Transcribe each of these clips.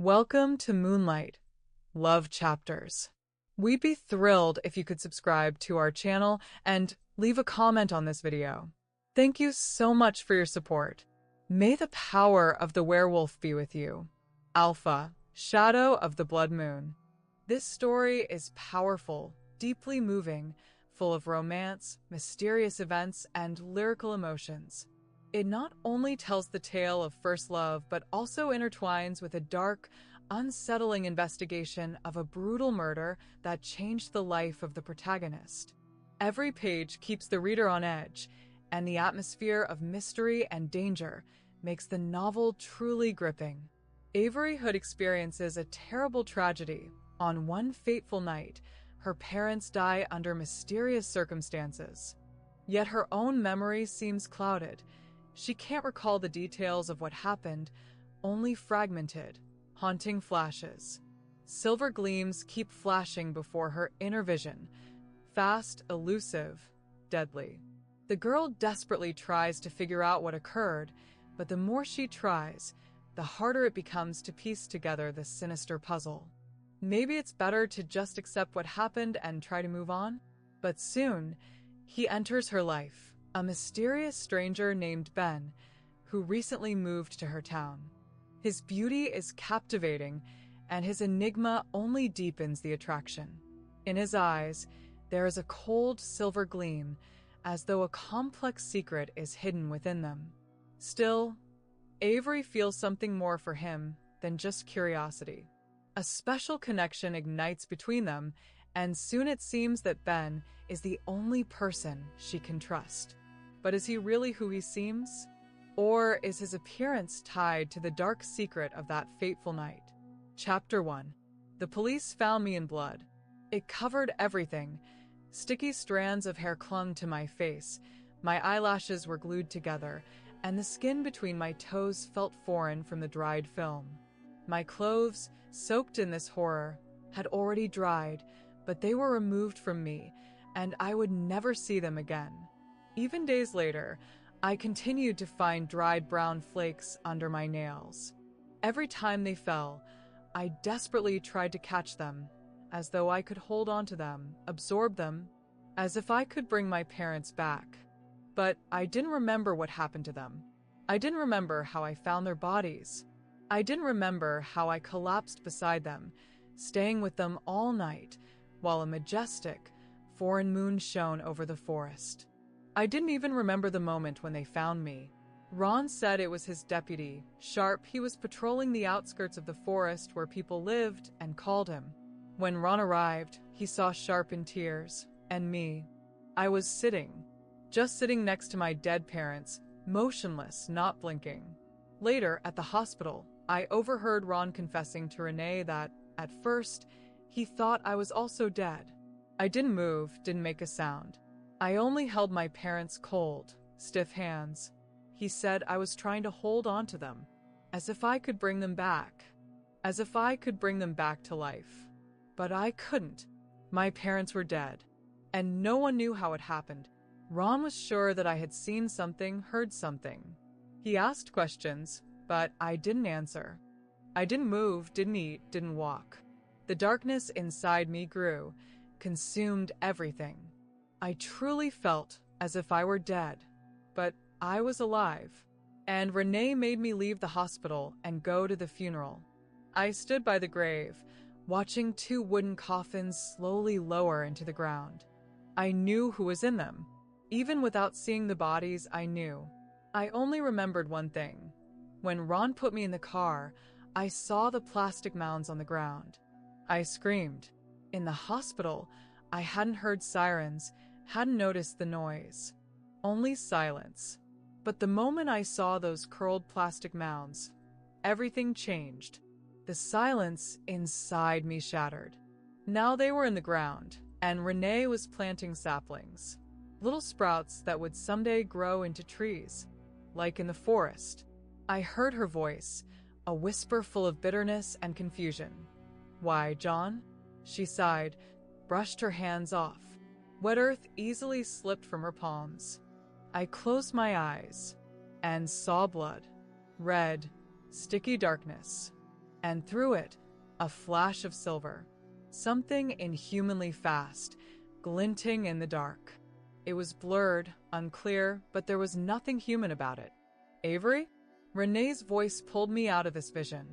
Welcome to Moonlight Love Chapters. We'd be thrilled if you could subscribe to our channel and leave a comment on this video. Thank you so much for your support. May the power of the werewolf be with you. Alpha, Shadow of the Blood Moon. This story is powerful, deeply moving, full of romance, mysterious events, and lyrical emotions. It not only tells the tale of first love, but also intertwines with a dark, unsettling investigation of a brutal murder that changed the life of the protagonist. Every page keeps the reader on edge, and the atmosphere of mystery and danger makes the novel truly gripping. Avery Hood experiences a terrible tragedy. On one fateful night, her parents die under mysterious circumstances. Yet her own memory seems clouded. She can't recall the details of what happened, only fragmented, haunting flashes. Silver gleams keep flashing before her inner vision, fast, elusive, deadly. The girl desperately tries to figure out what occurred, but the more she tries, the harder it becomes to piece together this sinister puzzle. Maybe it's better to just accept what happened and try to move on? But soon, he enters her life. A mysterious stranger named Ben, who recently moved to her town. His beauty is captivating, and his enigma only deepens the attraction. In his eyes, there is a cold silver gleam, as though a complex secret is hidden within them. Still, Avery feels something more for him than just curiosity. A special connection ignites between them, and soon it seems that Ben is the only person she can trust. But is he really who he seems? Or is his appearance tied to the dark secret of that fateful night? Chapter 1. The police found me in blood. It covered everything. Sticky strands of hair clung to my face, my eyelashes were glued together, and the skin between my toes felt foreign from the dried film. My clothes, soaked in this horror, had already dried, but they were removed from me, and I would never see them again. Even days later, I continued to find dried brown flakes under my nails. Every time they fell, I desperately tried to catch them, as though I could hold on to them, absorb them, as if I could bring my parents back. But I didn't remember what happened to them. I didn't remember how I found their bodies. I didn't remember how I collapsed beside them, staying with them all night, while a majestic, foreign moon shone over the forest. I didn't even remember the moment when they found me. Ron said it was his deputy, Sharp. He was patrolling the outskirts of the forest where people lived, and called him. When Ron arrived, he saw Sharp in tears, and me. I was just sitting next to my dead parents, motionless, not blinking. Later, at the hospital, I overheard Ron confessing to Renee that, at first, he thought I was also dead. I didn't move, didn't make a sound. I only held my parents' cold, stiff hands. He said I was trying to hold on to them, as if I could bring them back. As if I could bring them back to life. But I couldn't. My parents were dead, and no one knew how it happened. Ron was sure that I had seen something, heard something. He asked questions, but I didn't answer. I didn't move, didn't eat, didn't walk. The darkness inside me grew, consumed everything. I truly felt as if I were dead, but I was alive. And Renee made me leave the hospital and go to the funeral. I stood by the grave, watching 2 wooden coffins slowly lower into the ground. I knew who was in them. Even without seeing the bodies, I knew. I only remembered one thing. When Ron put me in the car, I saw the plastic mounds on the ground. I screamed. In the hospital, I hadn't heard sirens, hadn't noticed the noise. Only silence. But the moment I saw those curled plastic mounds, everything changed. The silence inside me shattered. Now they were in the ground, and Renee was planting saplings. Little sprouts that would someday grow into trees, like in the forest. I heard her voice, a whisper full of bitterness and confusion. "Why, John?" She sighed, brushed her hands off. Wet earth easily slipped from her palms. I closed my eyes and saw blood. Red, sticky darkness. and through it, a flash of silver. Something inhumanly fast, glinting in the dark. It was blurred, unclear, but there was nothing human about it. Avery? Renee's voice pulled me out of this vision.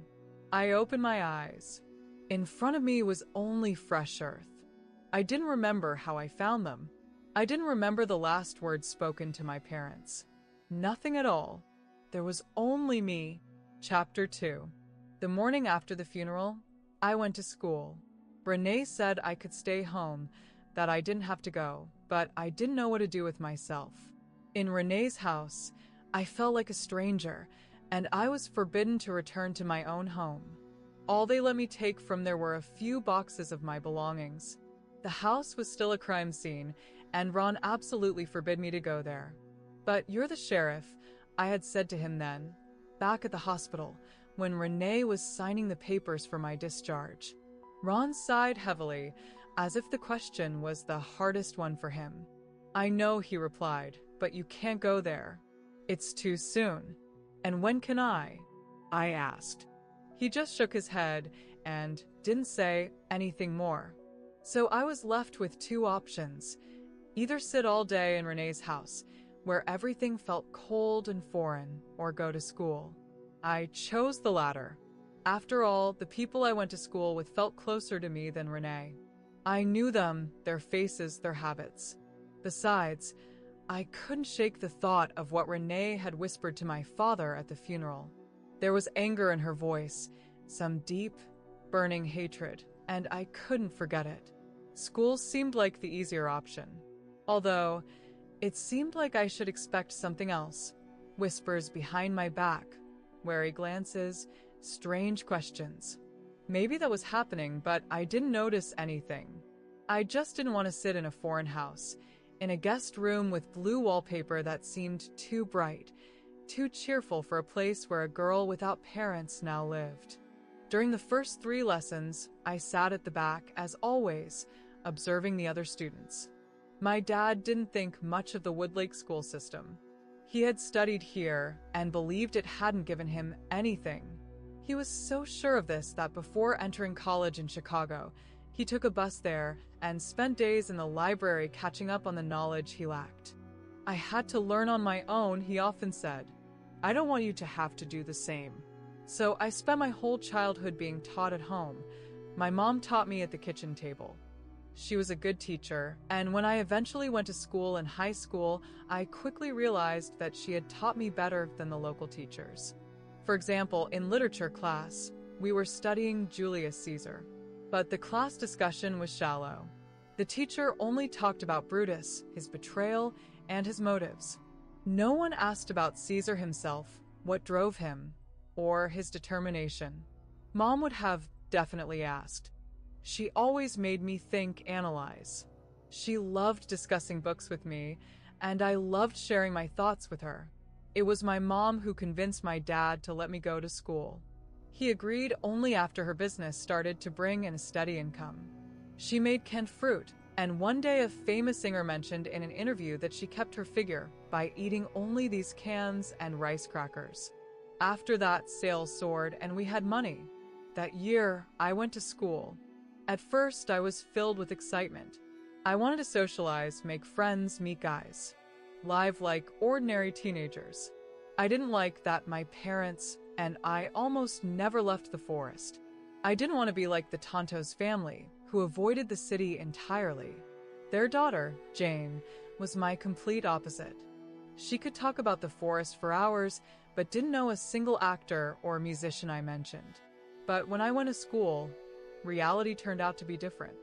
I opened my eyes. In front of me was only fresh earth. I didn't remember how I found them. I didn't remember the last words spoken to my parents. Nothing at all. There was only me. Chapter 2. The morning after the funeral, I went to school. Renee said I could stay home, that I didn't have to go, but I didn't know what to do with myself. In Renee's house, I felt like a stranger, and I was forbidden to return to my own home. All they let me take from there were a few boxes of my belongings. The house was still a crime scene, and Ron absolutely forbid me to go there. "But you're the sheriff," I had said to him then, back at the hospital, when Renee was signing the papers for my discharge. Ron sighed heavily, as if the question was the hardest one for him. "I know," he replied, "but you can't go there. It's too soon." "And when can I?" I asked. He just shook his head and didn't say anything more. So I was left with two options. Either sit all day in Renee's house, where everything felt cold and foreign, or go to school. I chose the latter. After all, the people I went to school with felt closer to me than Renee. I knew them, their faces, their habits. Besides, I couldn't shake the thought of what Renee had whispered to my father at the funeral. There was anger in her voice, some deep, burning hatred, and I couldn't forget it. School seemed like the easier option. Although, it seemed like I should expect something else. Whispers behind my back, wary glances, strange questions. Maybe that was happening, but I didn't notice anything. I just didn't want to sit in a foreign house, in a guest room with blue wallpaper that seemed too bright, too cheerful for a place where a girl without parents now lived. During the first 3 lessons, I sat at the back, as always, observing the other students. My dad didn't think much of the Woodlake school system. He had studied here and believed it hadn't given him anything. He was so sure of this that before entering college in Chicago, he took a bus there and spent days in the library catching up on the knowledge he lacked. "I had to learn on my own," he often said. "I don't want you to have to do the same." So I spent my whole childhood being taught at home. My mom taught me at the kitchen table. She was a good teacher, and when I eventually went to school in high school, I quickly realized that she had taught me better than the local teachers. For example, in literature class, we were studying Julius Caesar, but the class discussion was shallow. The teacher only talked about Brutus, his betrayal, and his motives. No one asked about Caesar himself, what drove him, or his determination. Mom would have definitely asked. She always made me think, analyze. She loved discussing books with me, and I loved sharing my thoughts with her. It was my mom who convinced my dad to let me go to school. He agreed only after her business started to bring in a steady income. She made canned fruit, and one day a famous singer mentioned in an interview that she kept her figure by eating only these cans and rice crackers. After that, sales soared and we had money. That year, I went to school. At first, I was filled with excitement. I wanted to socialize, make friends, meet guys. Live like ordinary teenagers. I didn't like that my parents and I almost never left the forest. I didn't want to be like the Tontos family, who avoided the city entirely. Their daughter, Jane, was my complete opposite. She could talk about the forest for hours, but didn't know a single actor or musician I mentioned. But when I went to school, reality turned out to be different.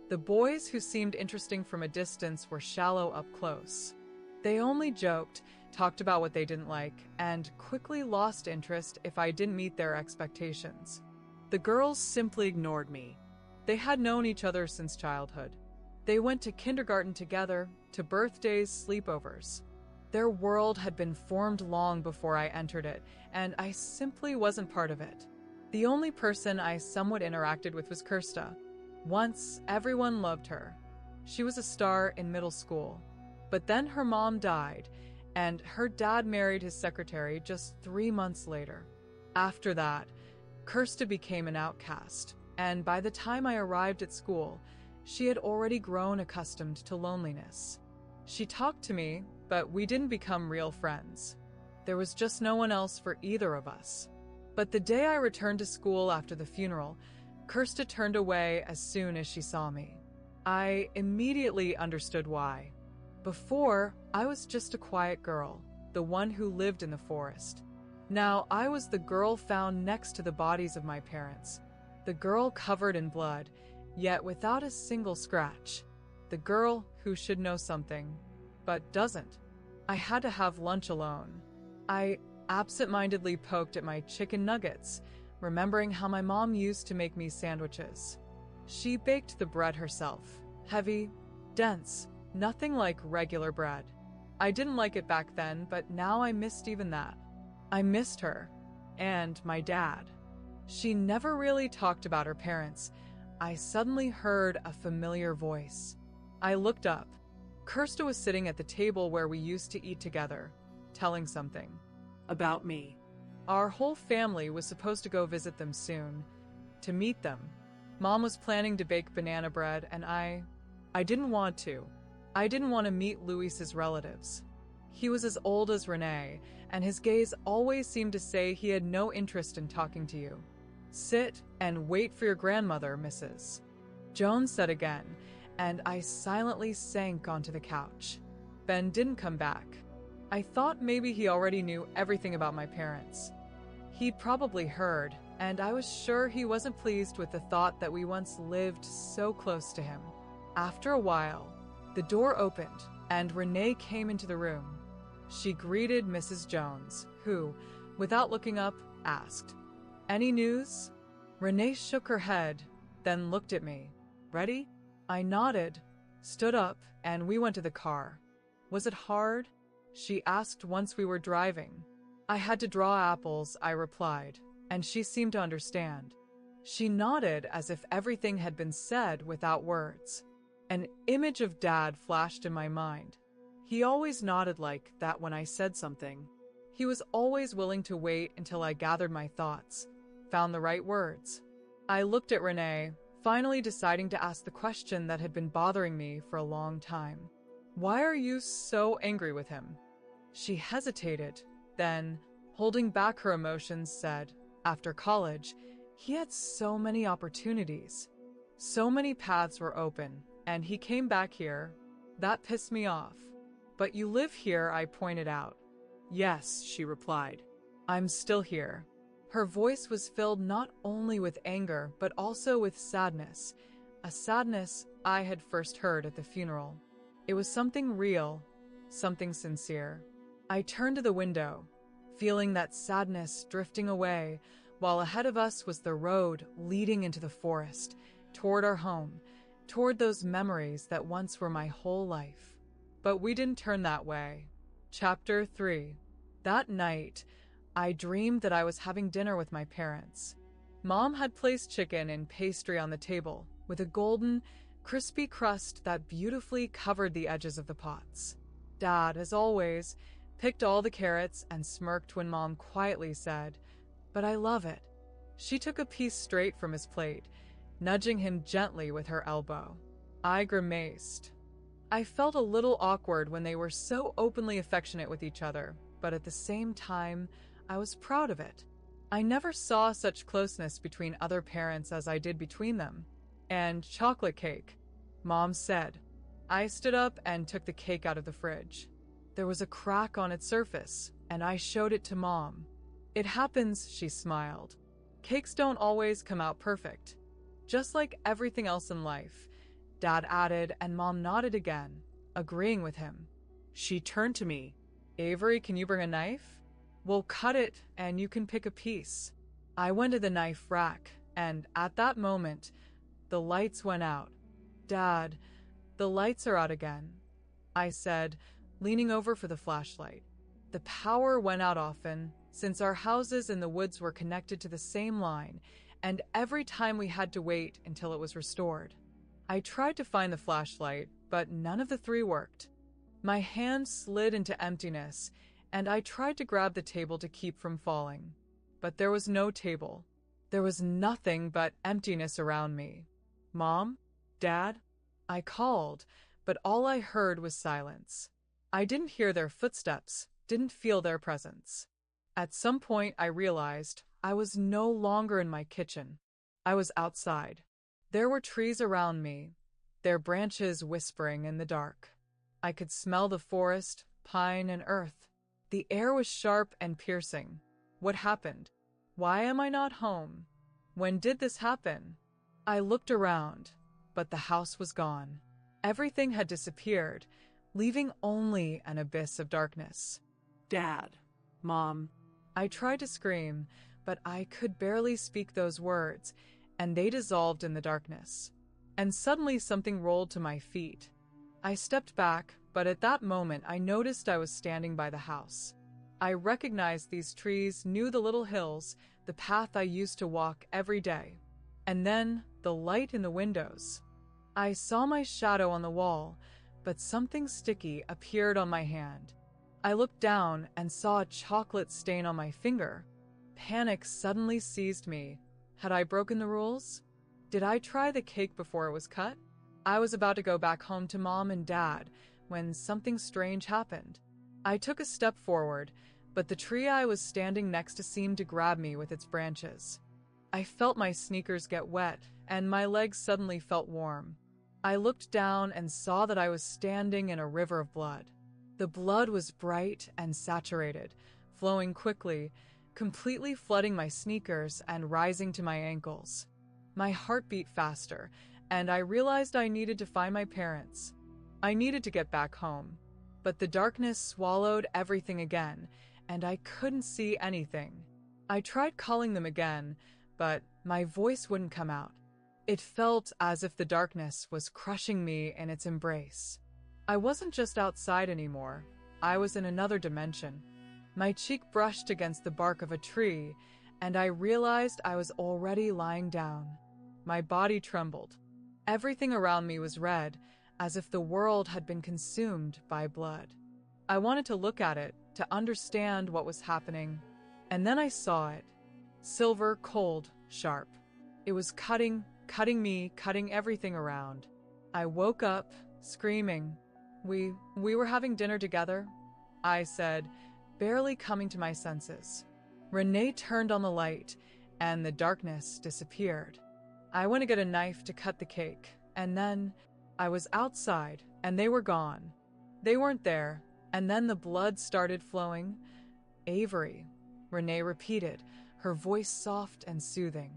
The boys who seemed interesting from a distance were shallow up close. They only joked, talked about what they didn't like, and quickly lost interest if I didn't meet their expectations. The girls simply ignored me. They had known each other since childhood. They went to kindergarten together, to birthdays, sleepovers. Their world had been formed long before I entered it, and I simply wasn't part of it. The only person I somewhat interacted with was Kirsta. Once, everyone loved her. She was a star in middle school. But then her mom died, and her dad married his secretary just 3 months later. After that, Kirsta became an outcast, and by the time I arrived at school, she had already grown accustomed to loneliness. She talked to me, but we didn't become real friends. There was just no one else for either of us. But the day I returned to school after the funeral, Kirsta turned away as soon as she saw me. I immediately understood why. Before, I was just a quiet girl, the one who lived in the forest. Now, I was the girl found next to the bodies of my parents, the girl covered in blood, yet without a single scratch, the girl who should know something, but doesn't. I had to have lunch alone. I absent-mindedly poked at my chicken nuggets, remembering how my mom used to make me sandwiches. She baked the bread herself, heavy, dense, nothing like regular bread. I didn't like it back then, but now I missed even that. I missed her, and my dad. She never really talked about her parents. I suddenly heard a familiar voice. I looked up. Kirsta was sitting at the table where we used to eat together, telling something. About me. Our whole family was supposed to go visit them soon, to meet them. Mom was planning to bake banana bread, and I didn't want to. I didn't want to meet Louis's relatives. He was as old as Renee, and his gaze always seemed to say he had no interest in talking to you. Sit and wait for your grandmother, Mrs. Jones said again, and I silently sank onto the couch. Ben didn't come back. I thought maybe he already knew everything about my parents. He'd probably heard, and I was sure he wasn't pleased with the thought that we once lived so close to him. After a while, the door opened, and Renee came into the room. She greeted Mrs. Jones, who, without looking up, asked, "Any news?" Renee shook her head, then looked at me. "Ready?" I nodded, stood up, and we went to the car. "Was it hard?" she asked once we were driving. "I had to draw apples," I replied, and she seemed to understand. She nodded as if everything had been said without words. An image of Dad flashed in my mind. He always nodded like that when I said something. He was always willing to wait until I gathered my thoughts, found the right words. I looked at Renee, finally deciding to ask the question that had been bothering me for a long time. "Why are you so angry with him?" She hesitated, then, holding back her emotions, said, "After college, he had so many opportunities. So many paths were open, and he came back here. That pissed me off." "But you live here," I pointed out. "Yes," she replied. "I'm still here." Her voice was filled not only with anger, but also with sadness, a sadness I had first heard at the funeral. It was something real, something sincere. I turned to the window, feeling that sadness drifting away, while ahead of us was the road leading into the forest, toward our home, toward those memories that once were my whole life. But we didn't turn that way. Chapter 3. That night, I dreamed that I was having dinner with my parents. Mom had placed chicken and pastry on the table, with a golden, crispy crust that beautifully covered the edges of the pots. Dad, as always, picked all the carrots and smirked when Mom quietly said, "But I love it." She took a piece straight from his plate, nudging him gently with her elbow. I grimaced. I felt a little awkward when they were so openly affectionate with each other, but at the same time, I was proud of it. I never saw such closeness between other parents as I did between them. "And chocolate cake," Mom said. I stood up and took the cake out of the fridge. There was a crack on its surface, and I showed it to Mom. "It happens," she smiled. "Cakes don't always come out perfect. Just like everything else in life," Dad added, and Mom nodded again, agreeing with him. She turned to me. "Avery, can you bring a knife? We'll cut it, and you can pick a piece." I went to the knife rack, and at that moment, the lights went out. "Dad, the lights are out again," I said, leaning over for the flashlight. The power went out often, since our houses in the woods were connected to the same line, and every time we had to wait until it was restored. I tried to find the flashlight, but none of the three worked. My hand slid into emptiness, and I tried to grab the table to keep from falling. But there was no table. There was nothing but emptiness around me. Mom? Dad? I called, but all I heard was silence. I didn't hear their footsteps, didn't feel their presence. At some point, I realized I was no longer in my kitchen. I was outside. There were trees around me, their branches whispering in the dark. I could smell the forest, pine, and earth. The air was sharp and piercing. What happened? Why am I not home? When did this happen? I looked around, but the house was gone. Everything had disappeared, leaving only an abyss of darkness. Dad, Mom. I tried to scream, but I could barely speak those words, and they dissolved in the darkness. And suddenly something rolled to my feet. I stepped back, but at that moment I noticed I was standing by the house. I recognized these trees, knew the little hills, the path I used to walk every day. And then the light in the windows. I saw my shadow on the wall, but something sticky appeared on my hand. I looked down and saw a chocolate stain on my finger. Panic suddenly seized me. Had I broken the rules? Did I try the cake before it was cut? I was about to go back home to Mom and Dad when something strange happened. I took a step forward, but the tree I was standing next to seemed to grab me with its branches. I felt my sneakers get wet, and my legs suddenly felt warm. I looked down and saw that I was standing in a river of blood. The blood was bright and saturated, flowing quickly, completely flooding my sneakers and rising to my ankles. My heart beat faster, and I realized I needed to find my parents. I needed to get back home. But the darkness swallowed everything again, and I couldn't see anything. I tried calling them again, but my voice wouldn't come out. It felt as if the darkness was crushing me in its embrace. I wasn't just outside anymore. I was in another dimension. My cheek brushed against the bark of a tree, and I realized I was already lying down. My body trembled. Everything around me was red, as if the world had been consumed by blood. I wanted to look at it, to understand what was happening. And then I saw it. Silver, cold, sharp. It was cutting me, cutting everything around. I woke up, screaming. We were having dinner together, I said, barely coming to my senses. Renee turned on the light, and the darkness disappeared. I went to get a knife to cut the cake, and then I was outside, and they were gone. They weren't there, and then the blood started flowing. Avery, Renee repeated, her voice soft and soothing.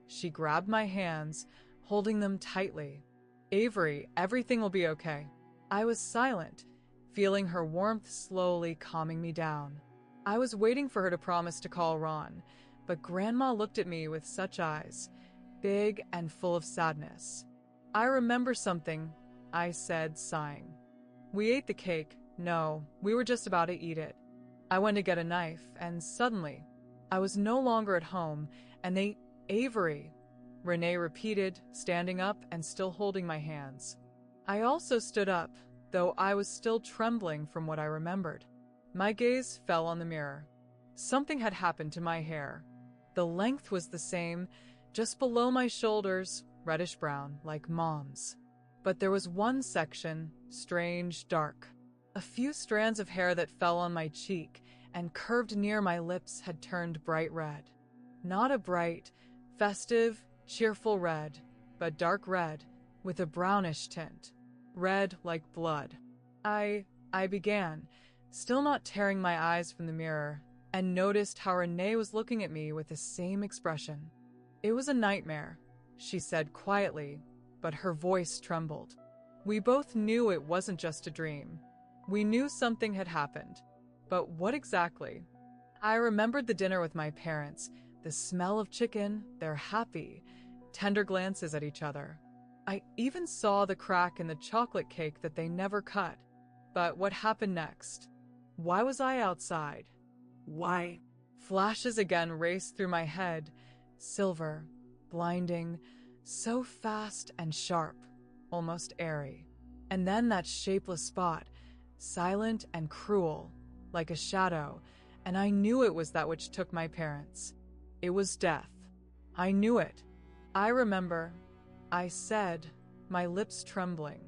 She grabbed my hands, holding them tightly. Avery, everything will be okay. I was silent, feeling her warmth slowly calming me down. I was waiting for her to promise to call Ron, but Grandma looked at me with such eyes, big and full of sadness. I remember something, I said, sighing. We ate the cake. No, we were just about to eat it. I went to get a knife, and suddenly, I was no longer at home, and Avery, Renee repeated, standing up and still holding my hands. I also stood up, though I was still trembling from what I remembered. My gaze fell on the mirror. Something had happened to my hair. The length was the same, just below my shoulders, reddish brown, like Mom's. But there was one section, strange, dark. A few strands of hair that fell on my cheek and curved near my lips had turned bright red. Not a bright, festive, cheerful red, but dark red, with a brownish tint. Red like blood. I began, still not tearing my eyes from the mirror, and noticed how Renee was looking at me with the same expression. It was a nightmare, she said quietly, but her voice trembled. We both knew it wasn't just a dream. We knew something had happened, but what exactly? I remembered the dinner with my parents, the smell of chicken, their happy, tender glances at each other. I even saw the crack in the chocolate cake that they never cut. But what happened next? Why was I outside? Why? Flashes again raced through my head, silver, blinding, so fast and sharp, almost airy. And then that shapeless spot, silent and cruel, like a shadow, and I knew it was that which took my parents. It was death. I knew it. I remember. I said, my lips trembling.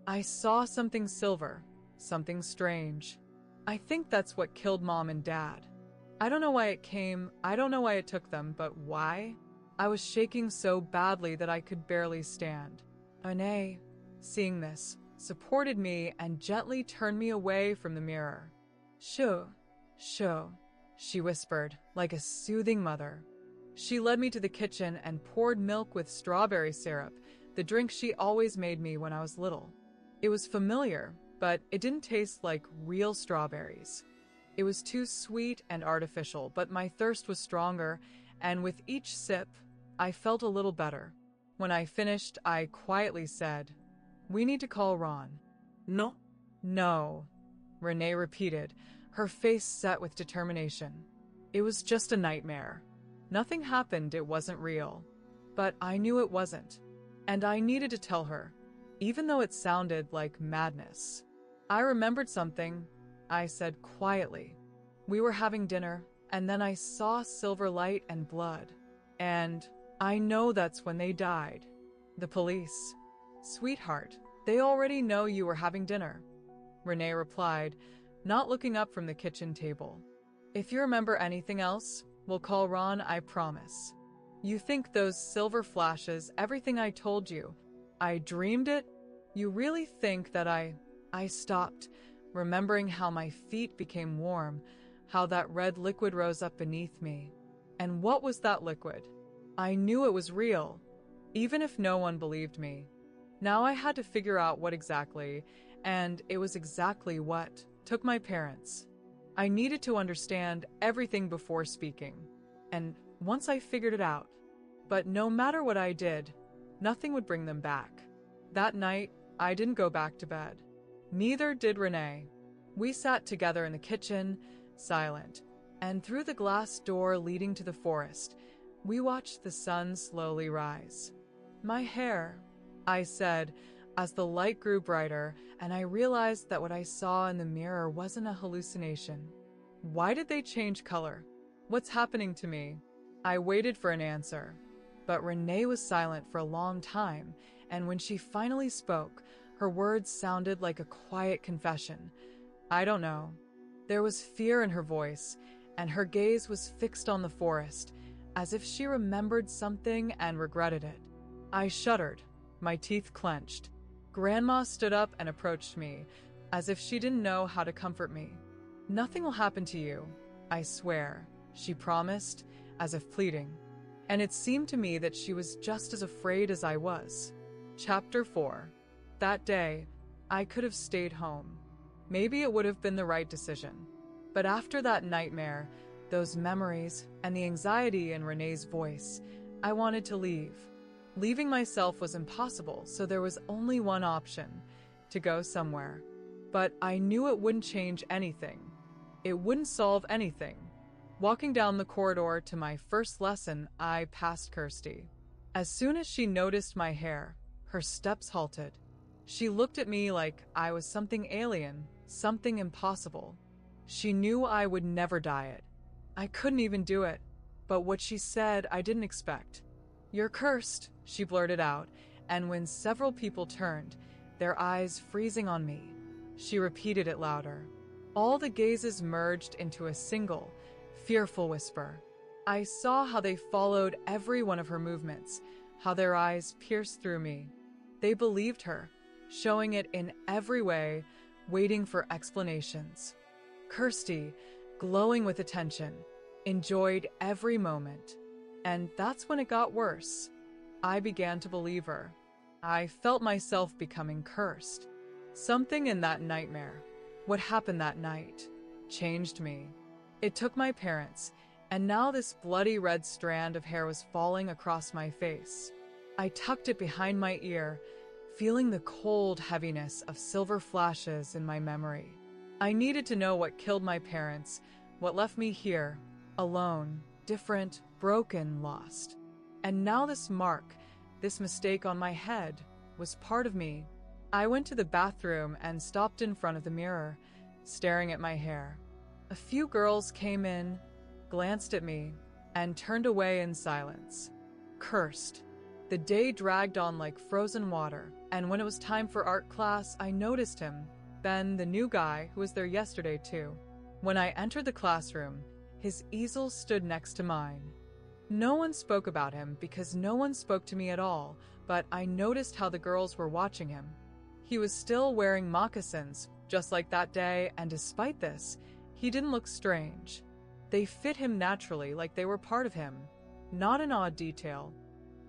I saw something silver, something strange. I think that's what killed Mom and Dad. I don't know why it came, I don't know why it took them, but why? I was shaking so badly that I could barely stand. Renee, seeing this, supported me and gently turned me away from the mirror. Shoo, shoo, she whispered, like a soothing mother. She led me to the kitchen and poured milk with strawberry syrup, the drink she always made me when I was little. It was familiar, but it didn't taste like real strawberries. It was too sweet and artificial, but my thirst was stronger, and with each sip, I felt a little better. When I finished, I quietly said, "We need to call Ron." No. No, Renee repeated, her face set with determination. It was just a nightmare. Nothing happened, it wasn't real. But I knew it wasn't. And I needed to tell her, even though it sounded like madness. I remembered something, I said quietly. We were having dinner, and then I saw silver light and blood. And I know that's when they died. The police. Sweetheart, they already know you were having dinner, Renee replied, not looking up from the kitchen table. If you remember anything else, we'll call Ron, I promise. You think those silver flashes, everything I told you, I dreamed it? You really think that I stopped, remembering how my feet became warm, how that red liquid rose up beneath me. And what was that liquid? I knew it was real, even if no one believed me. Now I had to figure out what exactly, and it was exactly what took my parents. I needed to understand everything before speaking, and once I figured it out, but no matter what I did, nothing would bring them back. That night, I didn't go back to bed. Neither did Renee. We sat together in the kitchen, silent, and through the glass door leading to the forest, we watched the sun slowly rise. My hair, I said, as the light grew brighter, and I realized that what I saw in the mirror wasn't a hallucination. Why did they change color? What's happening to me? I waited for an answer, but Renee was silent for a long time, and when she finally spoke, her words sounded like a quiet confession. I don't know. There was fear in her voice, and her gaze was fixed on the forest, as if she remembered something and regretted it. I shuddered, my teeth clenched. Grandma stood up and approached me, as if she didn't know how to comfort me. Nothing will happen to you, I swear, she promised, as if pleading. And it seemed to me that she was just as afraid as I was. Chapter 4. That day, I could have stayed home. Maybe it would have been the right decision. But after that nightmare, those memories, and the anxiety in Renee's voice, I wanted to leave. Leaving myself was impossible, so there was only one option, to go somewhere. But I knew it wouldn't change anything. It wouldn't solve anything. Walking down the corridor to my first lesson, I passed Kirsty. As soon as she noticed my hair, her steps halted. She looked at me like I was something alien, something impossible. She knew I would never dye it. I couldn't even do it. But what she said, I didn't expect. "You're cursed," she blurted out, and when several people turned, their eyes freezing on me, she repeated it louder. All the gazes merged into a single, fearful whisper. I saw how they followed every one of her movements, how their eyes pierced through me. They believed her, showing it in every way, waiting for explanations. Kirsty, glowing with attention, enjoyed every moment. And that's when it got worse. I began to believe her. I felt myself becoming cursed. Something in that nightmare, what happened that night, changed me. It took my parents, and now this bloody red strand of hair was falling across my face. I tucked it behind my ear, feeling the cold heaviness of silver flashes in my memory. I needed to know what killed my parents, what left me here, alone, different, broken, lost. And now this mark, this mistake on my head, was part of me. I went to the bathroom and stopped in front of the mirror, staring at my hair. A few girls came in, glanced at me, and turned away in silence. Cursed. The day dragged on like frozen water, and when it was time for art class, I noticed him, Ben, the new guy who was there yesterday too. When I entered the classroom, his easel stood next to mine. No one spoke about him because no one spoke to me at all, but I noticed how the girls were watching him. He was still wearing moccasins, just like that day, and despite this, he didn't look strange. They fit him naturally, like they were part of him, not an odd detail.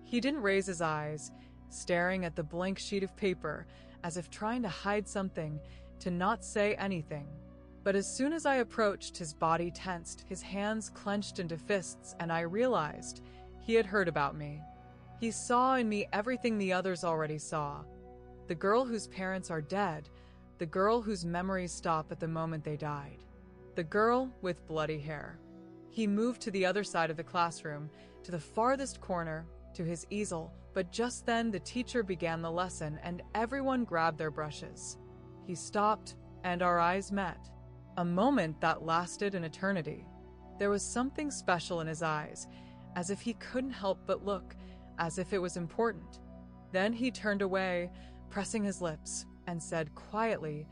He didn't raise his eyes, staring at the blank sheet of paper, as if trying to hide something, to not say anything. But as soon as I approached, his body tensed, his hands clenched into fists, and I realized he had heard about me. He saw in me everything the others already saw. The girl whose parents are dead, the girl whose memories stop at the moment they died. The girl with bloody hair. He moved to the other side of the classroom, to the farthest corner, to his easel, but just then the teacher began the lesson and everyone grabbed their brushes. He stopped, and our eyes met. A moment that lasted an eternity. There was something special in his eyes, as if he couldn't help but look, as if it was important. Then he turned away, pressing his lips, and said quietly,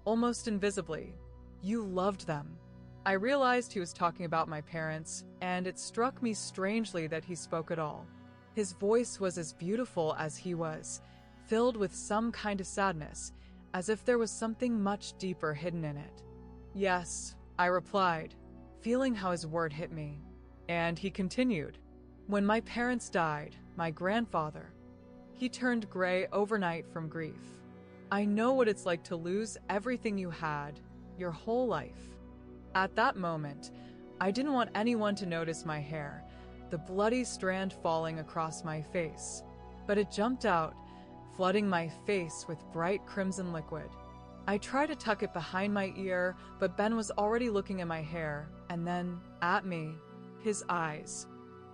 almost invisibly, "You loved them." I realized he was talking about my parents, and it struck me strangely that he spoke at all. His voice was as beautiful as he was, filled with some kind of sadness, as if there was something much deeper hidden in it. "Yes," I replied, feeling how his word hit me. And he continued, "When my parents died, my grandfather, he turned gray overnight from grief. I know what it's like to lose everything you had, your whole life." At that moment, I didn't want anyone to notice my hair, the bloody strand falling across my face. But it jumped out, flooding my face with bright crimson liquid. I tried to tuck it behind my ear, but Ben was already looking at my hair, and then at me, his eyes.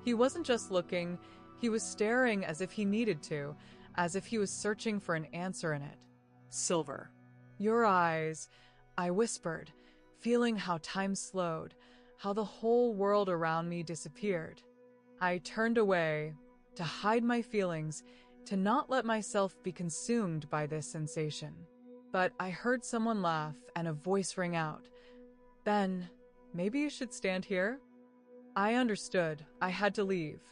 He wasn't just looking, he was staring as if he needed to, as if he was searching for an answer in it. "Silver." "Your eyes," I whispered, feeling how time slowed, how the whole world around me disappeared. I turned away, to hide my feelings, to not let myself be consumed by this sensation. But I heard someone laugh and a voice ring out, "Ben, maybe you should stand here?" I understood. I had to leave.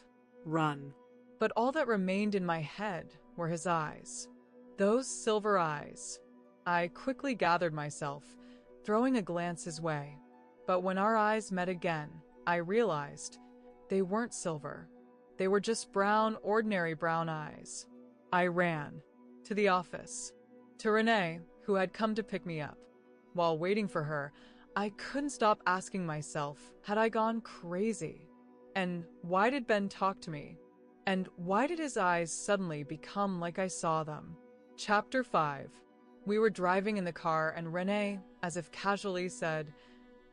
Run. But all that remained in my head were his eyes. Those silver eyes. I quickly gathered myself, throwing a glance his way. But when our eyes met again, I realized they weren't silver. They were just brown, ordinary brown eyes. I ran to the office, to Renee, who had come to pick me up. While waiting for her, I couldn't stop asking myself, had I gone crazy? And why did Ben talk to me? And why did his eyes suddenly become like I saw them? Chapter 5. We were driving in the car and Renee, as if casually, said,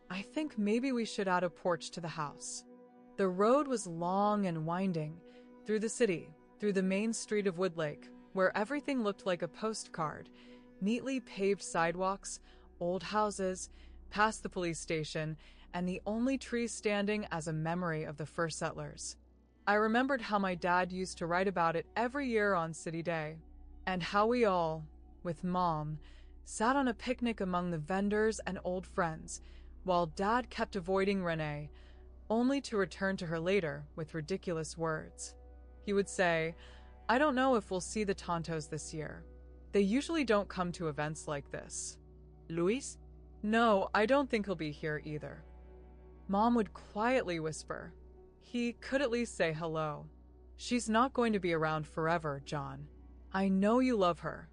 "I think maybe we should add a porch to the house." The road was long and winding, through the city, through the main street of Woodlake, where everything looked like a postcard, neatly paved sidewalks, old houses, past the police station, and the only tree standing as a memory of the first settlers. I remembered how my dad used to write about it every year on City Day, and how we all, with Mom, sat on a picnic among the vendors and old friends, while Dad kept avoiding Renee, only to return to her later with ridiculous words. He would say, "I don't know if we'll see the Tontos this year. They usually don't come to events like this." "Luis?" "No, I don't think he'll be here either." Mom would quietly whisper, "He could at least say hello. She's not going to be around forever, John. I know you love her."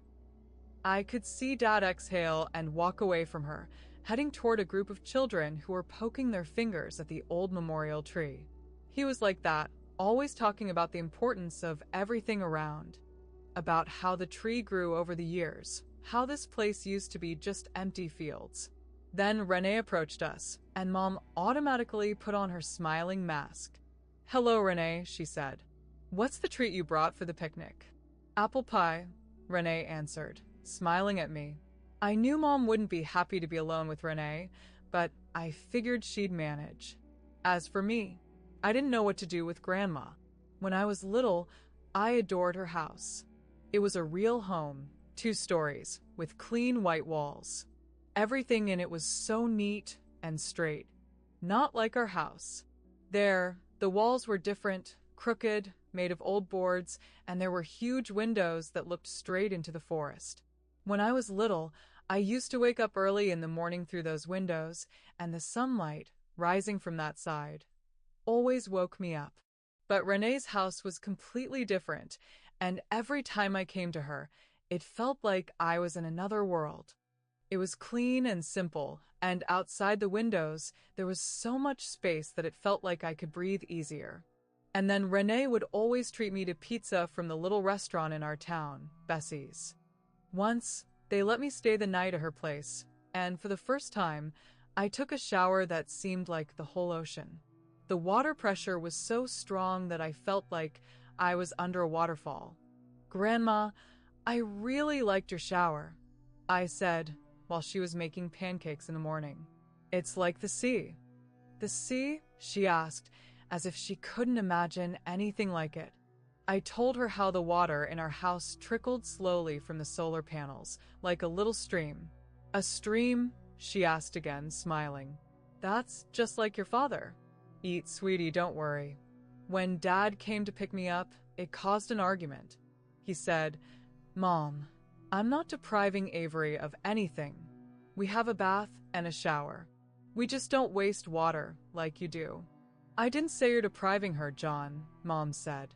I could see Dad exhale and walk away from her, heading toward a group of children who were poking their fingers at the old memorial tree. He was like that, always talking about the importance of everything around, about how the tree grew over the years, how this place used to be just empty fields. Then Renee approached us, and Mom automatically put on her smiling mask. "Hello, Renee," she said. "What's the treat you brought for the picnic?" "Apple pie," Renee answered, smiling at me. I knew Mom wouldn't be happy to be alone with Renee, but I figured she'd manage. As for me, I didn't know what to do with Grandma. When I was little, I adored her house. It was a real home, 2 stories, with clean white walls. Everything in it was so neat and straight, not like our house. There, the walls were different, crooked, made of old boards, and there were huge windows that looked straight into the forest. When I was little, I used to wake up early in the morning through those windows, and the sunlight, rising from that side, always woke me up. But Renee's house was completely different, and every time I came to her, it felt like I was in another world. It was clean and simple, and outside the windows, there was so much space that it felt like I could breathe easier. And then Renee would always treat me to pizza from the little restaurant in our town, Bessie's. Once, they let me stay the night at her place, and for the first time, I took a shower that seemed like the whole ocean. The water pressure was so strong that I felt like I was under a waterfall. "Grandma, I really liked your shower," I said while she was making pancakes in the morning. "It's like the sea." "The sea?" she asked, as if she couldn't imagine anything like it. I told her how the water in our house trickled slowly from the solar panels, like a little stream. "A stream?" she asked again, smiling. "That's just like your father." "Eat, sweetie, don't worry." When Dad came to pick me up, it caused an argument. He said, "Mom, I'm not depriving Avery of anything. We have a bath and a shower. We just don't waste water like you do." "I didn't say you're depriving her, John," Mom said.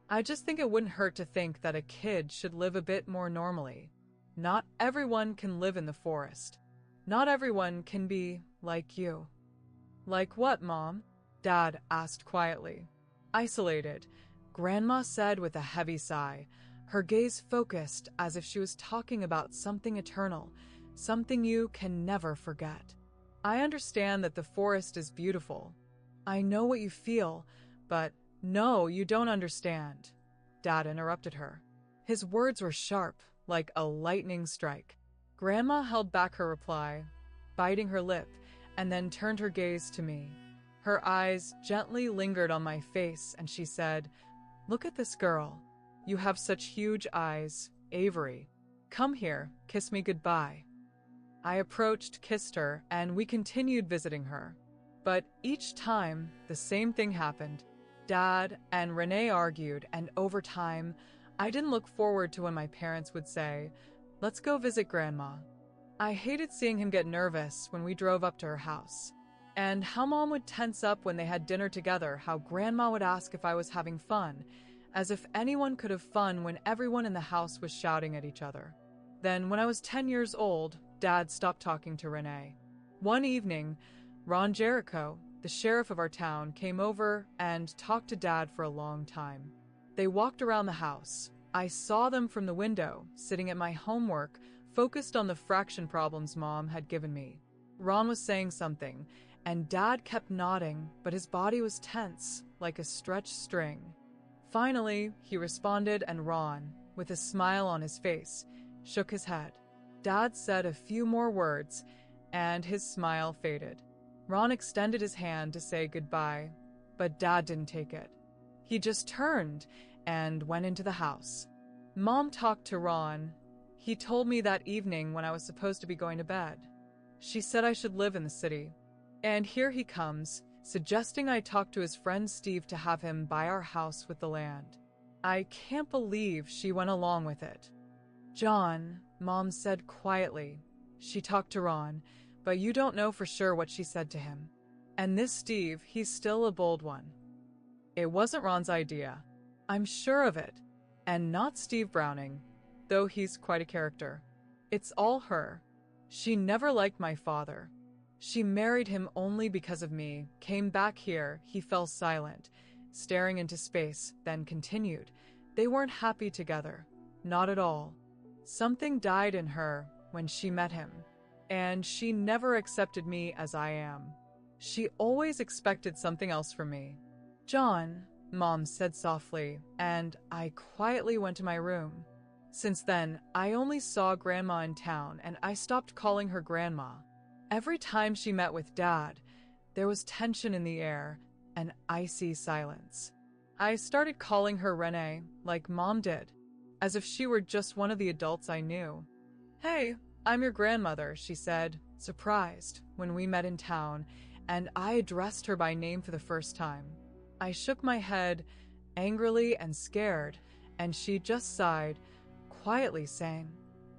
"I just think it wouldn't hurt to think that a kid should live a bit more normally. Not everyone can live in the forest. Not everyone can be like you." "Like what, Mom?" Dad asked quietly. "Isolated," Grandma said with a heavy sigh, her gaze focused as if she was talking about something eternal, something you can never forget. "I understand that the forest is beautiful. I know what you feel, but no, you don't understand," Dad interrupted her. His words were sharp, like a lightning strike. Grandma held back her reply, biting her lip, and then turned her gaze to me. Her eyes gently lingered on my face, and she said, "Look at this girl. You have such huge eyes, Avery. Come here, kiss me goodbye." I approached, kissed her, and we continued visiting her. But each time, the same thing happened. Dad and Renee argued, and over time, I didn't look forward to when my parents would say, "Let's go visit Grandma." I hated seeing him get nervous when we drove up to her house. And how Mom would tense up when they had dinner together, how Grandma would ask if I was having fun, as if anyone could have fun when everyone in the house was shouting at each other. Then, when I was 10 years old, Dad stopped talking to Renee. One evening, Ron Jericho, the sheriff of our town, came over and talked to Dad for a long time. They walked around the house. I saw them from the window, sitting at my homework, focused on the fraction problems Mom had given me. Ron was saying something, and Dad kept nodding, but his body was tense, like a stretched string. Finally, he responded, and Ron, with a smile on his face, shook his head. Dad said a few more words, and his smile faded. Ron extended his hand to say goodbye, but Dad didn't take it. He just turned and went into the house. Mom talked to Ron. He told me that evening when I was supposed to be going to bed. She said I should live in the city. And here he comes, suggesting I talk to his friend Steve to have him buy our house with the land. I can't believe she went along with it. "John," Mom said quietly. She talked to Ron, but you don't know for sure what she said to him. And this Steve, he's still a bold one. It wasn't Ron's idea. I'm sure of it. And not Steve Browning, though he's quite a character. It's all her. She never liked my father. She married him only because of me, came back here, he fell silent, staring into space, then continued. They weren't happy together. Not at all. Something died in her when she met him, and she never accepted me as I am. She always expected something else from me. "John," Mom said softly, and I quietly went to my room. Since then, I only saw Grandma in town, and I stopped calling her Grandma. Every time she met with Dad, there was tension in the air, an icy silence. I started calling her Renee, like Mom did, as if she were just one of the adults I knew. "Hey, I'm your grandmother," she said, surprised, when we met in town, and I addressed her by name for the first time. I shook my head, angrily and scared, and she just sighed, quietly saying,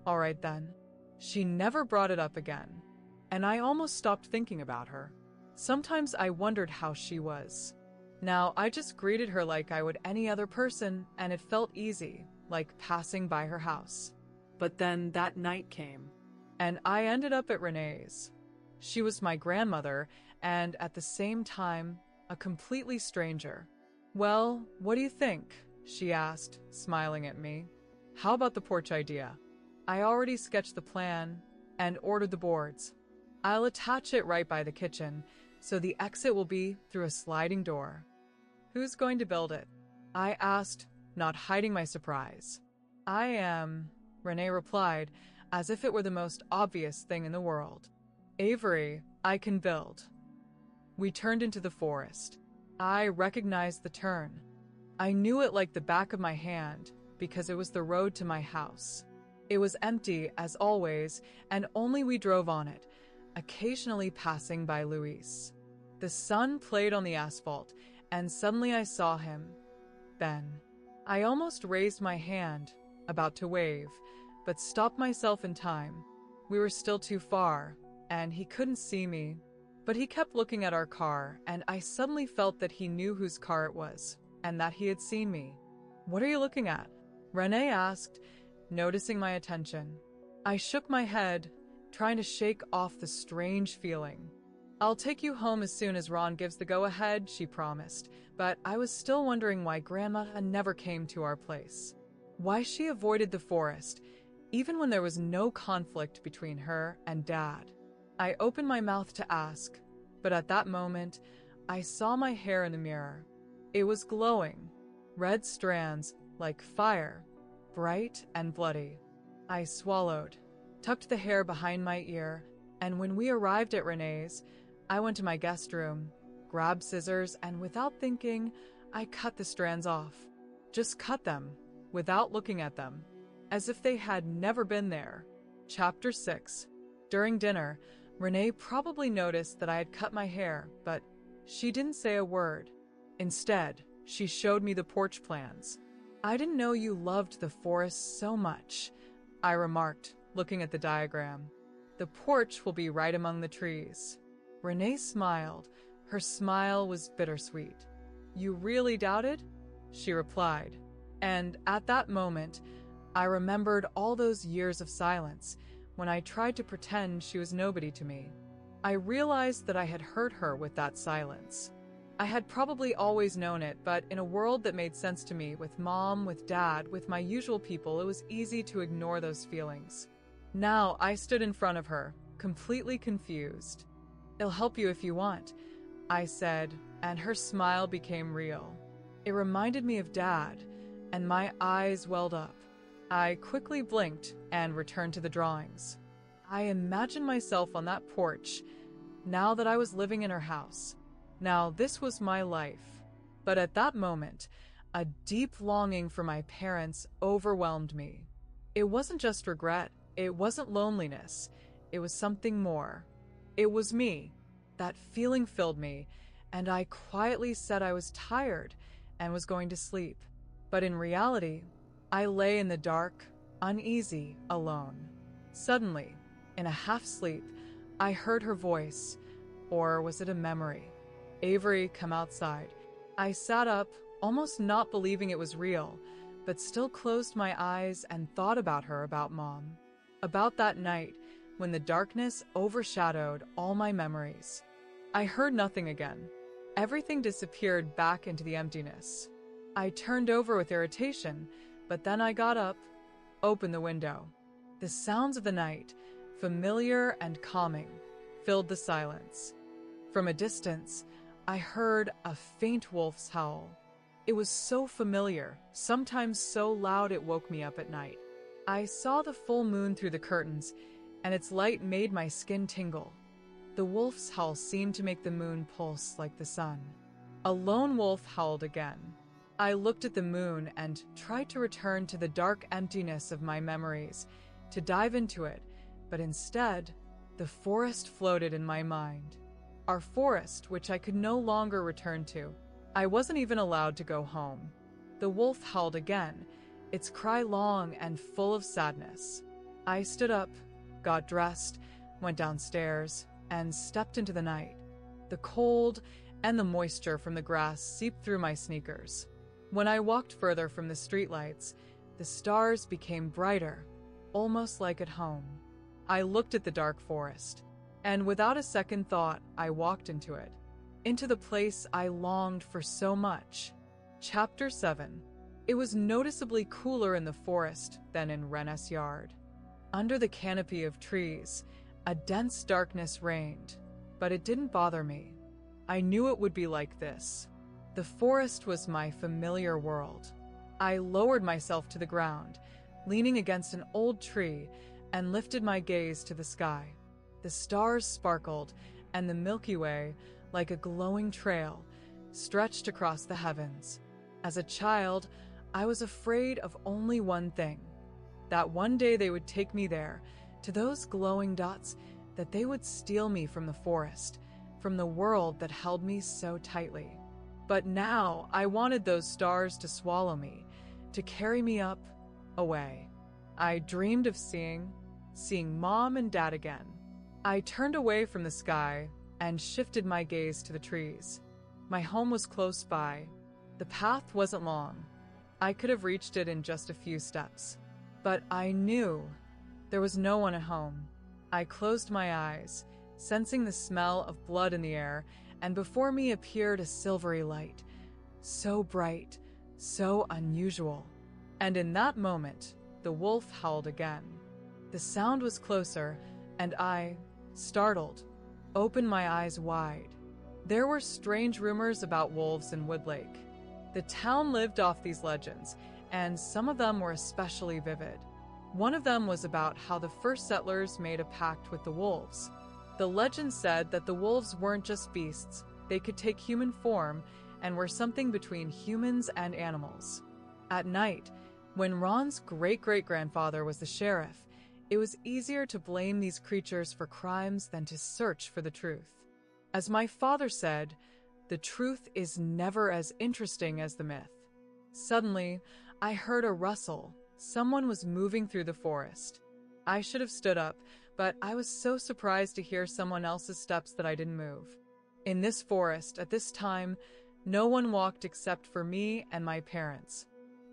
"All right then." She never brought it up again, and I almost stopped thinking about her. Sometimes I wondered how she was. Now I just greeted her like I would any other person, and it felt easy, like passing by her house. But then that night came, and I ended up at Renee's. She was my grandmother, and at the same time, a completely stranger. "Well, what do you think?" she asked, smiling at me. "How about the porch idea? I already sketched the plan and ordered the boards. I'll attach it right by the kitchen, so the exit will be through a sliding door." "Who's going to build it?" I asked, not hiding my surprise. "I am," Renee replied, as if it were the most obvious thing in the world. "Avery, I can build." We turned into the forest. I recognized the turn. I knew it like the back of my hand because it was the road to my house. It was empty, as always, and only we drove on it, occasionally passing by Luis. The sun played on the asphalt, and suddenly I saw him. Ben. I almost raised my hand, about to wave, but stopped myself in time. We were still too far, and he couldn't see me. But he kept looking at our car, and I suddenly felt that he knew whose car it was, and that he had seen me. "What are you looking at?" Renee asked, noticing my attention. I shook my head, trying to shake off the strange feeling. "I'll take you home as soon as Ron gives the go-ahead," she promised, but I was still wondering why Grandma never came to our place. Why she avoided the forest, even when there was no conflict between her and Dad. I opened my mouth to ask, but at that moment, I saw my hair in the mirror. It was glowing, red strands like fire, bright and bloody. I swallowed, tucked the hair behind my ear, and when we arrived at Renee's, I went to my guest room, grabbed scissors, and without thinking, I cut the strands off. Just cut them, without looking at them, as if they had never been there. Chapter 6. During dinner, Renee probably noticed that I had cut my hair, but she didn't say a word. Instead, she showed me the porch plans. "I didn't know you loved the forest so much," I remarked, looking at the diagram. "The porch will be right among the trees." Renee smiled. Her smile was bittersweet. "You really doubted?" she replied. And at that moment, I remembered all those years of silence when I tried to pretend she was nobody to me. I realized that I had hurt her with that silence. I had probably always known it, but in a world that made sense to me, with Mom, with Dad, with my usual people, it was easy to ignore those feelings. Now I stood in front of her, completely confused. "It'll help you if you want," I said, and her smile became real. It reminded me of Dad, and my eyes welled up. I quickly blinked and returned to the drawings. I imagined myself on that porch, now that I was living in her house. Now this was my life. But at that moment, a deep longing for my parents overwhelmed me. It wasn't just regret, it wasn't loneliness, it was something more. It was me. That feeling filled me, and I quietly said I was tired and was going to sleep. But in reality, I lay in the dark, uneasy, alone. Suddenly, in a half-sleep, I heard her voice, or was it a memory? "Avery, come outside." I sat up, almost not believing it was real, but still closed my eyes and thought about her, about Mom. About that night, when the darkness overshadowed all my memories. I heard nothing again. Everything disappeared back into the emptiness. I turned over with irritation, but then I got up, opened the window. The sounds of the night, familiar and calming, filled the silence. From a distance, I heard a faint wolf's howl. It was so familiar, sometimes so loud it woke me up at night. I saw the full moon through the curtains, and its light made my skin tingle. The wolf's howl seemed to make the moon pulse like the sun. A lone wolf howled again. I looked at the moon and tried to return to the dark emptiness of my memories, to dive into it, but instead, the forest floated in my mind. Our forest, which I could no longer return to. I wasn't even allowed to go home. The wolf howled again, its cry long and full of sadness. I stood up, got dressed, went downstairs, and stepped into the night. The cold and the moisture from the grass seeped through my sneakers. When I walked further from the streetlights, the stars became brighter, almost like at home. I looked at the dark forest, and without a second thought, I walked into it, into the place I longed for so much. Chapter 7. It was noticeably cooler in the forest than in Rennes Yard. Under the canopy of trees, a dense darkness reigned, but it didn't bother me. I knew it would be like this. The forest was my familiar world. I lowered myself to the ground, leaning against an old tree, and lifted my gaze to the sky. The stars sparkled, and the Milky Way, like a glowing trail, stretched across the heavens. As a child, I was afraid of only one thing: that one day they would take me there, to those glowing dots, that they would steal me from the forest, from the world that held me so tightly. But now I wanted those stars to swallow me, to carry me up, away. I dreamed of seeing Mom and Dad again. I turned away from the sky and shifted my gaze to the trees. My home was close by. The path wasn't long. I could have reached it in just a few steps. But I knew there was no one at home. I closed my eyes, sensing the smell of blood in the air, and before me appeared a silvery light, so bright, so unusual. And in that moment, the wolf howled again. The sound was closer, and I, startled, opened my eyes wide. There were strange rumors about wolves in Woodlake. The town lived off these legends, and some of them were especially vivid. One of them was about how the first settlers made a pact with the wolves. The legend said that the wolves weren't just beasts, they could take human form and were something between humans and animals. At night, when Ron's great-great-grandfather was the sheriff, it was easier to blame these creatures for crimes than to search for the truth. As my father said, the truth is never as interesting as the myth. Suddenly, I heard a rustle. Someone was moving through the forest. I should have stood up, but I was so surprised to hear someone else's steps that I didn't move. In this forest, at this time, no one walked except for me and my parents.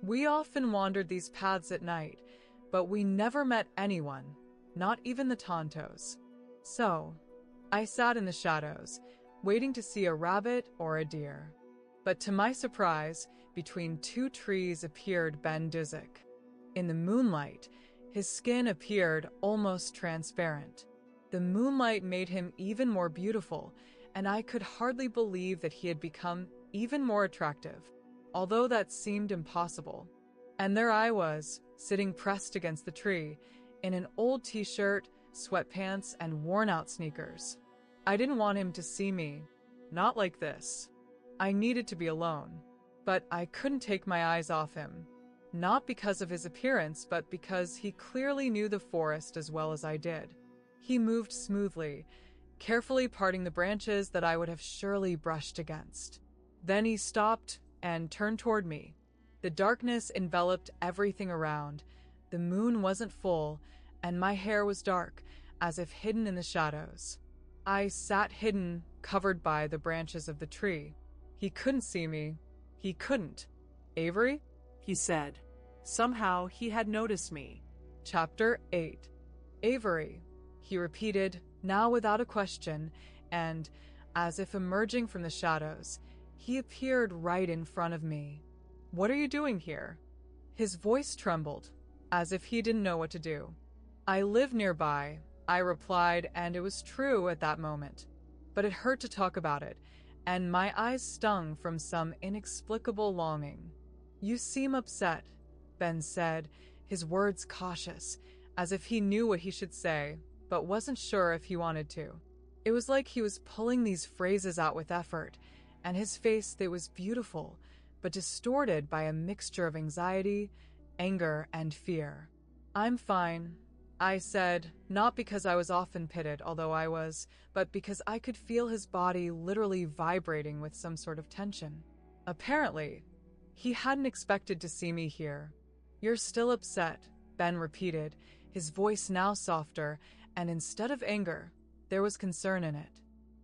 We often wandered these paths at night, but we never met anyone, not even the Tontos. So, I sat in the shadows, waiting to see a rabbit or a deer. But to my surprise, between two trees appeared Ben Dizek. In the moonlight, his skin appeared almost transparent. The moonlight made him even more beautiful, and I could hardly believe that he had become even more attractive, although that seemed impossible. And there I was, sitting pressed against the tree, in an old t-shirt, sweatpants, and worn-out sneakers. I didn't want him to see me. Not like this. I needed to be alone. But I couldn't take my eyes off him. Not because of his appearance, but because he clearly knew the forest as well as I did. He moved smoothly, carefully parting the branches that I would have surely brushed against. Then he stopped and turned toward me. The darkness enveloped everything around. The moon wasn't full, and my hair was dark, as if hidden in the shadows. I sat hidden, covered by the branches of the tree. He couldn't see me. He couldn't. "Avery?" he said. Somehow he had noticed me. Chapter 8. "Avery," he repeated, now without a question, and, as if emerging from the shadows, he appeared right in front of me. "What are you doing here?" His voice trembled, as if he didn't know what to do. "I live nearby," I replied, and it was true at that moment. But it hurt to talk about it, and my eyes stung from some inexplicable longing. "You seem upset," Ben said, his words cautious, as if he knew what he should say, but wasn't sure if he wanted to. It was like he was pulling these phrases out with effort, and his face, that was beautiful, but distorted by a mixture of anxiety, anger, and fear. "I'm fine," I said, not because I was often pitted, although I was, but because I could feel his body literally vibrating with some sort of tension. Apparently, he hadn't expected to see me here. "You're still upset," Ben repeated, his voice now softer, and instead of anger, there was concern in it.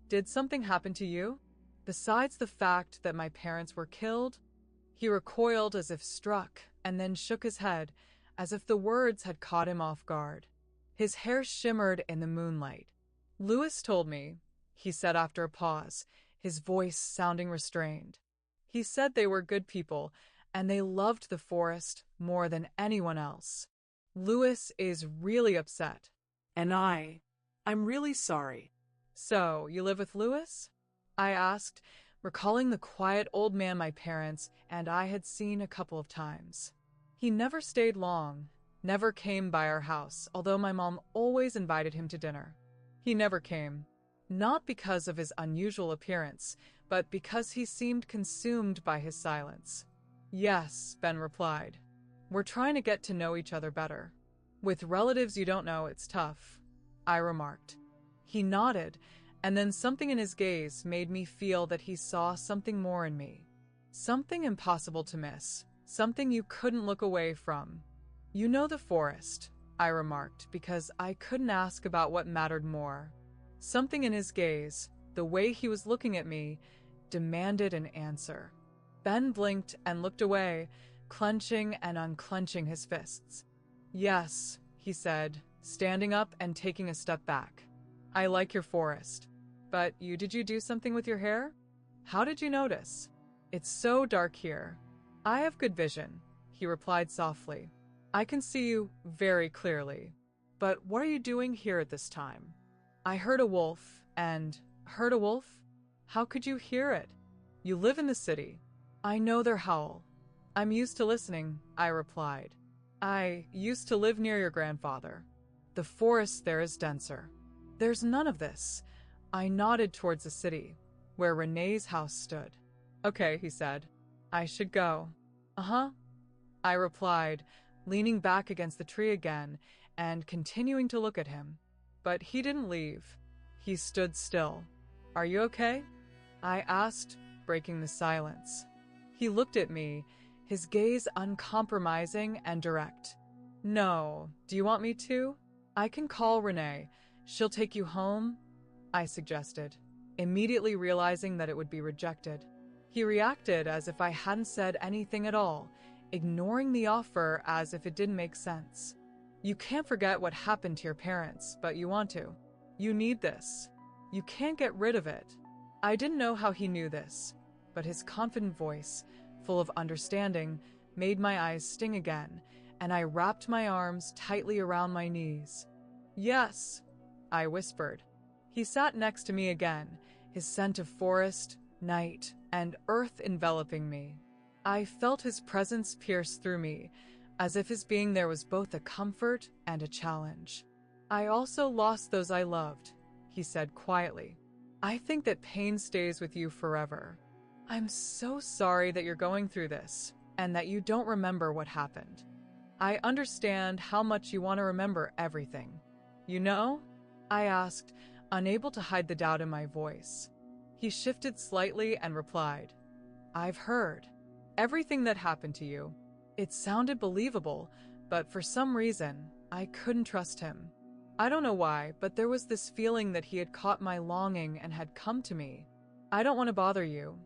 "Did something happen to you? Besides the fact that my parents were killed?" He recoiled as if struck, and then shook his head, as if the words had caught him off guard. His hair shimmered in the moonlight. "Lewis told me," he said after a pause, his voice sounding restrained. "He said they were good people, and they loved the forest more than anyone else. Lewis is really upset." And I'm really sorry. "So, you live with Lewis?" I asked, recalling the quiet old man my parents and I had seen a couple of times. He never stayed long, never came by our house, although my mom always invited him to dinner. He never came, not because of his unusual appearance, but because he seemed consumed by his silence. "Yes," Ben replied. "We're trying to get to know each other better. With relatives you don't know, it's tough," I remarked. He nodded, and then something in his gaze made me feel that he saw something more in me. Something impossible to miss, something you couldn't look away from. "You know the forest," I remarked, because I couldn't ask about what mattered more. Something in his gaze, the way he was looking at me, demanded an answer. Ben blinked and looked away, clenching and unclenching his fists. "Yes," he said, standing up and taking a step back. "I like your forest. But did you do something with your hair? How did you notice? It's so dark here." "I have good vision," he replied softly. "I can see you very clearly. But what are you doing here at this time?" "I heard a wolf, and..." "Heard a wolf? How could you hear it? You live in the city." "I know their howl. I'm used to listening," I replied. "I used to live near your grandfather. The forest there is denser. There's none of this." I nodded towards the city, where Renee's house stood. "Okay," he said. "I should go." "Uh-huh," I replied, leaning back against the tree again and continuing to look at him. But he didn't leave. He stood still. "Are you okay?" I asked, breaking the silence. He looked at me, his gaze uncompromising and direct. "No. Do you want me to? I can call Renee. She'll take you home," I suggested, immediately realizing that it would be rejected. He reacted as if I hadn't said anything at all, ignoring the offer as if it didn't make sense. "You can't forget what happened to your parents, but you want to. You need this. You can't get rid of it." I didn't know how he knew this, but his confident voice, full of understanding, made my eyes sting again, and I wrapped my arms tightly around my knees. "Yes," I whispered. He sat next to me again, his scent of forest, night, and earth enveloping me. I felt his presence pierce through me, as if his being there was both a comfort and a challenge. "I also lost those I loved," he said quietly. "I think that pain stays with you forever. I'm so sorry that you're going through this, and that you don't remember what happened. I understand how much you want to remember everything. You know?" I asked, unable to hide the doubt in my voice. He shifted slightly and replied, "I've heard everything that happened to you." It sounded believable, but for some reason, I couldn't trust him. I don't know why, but there was this feeling that he had caught my longing and had come to me. "I don't want to bother you,"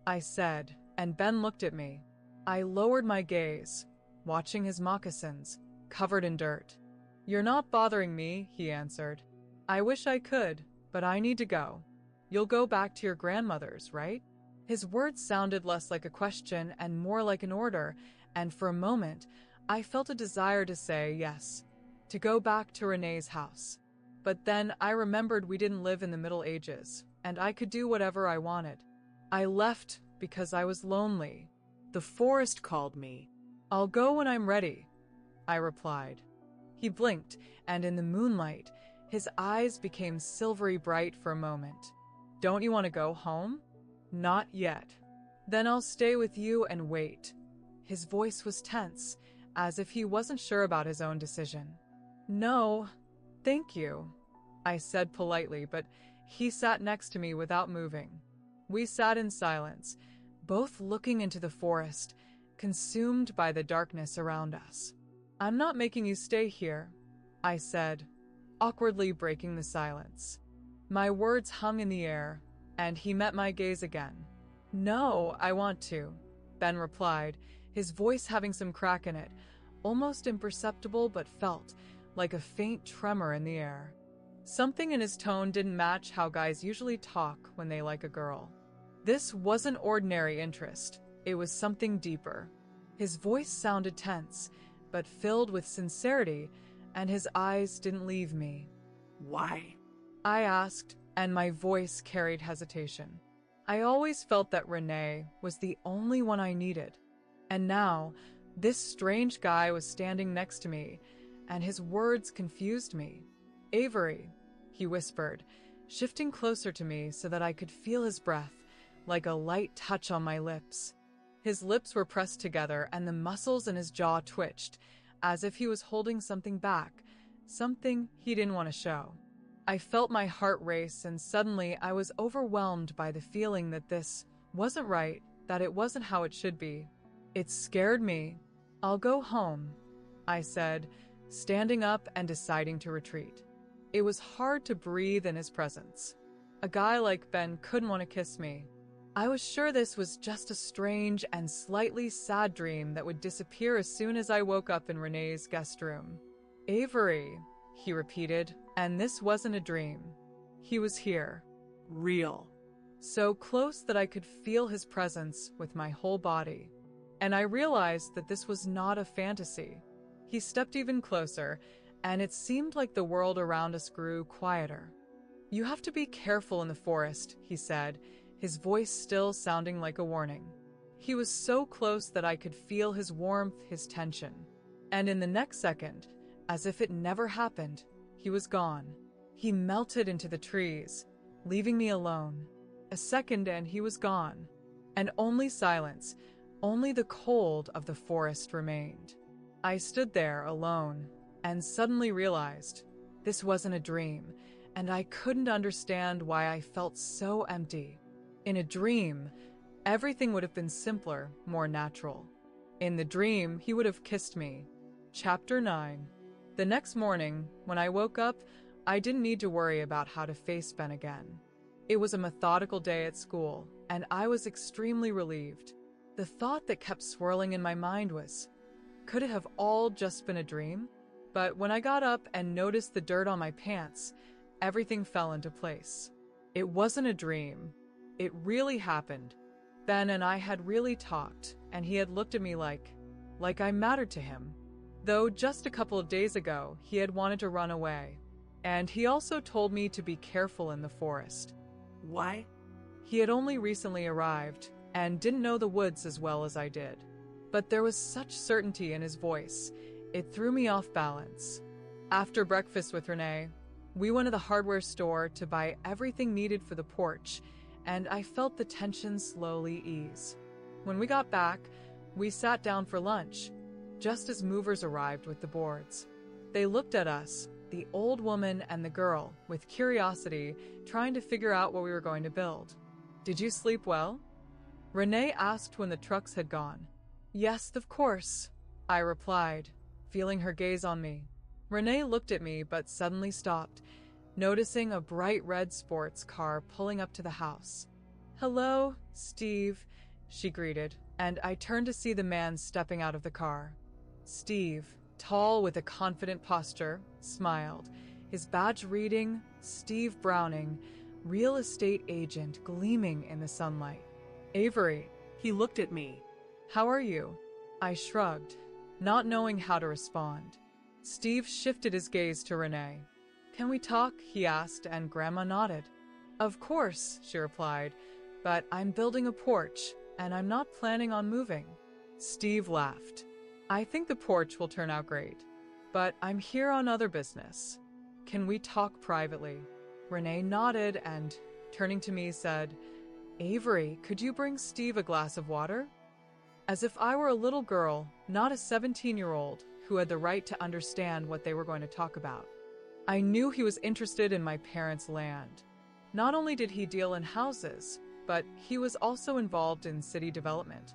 I said, and Ben looked at me. I lowered my gaze, watching his moccasins, covered in dirt. "You're not bothering me," he answered. "I wish I could, but I need to go. You'll go back to your grandmother's, right?" His words sounded less like a question and more like an order, and for a moment, I felt a desire to say yes, to go back to Renee's house. But then I remembered we didn't live in the Middle Ages, and I could do whatever I wanted. I left because I was lonely. "The forest called me." "I'll go when I'm ready," I replied. He blinked, and in the moonlight, his eyes became silvery bright for a moment. "Don't you want to go home?" "Not yet." Then I'll stay with you and wait. His voice was tense, as if he wasn't sure about his own decision. No, thank you, I said politely, but he sat next to me without moving. We sat in silence, both looking into the forest, consumed by the darkness around us. I'm not making you stay here, I said, awkwardly breaking the silence. My words hung in the air, and he met my gaze again. No, I want to, Ben replied, his voice having some crack in it, almost imperceptible but felt like a faint tremor in the air. Something in his tone didn't match how guys usually talk when they like a girl. This wasn't ordinary interest, it was something deeper. His voice sounded tense, but filled with sincerity, and his eyes didn't leave me. Why? I asked, and my voice carried hesitation. I always felt that Renee was the only one I needed. And now, this strange guy was standing next to me, and his words confused me. Avery, he whispered, shifting closer to me so that I could feel his breath, like a light touch on my lips. His lips were pressed together, and the muscles in his jaw twitched, as if he was holding something back, something he didn't want to show. I felt my heart race, and suddenly I was overwhelmed by the feeling that this wasn't right, that it wasn't how it should be. It scared me. I'll go home, I said, standing up and deciding to retreat. It was hard to breathe in his presence. A guy like Ben couldn't want to kiss me. I was sure this was just a strange and slightly sad dream that would disappear as soon as I woke up in Renee's guest room. Avery, he repeated, and this wasn't a dream. He was here. Real. So close that I could feel his presence with my whole body. And I realized that this was not a fantasy. He stepped even closer, and it seemed like the world around us grew quieter. You have to be careful in the forest, he said, his voice still sounding like a warning. He was so close that I could feel his warmth, his tension. And in the next second, as if it never happened, he was gone. He melted into the trees, leaving me alone. A second and he was gone. And only silence, only the cold of the forest remained. I stood there alone and suddenly realized this wasn't a dream, and I couldn't understand why I felt so empty. In a dream, everything would have been simpler, more natural. In the dream, he would have kissed me. Chapter 9. The next morning, when I woke up, I didn't need to worry about how to face Ben again. It was a methodical day at school, and I was extremely relieved. The thought that kept swirling in my mind was, could it have all just been a dream? But when I got up and noticed the dirt on my pants, everything fell into place. It wasn't a dream. It really happened. Ben and I had really talked, and he had looked at me like I mattered to him. Though just a couple of days ago, he had wanted to run away. And he also told me to be careful in the forest. Why? He had only recently arrived, and didn't know the woods as well as I did. But there was such certainty in his voice, it threw me off balance. After breakfast with Renee, we went to the hardware store to buy everything needed for the porch, and I felt the tension slowly ease. When we got back, we sat down for lunch, just as movers arrived with the boards. They looked at us, the old woman and the girl, with curiosity, trying to figure out what we were going to build. Did you sleep well? Renee asked when the trucks had gone. Yes, of course, I replied, feeling her gaze on me. Renee looked at me but suddenly stopped, noticing a bright red sports car pulling up to the house. Hello, Steve, she greeted, and I turned to see the man stepping out of the car. Steve, tall with a confident posture, smiled, his badge reading, Steve Browning, real estate agent, gleaming in the sunlight. Avery, He looked at me. how are you? I shrugged, not knowing how to respond. Steve shifted his gaze to Renee. Can we talk? He asked, and Grandma nodded. Of course, she replied, but I'm building a porch, and I'm not planning on moving. Steve laughed. I think the porch will turn out great, but I'm here on other business. Can we talk privately? Renee nodded and, turning to me, said, Avery, could you bring Steve a glass of water? As if I were a little girl, not a 17-year-old, who had the right to understand what they were going to talk about. I knew he was interested in my parents' land. Not only did he deal in houses, but he was also involved in city development.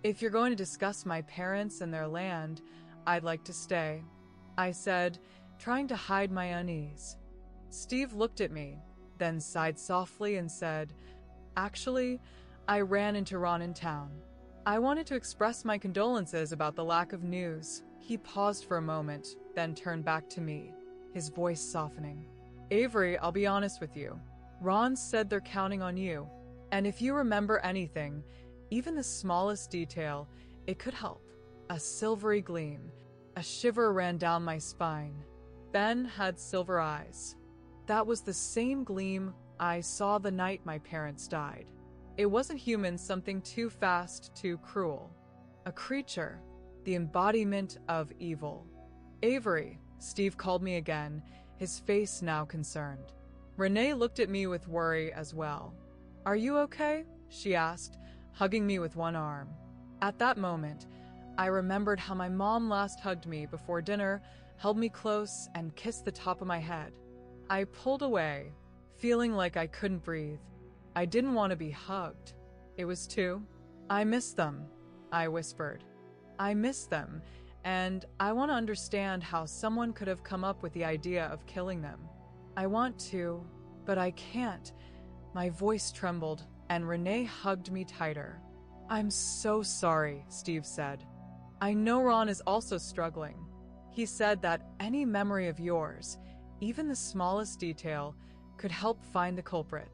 If you're going to discuss my parents and their land, I'd like to stay, I said, trying to hide my unease. Steve looked at me, then sighed softly and said, "Actually, I ran into Ron in town. I wanted to express my condolences about the lack of news." He paused for a moment, then turned back to me, his voice softening. "Avery, I'll be honest with you. Ron said they're counting on you. And if you remember anything, even the smallest detail, it could help." A silvery gleam. A shiver ran down my spine. Ben had silver eyes. That was the same gleam I saw the night my parents died. It wasn't human, something too fast, too cruel. A creature, the embodiment of evil. "Avery," Steve called me again, his face now concerned. Renee looked at me with worry as well. "Are you okay?" she asked, hugging me with one arm. At that moment, I remembered how my mom last hugged me before dinner, held me close, and kissed the top of my head. I pulled away, feeling like I couldn't breathe. I didn't want to be hugged. It was too. "I miss them," I whispered. "I miss them, and I want to understand how someone could have come up with the idea of killing them. I want to, but I can't." My voice trembled, and Renee hugged me tighter. "I'm so sorry," Steve said. "I know Ron is also struggling. He said that any memory of yours, even the smallest detail, could help find the culprit."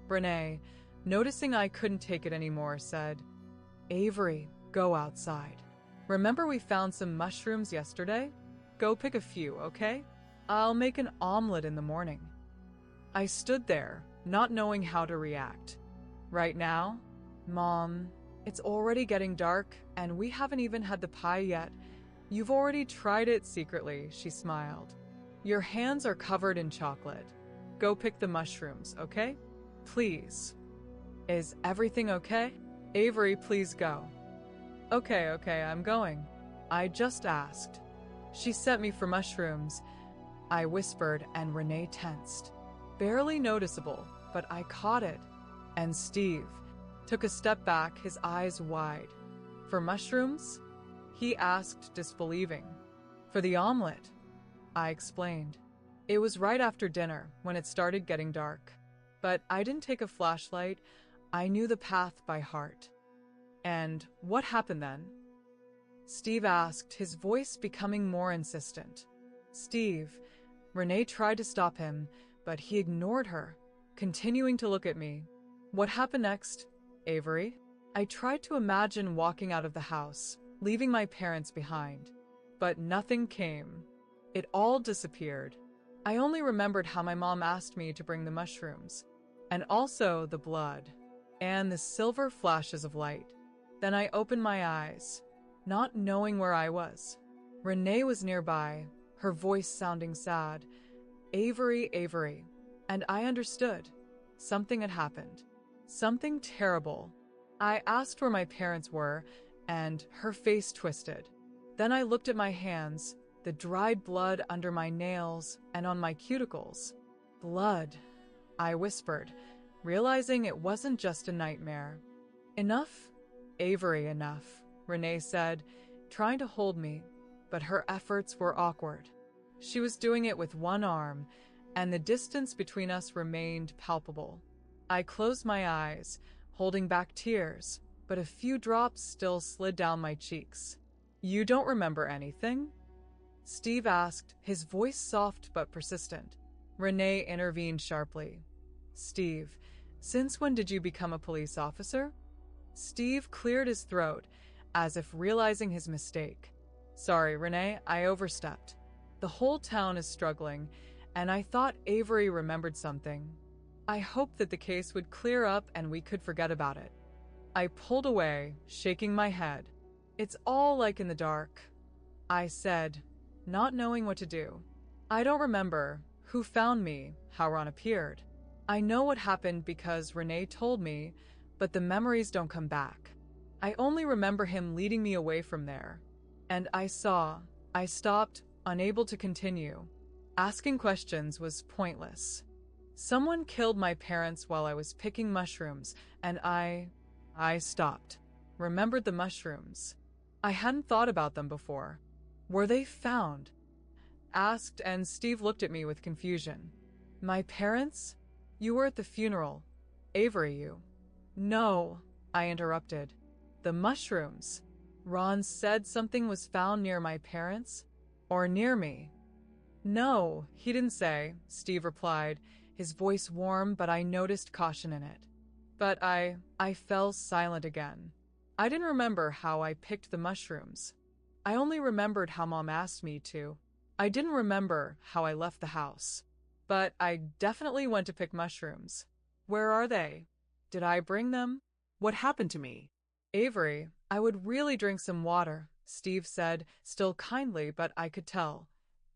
Renee, noticing I couldn't take it anymore, said, "Avery, go outside. Remember we found some mushrooms yesterday? Go pick a few, okay? I'll make an omelet in the morning." I stood there, not knowing how to react. "Right now? Mom, it's already getting dark, and we haven't even had the pie yet. You've already tried it secretly," she smiled. "Your hands are covered in chocolate. Go pick the mushrooms, okay? Please." "Is everything okay? Avery, please go." Okay, I'm going. I just asked." "She sent me for mushrooms," I whispered, and Renee tensed. Barely noticeable, but I caught it. And Steve took a step back, his eyes wide. "For mushrooms?" he asked, disbelieving. "For the omelet," I explained. It was right after dinner, when it started getting dark. But I didn't take a flashlight. I knew the path by heart. "And what happened then?" Steve asked, his voice becoming more insistent. "Steve," Renee tried to stop him, but he ignored her, continuing to look at me. "What happened next, Avery?" I tried to imagine walking out of the house, leaving my parents behind. But nothing came. It all disappeared. I only remembered how my mom asked me to bring the mushrooms, and also the blood, and the silver flashes of light. Then I opened my eyes, not knowing where I was. Renee was nearby, her voice sounding sad. "Avery, Avery." And I understood. Something had happened. Something terrible. I asked where my parents were, and her face twisted. Then I looked at my hands, the dried blood under my nails and on my cuticles. "Blood," I whispered, realizing it wasn't just a nightmare. "Enough, Avery, enough," Renee said, trying to hold me, but her efforts were awkward. She was doing it with one arm, and the distance between us remained palpable. I closed my eyes, holding back tears, but a few drops still slid down my cheeks. "You don't remember anything?" Steve asked, his voice soft but persistent. Renee intervened sharply. "Steve, since when did you become a police officer?" Steve cleared his throat, as if realizing his mistake. "Sorry, Renee, I overstepped. The whole town is struggling, and I thought Avery remembered something. I hoped that the case would clear up and we could forget about it." I pulled away, shaking my head. "It's all like in the dark," I said, not knowing what to do. "I don't remember who found me, how Ron appeared. I know what happened because Renee told me, but the memories don't come back. I only remember him leading me away from there. And I stopped, unable to continue. Asking questions was pointless. Someone killed my parents while I was picking mushrooms, and I stopped. Remembered the mushrooms. I hadn't thought about them before. Were they found? Asked, and Steve looked at me with confusion. My parents? You were at the funeral. Avery, you. No, I interrupted. The mushrooms. Ron said something was found near my parents? Or near me? No, he didn't say, Steve replied, his voice warm, but I noticed caution in it. But I fell silent again. I didn't remember how I picked the mushrooms. I only remembered how Mom asked me to. I didn't remember how I left the house. But I definitely went to pick mushrooms. Where are they? Did I bring them? What happened to me? Avery, I would really drink some water, Steve said, still kindly, but I could tell.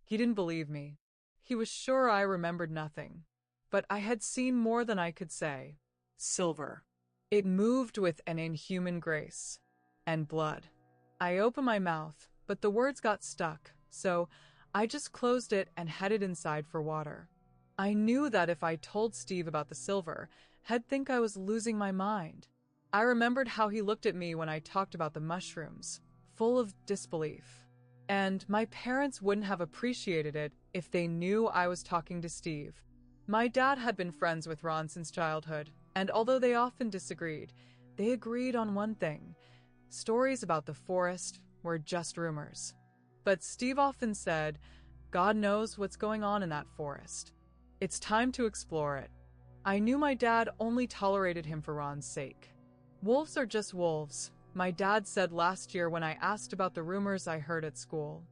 He didn't believe me. He was sure I remembered nothing. But I had seen more than I could say. Silver. It moved with an inhuman grace. And blood. I opened my mouth, but the words got stuck, so I just closed it and headed inside for water. I knew that if I told Steve about the silver, he'd think I was losing my mind. I remembered how he looked at me when I talked about the mushrooms, full of disbelief. And my parents wouldn't have appreciated it if they knew I was talking to Steve. My dad had been friends with Ron since childhood, and although they often disagreed, they agreed on one thing. Stories about the forest were just rumors. But Steve often said, God knows what's going on in that forest. It's time to explore it. I knew my dad only tolerated him for Ron's sake. Wolves are just wolves, my dad said last year when I asked about the rumors I heard at school.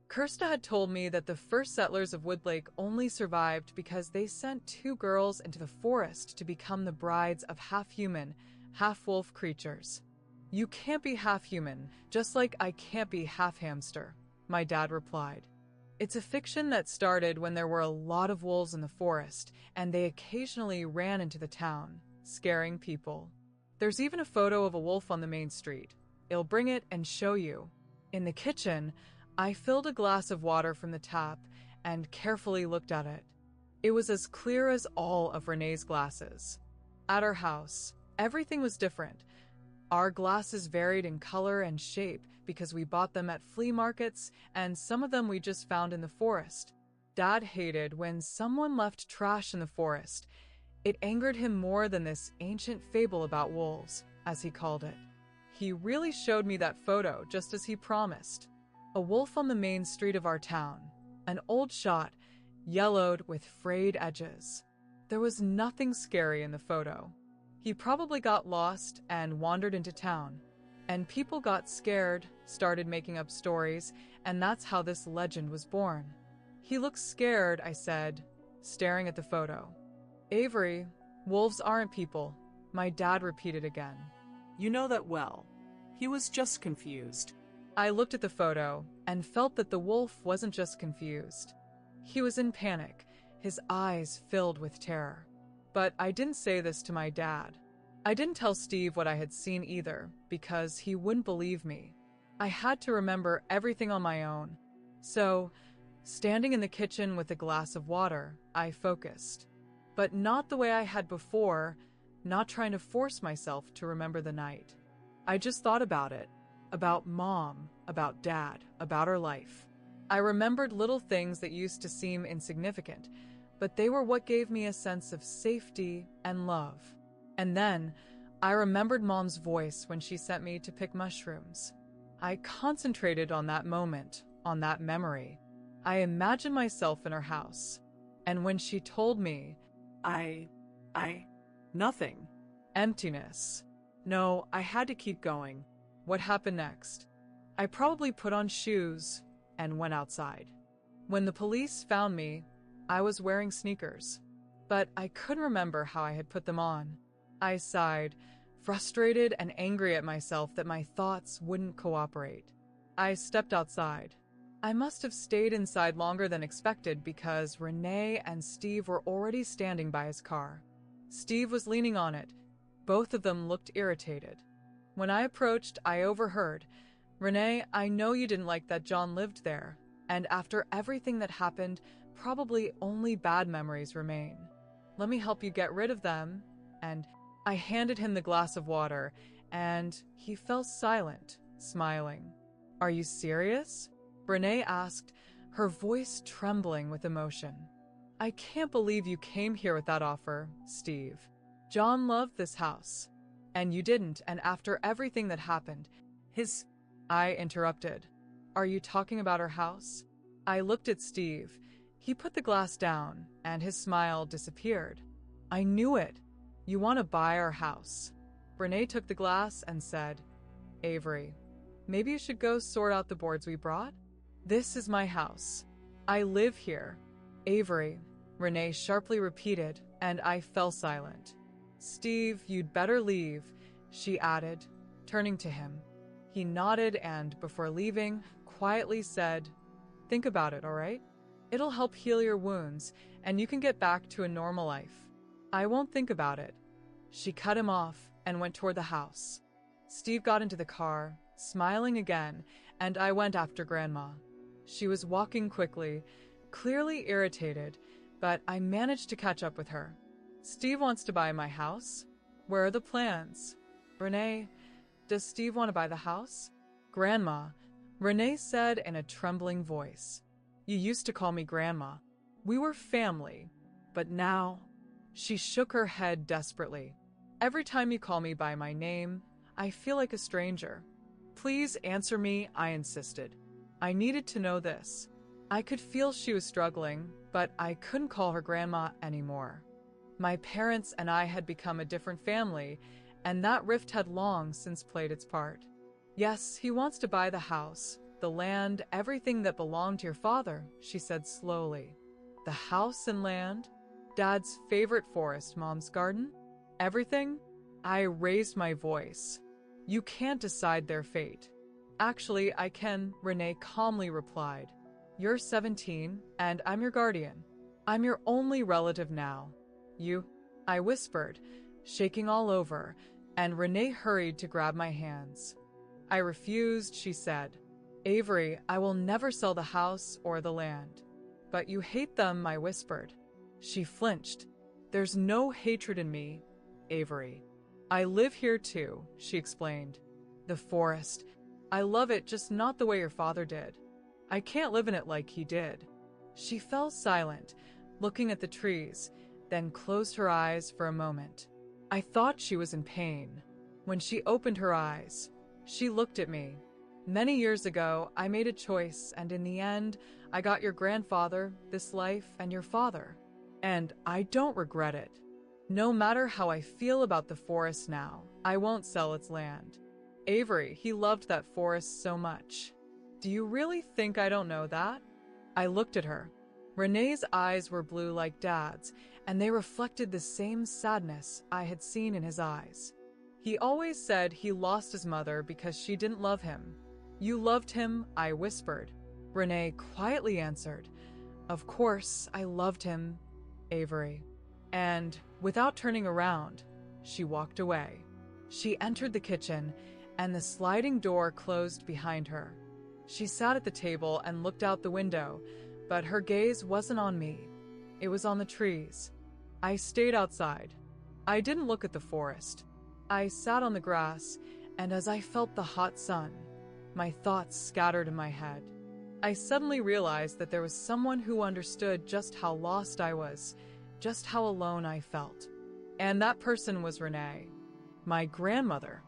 Kirsta had told me that the first settlers of Woodlake only survived because they sent 2 girls into the forest to become the brides of half-human, half-wolf creatures. You can't be half-human, just like I can't be half-hamster, my dad replied. It's a fiction that started when there were a lot of wolves in the forest, and they occasionally ran into the town, scaring people. There's even a photo of a wolf on the main street. I'll bring it and show you. In the kitchen, I filled a glass of water from the tap and carefully looked at it. It was as clear as all of Renee's glasses. At our house, everything was different. Our glasses varied in color and shape because we bought them at flea markets, and some of them we just found in the forest. Dad hated when someone left trash in the forest. It angered him more than this ancient fable about wolves, as he called it. He really showed me that photo just as he promised. A wolf on the main street of our town, an old shot, yellowed with frayed edges. There was nothing scary in the photo. He probably got lost and wandered into town, and people got scared, started making up stories, and that's how this legend was born. He looks scared, I said, staring at the photo. Avery, wolves aren't people, my dad repeated again. You know that well. He was just confused. I looked at the photo and felt that the wolf wasn't just confused. He was in panic, his eyes filled with terror. But I didn't say this to my dad. I didn't tell Steve what I had seen either, because he wouldn't believe me. I had to remember everything on my own. So, standing in the kitchen with a glass of water, I focused. But not the way I had before, not trying to force myself to remember the night. I just thought about it. About Mom, about Dad, about our life. I remembered little things that used to seem insignificant, but they were what gave me a sense of safety and love. And then, I remembered Mom's voice when she sent me to pick mushrooms. I concentrated on that moment, on that memory. I imagined myself in her house. And when she told me, nothing. Emptiness. No, I had to keep going. What happened next? I probably put on shoes and went outside. When the police found me, I was wearing sneakers, but I couldn't remember how I had put them on. I sighed, frustrated and angry at myself that my thoughts wouldn't cooperate. I stepped outside. I must have stayed inside longer than expected because Renee and Steve were already standing by his car. Steve was leaning on it, Both of them looked irritated. When I approached, I overheard, "Renee, I know you didn't like that John lived there, and after everything that happened, probably only bad memories remain. Let me help you get rid of them." And I handed him the glass of water, and he fell silent, smiling. "Are you serious?" Renee asked, her voice trembling with emotion. "I can't believe you came here with that offer, Steve. John loved this house, and you didn't, and after everything that happened, his—" I interrupted. "Are you talking about our house?" I looked at Steve. He put the glass down, and his smile disappeared. "I knew it. You want to buy our house." Renee took the glass and said, "Avery, maybe you should go sort out the boards we brought? This is my house. I live here." "Avery," Renee sharply repeated, and I fell silent. "Steve, you'd better leave," she added, turning to him. He nodded and, before leaving, quietly said, "Think about it, all right? It'll help heal your wounds, and you can get back to a normal life." "I won't think about it." She cut him off and went toward the house. Steve got into the car, smiling again, and I went after Grandma. She was walking quickly, clearly irritated, but I managed to catch up with her. "Steve wants to buy my house. Where are the plans?" "Renee, does Steve want to buy the house?" "Grandma," Renee said in a trembling voice. "You used to call me Grandma. We were family, but now—" She shook her head desperately. "Every time you call me by my name, I feel like a stranger. Please answer me," I insisted. I needed to know this. I could feel she was struggling, but I couldn't call her Grandma anymore. My parents and I had become a different family, and that rift had long since played its part. "Yes, he wants to buy the house, the land, everything that belonged to your father," she said slowly. "The house and land? Dad's favorite forest, Mom's garden? Everything?" I raised my voice. "You can't decide their fate." "Actually, I can," Renee calmly replied. "You're 17, and I'm your guardian. I'm your only relative now. You—" I whispered, shaking all over, and Renee hurried to grab my hands. I refused, she said. "Avery, I will never sell the house or the land." "But you hate them," I whispered. She flinched. "There's no hatred in me, Avery. I live here too," she explained. "The forest. I love it, just not the way your father did. I can't live in it like he did." She fell silent, looking at the trees, then closed her eyes for a moment. I thought she was in pain. When she opened her eyes, she looked at me. "Many years ago, I made a choice, and in the end, I got your grandfather, this life, and your father. And I don't regret it. No matter how I feel about the forest now, I won't sell its land. Avery, he loved that forest so much. Do you really think I don't know that?" I looked at her. Renee's eyes were blue like Dad's, and they reflected the same sadness I had seen in his eyes. "He always said he lost his mother because she didn't love him." "You loved him," I whispered. Renee quietly answered, "Of course, I loved him, Avery." And, without turning around, she walked away. She entered the kitchen, and the sliding door closed behind her. She sat at the table and looked out the window, but her gaze wasn't on me. It was on the trees. I stayed outside. I didn't look at the forest. I sat on the grass, and as I felt the hot sun, my thoughts scattered in my head. I suddenly realized that there was someone who understood just how lost I was, just how alone I felt. And that person was Renee, my grandmother.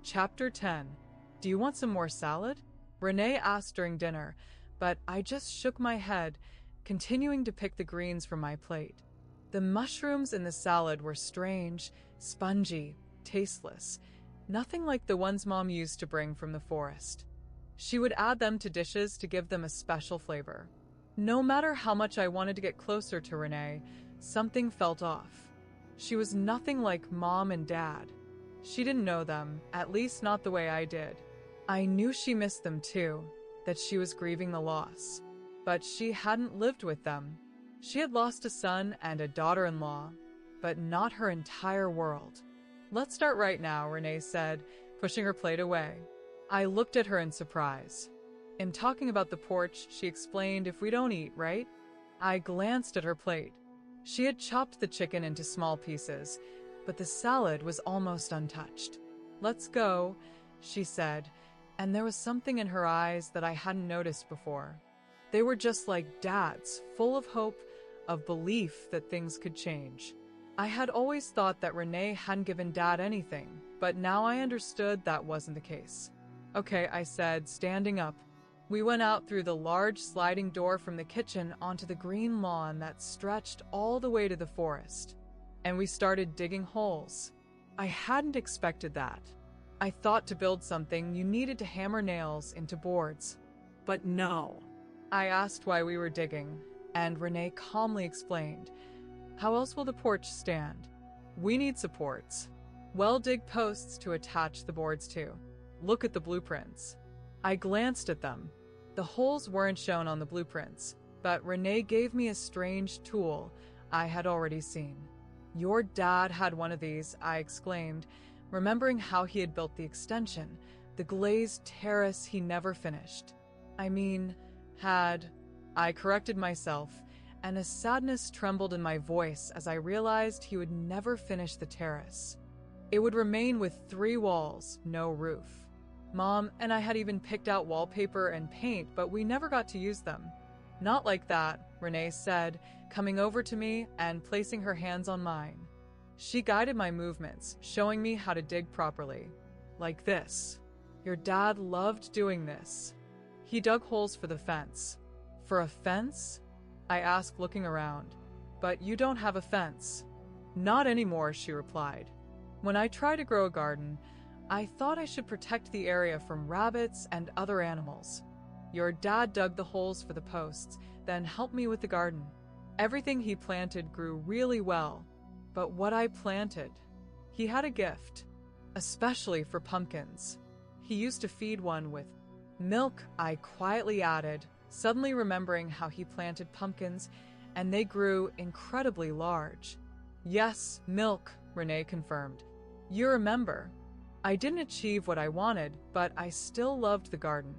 Chapter 10. "Do you want some more salad?" Renee asked during dinner, but I just shook my head, continuing to pick the greens from my plate. The mushrooms in the salad were strange, spongy, tasteless, nothing like the ones Mom used to bring from the forest. She would add them to dishes to give them a special flavor. No matter how much I wanted to get closer to Renee, something felt off. She was nothing like Mom and Dad. She didn't know them, at least not the way I did. I knew she missed them too, that she was grieving the loss. But she hadn't lived with them. She had lost a son and a daughter-in-law, but not her entire world. Let's start right now, Renee said, pushing her plate away. I looked at her in surprise. In talking about the porch, she explained if we don't eat, right? I glanced at her plate. She had chopped the chicken into small pieces, but the salad was almost untouched. Let's go, she said, and there was something in her eyes that I hadn't noticed before. They were just like Dad's, full of hope, of belief that things could change. I had always thought that Renee hadn't given Dad anything, but now I understood that wasn't the case. Okay, I said, standing up. We went out through the large sliding door from the kitchen onto the green lawn that stretched all the way to the forest. And we started digging holes. I hadn't expected that. I thought to build something, you needed to hammer nails into boards. But no. I asked why we were digging, and Renee calmly explained. How else will the porch stand? We need supports. Well-dig posts to attach the boards to. Look at the blueprints. I glanced at them. The holes weren't shown on the blueprints, but Renee gave me a strange tool I had already seen. Your dad had one of these, I exclaimed, remembering how he had built the extension, the glazed terrace he never finished. I corrected myself, and a sadness trembled in my voice as I realized he would never finish the terrace. It would remain with 3 walls, no roof. Mom and I had even picked out wallpaper and paint, but we never got to use them. Not like that, Renee said, coming over to me and placing her hands on mine. She guided my movements, showing me how to dig properly. Like this. Your dad loved doing this. He dug holes for the fence. For a fence? I asked, looking around. But you don't have a fence. Not anymore, she replied. When I try to grow a garden, I thought I should protect the area from rabbits and other animals. Your dad dug the holes for the posts, then helped me with the garden. Everything he planted grew really well, but what I planted, he had a gift, especially for pumpkins. He used to feed one with milk, I quietly added, suddenly remembering how he planted pumpkins, and they grew incredibly large. Yes, milk, Renee confirmed. You remember. I didn't achieve what I wanted, but I still loved the garden.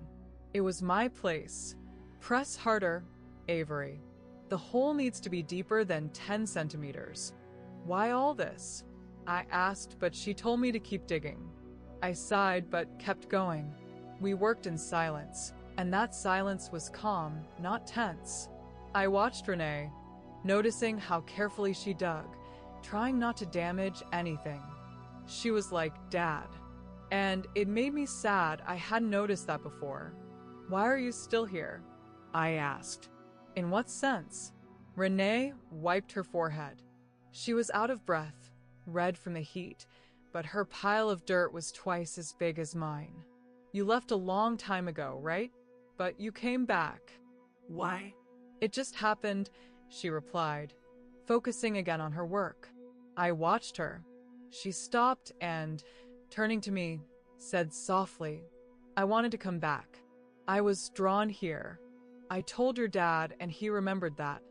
It was my place. Press harder, Avery. The hole needs to be deeper than 10 centimeters. Why all this? I asked, but she told me to keep digging. I sighed, but kept going. We worked in silence, and that silence was calm, not tense. I watched Renee, noticing how carefully she dug, trying not to damage anything. She was like Dad. And it made me sad I hadn't noticed that before. Why are you still here? I asked. In what sense? Renee wiped her forehead. She was out of breath, red from the heat, but her pile of dirt was twice as big as mine. You left a long time ago, right? But you came back. Why? It just happened, she replied, focusing again on her work. I watched her. She stopped and, turning to me, said softly, I wanted to come back. I was drawn here. I told your dad, and he remembered that.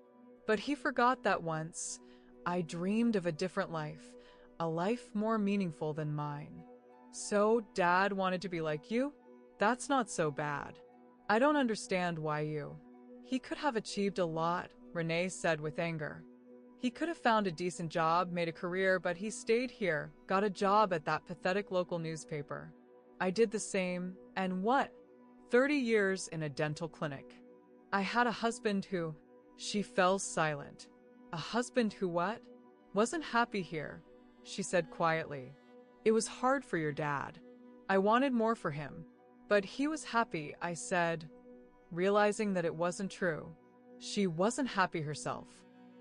But he forgot that once I dreamed of a different life, a life more meaningful than mine. So Dad wanted to be like you? That's not so bad. I don't understand why you. He could have achieved a lot, Renee said with anger. He could have found a decent job, made a career, but he stayed here, got a job at that pathetic local newspaper. I did the same, and what? 30 years in a dental clinic. I had a husband who... She fell silent. A husband who what? Wasn't happy here, she said quietly. It was hard for your dad. I wanted more for him. But he was happy, I said, realizing that it wasn't true. She wasn't happy herself.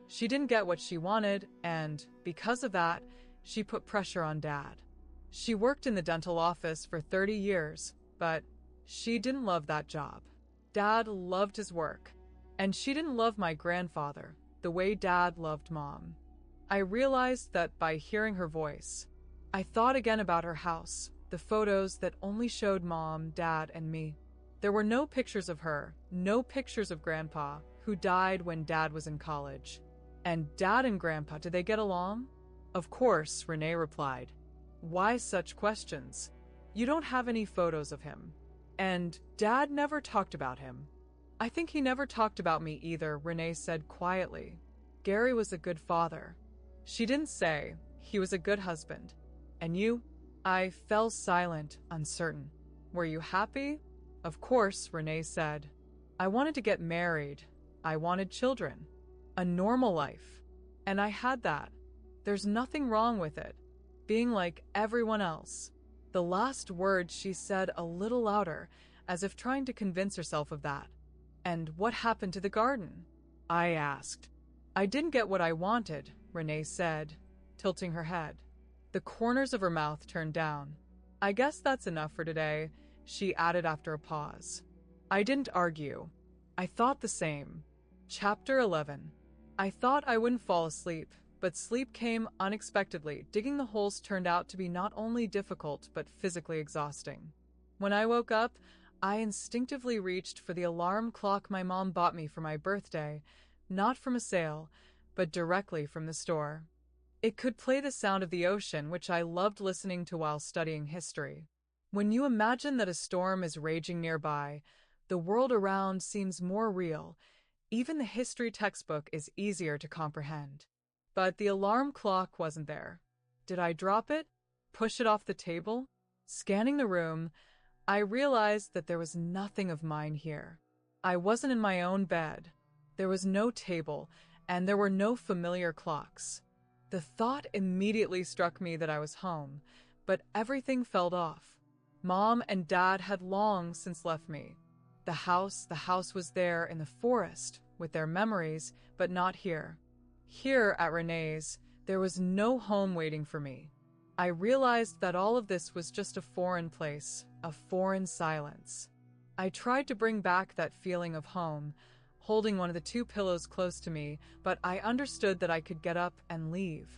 She didn't get what she wanted, and because of that, she put pressure on Dad. She worked in the dental office for 30 years, but she didn't love that job. Dad loved his work, and she didn't love my grandfather the way Dad loved Mom. I realized that by hearing her voice. I thought again about her house, the photos that only showed Mom, Dad, and me. There were no pictures of her, no pictures of Grandpa, who died when Dad was in college. And Dad and Grandpa, did they get along? Of course, Renee replied. Why such questions? You don't have any photos of him. And Dad never talked about him. I think he never talked about me either, Renee said quietly. Gary was a good father. She didn't say. He was a good husband. And you? I fell silent, uncertain. Were you happy? Of course, Renee said. I wanted to get married. I wanted children. A normal life. And I had that. There's nothing wrong with it. Being like everyone else. The last word she said a little louder, as if trying to convince herself of that. And what happened to the garden? I asked. I didn't get what I wanted, Renee said, tilting her head. The corners of her mouth turned down. I guess that's enough for today, she added after a pause. I didn't argue. I thought the same. Chapter 11. I thought I wouldn't fall asleep, but sleep came unexpectedly. Digging the holes turned out to be not only difficult, but physically exhausting. When I woke up, I instinctively reached for the alarm clock my mom bought me for my birthday, not from a sale, but directly from the store. It could play the sound of the ocean, which I loved listening to while studying history. When you imagine that a storm is raging nearby, the world around seems more real. Even the history textbook is easier to comprehend. But the alarm clock wasn't there. Did I drop it? Push it off the table? Scanning the room, I realized that there was nothing of mine here. I wasn't in my own bed. There was no table, and there were no familiar clocks. The thought immediately struck me that I was home, but everything felt off. Mom and Dad had long since left me. The house was there in the forest, with their memories, but not here. Here at Renee's, there was no home waiting for me. I realized that all of this was just a foreign place, a foreign silence. I tried to bring back that feeling of home, holding one of the two pillows close to me, but I understood that I could get up and leave.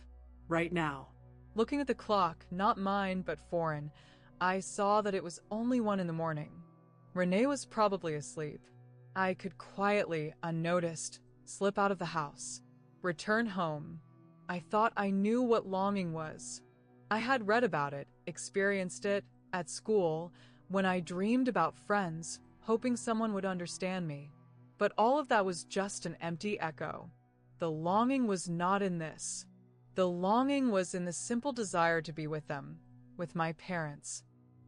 Right now. Looking at the clock, not mine but foreign, I saw that it was only 1 a.m. Renee was probably asleep. I could quietly, unnoticed, slip out of the house, return home. I thought I knew what longing was. I had read about it, experienced it, at school, when I dreamed about friends, hoping someone would understand me. But all of that was just an empty echo. The longing was not in this. The longing was in the simple desire to be with them, with my parents.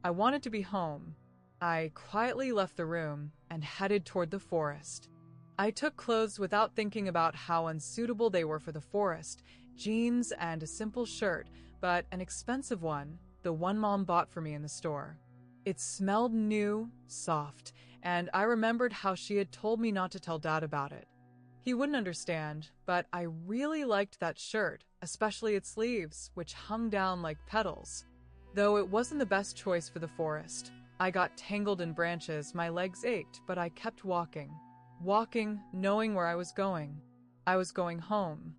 I wanted to be home. I quietly left the room and headed toward the forest. I took clothes without thinking about how unsuitable they were for the forest, jeans and a simple shirt, but an expensive one, the one Mom bought for me in the store. It smelled new, soft, and I remembered how she had told me not to tell Dad about it. He wouldn't understand, but I really liked that shirt, especially its sleeves, which hung down like petals. Though it wasn't the best choice for the forest. I got tangled in branches, my legs ached, but I kept walking. Walking, knowing where I was going. I was going home.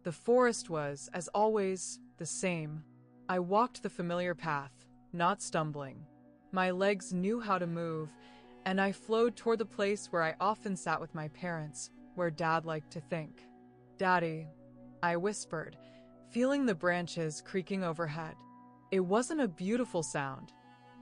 The forest was, as always, the same. I walked the familiar path, not stumbling. My legs knew how to move, and I flowed toward the place where I often sat with my parents, where Dad liked to think. Daddy, I whispered, feeling the branches creaking overhead. It wasn't a beautiful sound.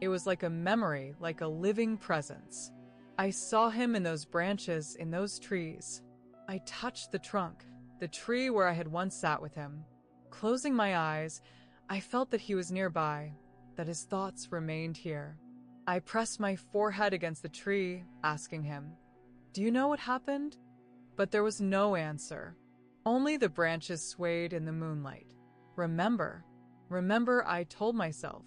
It was like a memory, like a living presence. I saw him in those branches, in those trees. I touched the trunk, the tree where I had once sat with him. Closing my eyes, I felt that he was nearby, that his thoughts remained here. I pressed my forehead against the tree, asking him, "Do you know what happened?" But there was no answer. Only the branches swayed in the moonlight. Remember, I told myself.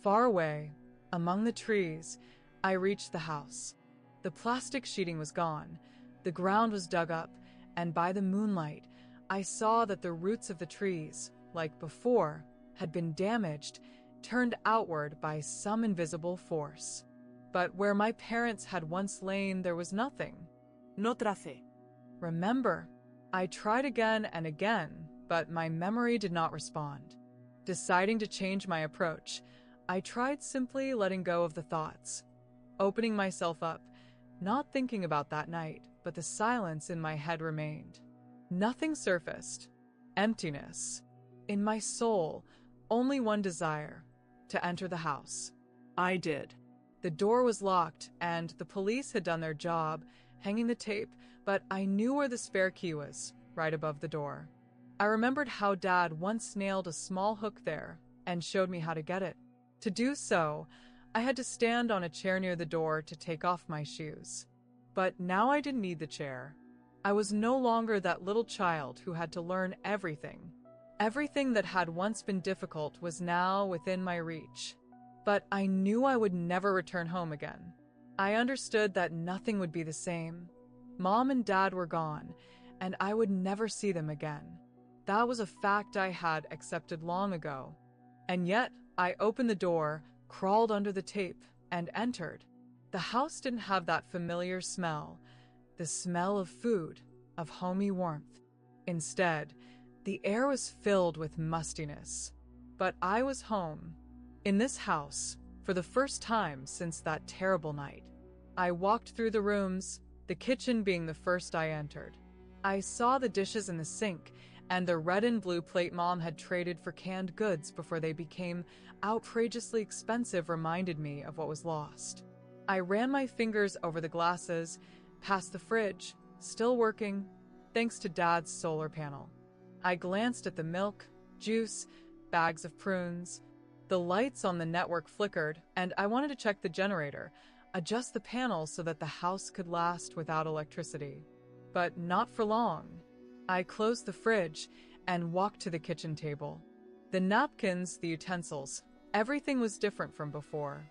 Far away, among the trees, I reached the house. The plastic sheeting was gone, the ground was dug up, and by the moonlight, I saw that the roots of the trees, like before, had been damaged, turned outward by some invisible force. But where my parents had once lain, there was nothing. No trace. Remember, I tried again and again, but my memory did not respond. Deciding to change my approach, I tried simply letting go of the thoughts, opening myself up, not thinking about that night, but the silence in my head remained. Nothing surfaced. Emptiness. In my soul, only one desire: to enter the house. I did. The door was locked, and the police had done their job, hanging the tape, but I knew where the spare key was, right above the door. I remembered how Dad once nailed a small hook there and showed me how to get it. To do so, I had to stand on a chair near the door to take off my shoes. But now I didn't need the chair. I was no longer that little child who had to learn everything. Everything that had once been difficult was now within my reach. But I knew I would never return home again. I understood that nothing would be the same. Mom and Dad were gone, and I would never see them again. That was a fact I had accepted long ago. And yet, I opened the door, crawled under the tape, and entered. The house didn't have that familiar smell, the smell of food, of homey warmth. Instead, the air was filled with mustiness. But I was home, in this house, for the first time since that terrible night. I walked through the rooms, the kitchen being the first I entered. I saw the dishes in the sink and the red and blue plate Mom had traded for canned goods before they became outrageously expensive reminded me of what was lost. I ran my fingers over the glasses, past the fridge, still working, thanks to Dad's solar panel. I glanced at the milk, juice, bags of prunes. The lights on the network flickered, and I wanted to check the generator, adjust the panel so that the house could last without electricity. But not for long. I closed the fridge and walked to the kitchen table. The napkins, the utensils, everything was different from before.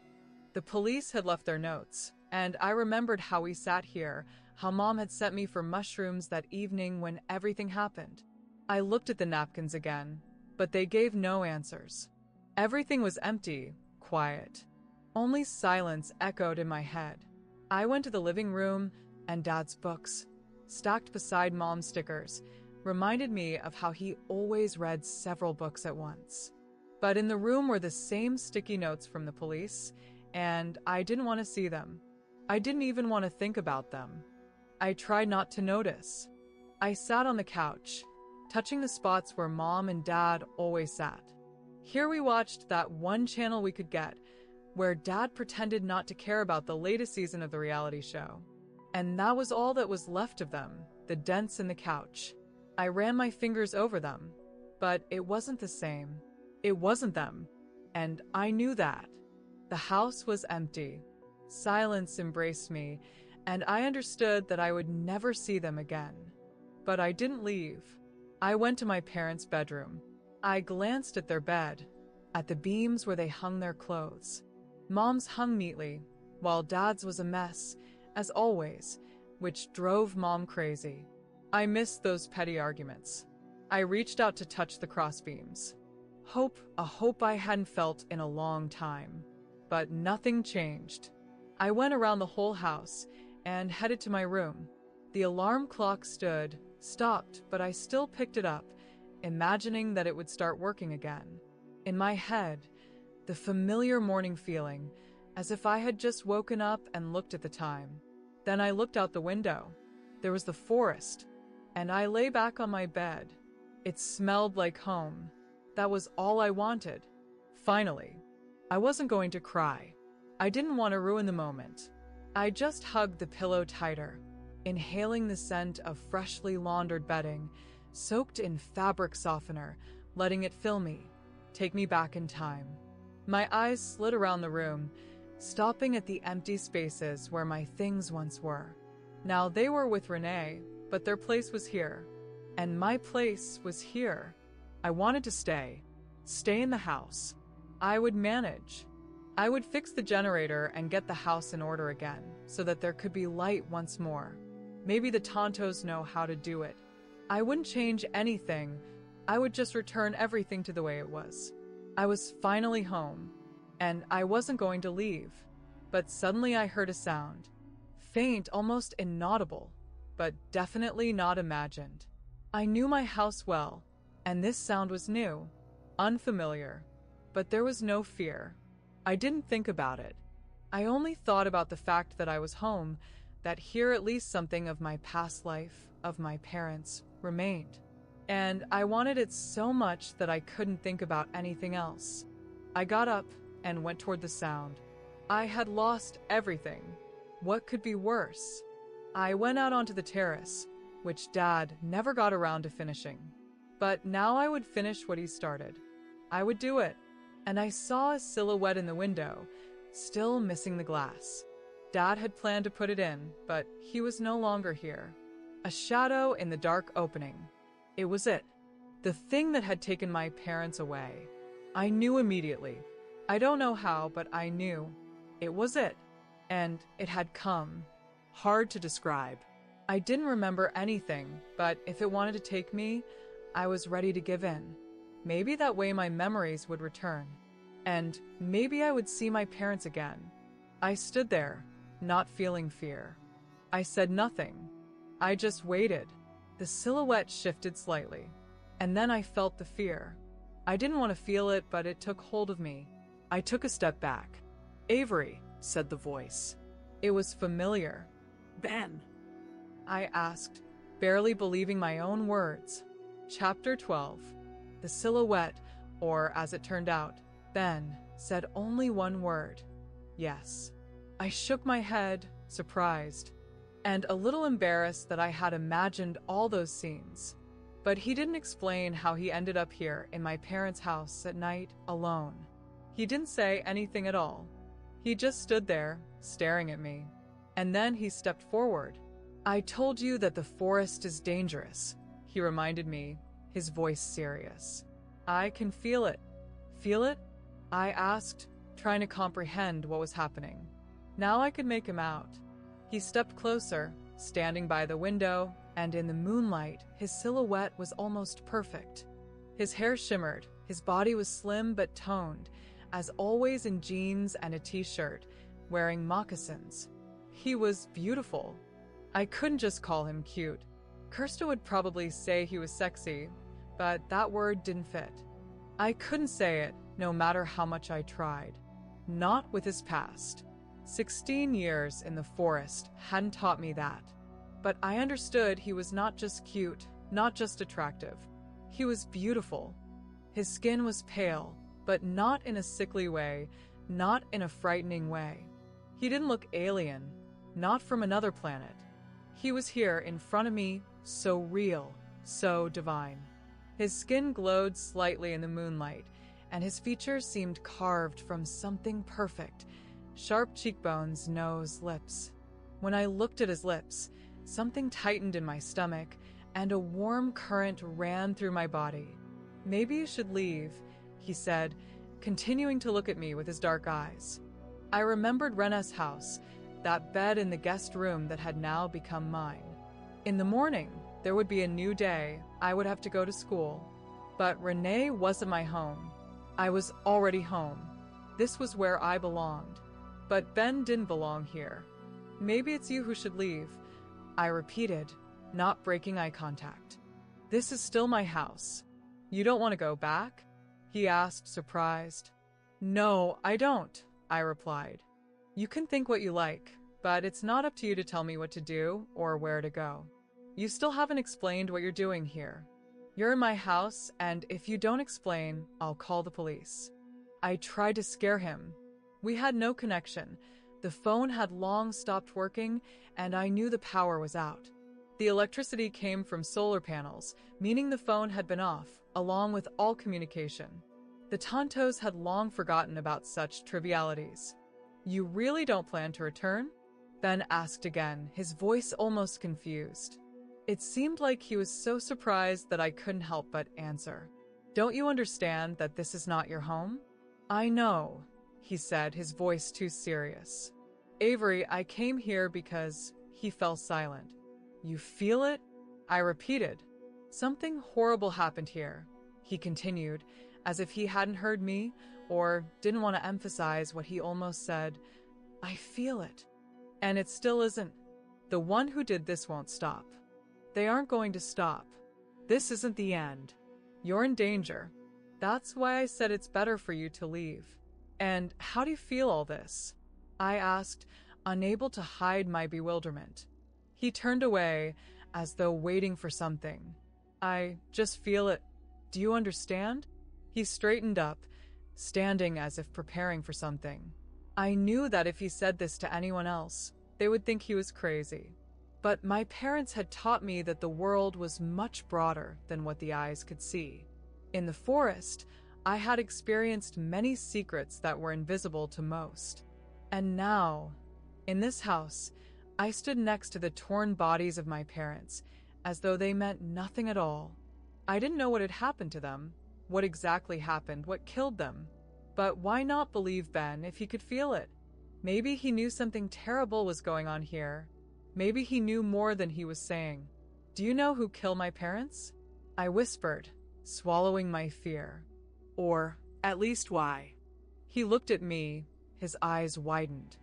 The police had left their notes, and I remembered how we sat here, how Mom had sent me for mushrooms that evening when everything happened. I looked at the napkins again, but they gave no answers. Everything was empty, quiet. Only silence echoed in my head. I went to the living room, and Dad's books, stacked beside Mom's stickers, reminded me of how he always read several books at once. But in the room were the same sticky notes from the police, and I didn't want to see them. I didn't even want to think about them. I tried not to notice. I sat on the couch, touching the spots where Mom and Dad always sat. Here we watched that one channel we could get, where Dad pretended not to care about the latest season of the reality show. And that was all that was left of them, the dents in the couch. I ran my fingers over them, but it wasn't the same. It wasn't them, and I knew that. The house was empty. Silence embraced me, and I understood that I would never see them again. But I didn't leave. I went to my parents' bedroom. I glanced at their bed, at the beams where they hung their clothes. Mom's hung neatly, while Dad's was a mess, as always, which drove Mom crazy. I missed those petty arguments. I reached out to touch the crossbeams. Hope, a hope I hadn't felt in a long time. But nothing changed. I went around the whole house and headed to my room. The alarm clock stopped, but I still picked it up, imagining that it would start working again. In my head, the familiar morning feeling, as if I had just woken up and looked at the time. Then I looked out the window. There was the forest, and I lay back on my bed. It smelled like home. That was all I wanted. Finally, I wasn't going to cry. I didn't want to ruin the moment. I just hugged the pillow tighter, inhaling the scent of freshly laundered bedding, soaked in fabric softener, letting it fill me, take me back in time. My eyes slid around the room, stopping at the empty spaces where my things once were. Now they were with Renee, but their place was here. And my place was here. I wanted to stay in the house. I would manage. I would fix the generator and get the house in order again, so that there could be light once more. Maybe the Tontos know how to do it. I wouldn't change anything. I would just return everything to the way it was. I was finally home, and I wasn't going to leave. But suddenly I heard a sound. Faint, almost inaudible, but definitely not imagined. I knew my house well, and this sound was new, unfamiliar, but there was no fear. I didn't think about it. I only thought about the fact that I was home, that here at least something of my past life, of my parents, remained. and I wanted it so much that I couldn't think about anything else. I got up and went toward the sound. I had lost everything. What could be worse? I went out onto the terrace, which Dad never got around to finishing. But now I would finish what he started. I would do it. And I saw a silhouette in the window, still missing the glass. Dad had planned to put it in, but he was no longer here. A shadow in the dark opening. It was it. The thing that had taken my parents away. I knew immediately. I don't know how, but I knew. It was it. And it had come. Hard to describe. I didn't remember anything, but if it wanted to take me, I was ready to give in. Maybe that way my memories would return. And maybe I would see my parents again. I stood there, not feeling fear. I said nothing. I just waited. The silhouette shifted slightly, and then I felt the fear. I didn't want to feel it, but it took hold of me. I took a step back. "Avery," said the voice. It was familiar. Ben. I asked, barely believing my own words. Chapter 12. The silhouette, or as it turned out, Ben, said only one word. Yes. I shook my head, surprised, and a little embarrassed that I had imagined all those scenes. But he didn't explain how he ended up here in my parents' house at night alone. He didn't say anything at all. He just stood there, staring at me. And then he stepped forward. "I told you that the forest is dangerous," he reminded me, his voice serious. "I can feel it." "Feel it?" I asked, trying to comprehend what was happening. Now I could make him out. He stepped closer, standing by the window, and in the moonlight, his silhouette was almost perfect. His hair shimmered, his body was slim but toned, as always in jeans and a t-shirt, wearing moccasins. He was beautiful. I couldn't just call him cute. Kirsta would probably say he was sexy, but that word didn't fit. I couldn't say it, no matter how much I tried. Not with his past. 16 years in the forest hadn't taught me that. But I understood he was not just cute, not just attractive. He was beautiful. His skin was pale, but not in a sickly way, not in a frightening way. He didn't look alien, not from another planet. He was here in front of me, so real, so divine. His skin glowed slightly in the moonlight, and his features seemed carved from something perfect. Sharp cheekbones, nose, lips. When I looked at his lips, something tightened in my stomach, and a warm current ran through my body. "Maybe you should leave," he said, continuing to look at me with his dark eyes. I remembered Rena's house, that bed in the guest room that had now become mine. In the morning, there would be a new day. I would have to go to school. But Renee wasn't my home. I was already home. This was where I belonged. But Ben didn't belong here. "Maybe it's you who should leave," I repeated, not breaking eye contact. "This is still my house. You don't want to go back?" he asked, surprised. "No, I don't," I replied. "You can think what you like, but it's not up to you to tell me what to do or where to go. You still haven't explained what you're doing here. You're in my house, and if you don't explain, I'll call the police." I tried to scare him. We had no connection. The phone had long stopped working, and I knew the power was out. The electricity came from solar panels, meaning the phone had been off, along with all communication. The Tontos had long forgotten about such trivialities. "You really don't plan to return?" Ben asked again, his voice almost confused. It seemed like he was so surprised that I couldn't help but answer. "Don't you understand that this is not your home?" "I know," he said, his voice too serious. "Avery, I came here because..." He fell silent. "You feel it?" I repeated. "Something horrible happened here," he continued, as if he hadn't heard me or didn't want to emphasize what he almost said. "I feel it. And it still isn't. The one who did this won't stop. They aren't going to stop. This isn't the end. You're in danger. That's why I said it's better for you to leave." "And how do you feel all this?" I asked, unable to hide my bewilderment. He turned away, as though waiting for something. I just feel it. Do you understand? He straightened up, standing as if preparing for something. I knew that if he said this to anyone else, they would think he was crazy. But my parents had taught me that the world was much broader than what the eyes could see. In the forest, I had experienced many secrets that were invisible to most. And now, in this house, I stood next to the torn bodies of my parents, as though they meant nothing at all. I didn't know what had happened to them, what exactly happened, what killed them. But why not believe Ben if he could feel it? Maybe he knew something terrible was going on here. Maybe he knew more than he was saying. Do you know who killed my parents? I whispered, swallowing my fear. Or, at least why? He looked at me, his eyes widened.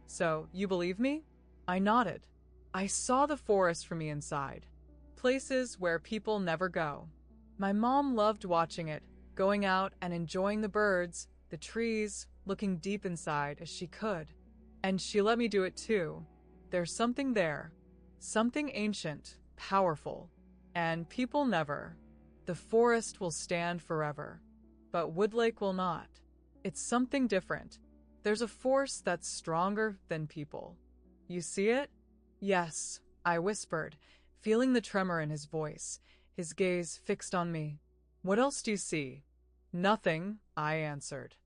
So, you believe me? I nodded. I saw the forest from the inside. Places where people never go. My mom loved watching it, going out and enjoying the birds, the trees, looking deep inside as she could. And she let me do it too. There's something there. Something ancient, powerful. And people never. The forest will stand forever. But Woodlake will not. It's something different. There's a force that's stronger than people. You see it? Yes, I whispered, feeling the tremor in his voice, his gaze fixed on me. What else do you see? Nothing, I answered.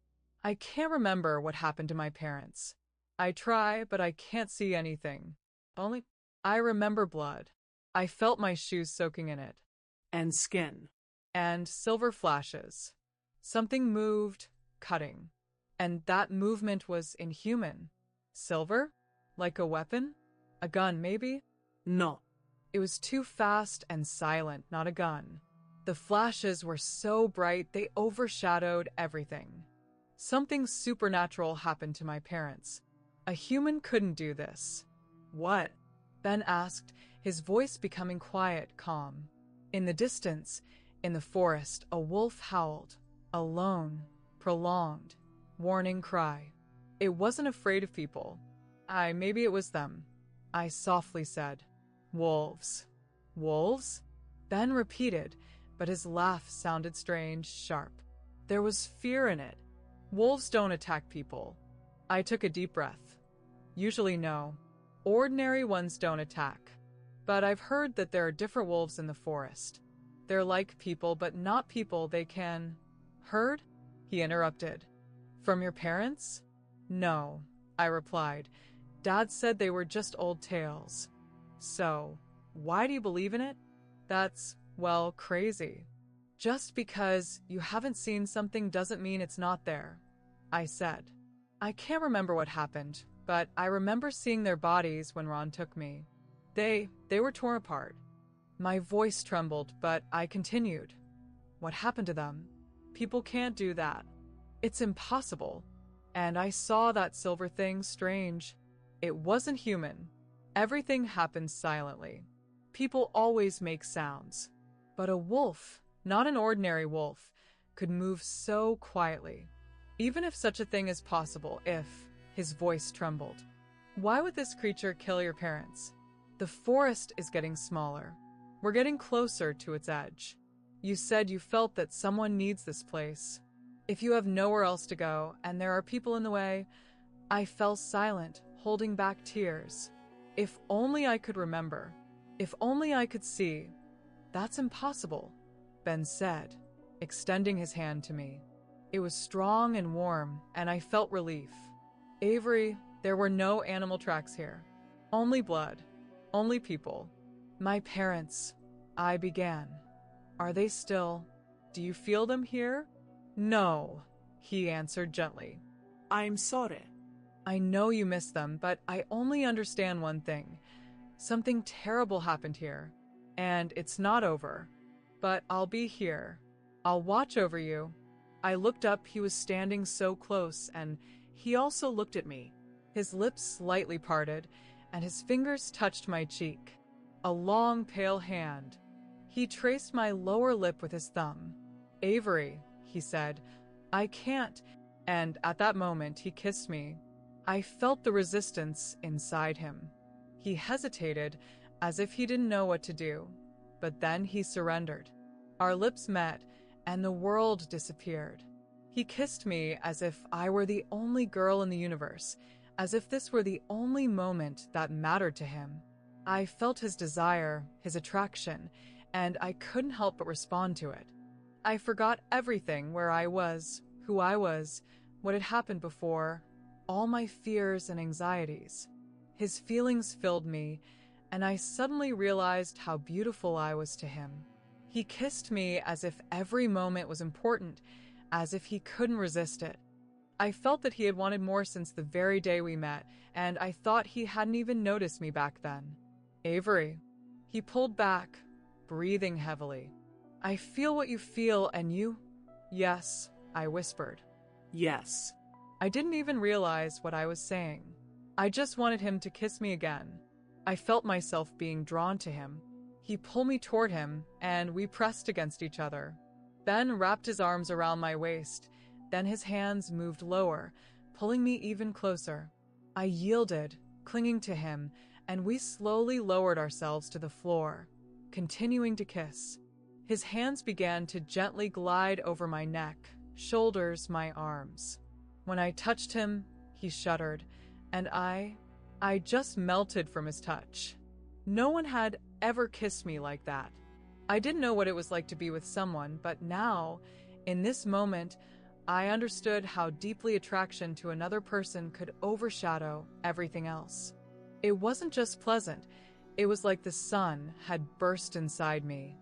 I can't remember what happened to my parents. I try, but I can't see anything. Only, I remember blood. I felt my shoes soaking in it. And skin. And silver flashes. Something moved, cutting. And that movement was inhuman. Silver? Like a weapon? A gun, maybe? No. It was too fast and silent, not a gun. The flashes were so bright they overshadowed everything. Something supernatural happened to my parents. A human couldn't do this. What? Ben asked, his voice becoming quiet, calm. In the distance, in the forest, a wolf howled. A lone, prolonged, warning cry. It wasn't afraid of people. Maybe it was them. I softly said, wolves. Wolves? Ben repeated, but his laugh sounded strange, sharp. There was fear in it. Wolves don't attack people. I took a deep breath. Usually no. Ordinary ones don't attack. But I've heard that there are different wolves in the forest. They're like people, but not people. They can... Heard? He interrupted. From your parents? No, I replied. Dad said they were just old tales. So, why do you believe in it? That's, well, crazy. Just because you haven't seen something doesn't mean it's not there, I said. I can't remember what happened, but I remember seeing their bodies when Ron took me. They were torn apart. My voice trembled, but I continued. What happened to them? People can't do that. It's impossible. And I saw that silver thing, strange. It wasn't human. Everything happened silently. People always make sounds. But a wolf, not an ordinary wolf, could move so quietly. Even if such a thing is possible, his voice trembled. Why would this creature kill your parents? The forest is getting smaller. We're getting closer to its edge. You said you felt that someone needs this place. If you have nowhere else to go, and there are people in the way, I fell silent, holding back tears. If only I could remember. If only I could see. That's impossible, Ben said, extending his hand to me. It was strong and warm, and I felt relief. Avery, there were no animal tracks here. Only blood. Only people. My parents. I began. Are they still? Do you feel them here? No, he answered gently. I'm sorry. I know you miss them, but I only understand one thing. Something terrible happened here, and it's not over. But I'll be here. I'll watch over you. I looked up, he was standing so close, and he also looked at me. His lips slightly parted, and his fingers touched my cheek. A long, pale hand. He traced my lower lip with his thumb. Avery, he said, I can't. And at that moment, he kissed me. I felt the resistance inside him. He hesitated, as if he didn't know what to do. but then he surrendered. Our lips met, and the world disappeared. He kissed me as if I were the only girl in the universe, as if this were the only moment that mattered to him. I felt his desire, his attraction, and I couldn't help but respond to it. I forgot everything, where I was, who I was, what had happened before, all my fears and anxieties. His feelings filled me, and I suddenly realized how beautiful I was to him. He kissed me as if every moment was important, as if he couldn't resist it. I felt that he had wanted more since the very day we met, and I thought he hadn't even noticed me back then. Avery. He pulled back, breathing heavily. I feel what you feel, and you? Yes, I whispered. Yes. I didn't even realize what I was saying. I just wanted him to kiss me again. I felt myself being drawn to him. He pulled me toward him, and we pressed against each other. Ben wrapped his arms around my waist. Then his hands moved lower, pulling me even closer. I yielded, clinging to him, and we slowly lowered ourselves to the floor, continuing to kiss. His hands began to gently glide over my neck, shoulders, my arms. When I touched him, he shuddered, and I just melted from his touch. No one had ever kissed me like that. I didn't know what it was like to be with someone, but now, in this moment, I understood how deeply attraction to another person could overshadow everything else. It wasn't just pleasant, it was like the sun had burst inside me.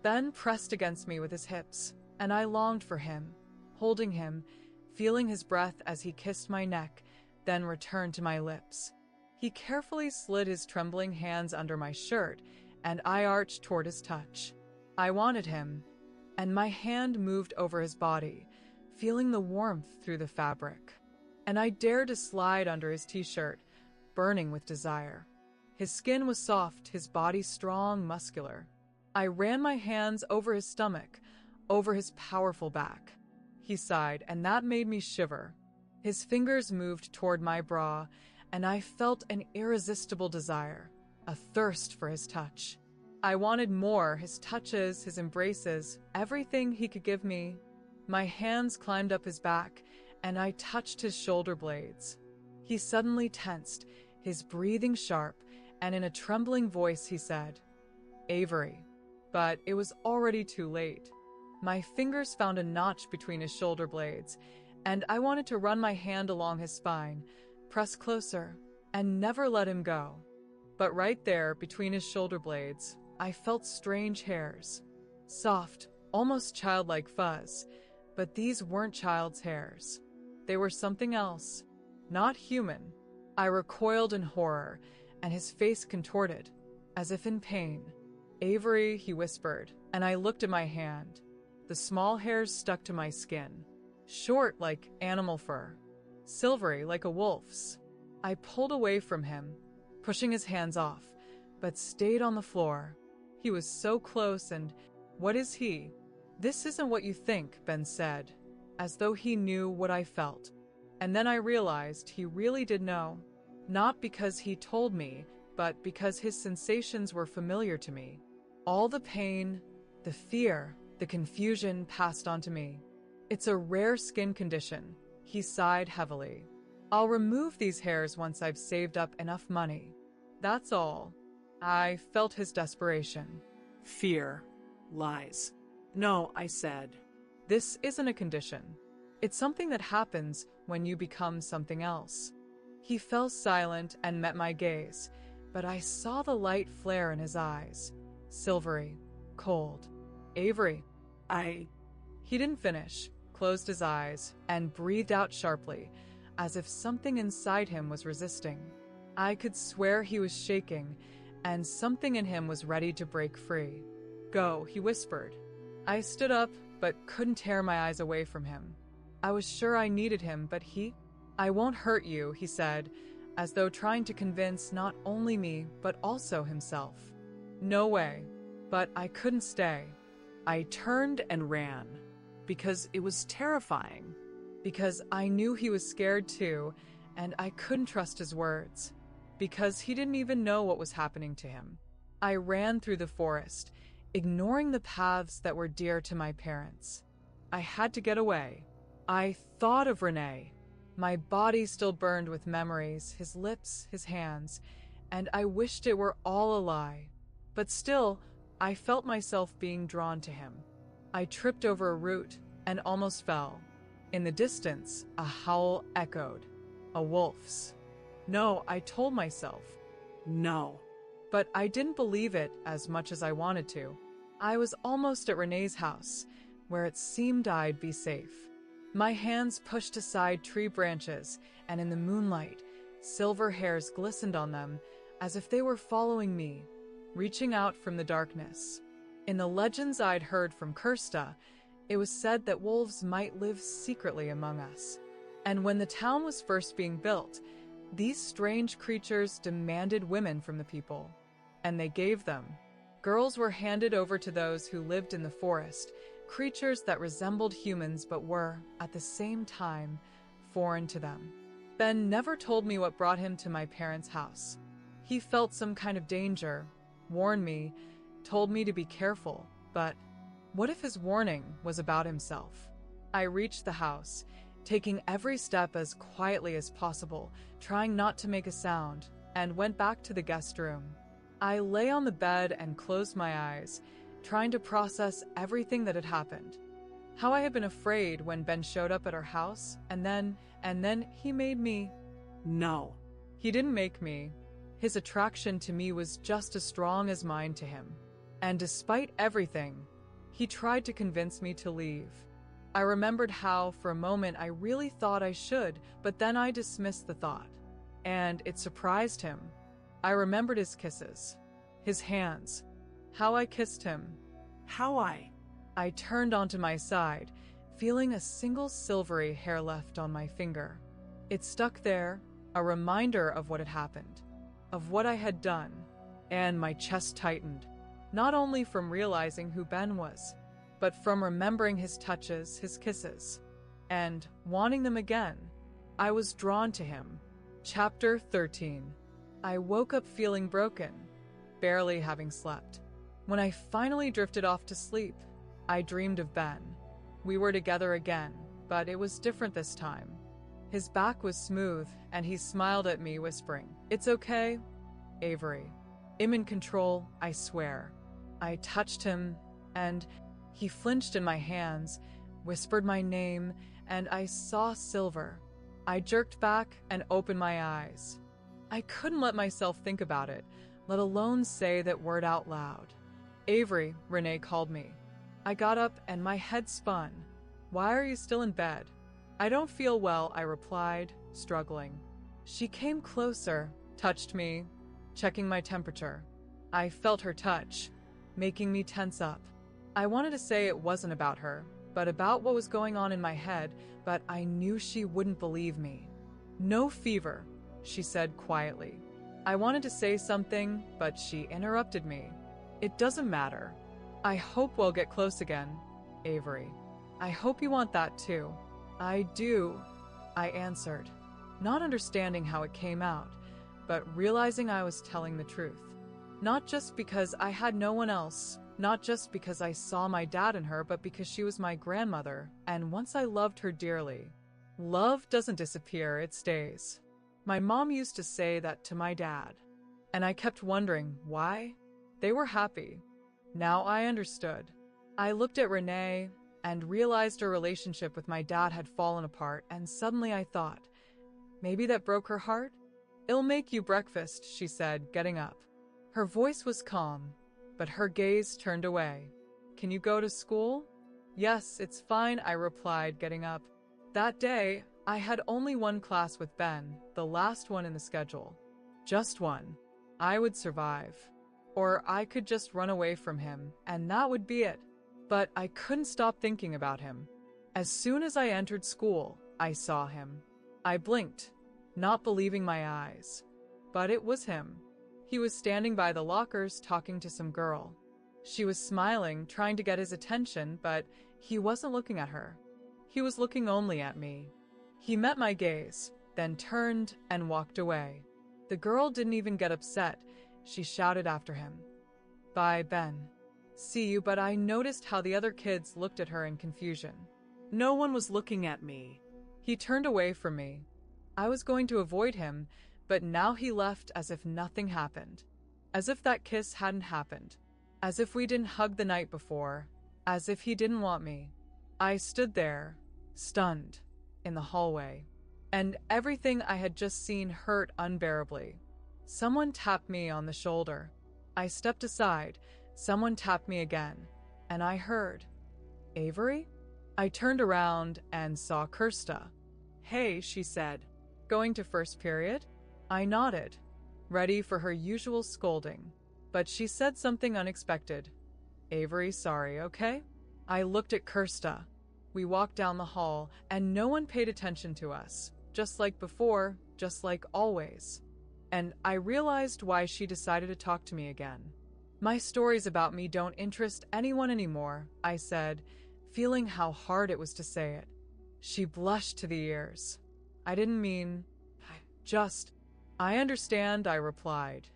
Ben pressed against me with his hips, and I longed for him, holding him, feeling his breath as he kissed my neck, then returned to my lips. He carefully slid his trembling hands under my shirt, and I arched toward his touch. I wanted him, and my hand moved over his body, feeling the warmth through the fabric. And I dared to slide under his t-shirt, burning with desire. His skin was soft, his body strong, muscular. I ran my hands over his stomach, over his powerful back. He sighed, and that made me shiver. His fingers moved toward my bra, and I felt an irresistible desire, a thirst for his touch. I wanted more, his touches, his embraces, everything he could give me. My hands climbed up his back, and I touched his shoulder blades. He suddenly tensed, his breathing sharp, and in a trembling voice he said, "Avery." But it was already too late. My fingers found a notch between his shoulder blades, and I wanted to run my hand along his spine, press closer, and never let him go. But right there, between his shoulder blades, I felt strange hairs. Soft, almost childlike fuzz, but these weren't child's hairs. They were something else, not human. I recoiled in horror, and his face contorted, as if in pain. "Avery," he whispered, and I looked at my hand. The small hairs stuck to my skin, short like animal fur, silvery like a wolf's. I pulled away from him, pushing his hands off, but stayed on the floor. He was so close, and what is he? "This isn't what you think," Ben said, as though he knew what I felt. And then I realized he really did know, not because he told me, but because his sensations were familiar to me. All the pain, the fear, the confusion passed on to me. "It's a rare skin condition," he sighed heavily. "I'll remove these hairs once I've saved up enough money. That's all." I felt his desperation. Fear. Lies. "No," I said. "This isn't a condition. It's something that happens when you become something else." He fell silent and met my gaze, but I saw the light flare in his eyes, silvery, cold. "Avery." He didn't finish, closed his eyes, and breathed out sharply, as if something inside him was resisting. I could swear he was shaking, and something in him was ready to break free. "Go," he whispered. I stood up, but couldn't tear my eyes away from him. I was sure I needed him, but he... "I won't hurt you," he said, as though trying to convince not only me, but also himself. "No way." But I couldn't stay. I turned and ran, because it was terrifying. Because I knew he was scared too, and I couldn't trust his words. Because he didn't even know what was happening to him. I ran through the forest, ignoring the paths that were dear to my parents. I had to get away. I thought of Renee. My body still burned with memories, his lips, his hands, and I wished it were all a lie. But still, I felt myself being drawn to him. I tripped over a root and almost fell. In the distance, a howl echoed. A wolf's. No, I told myself. No. But I didn't believe it as much as I wanted to. I was almost at Renee's house, where it seemed I'd be safe. My hands pushed aside tree branches, and in the moonlight, silver hairs glistened on them as if they were following me, reaching out from the darkness. In the legends I'd heard from Kirsta, it was said that wolves might live secretly among us. And when the town was first being built, these strange creatures demanded women from the people, and they gave them. Girls were handed over to those who lived in the forest, creatures that resembled humans but were, at the same time, foreign to them. Ben never told me what brought him to my parents' house. He felt some kind of danger, warned me, told me to be careful, but what if his warning was about himself? I reached the house, taking every step as quietly as possible, trying not to make a sound, and went back to the guest room. I lay on the bed and closed my eyes, trying to process everything that had happened. How I had been afraid when Ben showed up at our house, and then he made me. No. He didn't make me. His attraction to me was just as strong as mine to him. And despite everything, he tried to convince me to leave. I remembered how, for a moment, I really thought I should, but then I dismissed the thought. And it surprised him. I remembered his kisses, his hands, how I kissed him. I turned onto my side, feeling a single silvery hair left on my finger. It stuck there, a reminder of what had happened, of what I had done, and my chest tightened, not only from realizing who Ben was, but from remembering his touches, his kisses, and wanting them again. I was drawn to him. Chapter 13. I woke up feeling broken, barely having slept. When I finally drifted off to sleep, I dreamed of Ben. We were together again, but it was different this time. His back was smooth, and he smiled at me, whispering, "It's okay, Avery. I'm in control, I swear." I touched him, and he flinched in my hands, whispered my name, and I saw silver. I jerked back and opened my eyes. I couldn't let myself think about it, let alone say that word out loud. "Avery," Renee called me. I got up and my head spun. "Why are you still in bed?" "I don't feel well," I replied, struggling. She came closer, touched me, checking my temperature. I felt her touch, making me tense up. I wanted to say it wasn't about her, but about what was going on in my head, but I knew she wouldn't believe me. "No fever," she said quietly. I wanted to say something, but she interrupted me. "It doesn't matter. I hope we'll get close again, Avery. I hope you want that too." "I do," I answered, not understanding how it came out, but realizing I was telling the truth. Not just because I had no one else, not just because I saw my dad in her, but because she was my grandmother, and once I loved her dearly. Love doesn't disappear, it stays. My mom used to say that to my dad, and I kept wondering why. They were happy. Now I understood. I looked at Renee and realized her relationship with my dad had fallen apart, and suddenly I thought, maybe that broke her heart? "It'll make you breakfast," she said, getting up. Her voice was calm, but her gaze turned away. "Can you go to school?" "Yes, it's fine," I replied, getting up. That day, I had only one class with Ben, the last one in the schedule. Just one. I would survive. Or I could just run away from him, and that would be it. But I couldn't stop thinking about him. As soon as I entered school, I saw him. I blinked, not believing my eyes. But it was him. He was standing by the lockers talking to some girl. She was smiling, trying to get his attention, but he wasn't looking at her. He was looking only at me. He met my gaze, then turned and walked away. The girl didn't even get upset. She shouted after him, "Bye, Ben." see you, but I noticed how the other kids looked at her in confusion. No one was looking at me. He turned away from me. I was going to avoid him, but now he left as if nothing happened. As if that kiss hadn't happened. As if we didn't hug the night before. As if he didn't want me. I stood there, stunned, in the hallway. And everything I had just seen hurt unbearably. Someone tapped me on the shoulder. I stepped aside. Someone tapped me again. And I heard, "Avery?" I turned around and saw Kirsta. "Hey," she said. "Going to first period?" I nodded, ready for her usual scolding. But she said something unexpected. "Avery, sorry, okay?" I looked at Kirsta. We walked down the hall, and no one paid attention to us. Just like before, just like always. And I realized why she decided to talk to me again. "My stories about me don't interest anyone anymore," I said, feeling how hard it was to say it. She blushed to the ears. "I didn't mean... I understand," I replied.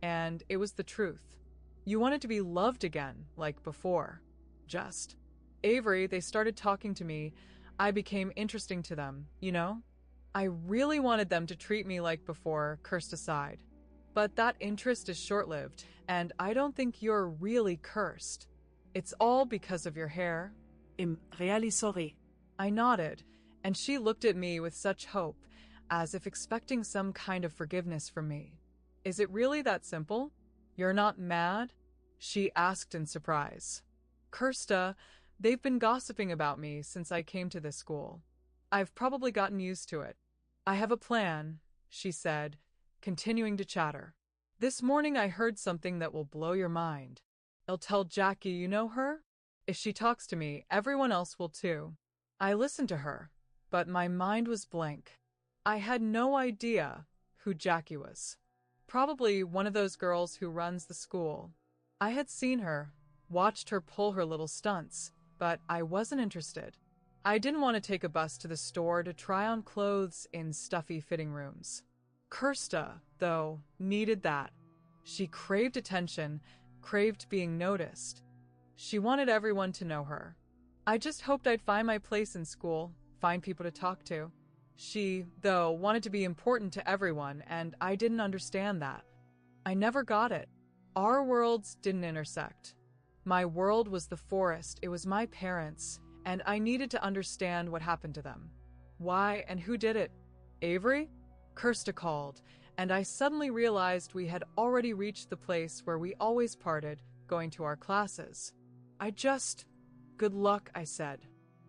And it was the truth. You wanted to be loved again, like before. Just. Avery, they started talking to me. I became interesting to them, you know? I really wanted them to treat me like before, Kirsta sighed. But that interest is short-lived, and I don't think you're really cursed. It's all because of your hair. "I'm really sorry." I nodded, and she looked at me with such hope, as if expecting some kind of forgiveness from me. "Is it really that simple? You're not mad?" she asked in surprise. "Kirsta, they've been gossiping about me since I came to this school. I've probably gotten used to it. I have a plan," she said, continuing to chatter. "This morning I heard something that will blow your mind. I'll tell Jackie, you know her? If she talks to me, everyone else will too." I listened to her, but my mind was blank. I had no idea who Jackie was. Probably one of those girls who runs the school. I had seen her, watched her pull her little stunts, but I wasn't interested. I didn't want to take a bus to the store to try on clothes in stuffy fitting rooms. Kirsta, though, needed that. She craved attention, craved being noticed. She wanted everyone to know her. I just hoped I'd find my place in school, find people to talk to. She, though, wanted to be important to everyone, and I didn't understand that. I never got it. Our worlds didn't intersect. My world was the forest, it was my parents, and I needed to understand what happened to them. Why and who did it? Avery? Kirsta called, and I suddenly realized we had already reached the place where we always parted, going to our classes. Good luck, I said.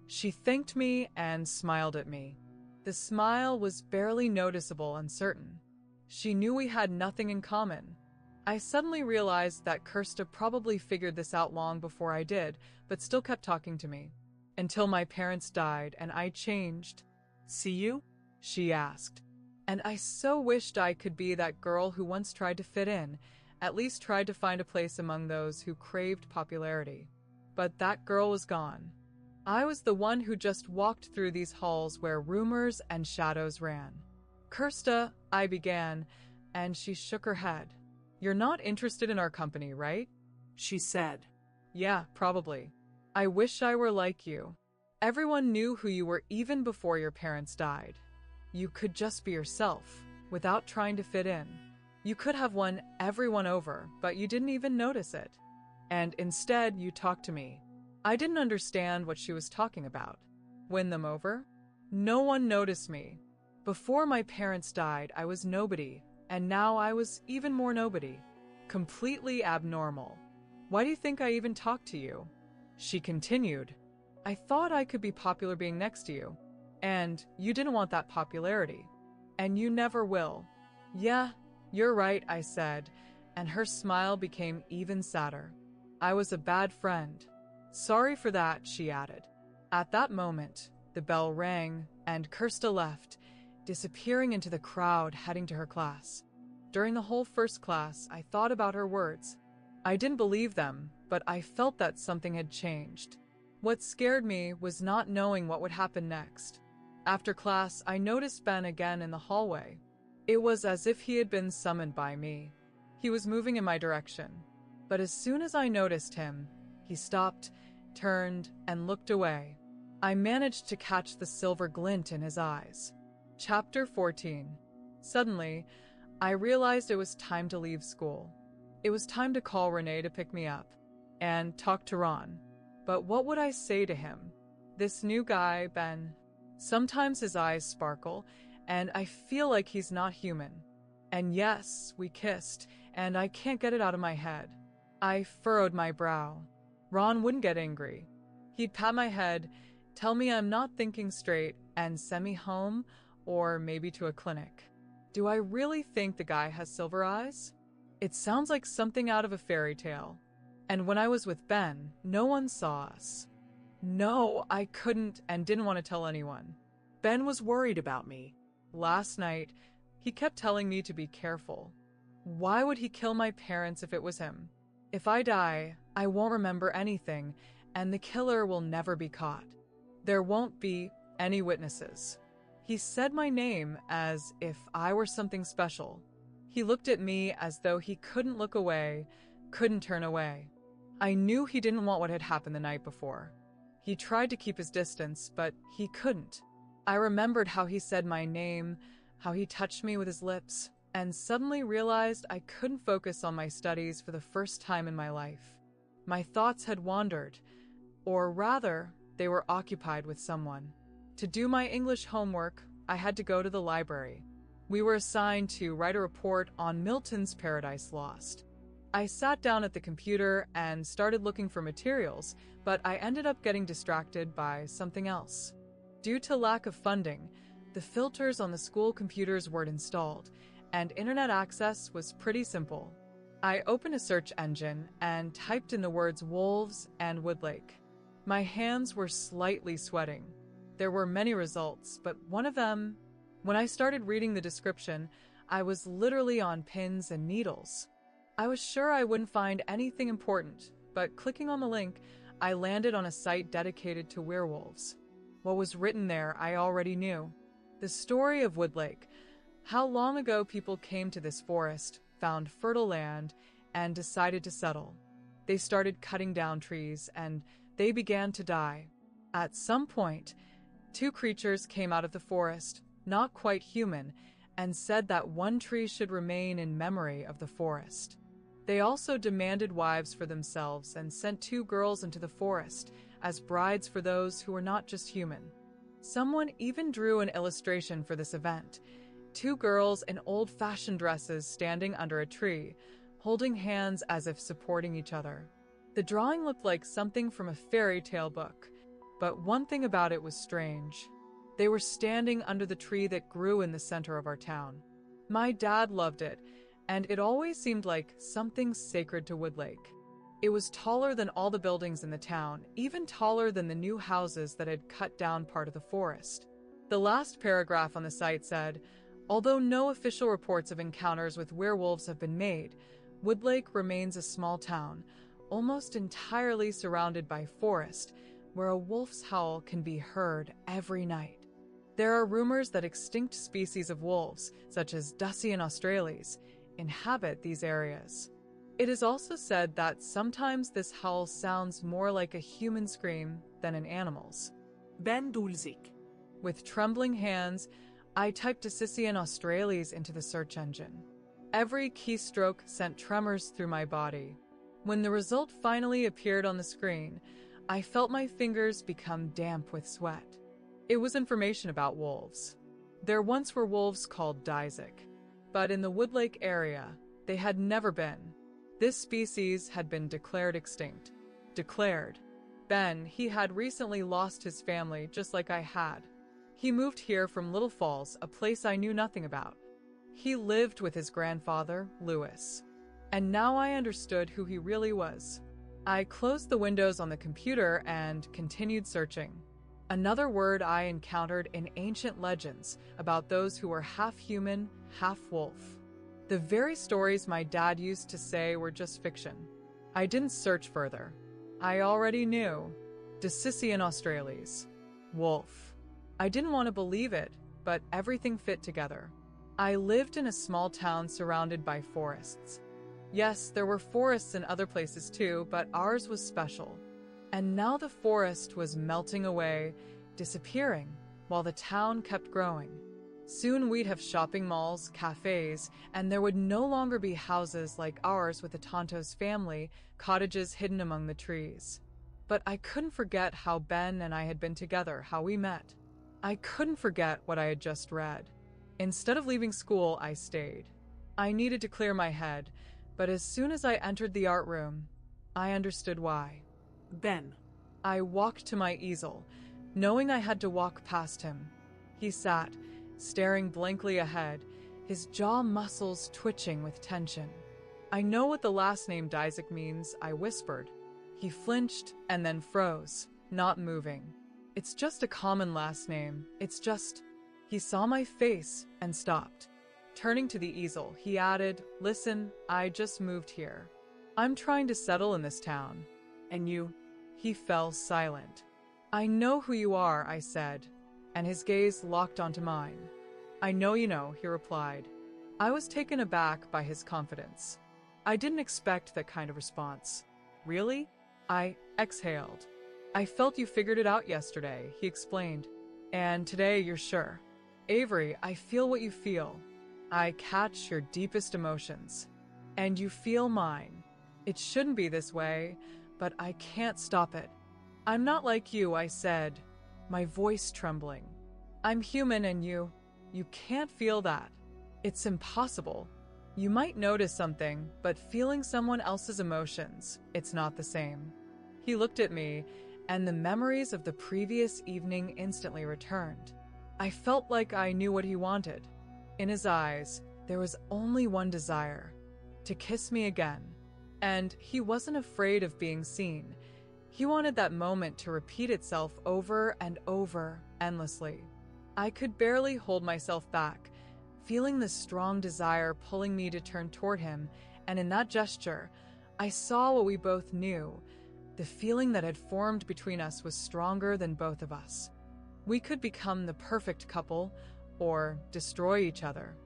She thanked me and smiled at me. The smile was barely noticeable, uncertain. She knew we had nothing in common. I suddenly realized that Kirsta probably figured this out long before I did, but still kept talking to me. Until my parents died and I changed. "See you?" she asked. And I so wished I could be that girl who once tried to fit in, at least tried to find a place among those who craved popularity. But that girl was gone. I was the one who just walked through these halls where rumors and shadows ran. "Kirsta," I began, and she shook her head. "You're not interested in our company, right?" she said. "Yeah, probably. I wish I were like you. Everyone knew who you were even before your parents died. You could just be yourself, without trying to fit in. You could have won everyone over, but you didn't even notice it. And instead, you talked to me. I didn't understand what she was talking about. Win them over? No one noticed me. Before my parents died, I was nobody, and now I was even more nobody. Completely abnormal. Why do you think I even talked to you?" She continued, "I thought I could be popular being next to you. And you didn't want that popularity. And you never will." "Yeah, you're right," I said, and her smile became even sadder. "I was a bad friend. Sorry for that," she added. At that moment, the bell rang, and Kirsta left, disappearing into the crowd heading to her class. During the whole first class, I thought about her words. I didn't believe them, but I felt that something had changed. What scared me was not knowing what would happen next. After class, I noticed Ben again in the hallway. It was as if he had been summoned by me. He was moving in my direction. But as soon as I noticed him, He stopped, turned, and looked away. I managed to catch the silver glint in his eyes. Chapter 14. Suddenly, I realized it was time to leave school. It was time to call Renee to pick me up and talk to Ron. But what would I say to him? This new guy, Ben. Sometimes his eyes sparkle, and I feel like he's not human. And yes, we kissed, and I can't get it out of my head. I furrowed my brow. Ron wouldn't get angry. He'd pat my head, tell me I'm not thinking straight, and send me home, or maybe to a clinic. Do I really think the guy has silver eyes? It sounds like something out of a fairy tale. And when I was with Ben, no one saw us. No, I couldn't and didn't want to tell anyone. Ben was worried about me. Last night, he kept telling me to be careful. Why would he kill my parents if it was him? If I die, I won't remember anything, and the killer will never be caught. There won't be any witnesses. He said my name as if I were something special. He looked at me as though he couldn't look away, couldn't turn away. I knew he didn't want what had happened the night before. He tried to keep his distance, but he couldn't. I remembered how he said my name, how he touched me with his lips, and suddenly realized I couldn't focus on my studies for the first time in my life. My thoughts had wandered, or rather, they were occupied with someone. To do my English homework, I had to go to the library. We were assigned to write a report on Milton's Paradise Lost. I sat down at the computer and started looking for materials, but I ended up getting distracted by something else. Due to lack of funding, the filters on the school computers weren't installed, and internet access was pretty simple. I opened a search engine and typed in the words wolves and Woodlake. My hands were slightly sweating. There were many results, but one of them, when I started reading the description, I was literally on pins and needles. I was sure I wouldn't find anything important, but clicking on the link, I landed on a site dedicated to werewolves. What was written there I already knew. The story of Woodlake, how long ago people came to this forest, found fertile land, and decided to settle. They started cutting down trees, and they began to die. At some point, two creatures came out of the forest, not quite human, and said that one tree should remain in memory of the forest. They also demanded wives for themselves and sent two girls into the forest as brides for those who were not just human. Someone even drew an illustration for this event. Two girls in old-fashioned dresses standing under a tree, holding hands as if supporting each other. The drawing looked like something from a fairy tale book, but one thing about it was strange. They were standing under the tree that grew in the center of our town. My dad loved it, and it always seemed like something sacred to Woodlake. It was taller than all the buildings in the town, even taller than the new houses that had cut down part of the forest. The last paragraph on the site said, although no official reports of encounters with werewolves have been made, Woodlake remains a small town, almost entirely surrounded by forest, where a wolf's howl can be heard every night. There are rumors that extinct species of wolves, such as Dusian australis, inhabit these areas. It is also said that sometimes this howl sounds more like a human scream than an animal's. Ben Dulzik. With trembling hands, I typed Dusian australis into the search engine. Every keystroke sent tremors through my body. When the result finally appeared on the screen, I felt my fingers become damp with sweat. It was information about wolves. There once were wolves called Dyzik, but in the Woodlake area, they had never been. This species had been declared extinct. Declared. Ben, he had recently lost his family just like I had. He moved here from Little Falls, a place I knew nothing about. He lived with his grandfather, Lewis. And now I understood who he really was. I closed the windows on the computer and continued searching. Another word I encountered in ancient legends about those who were half human, half wolf. The very stories my dad used to say were just fiction. I didn't search further. I already knew. Dusian australis. Wolf. I didn't want to believe it, but everything fit together. I lived in a small town surrounded by forests. Yes, there were forests in other places too, but ours was special. And now the forest was melting away, disappearing, while the town kept growing. Soon we'd have shopping malls, cafes, and there would no longer be houses like ours with the Tonto's family, cottages hidden among the trees. But I couldn't forget how Ben and I had been together, how we met. I couldn't forget what I had just read. Instead of leaving school, I stayed. I needed to clear my head, but as soon as I entered the art room, I understood why. Ben. I walked to my easel, knowing I had to walk past him. He sat, staring blankly ahead, his jaw muscles twitching with tension. I know what the last name Dysek means, I whispered. He flinched and then froze, not moving. It's just a common last name. It's just... He saw my face and stopped. Turning to the easel, he added, "Listen, I just moved here. I'm trying to settle in this town." And you? He fell silent. "I know who you are," I said, and his gaze locked onto mine. "I know you know," he replied. I was taken aback by his confidence. I didn't expect that kind of response. "Really?" I exhaled. "I felt you figured it out yesterday," he explained. "And today you're sure." "Avery, I feel what you feel. I catch your deepest emotions. And you feel mine. It shouldn't be this way, but I can't stop it. I'm not like you," I said, my voice trembling. "I'm human and you can't feel that. It's impossible. You might notice something, but feeling someone else's emotions, it's not the same." He looked at me, and the memories of the previous evening instantly returned. I felt like I knew what he wanted. In his eyes, there was only one desire: to kiss me again. And he wasn't afraid of being seen. He wanted that moment to repeat itself over and over, endlessly. I could barely hold myself back, feeling the strong desire pulling me to turn toward him, and in that gesture, I saw what we both knew. The feeling that had formed between us was stronger than both of us. We could become the perfect couple, or destroy each other.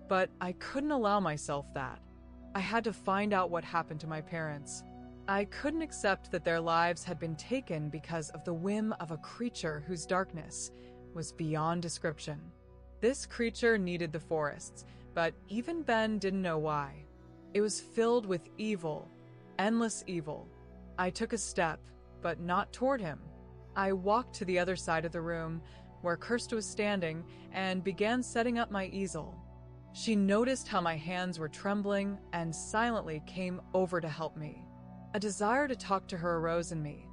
But I couldn't allow myself that. I had to find out what happened to my parents. I couldn't accept that their lives had been taken because of the whim of a creature whose darkness was beyond description. This creature needed the forests, but even Ben didn't know why. It was filled with evil, endless evil. I took a step, but not toward him. I walked to the other side of the room, where Kirsta was standing, and began setting up my easel. She noticed how my hands were trembling and silently came over to help me. A desire to talk to her arose in me.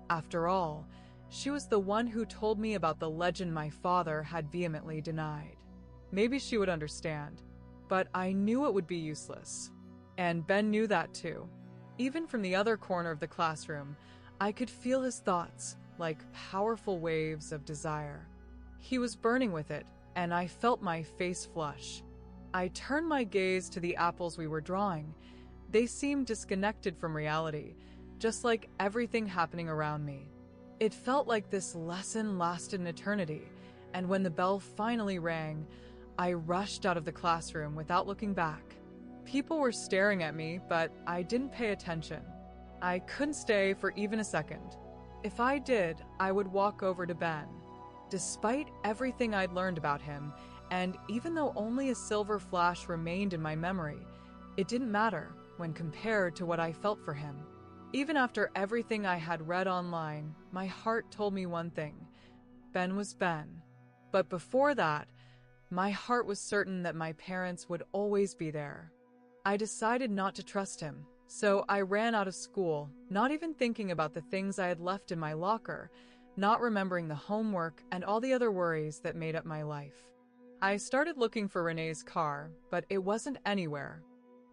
After all, she was the one who told me about the legend my father had vehemently denied. Maybe she would understand, but I knew it would be useless. And Ben knew that too. Even from the other corner of the classroom, I could feel his thoughts, like powerful waves of desire. He was burning with it, and I felt my face flush. I turned my gaze to the apples we were drawing. They seemed disconnected from reality, just like everything happening around me. It felt like this lesson lasted an eternity, and when the bell finally rang, I rushed out of the classroom without looking back. People were staring at me, but I didn't pay attention. I couldn't stay for even a second. If I did, I would walk over to Ben. Despite everything I'd learned about him, and even though only a silver flash remained in my memory, it didn't matter when compared to what I felt for him. Even after everything I had read online, my heart told me one thing: Ben was Ben. But before that, my heart was certain that my parents would always be there. I decided not to trust him, so I ran out of school, not even thinking about the things I had left in my locker, not remembering the homework and all the other worries that made up my life. I started looking for Renee's car, but it wasn't anywhere.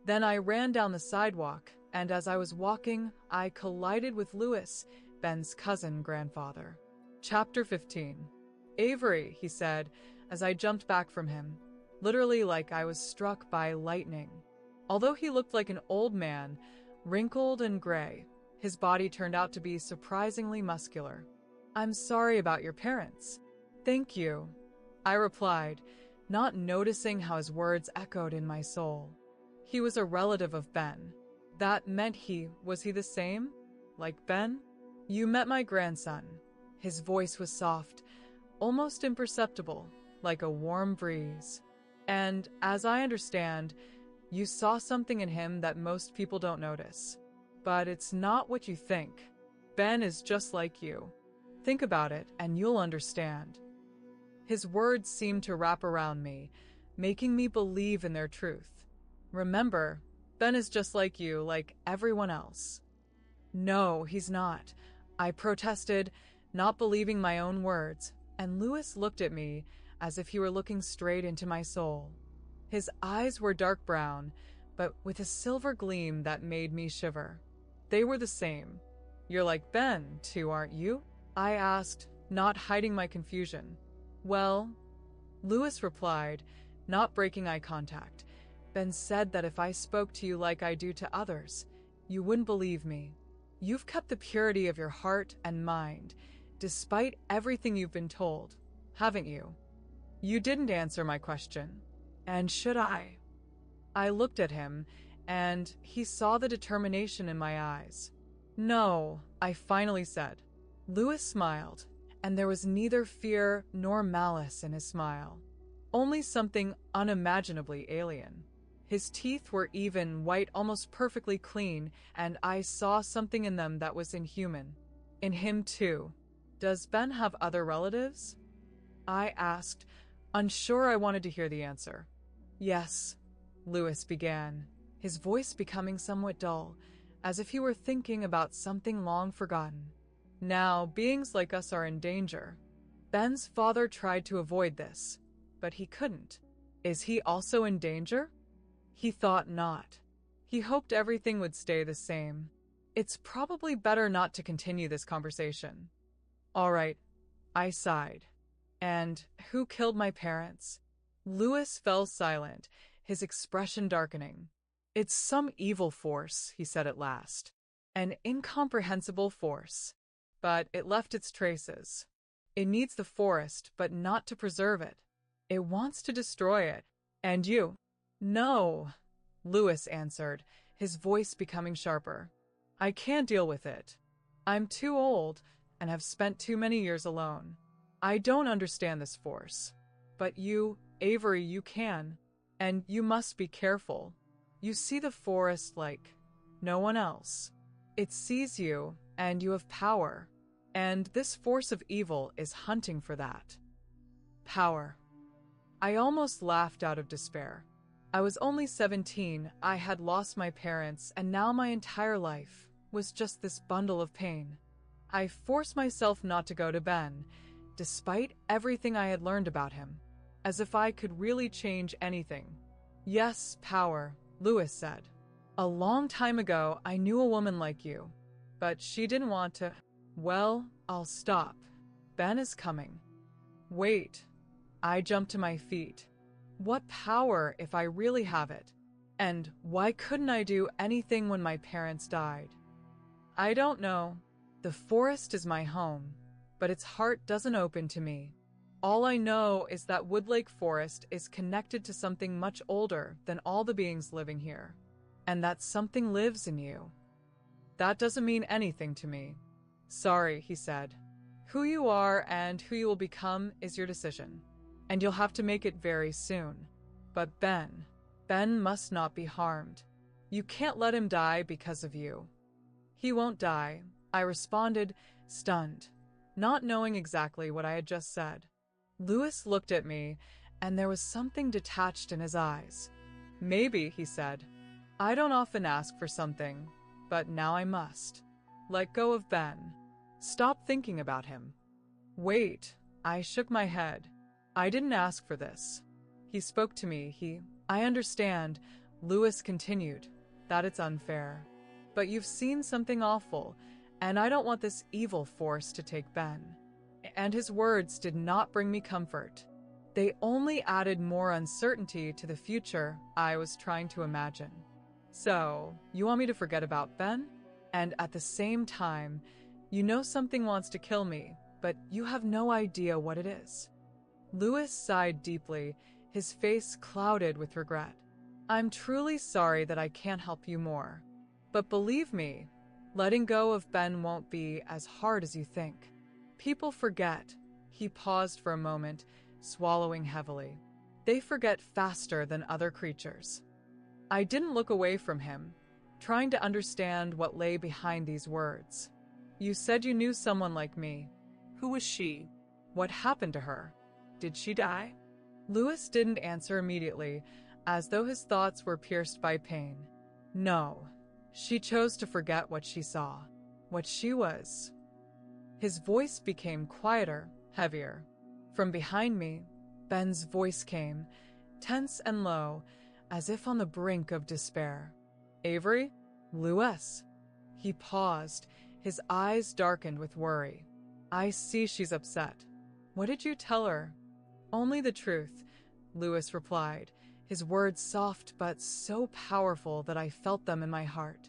Then I ran down the sidewalk, and as I was walking, I collided with Lewis, Ben's cousin grandfather. Chapter 15. "Avery," he said, as I jumped back from him, literally like I was struck by lightning. Although he looked like an old man, wrinkled and gray, his body turned out to be surprisingly muscular. "I'm sorry about your parents." "Thank you," I replied, not noticing how his words echoed in my soul. He was a relative of Ben. That meant was he the same? Like Ben? You met my grandson. His voice was soft, almost imperceptible, like a warm breeze. And as I understand, you saw something in him that most people don't notice. But it's not what you think. Ben is just like you. Think about it and you'll understand. His words seemed to wrap around me, making me believe in their truth. Remember, Ben is just like you, like everyone else. No, he's not. I protested, not believing my own words, and Lewis looked at me as if he were looking straight into my soul. His eyes were dark brown, but with a silver gleam that made me shiver. They were the same. You're like Ben, too, aren't you? I asked, not hiding my confusion. Well, Lewis replied, not breaking eye contact. Ben said that if I spoke to you like I do to others, you wouldn't believe me. You've kept the purity of your heart and mind, despite everything you've been told, haven't you? You didn't answer my question. And should I? I looked at him, and he saw the determination in my eyes. No, I finally said. Lewis smiled, and there was neither fear nor malice in his smile, only something unimaginably alien. His teeth were even, white, almost perfectly clean, and I saw something in them that was inhuman. In him, too. Does Ben have other relatives? I asked, unsure I wanted to hear the answer. Yes, Lewis began, his voice becoming somewhat dull, as if he were thinking about something long forgotten. Now, beings like us are in danger. Ben's father tried to avoid this, but he couldn't. Is he also in danger? He thought not. He hoped everything would stay the same. It's probably better not to continue this conversation. All right, I sighed. And who killed my parents? Lewis fell silent, his expression darkening. It's some evil force, he said at last. An incomprehensible force. But it left its traces. It needs the forest, but not to preserve it. It wants to destroy it. And you? No, Lewis answered, his voice becoming sharper. I can't deal with it. I'm too old and have spent too many years alone. I don't understand this force. But you, Avery, you can. And you must be careful. You see the forest like no one else. It sees you, and you have power. And this force of evil is hunting for that. Power. I almost laughed out of despair. I was only 17, I had lost my parents, and now my entire life was just this bundle of pain. I forced myself not to go to Ben, despite everything I had learned about him, as if I could really change anything. Yes, power, Lewis said. A long time ago, I knew a woman like you, but she didn't want to. Well, I'll stop. Ben is coming. Wait. I jumped to my feet. What power if I really have it? And why couldn't I do anything when my parents died? I don't know. The forest is my home, but its heart doesn't open to me. All I know is that Woodlake Forest is connected to something much older than all the beings living here, and that something lives in you. That doesn't mean anything to me. Sorry, he said. Who you are and who you will become is your decision, and you'll have to make it very soon. But Ben must not be harmed. You can't let him die because of you. He won't die, I responded, stunned, not knowing exactly what I had just said. Lewis looked at me, and there was something detached in his eyes. Maybe, he said. I don't often ask for something, but now I must. Let go of Ben. Stop thinking about him. Wait, I shook my head. I didn't ask for this. He spoke to me. I understand, Lewis continued, that it's unfair. But you've seen something awful, and I don't want this evil force to take Ben. And his words did not bring me comfort. They only added more uncertainty to the future I was trying to imagine. So, you want me to forget about Ben? And at the same time, you know something wants to kill me, but you have no idea what it is. Lewis sighed deeply, his face clouded with regret. I'm truly sorry that I can't help you more. But believe me, letting go of Ben won't be as hard as you think. People forget. He paused for a moment, swallowing heavily. They forget faster than other creatures. I didn't look away from him, trying to understand what lay behind these words. You said you knew someone like me. Who was she? What happened to her? Did she die? Lewis didn't answer immediately, as though his thoughts were pierced by pain. No, she chose to forget what she saw, what she was. His voice became quieter, heavier. From behind me, Ben's voice came, tense and low, as if on the brink of despair. Avery? Lewis? He paused, his eyes darkened with worry. I see she's upset. What did you tell her? Only the truth, Lewis replied, his words soft but so powerful that I felt them in my heart.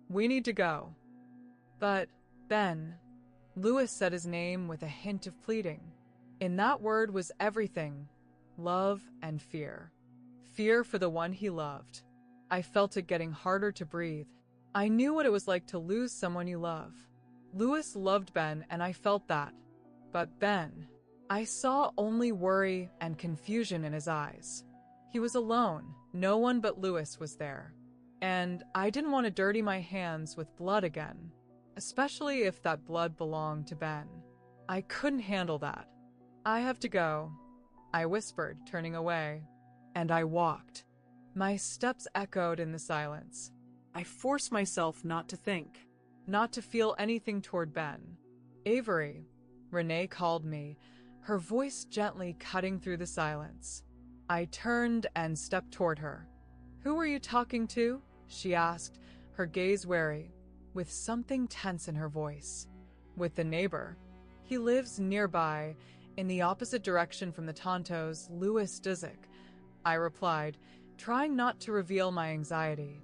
We need to go. But, Ben, Lewis said his name with a hint of pleading. In that word was everything, love and fear. Fear for the one he loved. I felt it getting harder to breathe. I knew what it was like to lose someone you love. Lewis loved Ben, and I felt that. But Ben, I saw only worry and confusion in his eyes. He was alone. No one but Lewis was there. And I didn't want to dirty my hands with blood again, especially if that blood belonged to Ben. I couldn't handle that. I have to go, I whispered, turning away. And I walked. My steps echoed in the silence. I forced myself not to think. Not to feel anything toward Ben. Avery, Renee called me, her voice gently cutting through the silence. I turned and stepped toward her. Who were you talking to? She asked, her gaze wary, with something tense in her voice. With the neighbor. He lives nearby, in the opposite direction from the Tontos, Louis Disick, I replied, trying not to reveal my anxiety.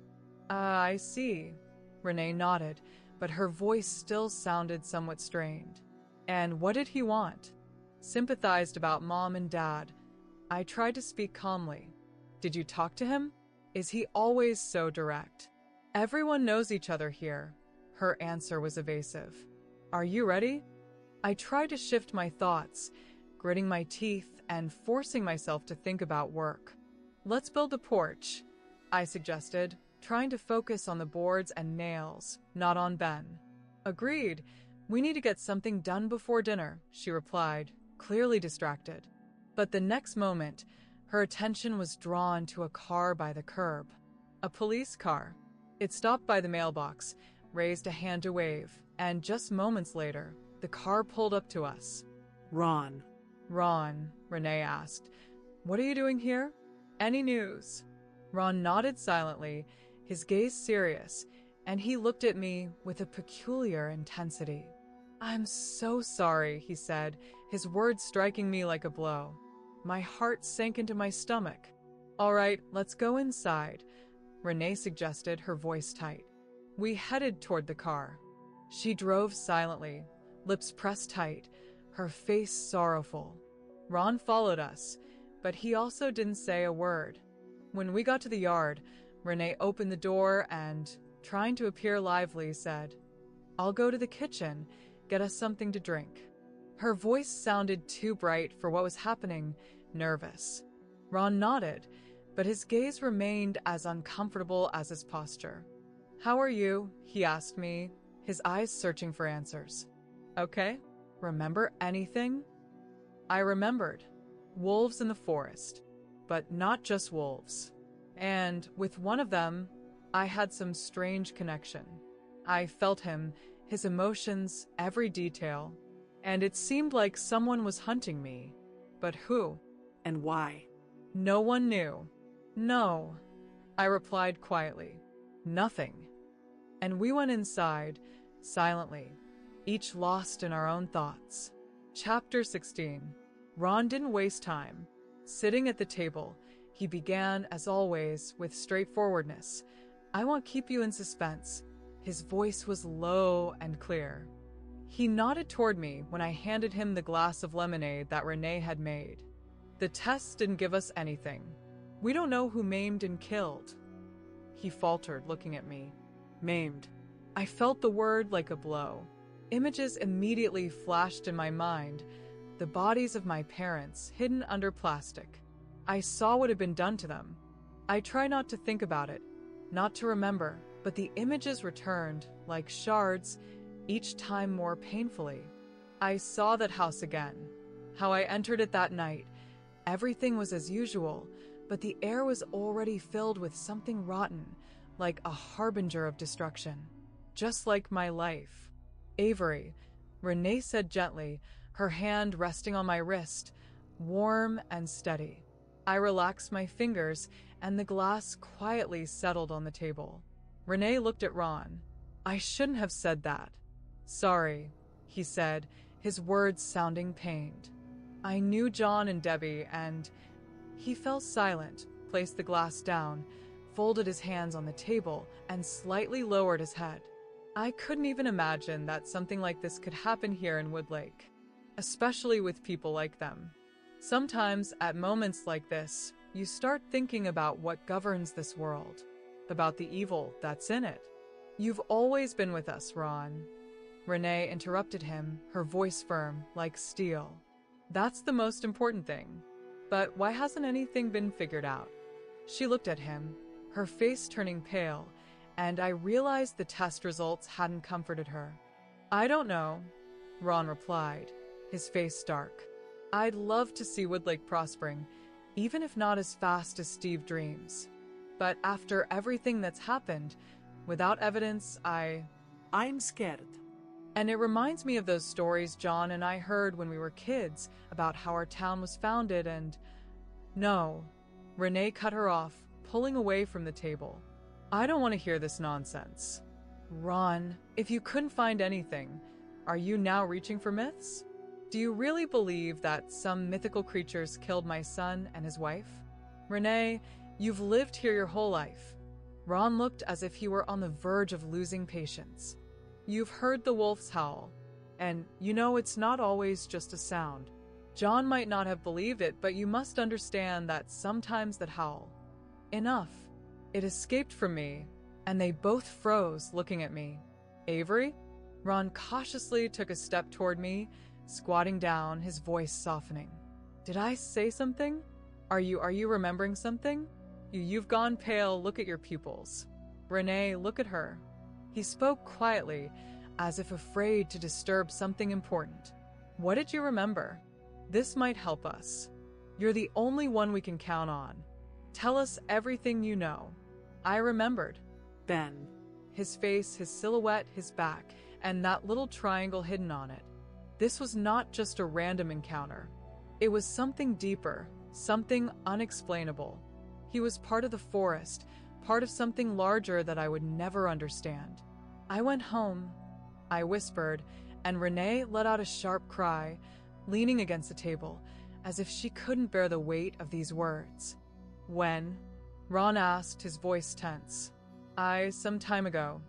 I see. Renee nodded, but her voice still sounded somewhat strained. And what did he want? Sympathized about Mom and Dad. I tried to speak calmly. Did you talk to him? Is he always so direct? Everyone knows each other here. Her answer was evasive. Are you ready? I tried to shift my thoughts, gritting my teeth and forcing myself to think about work. Let's build a porch, I suggested, trying to focus on the boards and nails, not on Ben. Agreed. We need to get something done before dinner, she replied, clearly distracted. But the next moment, her attention was drawn to a car by the curb. A police car. It stopped by the mailbox, raised a hand to wave, and just moments later, the car pulled up to us. Ron, Renee asked. What are you doing here? Any news? Ron nodded silently, his gaze serious, and he looked at me with a peculiar intensity. I'm so sorry, he said, his words striking me like a blow. My heart sank into my stomach. All right, let's go inside, Renee suggested, her voice tight. We headed toward the car. She drove silently, lips pressed tight, her face sorrowful. Ron followed us, but he also didn't say a word. When we got to the yard, Renee opened the door and, trying to appear lively, said, I'll go to the kitchen, get us something to drink. Her voice sounded too bright for what was happening, nervous. Ron nodded, but his gaze remained as uncomfortable as his posture. How are you? He asked me, his eyes searching for answers. Okay. Remember anything? I remembered. Wolves in the forest. But not just wolves. And with one of them, I had some strange connection. I felt him, his emotions, every detail. And it seemed like someone was hunting me. But who? And why? No one knew. No, I replied quietly. Nothing. And we went inside, silently, each lost in our own thoughts. Chapter 16. Ron didn't waste time. Sitting at the table, he began, as always, with straightforwardness. I won't keep you in suspense. His voice was low and clear. He nodded toward me when I handed him the glass of lemonade that Renee had made. The test didn't give us anything. We don't know who maimed and killed. He faltered, looking at me. Maimed. I felt the word like a blow. Images immediately flashed in my mind, the bodies of my parents hidden under plastic. I saw what had been done to them. I try not to think about it, not to remember, but the images returned, like shards, each time more painfully. I saw that house again, how I entered it that night. Everything was as usual, but the air was already filled with something rotten, like a harbinger of destruction. Just like my life. Avery, Renee said gently, her hand resting on my wrist, warm and steady. I relaxed my fingers, and the glass quietly settled on the table. Renee looked at Ron. I shouldn't have said that. Sorry, he said, his words sounding pained. I knew John and Debbie, and he fell silent, placed the glass down, folded his hands on the table, and slightly lowered his head. I couldn't even imagine that something like this could happen here in Woodlake, especially with people like them. Sometimes, at moments like this, you start thinking about what governs this world, about the evil that's in it. You've always been with us, Ron. Renee interrupted him, her voice firm, like steel. That's the most important thing. But why hasn't anything been figured out? She looked at him, her face turning pale, and I realized the test results hadn't comforted her. I don't know, Ron replied, his face dark. I'd love to see Woodlake prospering, even if not as fast as Steve dreams. But after everything that's happened, without evidence, I'm scared. And it reminds me of those stories John and I heard when we were kids about how our town was founded and... No, Renee cut her off, pulling away from the table. I don't want to hear this nonsense. Ron, if you couldn't find anything, are you now reaching for myths? Do you really believe that some mythical creatures killed my son and his wife? Renee, you've lived here your whole life. Ron looked as if he were on the verge of losing patience. You've heard the wolf's howl, and you know it's not always just a sound. John might not have believed it, but you must understand that sometimes that howl. Enough. It escaped from me, and they both froze, looking at me. Avery? Ron cautiously took a step toward me, squatting down, his voice softening. Did I say something? Are you remembering something? You've gone pale, look at your pupils. Renee, look at her. He spoke quietly, as if afraid to disturb something important. What did you remember? This might help us. You're the only one we can count on. Tell us everything you know. I remembered. Ben. His face, his silhouette, his back, and that little triangle hidden on it. This was not just a random encounter. It was something deeper, something unexplainable. He was part of the forest, part of something larger that I would never understand. I went home, I whispered, and Renee let out a sharp cry, leaning against the table, as if she couldn't bear the weight of these words. When? Ron asked, his voice tense. Some time ago.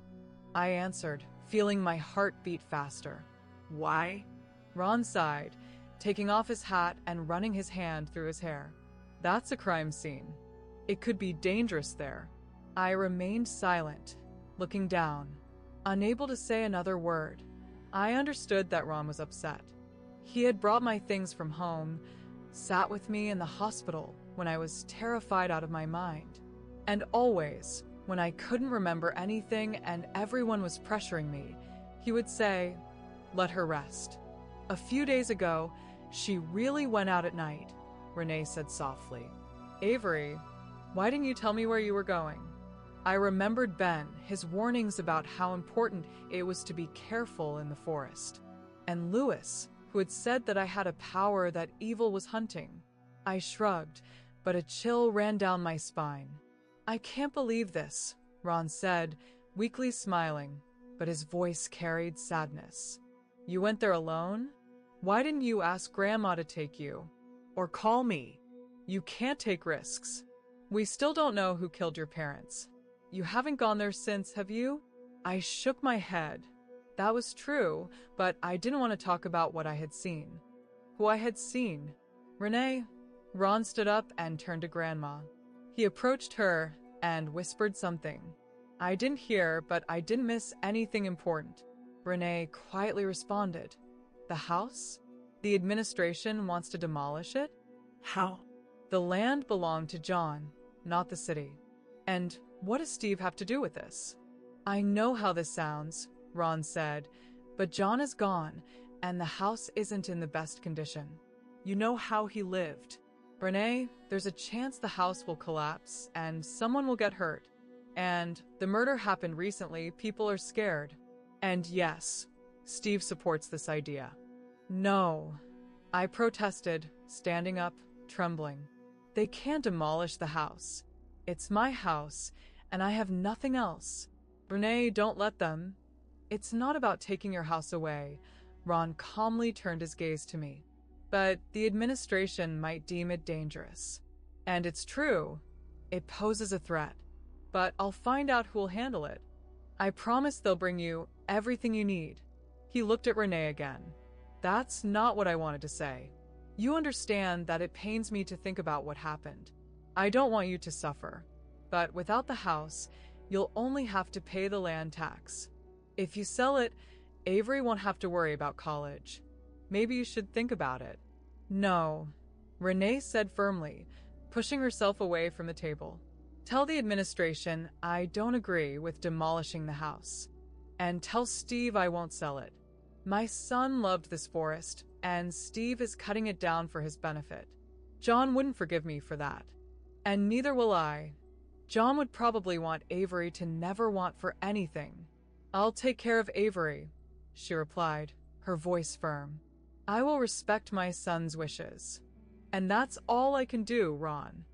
I answered, feeling my heart beat faster. Why? Ron sighed, taking off his hat and running his hand through his hair. That's a crime scene. It could be dangerous there. I remained silent, looking down, unable to say another word. I understood that Ron was upset. He had brought my things from home, sat with me in the hospital when I was terrified out of my mind. And always, when I couldn't remember anything and everyone was pressuring me, he would say, "Let her rest." A few days ago, she really went out at night, Renee said softly. Avery, why didn't you tell me where you were going? I remembered Ben, his warnings about how important it was to be careful in the forest. And Lewis, who had said that I had a power that evil was hunting. I shrugged, but a chill ran down my spine. I can't believe this, Ron said, weakly smiling, but his voice carried sadness. You went there alone? Why didn't you ask Grandma to take you? Or call me? You can't take risks. We still don't know who killed your parents. You haven't gone there since, have you? I shook my head. That was true, but I didn't want to talk about what I had seen. Who I had seen. Renee. Ron stood up and turned to Grandma. He approached her and whispered something. I didn't hear, but I didn't miss anything important. Renee quietly responded, "The house? The administration wants to demolish it?" How? The land belonged to John, not the city. And what does Steve have to do with this? I know how this sounds, Ron said, but John is gone, and the house isn't in the best condition. You know how he lived. Renee, there's a chance the house will collapse, and someone will get hurt. And the murder happened recently, people are scared. And yes, Steve supports this idea. No, I protested, standing up, trembling. They can't demolish the house. It's my house, and I have nothing else. Renee, don't let them. It's not about taking your house away. Ron calmly turned his gaze to me. But the administration might deem it dangerous. And it's true. It poses a threat. But I'll find out who'll handle it. I promise they'll bring you everything you need. He looked at Renee again. That's not what I wanted to say. You understand that it pains me to think about what happened. I don't want you to suffer. But without the house, you'll only have to pay the land tax. If you sell it, Avery won't have to worry about college. Maybe you should think about it. No, Renee said firmly, pushing herself away from the table. Tell the administration I don't agree with demolishing the house. And tell Steve I won't sell it. My son loved this forest, and Steve is cutting it down for his benefit. John wouldn't forgive me for that. And neither will I. John would probably want Avery to never want for anything. I'll take care of Avery, she replied, her voice firm. I will respect my son's wishes. And that's all I can do, Ron.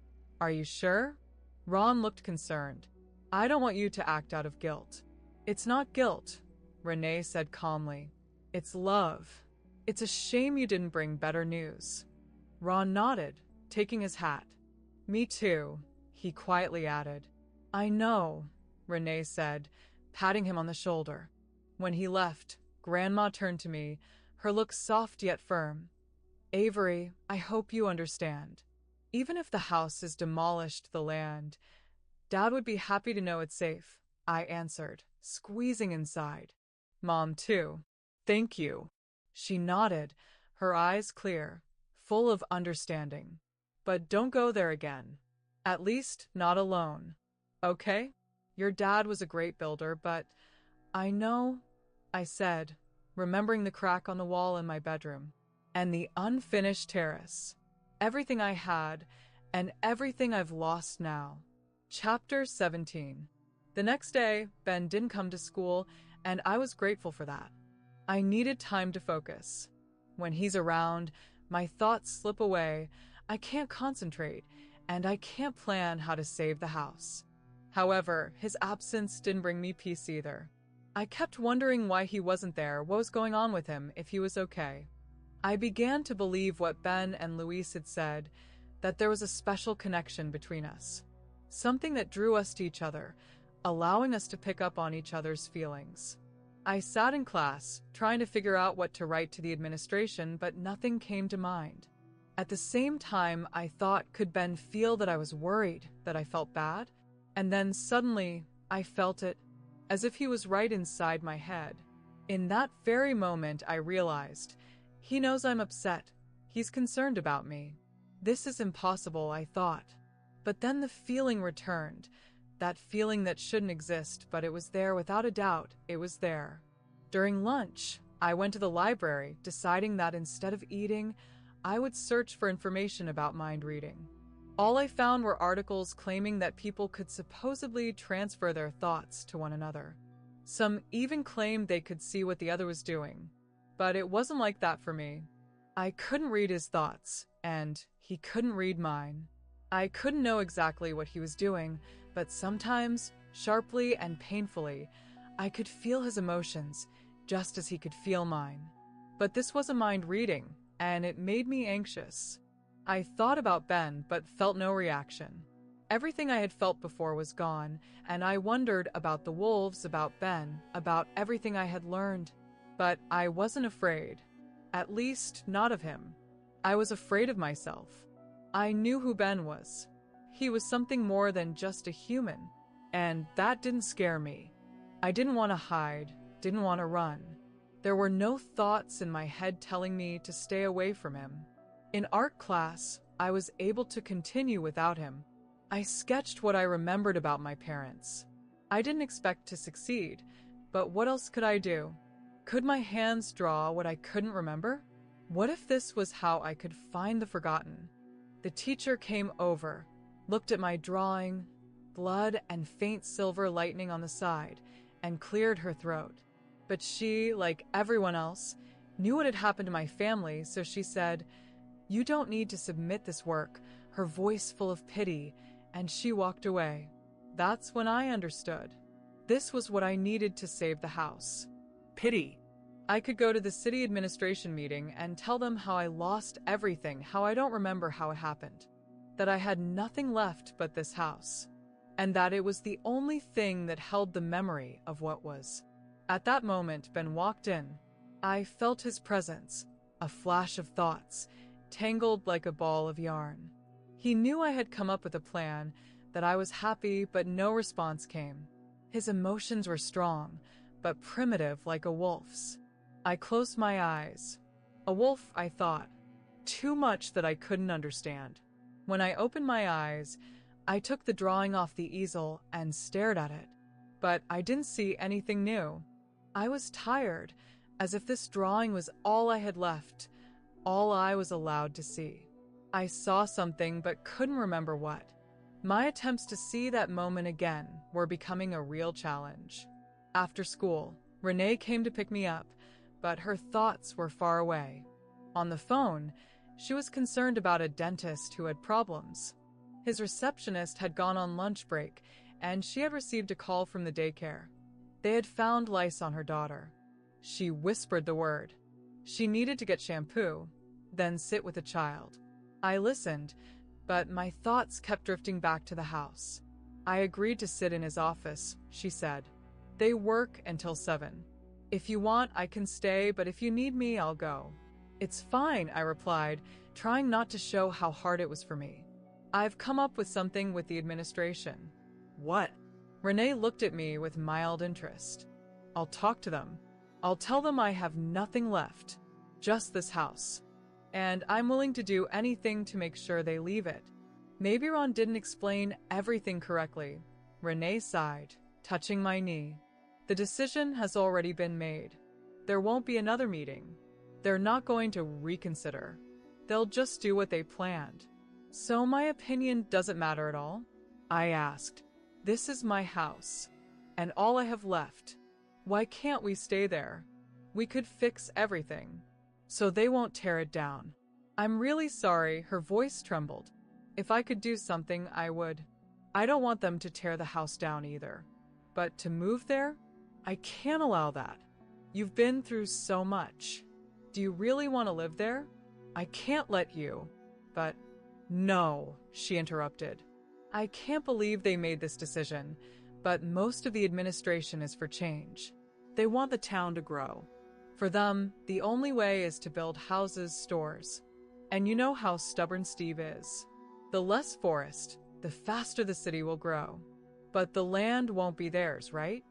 Are you sure? Ron looked concerned. I don't want you to act out of guilt. It's not guilt, Renee said calmly. It's love. It's a shame you didn't bring better news. Ron nodded, taking his hat. Me too, he quietly added. I know, Renee said, patting him on the shoulder. When he left, Grandma turned to me, her look soft yet firm. Avery, I hope you understand. Even if the house is demolished, the land, Dad would be happy to know it's safe, I answered, squeezing inside. Mom, too. Thank you. She nodded, her eyes clear, full of understanding. But don't go there again. At least not alone. Okay? Your dad was a great builder, but I know, I said, remembering the crack on the wall in my bedroom, and the unfinished terrace. Everything I had, and everything I've lost now. Chapter 17. The next day, Ben didn't come to school, and I was grateful for that. I needed time to focus. When he's around, my thoughts slip away, I can't concentrate, and I can't plan how to save the house. However, his absence didn't bring me peace either. I kept wondering why he wasn't there, what was going on with him, if he was okay. I began to believe what Ben and Louise had said, that there was a special connection between us. Something that drew us to each other, allowing us to pick up on each other's feelings. I sat in class, trying to figure out what to write to the administration, but nothing came to mind. At the same time, I thought, could Ben feel that I was worried, that I felt bad? And then suddenly, I felt it, as if he was right inside my head. In that very moment, I realized, he knows I'm upset. He's concerned about me. This is impossible, I thought. But then the feeling returned. That feeling that shouldn't exist, but it was there without a doubt, it was there. During lunch, I went to the library, deciding that instead of eating, I would search for information about mind reading. All I found were articles claiming that people could supposedly transfer their thoughts to one another. Some even claimed they could see what the other was doing. But it wasn't like that for me. I couldn't read his thoughts, and he couldn't read mine. I couldn't know exactly what he was doing, but sometimes, sharply and painfully, I could feel his emotions, just as he could feel mine. But this was a mind reading, and it made me anxious. I thought about Ben, but felt no reaction. Everything I had felt before was gone, and I wondered about the wolves, about Ben, about everything I had learned. But I wasn't afraid. At least, not of him. I was afraid of myself. I knew who Ben was. He was something more than just a human, and that didn't scare me. I didn't want to hide, didn't want to run. There were no thoughts in my head telling me to stay away from him. In art class, I was able to continue without him. I sketched what I remembered about my parents. I didn't expect to succeed, but what else could I do? Could my hands draw what I couldn't remember? What if this was how I could find the forgotten? The teacher came over, looked at my drawing, blood and faint silver lightning on the side, and cleared her throat. But she, like everyone else, knew what had happened to my family, so she said, "You don't need to submit this work," her voice full of pity, and she walked away. That's when I understood. This was what I needed to save the house. Pity. I could go to the city administration meeting and tell them how I lost everything, how I don't remember how it happened, that I had nothing left but this house, and that it was the only thing that held the memory of what was. At that moment, Ben walked in. I felt his presence, a flash of thoughts, tangled like a ball of yarn. He knew I had come up with a plan, that I was happy, but no response came. His emotions were strong, but primitive like a wolf's. I closed my eyes. A wolf, I thought. Too much that I couldn't understand. When I opened my eyes, I took the drawing off the easel and stared at it. But I didn't see anything new. I was tired, as if this drawing was all I had left, all I was allowed to see. I saw something but couldn't remember what. My attempts to see that moment again were becoming a real challenge. After school, Renee came to pick me up, but her thoughts were far away. On the phone, she was concerned about a dentist who had problems. His receptionist had gone on lunch break, and she had received a call from the daycare. They had found lice on her daughter. She whispered the word. She needed to get shampoo, then sit with the child. I listened, but my thoughts kept drifting back to the house. I agreed to sit in his office, she said. They work until 7. If you want, I can stay, but if you need me, I'll go. It's fine, I replied, trying not to show how hard it was for me. I've come up with something with the administration. What? Renee looked at me with mild interest. I'll talk to them. I'll tell them I have nothing left, just this house. And I'm willing to do anything to make sure they leave it. Maybe Ron didn't explain everything correctly. Renee sighed, touching my knee. The decision has already been made. There won't be another meeting. They're not going to reconsider. They'll just do what they planned. So my opinion doesn't matter at all? I asked. This is my house, and all I have left. Why can't we stay there? We could fix everything, so they won't tear it down. I'm really sorry, her voice trembled. If I could do something, I would. I don't want them to tear the house down either. But to move there? I can't allow that. You've been through so much. Do you really want to live there? I can't let you. But no, she interrupted. I can't believe they made this decision, but most of the administration is for change. They want the town to grow. For them, the only way is to build houses, stores. And you know how stubborn Steve is. The less forest, the faster the city will grow. But the land won't be theirs, right?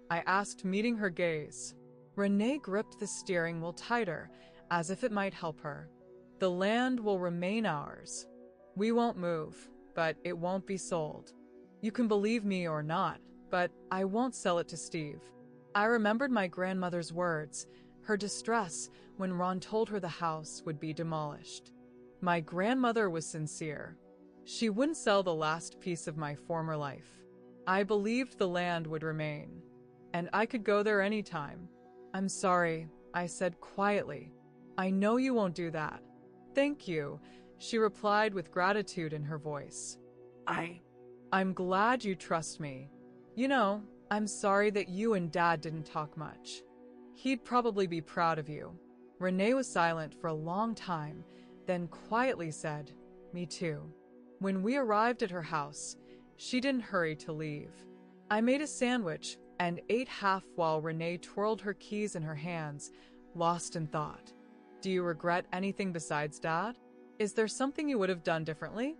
I asked, meeting her gaze. Renee gripped the steering wheel tighter, as if it might help her. The land will remain ours. We won't move, but it won't be sold. You can believe me or not, but I won't sell it to Steve. I remembered my grandmother's words, her distress when Ron told her the house would be demolished. My grandmother was sincere. She wouldn't sell the last piece of my former life. I believed the land would remain, and I could go there anytime. I'm sorry, I said quietly. I know you won't do that. Thank you, she replied with gratitude in her voice. I'm glad you trust me. You know, I'm sorry that you and Dad didn't talk much. He'd probably be proud of you. Renee was silent for a long time, then quietly said, Me too. When we arrived at her house, she didn't hurry to leave. I made a sandwich and ate half while Renee twirled her keys in her hands, lost in thought. Do you regret anything besides Dad? Is there something you would have done differently?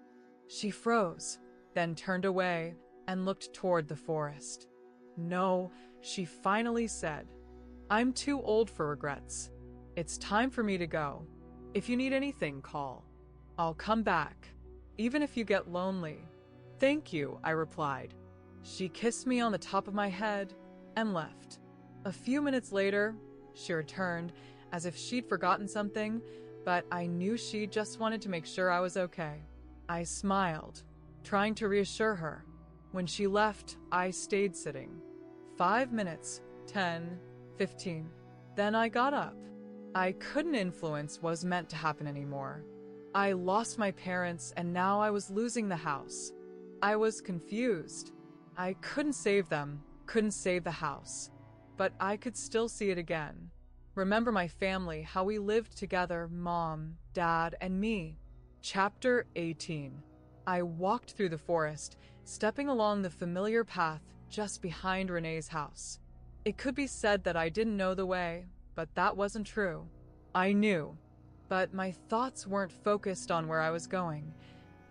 She froze, then turned away and looked toward the forest. "No," she finally said. "I'm too old for regrets. It's time for me to go. If you need anything, call. I'll come back, even if you get lonely." "Thank you," I replied. She kissed me on the top of my head and left. A few minutes later, she returned as if she'd forgotten something, but I knew she just wanted to make sure I was okay. I smiled, trying to reassure her. When she left, I stayed sitting. 5 minutes, 10, 15. Then I got up. I couldn't influence what was meant to happen anymore. I lost my parents, and now I was losing the house. I was confused. I couldn't save them, couldn't save the house. But I could still see it again. Remember my family, how we lived together, Mom, Dad, and me. Chapter 18. I walked through the forest, stepping along the familiar path just behind Renee's house. It could be said that I didn't know the way, but that wasn't true. I knew, but my thoughts weren't focused on where I was going.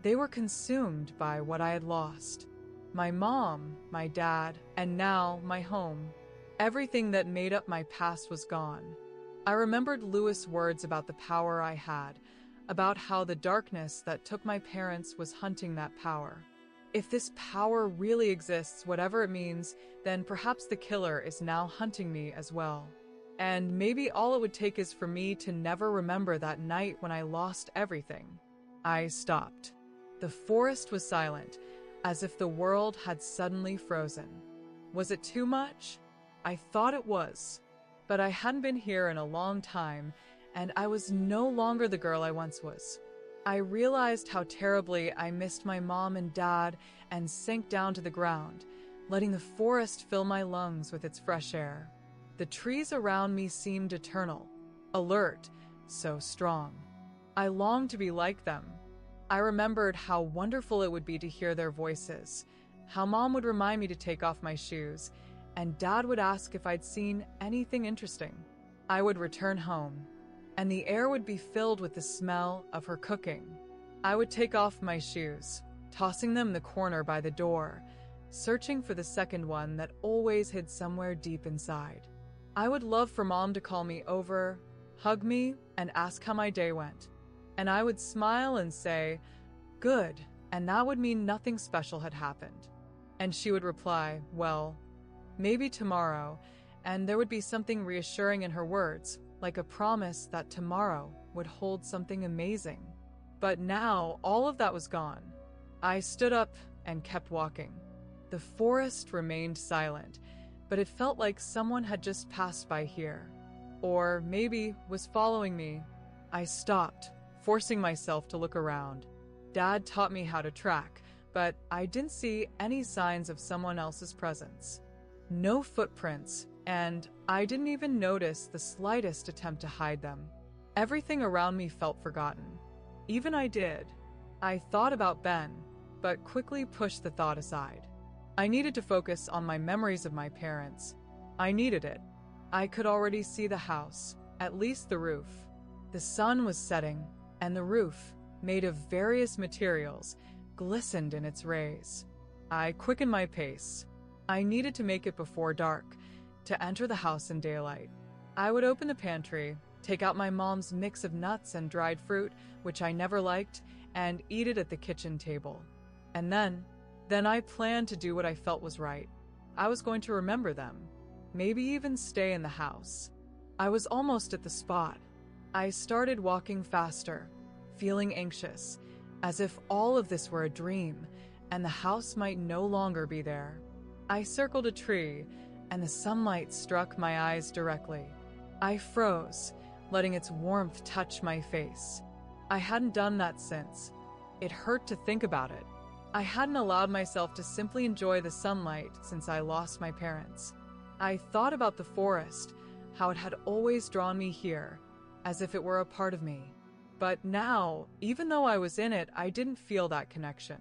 They were consumed by what I had lost. My mom, my dad, and now my home. Everything that made up my past was gone. I remembered Lewis' words about the power I had, about how the darkness that took my parents was hunting that power. If this power really exists, whatever it means, then perhaps the killer is now hunting me as well. And maybe all it would take is for me to never remember that night when I lost everything. I stopped. The forest was silent, as if the world had suddenly frozen. Was it too much? I thought it was. But I hadn't been here in a long time, and I was no longer the girl I once was. I realized how terribly I missed my mom and dad and sank down to the ground, letting the forest fill my lungs with its fresh air. The trees around me seemed eternal, alert, so strong. I longed to be like them. I remembered how wonderful it would be to hear their voices, how Mom would remind me to take off my shoes, and Dad would ask if I'd seen anything interesting. I would return home, and the air would be filled with the smell of her cooking. I would take off my shoes, tossing them in the corner by the door, searching for the second one that always hid somewhere deep inside. I would love for Mom to call me over, hug me, and ask how my day went. And I would smile and say, "Good," and that would mean nothing special had happened. And she would reply, "Well, maybe tomorrow," and there would be something reassuring in her words, like a promise that tomorrow would hold something amazing. But now, all of that was gone. I stood up and kept walking. The forest remained silent, but it felt like someone had just passed by here, or maybe was following me. I stopped, forcing myself to look around. Dad taught me how to track, but I didn't see any signs of someone else's presence. No footprints, and I didn't even notice the slightest attempt to hide them. Everything around me felt forgotten. Even I did. I thought about Ben, but quickly pushed the thought aside. I needed to focus on my memories of my parents. I needed it. I could already see the house, at least the roof. The sun was setting, and the roof, made of various materials, glistened in its rays. I quickened my pace. I needed to make it before dark, to enter the house in daylight. I would open the pantry, take out my mom's mix of nuts and dried fruit, which I never liked, and eat it at the kitchen table. And then I planned to do what I felt was right. I was going to remember them, maybe even stay in the house. I was almost at the spot. I started walking faster, feeling anxious, as if all of this were a dream, and the house might no longer be there. I circled a tree, and the sunlight struck my eyes directly. I froze, letting its warmth touch my face. I hadn't done that since. It hurt to think about it. I hadn't allowed myself to simply enjoy the sunlight since I lost my parents. I thought about the forest, how it had always drawn me here, as if it were a part of me. But now, even though I was in it, I didn't feel that connection.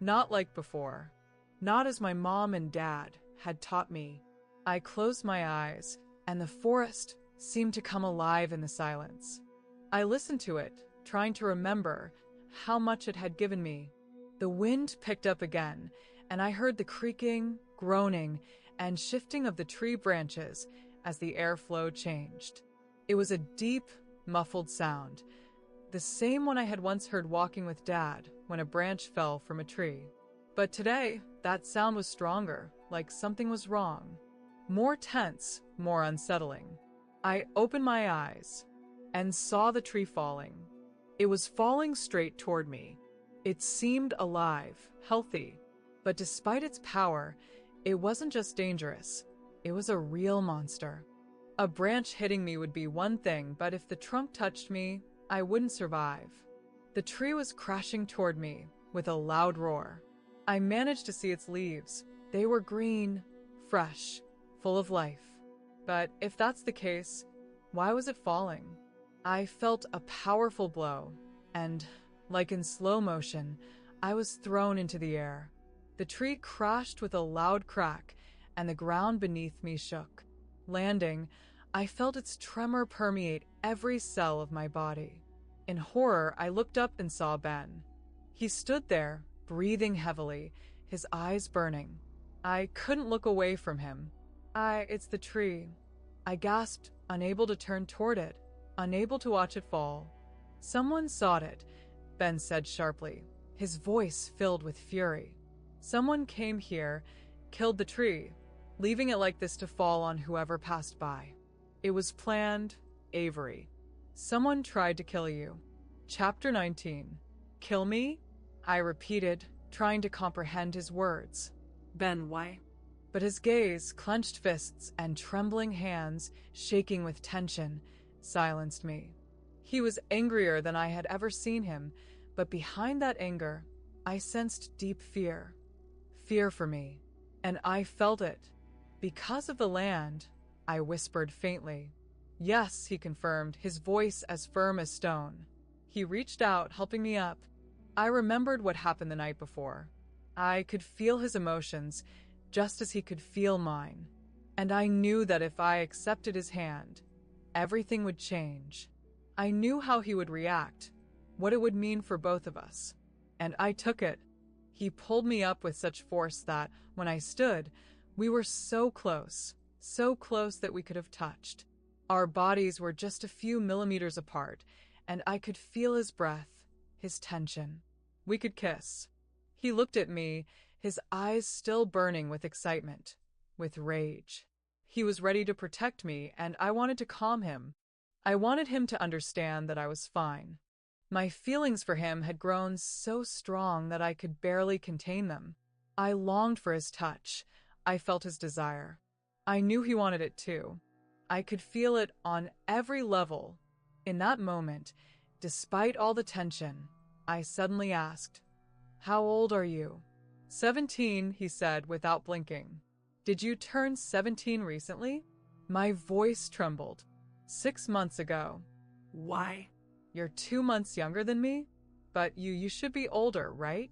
Not like before. Not as my mom and dad had taught me. I closed my eyes, and the forest seemed to come alive in the silence. I listened to it, trying to remember how much it had given me. The wind picked up again, and I heard the creaking, groaning, and shifting of the tree branches as the airflow changed. It was a deep, muffled sound, the same one I had once heard walking with Dad when a branch fell from a tree. But today, that sound was stronger, like something was wrong. More tense, more unsettling. I opened my eyes and saw the tree falling. It was falling straight toward me. It seemed alive, healthy, but despite its power, it wasn't just dangerous. It was a real monster. A branch hitting me would be one thing, but if the trunk touched me, I wouldn't survive. The tree was crashing toward me with a loud roar. I managed to see its leaves. They were green, fresh, full of life. But if that's the case, why was it falling? I felt a powerful blow, and, like in slow motion, I was thrown into the air. The tree crashed with a loud crack, and the ground beneath me shook. Landing, I felt its tremor permeate every cell of my body. In horror, I looked up and saw Ben. He stood there, breathing heavily, his eyes burning. I couldn't look away from him. It's the tree. I gasped, unable to turn toward it, unable to watch it fall. Someone sawed it, Ben said sharply, his voice filled with fury. Someone came here, killed the tree, leaving it like this to fall on whoever passed by. It was planned, Avery. Someone tried to kill you. Chapter 19. Kill me? I repeated, trying to comprehend his words. Ben, why? But his gaze, clenched fists, and trembling hands, shaking with tension, silenced me. He was angrier than I had ever seen him, but behind that anger, I sensed deep fear. Fear for me. And I felt it. Because of the land, I whispered faintly. Yes, he confirmed, his voice as firm as stone. He reached out, helping me up. I remembered what happened the night before. I could feel his emotions, just as he could feel mine. And I knew that if I accepted his hand, everything would change. I knew how he would react, what it would mean for both of us. And I took it. He pulled me up with such force that, when I stood, we were so close that we could have touched. Our bodies were just a few millimeters apart, and I could feel his breath, his tension. We could kiss. He looked at me, his eyes still burning with excitement, with rage. He was ready to protect me, and I wanted to calm him. I wanted him to understand that I was fine. My feelings for him had grown so strong that I could barely contain them. I longed for his touch. I felt his desire. I knew he wanted it too. I could feel it on every level. In that moment, despite all the tension, I suddenly asked, "How old are you?" 17, he said without blinking. "Did you turn 17 recently?" My voice trembled. 6 months ago. Why? You're 2 months younger than me? But you should be older, right?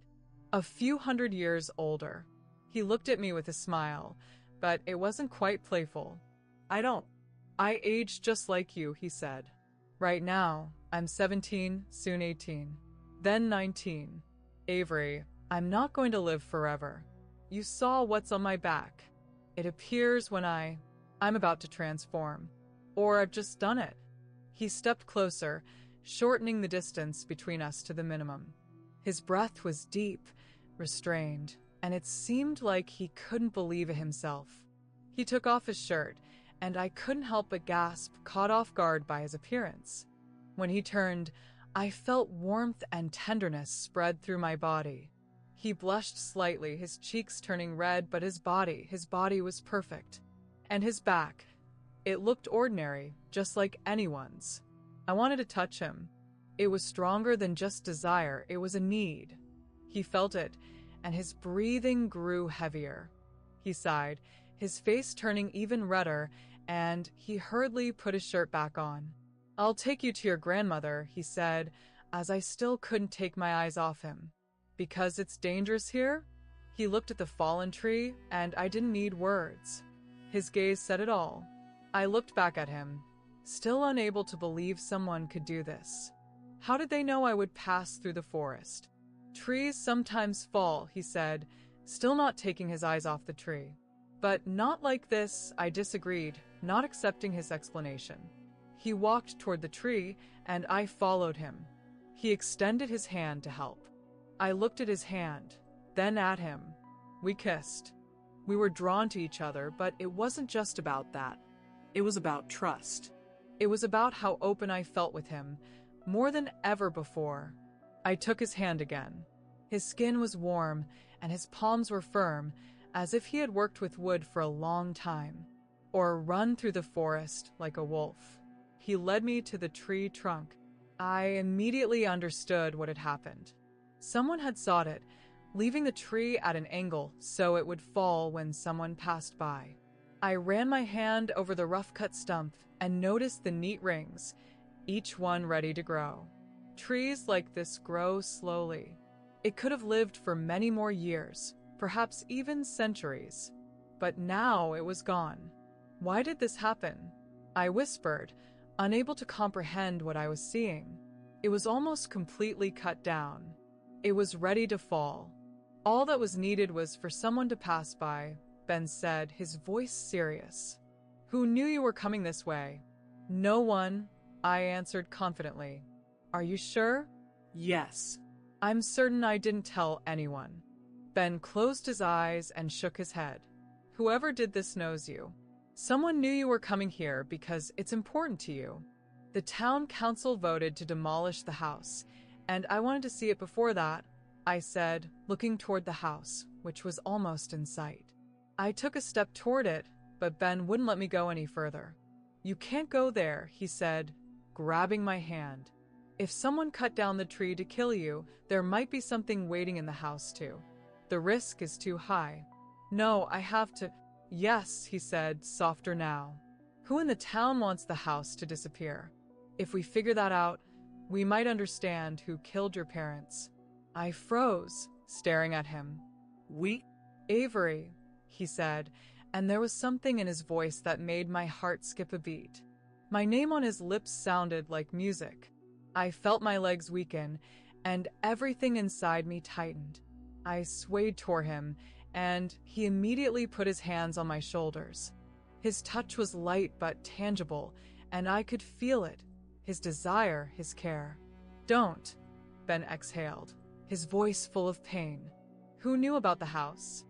A few hundred years older. He looked at me with a smile, but it wasn't quite playful. I age just like you, he said. Right now, I'm 17, soon 18, then 19. Avery, I'm not going to live forever. You saw what's on my back. It appears when I'm about to transform. Or I've just done it. He stepped closer, shortening the distance between us to the minimum. His breath was deep, restrained, and it seemed like he couldn't believe it himself. He took off his shirt, and I couldn't help but gasp, caught off guard by his appearance. When he turned, I felt warmth and tenderness spread through my body. He blushed slightly, his cheeks turning red, but his body was perfect. And his back, it looked ordinary, just like anyone's. I wanted to touch him. It was stronger than just desire, it was a need. He felt it, and his breathing grew heavier. He sighed, his face turning even redder, and he hurriedly put his shirt back on. "I'll take you to your grandmother," he said, as I still couldn't take my eyes off him. "Because it's dangerous here?" He looked at the fallen tree, and I didn't need words. His gaze said it all. I looked back at him, still unable to believe someone could do this. How did they know I would pass through the forest? Trees sometimes fall, he said, still not taking his eyes off the tree. But not like this, I disagreed, not accepting his explanation. He walked toward the tree, and I followed him. He extended his hand to help. I looked at his hand, then at him. We kissed. We were drawn to each other, but it wasn't just about that. It was about trust. It was about how open I felt with him, more than ever before. I took his hand again. His skin was warm, and his palms were firm, as if he had worked with wood for a long time, or run through the forest like a wolf. He led me to the tree trunk. I immediately understood what had happened. Someone had sawed it, leaving the tree at an angle so it would fall when someone passed by. I ran my hand over the rough-cut stump and noticed the neat rings, each one ready to grow. Trees like this grow slowly. It could have lived for many more years, perhaps even centuries. But now it was gone. Why did this happen? I whispered, unable to comprehend what I was seeing. It was almost completely cut down. It was ready to fall. All that was needed was for someone to pass by, Ben said, his voice serious. Who knew you were coming this way? No one, I answered confidently. Are you sure? Yes. I'm certain I didn't tell anyone. Ben closed his eyes and shook his head. Whoever did this knows you. Someone knew you were coming here because it's important to you. The town council voted to demolish the house, and I wanted to see it before that, I said, looking toward the house, which was almost in sight. I took a step toward it, but Ben wouldn't let me go any further. You can't go there, he said, grabbing my hand. If someone cut down the tree to kill you, there might be something waiting in the house too. The risk is too high. No, I have to. Yes, he said, softer now. Who in the town wants the house to disappear? If we figure that out, we might understand who killed your parents. I froze, staring at him. We? Avery, he said, and there was something in his voice that made my heart skip a beat. My name on his lips sounded like music. I felt my legs weaken, and everything inside me tightened. I swayed toward him, and he immediately put his hands on my shoulders. His touch was light but tangible, and I could feel it, his desire, his care. Don't, Ben exhaled, his voice full of pain. Who knew about the house?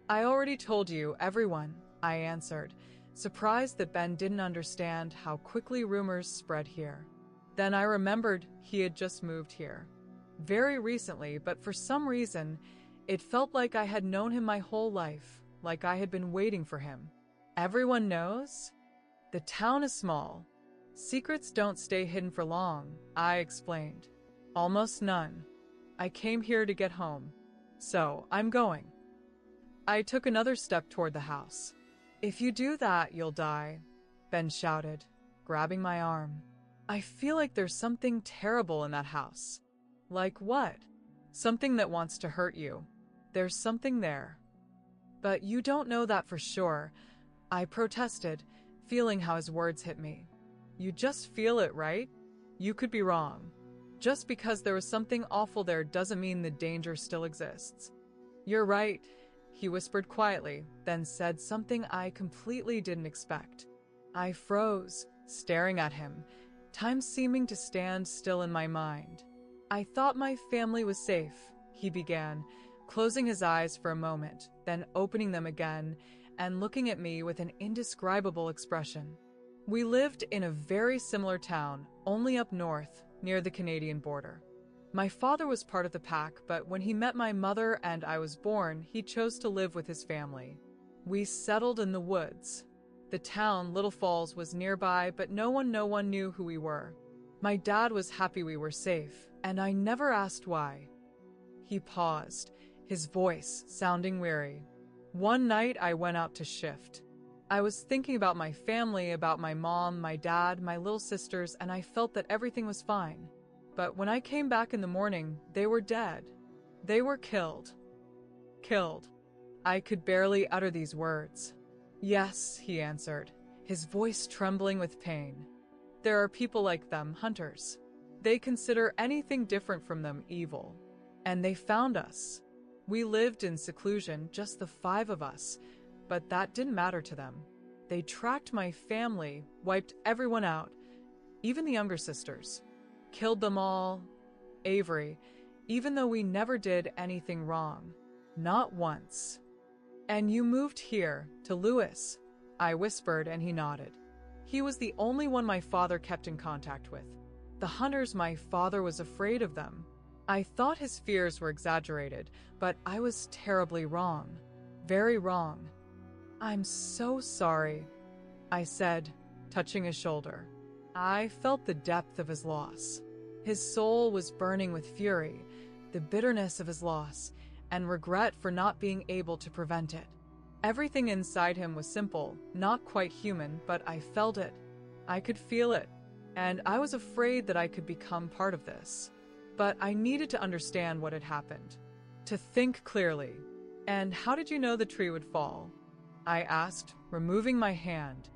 I already told you, everyone, I answered, surprised that Ben didn't understand how quickly rumors spread here. Then I remembered he had just moved here. Very recently, but for some reason, it felt like I had known him my whole life, like I had been waiting for him. Everyone knows? The town is small. Secrets don't stay hidden for long, I explained. Almost none. I came here to get home. So, I'm going. I took another step toward the house. If you do that, you'll die, Ben shouted, grabbing my arm. I feel like there's something terrible in that house. Like what? Something that wants to hurt you. There's something there. But you don't know that for sure, I protested, feeling how his words hit me. You just feel it, right? You could be wrong. Just because there was something awful there doesn't mean the danger still exists. You're right, he whispered quietly, then said something I completely didn't expect. I froze, staring at him, time seeming to stand still in my mind. I thought my family was safe, he began, closing his eyes for a moment, then opening them again and looking at me with an indescribable expression. We lived in a very similar town, only up north, near the Canadian border. My father was part of the pack, but when he met my mother and I was born, he chose to live with his family. We settled in the woods. The town, Little Falls, was nearby, but no one knew who we were. My dad was happy we were safe, and I never asked why. He paused, his voice sounding weary. One night I went out to shift. I was thinking about my family, about my mom, my dad, my little sisters, and I felt that everything was fine. But when I came back in the morning, they were dead. They were killed. Killed. I could barely utter these words. Yes, he answered, his voice trembling with pain. There are people like them, hunters. They consider anything different from them evil. and they found us. We lived in seclusion, just the 5 of us, but that didn't matter to them. They tracked my family, wiped everyone out, even the younger sisters. Killed them all. Avery, even though we never did anything wrong. Not once. And you moved here, to Lewis, I whispered, and he nodded. He was the only one my father kept in contact with. The hunters, my father was afraid of them. I thought his fears were exaggerated, but I was terribly wrong. Very wrong. I'm so sorry, I said, touching his shoulder. I felt the depth of his loss. His soul was burning with fury, the bitterness of his loss, and regret for not being able to prevent it. Everything inside him was simple, not quite human, but I felt it. I could feel it, and I was afraid that I could become part of this. But I needed to understand what had happened, to think clearly. And how did you know the tree would fall? I asked, removing my hand.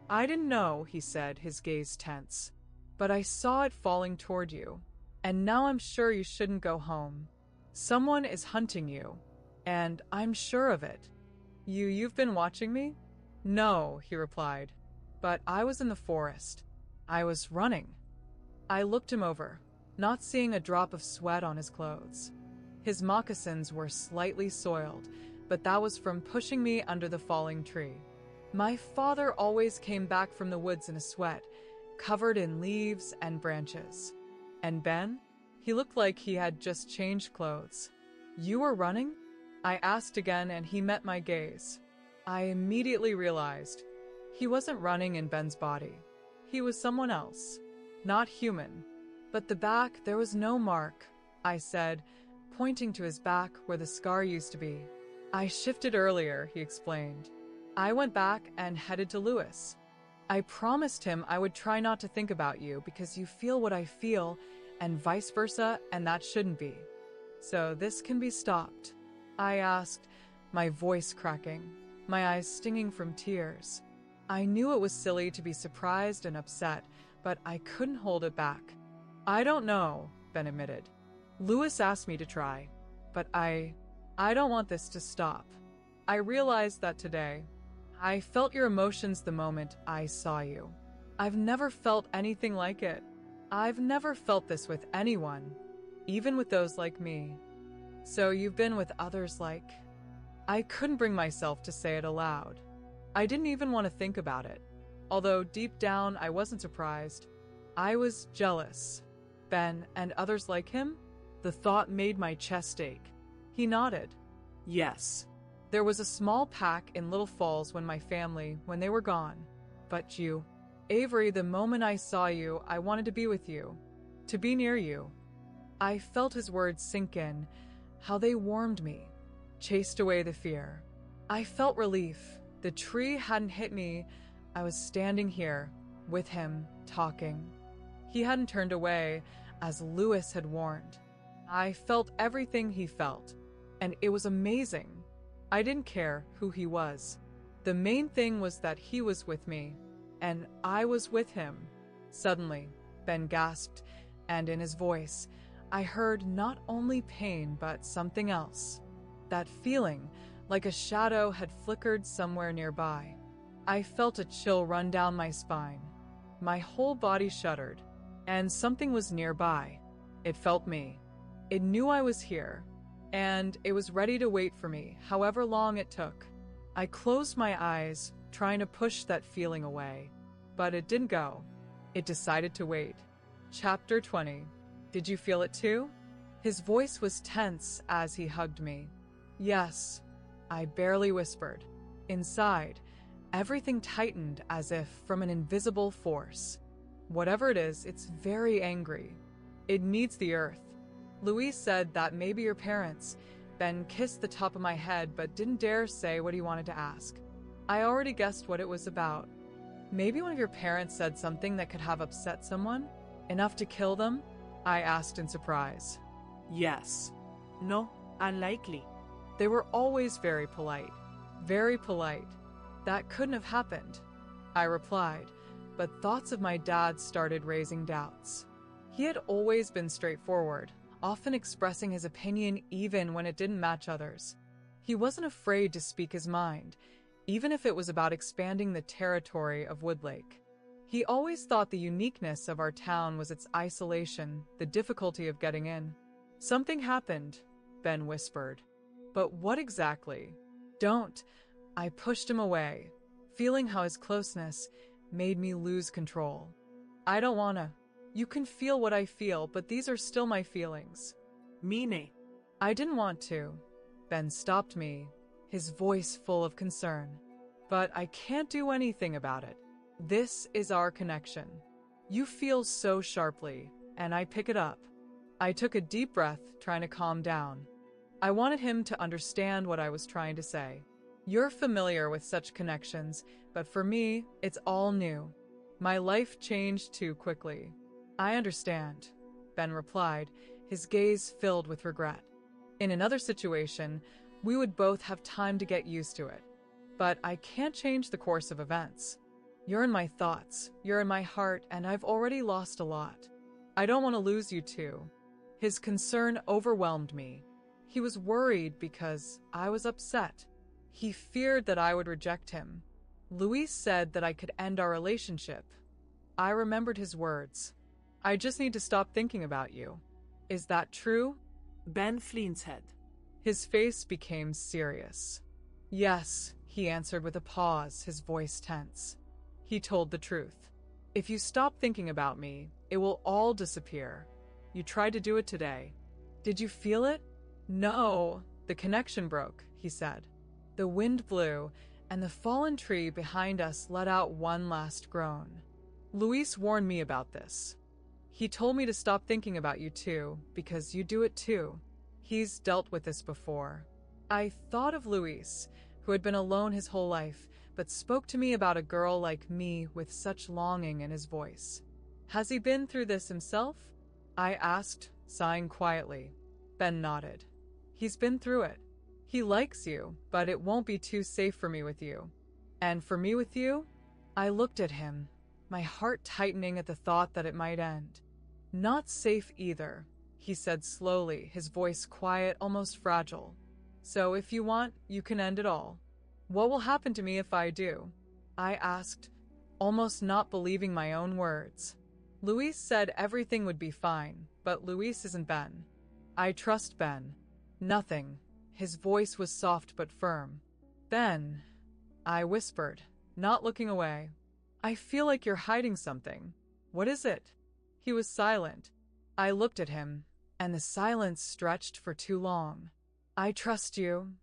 I didn't know, he said, his gaze tense. But I saw it falling toward you, and now I'm sure you shouldn't go home. Someone is hunting you, and I'm sure of it. You've been watching me? No, he replied, but I was in the forest. I was running. I looked him over, not seeing a drop of sweat on his clothes. His moccasins were slightly soiled, but that was from pushing me under the falling tree. My father always came back from the woods in a sweat, covered in leaves and branches. And Ben? He looked like he had just changed clothes. You were running? I asked again, and he met my gaze. I immediately realized he wasn't running in Ben's body. He was someone else, not human. But the back, there was no mark, I said, pointing to his back where the scar used to be. I shifted earlier, he explained. I went back and headed to Lewis. I promised him I would try not to think about you because you feel what I feel, and vice versa, and that shouldn't be. So this can be stopped. I asked, my voice cracking, my eyes stinging from tears. I knew it was silly to be surprised and upset, but I couldn't hold it back. I don't know, Ben admitted. Lewis asked me to try, but I don't want this to stop. I realized that today. I felt your emotions the moment I saw you. I've never felt anything like it. I've never felt this with anyone, even with those like me. So you've been with others like... I couldn't bring myself to say it aloud. I didn't even want to think about it. Although deep down I wasn't surprised. I was jealous. Ben and others like him? The thought made my chest ache. He nodded. Yes. There was a small pack in Little Falls when they were gone. But you, Avery, the moment I saw you, I wanted to be with you, to be near you. I felt his words sink in, how they warmed me, chased away the fear. I felt relief. The tree hadn't hit me. I was standing here, with him, talking. He hadn't turned away, as Lewis had warned. I felt everything he felt, and it was amazing. I didn't care who he was. The main thing was that he was with me, and I was with him. Suddenly, Ben gasped, and in his voice, I heard not only pain but something else. That feeling, like a shadow had flickered somewhere nearby. I felt a chill run down my spine. My whole body shuddered, and something was nearby. It felt me. It knew I was here, and it was ready to wait for me, however long it took. I closed my eyes, trying to push that feeling away, but it didn't go. It decided to wait. Chapter 20. Did you feel it too? His voice was tense as he hugged me. Yes, I barely whispered. Inside, everything tightened as if from an invisible force. Whatever it is, it's very angry. It needs the earth. Louise said that maybe your parents. Ben kissed the top of my head but didn't dare say what he wanted to ask. I already guessed what it was about. Maybe one of your parents said something that could have upset someone? Enough to kill them? I asked in surprise. Yes. No, unlikely. They were always very polite. Very polite. That couldn't have happened, I replied, but thoughts of my dad started raising doubts. He had always been straightforward, often expressing his opinion even when it didn't match others. He wasn't afraid to speak his mind, even if it was about expanding the territory of Woodlake. He always thought the uniqueness of our town was its isolation, the difficulty of getting in. "Something happened," Ben whispered. "But what exactly?" "Don't." I pushed him away, feeling how his closeness made me lose control. "I don't wanna. You can feel what I feel, but these are still my feelings." Meaning? I didn't want to. Ben stopped me, his voice full of concern. "But I can't do anything about it. This is our connection. You feel so sharply, and I pick it up." I took a deep breath, trying to calm down. I wanted him to understand what I was trying to say. "You're familiar with such connections, but for me, it's all new. My life changed too quickly." "I understand," Ben replied, his gaze filled with regret. "In another situation, we would both have time to get used to it. But I can't change the course of events. You're in my thoughts, you're in my heart, and I've already lost a lot. I don't want to lose you too." His concern overwhelmed me. He was worried because I was upset. He feared that I would reject him. Luis said that I could end our relationship. I remembered his words. "I just need to stop thinking about you." "Is that true?" Ben Fleen's head. His face became serious. "Yes," he answered with a pause, his voice tense. He told the truth. "If you stop thinking about me, it will all disappear. You tried to do it today." "Did you feel it?" "No." "The connection broke," he said. The wind blew, and the fallen tree behind us let out one last groan. "Luis warned me about this. He told me to stop thinking about you too, because you do it too. He's dealt with this before." I thought of Luis, who had been alone his whole life, but spoke to me about a girl like me with such longing in his voice. "Has he been through this himself?" I asked, sighing quietly. Ben nodded. "He's been through it. He likes you, but it won't be too safe for me with you." "And for me with you?" I looked at him, my heart tightening at the thought that it might end. "Not safe either," he said slowly, his voice quiet, almost fragile. "So if you want, you can end it all." "What will happen to me if I do?" I asked, almost not believing my own words. Luis said everything would be fine, but Luis isn't Ben. I trust Ben. "Nothing." His voice was soft but firm. "Ben," I whispered, not looking away. "I feel like you're hiding something. What is it?" He was silent. I looked at him, and the silence stretched for too long. "I trust you,"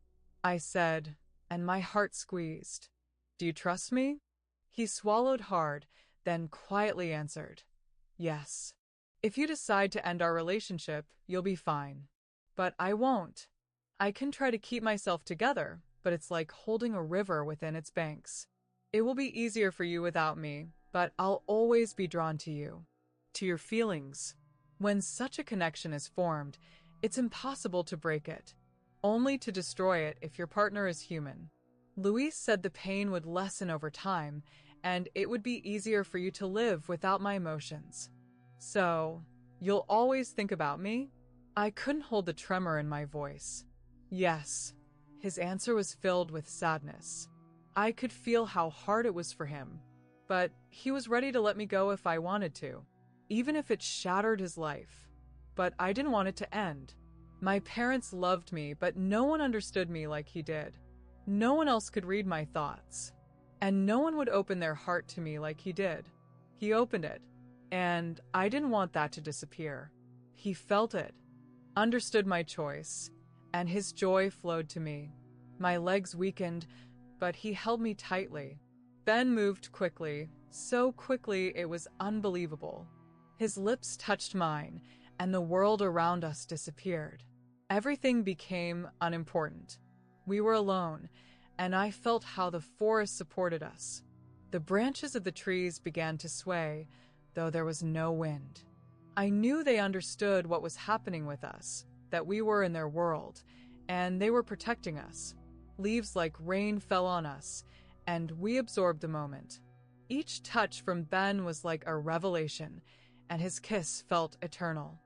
I said, and my heart squeezed. "Do you trust me?" He swallowed hard, then quietly answered, "Yes. If you decide to end our relationship, you'll be fine. But I won't. I can try to keep myself together, but it's like holding a river within its banks. It will be easier for you without me, but I'll always be drawn to you, to your feelings." When such a connection is formed, it's impossible to break it, only to destroy it if your partner is human. Luis said the pain would lessen over time, and it would be easier for you to live without my emotions. "So, you'll always think about me?" I couldn't hold the tremor in my voice. "Yes." His answer was filled with sadness. I could feel how hard it was for him, but he was ready to let me go if I wanted to, even if it shattered his life. But I didn't want it to end. My parents loved me, but no one understood me like he did. No one else could read my thoughts, and no one would open their heart to me like he did. He opened it, and I didn't want that to disappear. He felt it, understood my choice, and his joy flowed to me. My legs weakened, but he held me tightly. Ben moved quickly, so quickly it was unbelievable. His lips touched mine, and the world around us disappeared. Everything became unimportant. We were alone, and I felt how the forest supported us. The branches of the trees began to sway, though there was no wind. I knew they understood what was happening with us, that we were in their world, and they were protecting us. Leaves like rain fell on us, and we absorbed the moment. Each touch from Ben was like a revelation, and his kiss felt eternal.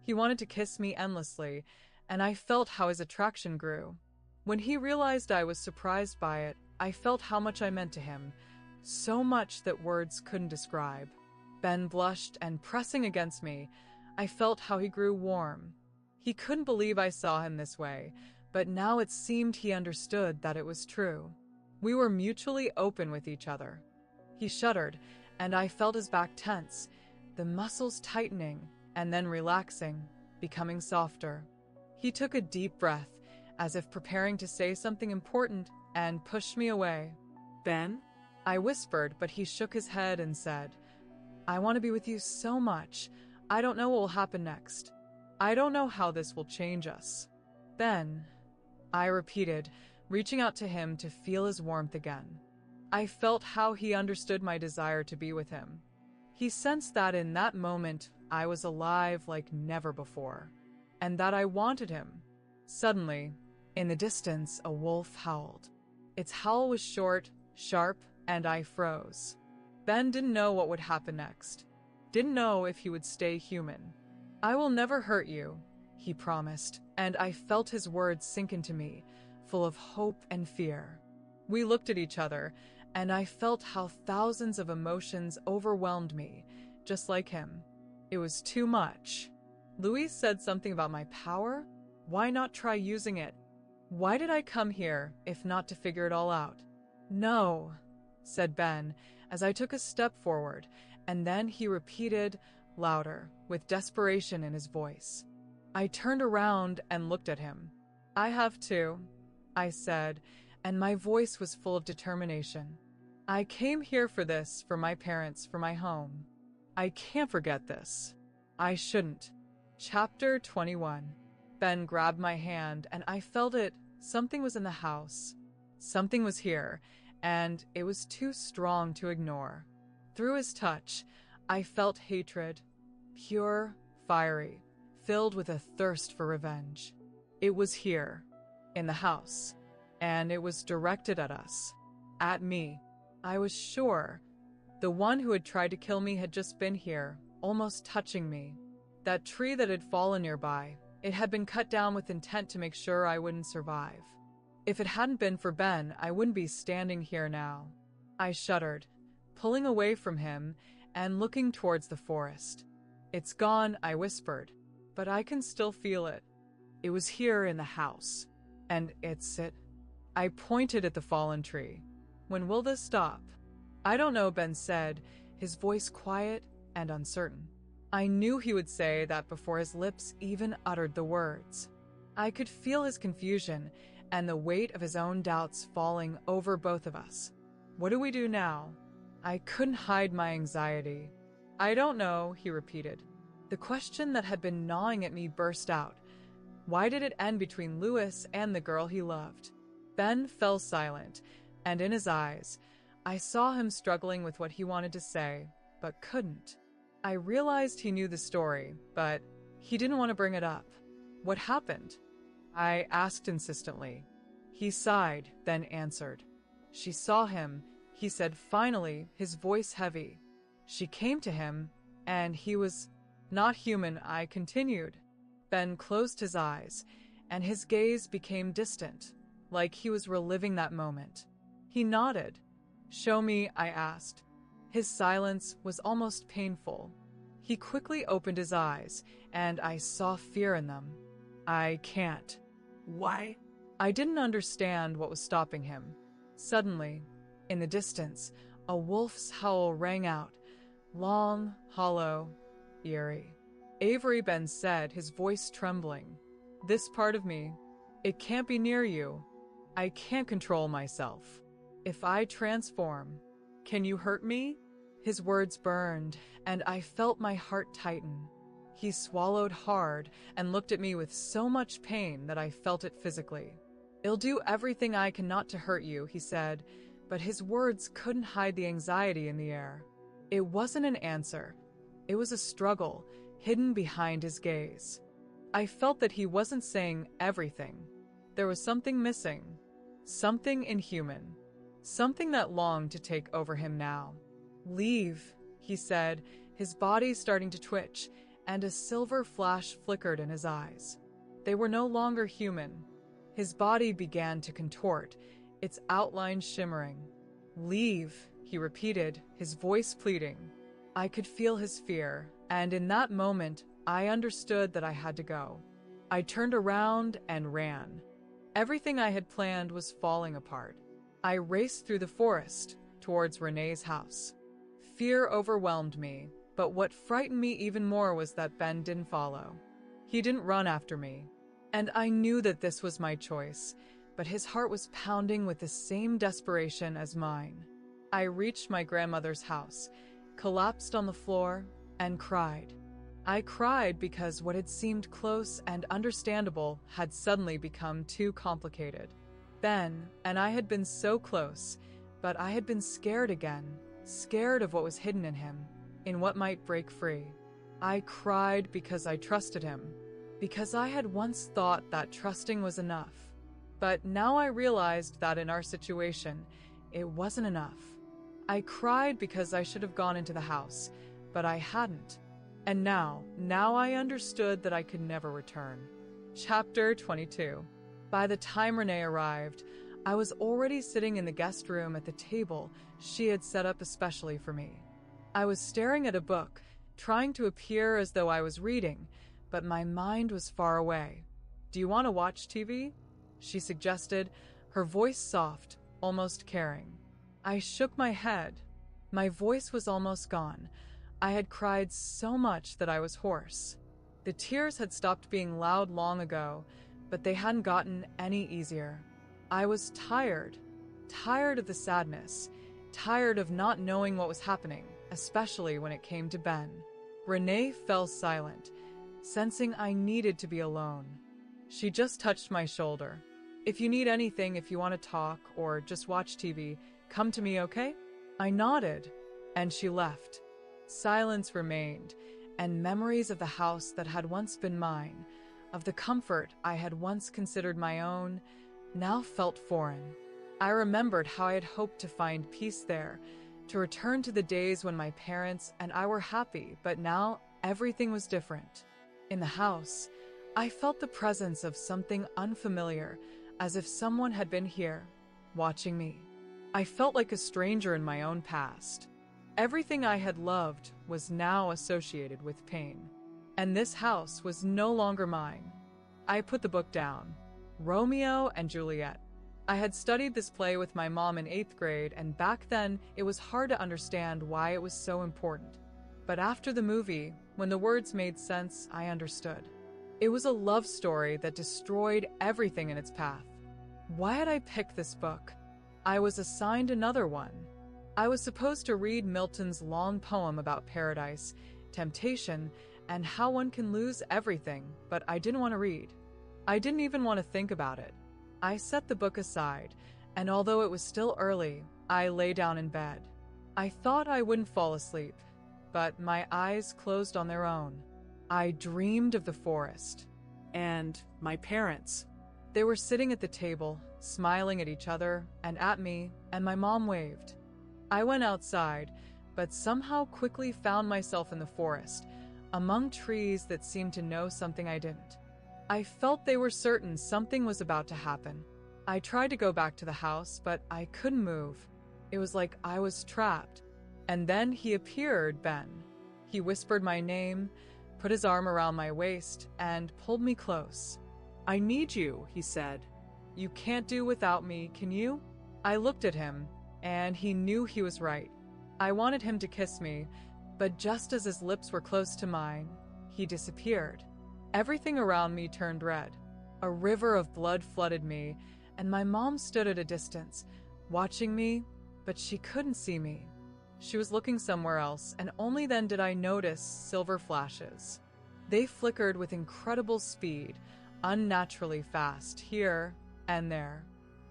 He wanted to kiss me endlessly, and I felt how his attraction grew. When he realized I was surprised by it, I felt how much I meant to him, so much that words couldn't describe. Ben blushed, and pressing against me, I felt how he grew warm. He couldn't believe I saw him this way, but now it seemed he understood that it was true. We were mutually open with each other. He shuddered, and I felt his back tense, the muscles tightening and then relaxing, becoming softer. He took a deep breath, as if preparing to say something important, and pushed me away. Ben? I whispered, but he shook his head and said, I want to be with you so much. I don't know what will happen next. I don't know how this will change us. Ben, I repeated, reaching out to him to feel his warmth again. I felt how he understood my desire to be with him. He sensed that in that moment I was alive like never before, and that I wanted him. Suddenly, in the distance, a wolf howled. Its howl was short, sharp, and I froze. Ben didn't know what would happen next. Didn't know if he would stay human. I will never hurt you, he promised, and I felt his words sink into me, full of hope and fear. We looked at each other, and I felt how thousands of emotions overwhelmed me, just like him. It was too much. Louise said something about my power. Why not try using it? Why did I come here, if not to figure it all out? No, said Ben, as I took a step forward, and then he repeated, louder, with desperation in his voice. I turned around and looked at him. I have to, I said, and my voice was full of determination. I came here for this, for my parents, for my home. I can't forget this. I shouldn't. Chapter 21. Ben grabbed my hand, and I felt it. Something was in the house. Something was here, and it was too strong to ignore. Through his touch, I felt hatred, pure, fiery, filled with a thirst for revenge. It was here, in the house, and it was directed at us, at me. I was sure. The one who had tried to kill me had just been here, almost touching me. That tree that had fallen nearby, it had been cut down with intent to make sure I wouldn't survive. If it hadn't been for Ben, I wouldn't be standing here now. I shuddered, pulling away from him and looking towards the forest. It's gone, I whispered, but I can still feel it. It was here in the house, and it's it. I pointed at the fallen tree. When will this stop? I don't know, Ben said, his voice quiet and uncertain. I knew he would say that before his lips even uttered the words. I could feel his confusion and the weight of his own doubts falling over both of us. What do we do now? I couldn't hide my anxiety. I don't know, he repeated. The question that had been gnawing at me burst out. Why did it end between Lewis and the girl he loved? Ben fell silent, and in his eyes, I saw him struggling with what he wanted to say, but couldn't. I realized he knew the story, but he didn't want to bring it up. What happened? I asked insistently. He sighed, then answered. She saw him, he said finally, his voice heavy. She came to him, and he was not human, I continued. Ben closed his eyes, and his gaze became distant, like he was reliving that moment. He nodded. Show me, I asked. His silence was almost painful. He quickly opened his eyes, and I saw fear in them. I can't. Why? I didn't understand what was stopping him. Suddenly, in the distance, a wolf's howl rang out, long, hollow, eerie. Avery, Ben said, his voice trembling. This part of me, it can't be near you. I can't control myself. If I transform, can you hurt me? His words burned, and I felt my heart tighten. He swallowed hard and looked at me with so much pain that I felt it physically. I'll do everything I can not to hurt you, he said, but his words couldn't hide the anxiety in the air. It wasn't an answer. It was a struggle, hidden behind his gaze. I felt that he wasn't saying everything. There was something missing, something inhuman, something that longed to take over him now. Leave, he said, his body starting to twitch, and a silver flash flickered in his eyes. They were no longer human. His body began to contort, its outline shimmering. "Leave," he repeated, his voice pleading. I could feel his fear, and in that moment, I understood that I had to go. I turned around and ran. Everything I had planned was falling apart. I raced through the forest towards Renee's house. Fear overwhelmed me, but what frightened me even more was that Ben didn't follow. He didn't run after me, and I knew that this was my choice, but his heart was pounding with the same desperation as mine. I reached my grandmother's house, collapsed on the floor, and cried. I cried because what had seemed close and understandable had suddenly become too complicated. Ben and I had been so close, but I had been scared again, scared of what was hidden in him, in what might break free. I cried because I trusted him, because I had once thought that trusting was enough. But now I realized that in our situation, it wasn't enough. I cried because I should have gone into the house, but I hadn't. And now I understood that I could never return. Chapter 22. By the time Renee arrived, I was already sitting in the guest room at the table she had set up especially for me. I was staring at a book, trying to appear as though I was reading, but my mind was far away. "Do you want to watch TV?" she suggested, her voice soft, almost caring. I shook my head. My voice was almost gone. I had cried so much that I was hoarse. The tears had stopped being loud long ago, but they hadn't gotten any easier. I was tired of the sadness, tired of not knowing what was happening, especially when it came to Ben. Renee fell silent, sensing I needed to be alone. She just touched my shoulder. "If you need anything, if you want to talk or just watch TV, come to me, okay?" I nodded, and she left. Silence remained, and memories of the house that had once been mine, of the comfort I had once considered my own, now felt foreign. I remembered how I had hoped to find peace there, to return to the days when my parents and I were happy, but now everything was different. In the house, I felt the presence of something unfamiliar, as if someone had been here, watching me. I felt like a stranger in my own past. Everything I had loved was now associated with pain, and this house was no longer mine. I put the book down. Romeo and Juliet. I had studied this play with my mom in 8th grade, and back then it was hard to understand why it was so important. But after the movie, when the words made sense, I understood. It was a love story that destroyed everything in its path. Why had I picked this book? I was assigned another one. I was supposed to read Milton's long poem about paradise, temptation, and how one can lose everything, but I didn't want to read. I didn't even want to think about it. I set the book aside, and although it was still early, I lay down in bed. I thought I wouldn't fall asleep, but my eyes closed on their own. I dreamed of the forest. And my parents. They were sitting at the table, smiling at each other and at me, and my mom waved. I went outside, but somehow quickly found myself in the forest, among trees that seemed to know something I didn't. I felt they were certain something was about to happen. I tried to go back to the house, but I couldn't move. It was like I was trapped. And then he appeared, Ben. He whispered my name, put his arm around my waist, and pulled me close. "I need you," he said. "You can't do without me, can you?" I looked at him, and he knew he was right. I wanted him to kiss me, but just as his lips were close to mine, he disappeared. Everything around me turned red. A river of blood flooded me, and my mom stood at a distance, watching me, but she couldn't see me. She was looking somewhere else, and only then did I notice silver flashes. They flickered with incredible speed, unnaturally fast, here and there.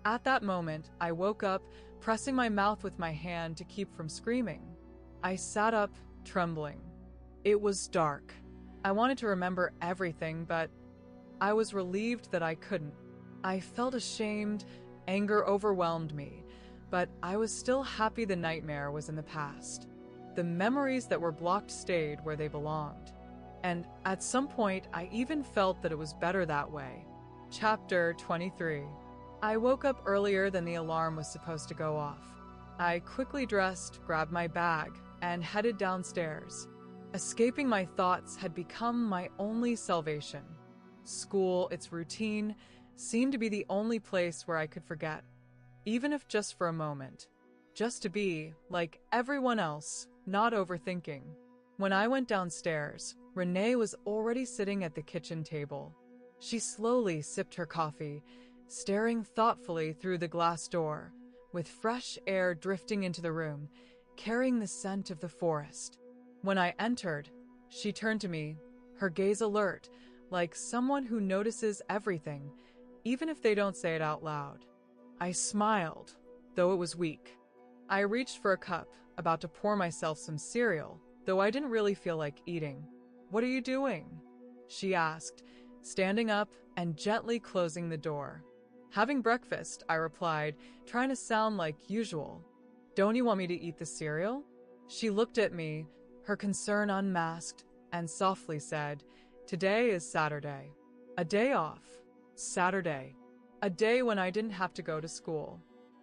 At that moment, I woke up, pressing my mouth with my hand to keep from screaming. I sat up, trembling. It was dark. I wanted to remember everything, but I was relieved that I couldn't. I felt ashamed, anger overwhelmed me, but I was still happy the nightmare was in the past. The memories that were blocked stayed where they belonged. And at some point, I even felt that it was better that way. Chapter 23. I woke up earlier than the alarm was supposed to go off. I quickly dressed, grabbed my bag, and headed downstairs. Escaping my thoughts had become my only salvation. School, its routine, seemed to be the only place where I could forget, even if just for a moment. Just to be, like everyone else, not overthinking. When I went downstairs, Renee was already sitting at the kitchen table. She slowly sipped her coffee, staring thoughtfully through the glass door, with fresh air drifting into the room, carrying the scent of the forest. When I entered, she turned to me, her gaze alert, like someone who notices everything, even if they don't say it out loud. I smiled, though it was weak. I reached for a cup, about to pour myself some cereal, though I didn't really feel like eating. "What are you doing?" she asked, standing up and gently closing the door. "Having breakfast," I replied, trying to sound like usual. "Don't you want me to eat the cereal?" She looked at me, her concern unmasked, and softly said, "Today is Saturday. A day off. Saturday. A day when I didn't have to go to school.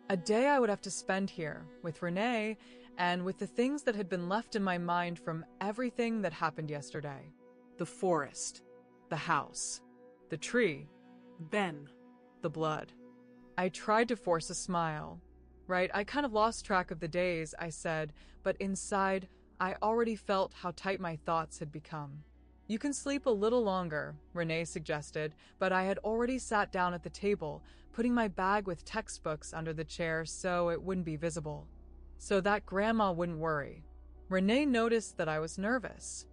A day I would have to spend here, with Renee, and with the things that had been left in my mind from everything that happened yesterday. The forest. The house. The tree. Ben. The blood." I tried to force a smile. "Right, I kind of lost track of the days," I said, but inside, I already felt how tight my thoughts had become. "You can sleep a little longer," Renee suggested, but I had already sat down at the table, putting my bag with textbooks under the chair so it wouldn't be visible, so that Grandma wouldn't worry. Renee noticed that I was nervous.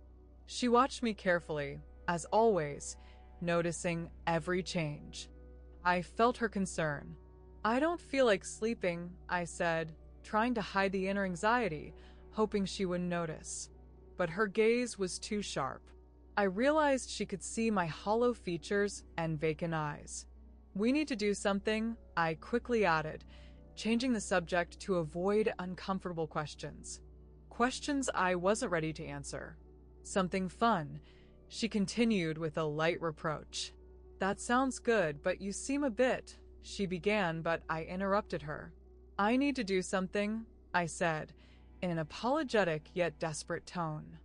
She watched me carefully, as always, noticing every change. I felt her concern. "I don't feel like sleeping," I said, trying to hide the inner anxiety, hoping she wouldn't notice. But her gaze was too sharp. I realized she could see my hollow features and vacant eyes. "We need to do something," I quickly added, changing the subject to avoid uncomfortable questions. Questions I wasn't ready to answer. "Something fun," she continued with a light reproach. "That sounds good, but you seem a bit," she began, but I interrupted her. "I need to do something," I said, in an apologetic yet desperate tone.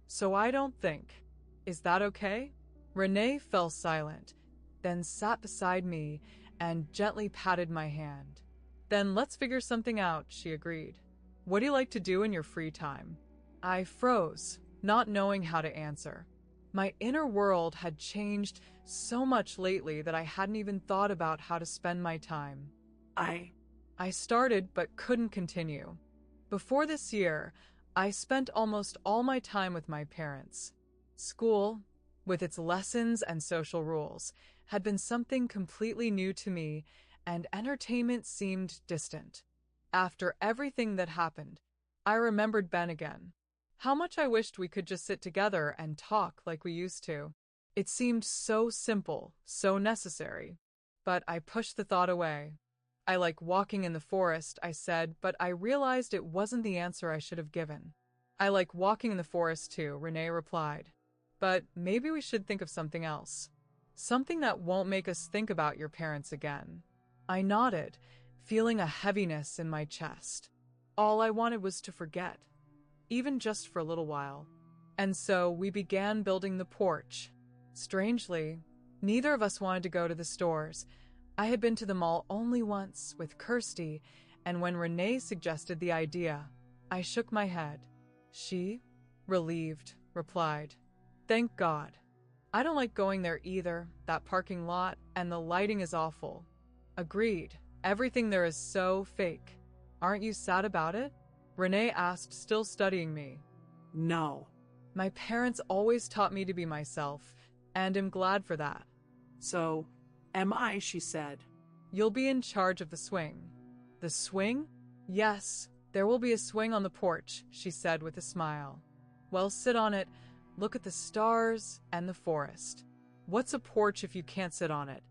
"So I don't think. Is that okay?" Renee fell silent, then sat beside me and gently patted my hand. "Then let's figure something out," she agreed. "What do you like to do in your free time?" I froze, not knowing how to answer. My inner world had changed so much lately that I hadn't even thought about how to spend my time. I started but couldn't continue. Before this year, I spent almost all my time with my parents. School, with its lessons and social rules, had been something completely new to me, and entertainment seemed distant. After everything that happened, I remembered Ben again. How much I wished we could just sit together and talk like we used to. It seemed so simple, so necessary. But I pushed the thought away. "I like walking in the forest," I said, but I realized it wasn't the answer I should have given. "I like walking in the forest too," Renee replied. "But maybe we should think of something else. Something that won't make us think about your parents again." I nodded, feeling a heaviness in my chest. All I wanted was to forget, even just for a little while. And so we began building the porch. Strangely, neither of us wanted to go to the stores. I had been to the mall only once with Kirsty, and when Renee suggested the idea, I shook my head. She, relieved, replied, "Thank God. I don't like going there either, that parking lot, and the lighting is awful." Agreed. Everything there is so fake. Aren't you sad about it? Renee asked, still studying me. No. My parents always taught me to be myself, and am glad for that. So, am I, she said. You'll be in charge of the swing. The swing? Yes, there will be a swing on the porch, she said with a smile. Well, sit on it, look at the stars and the forest. What's a porch if you can't sit on it?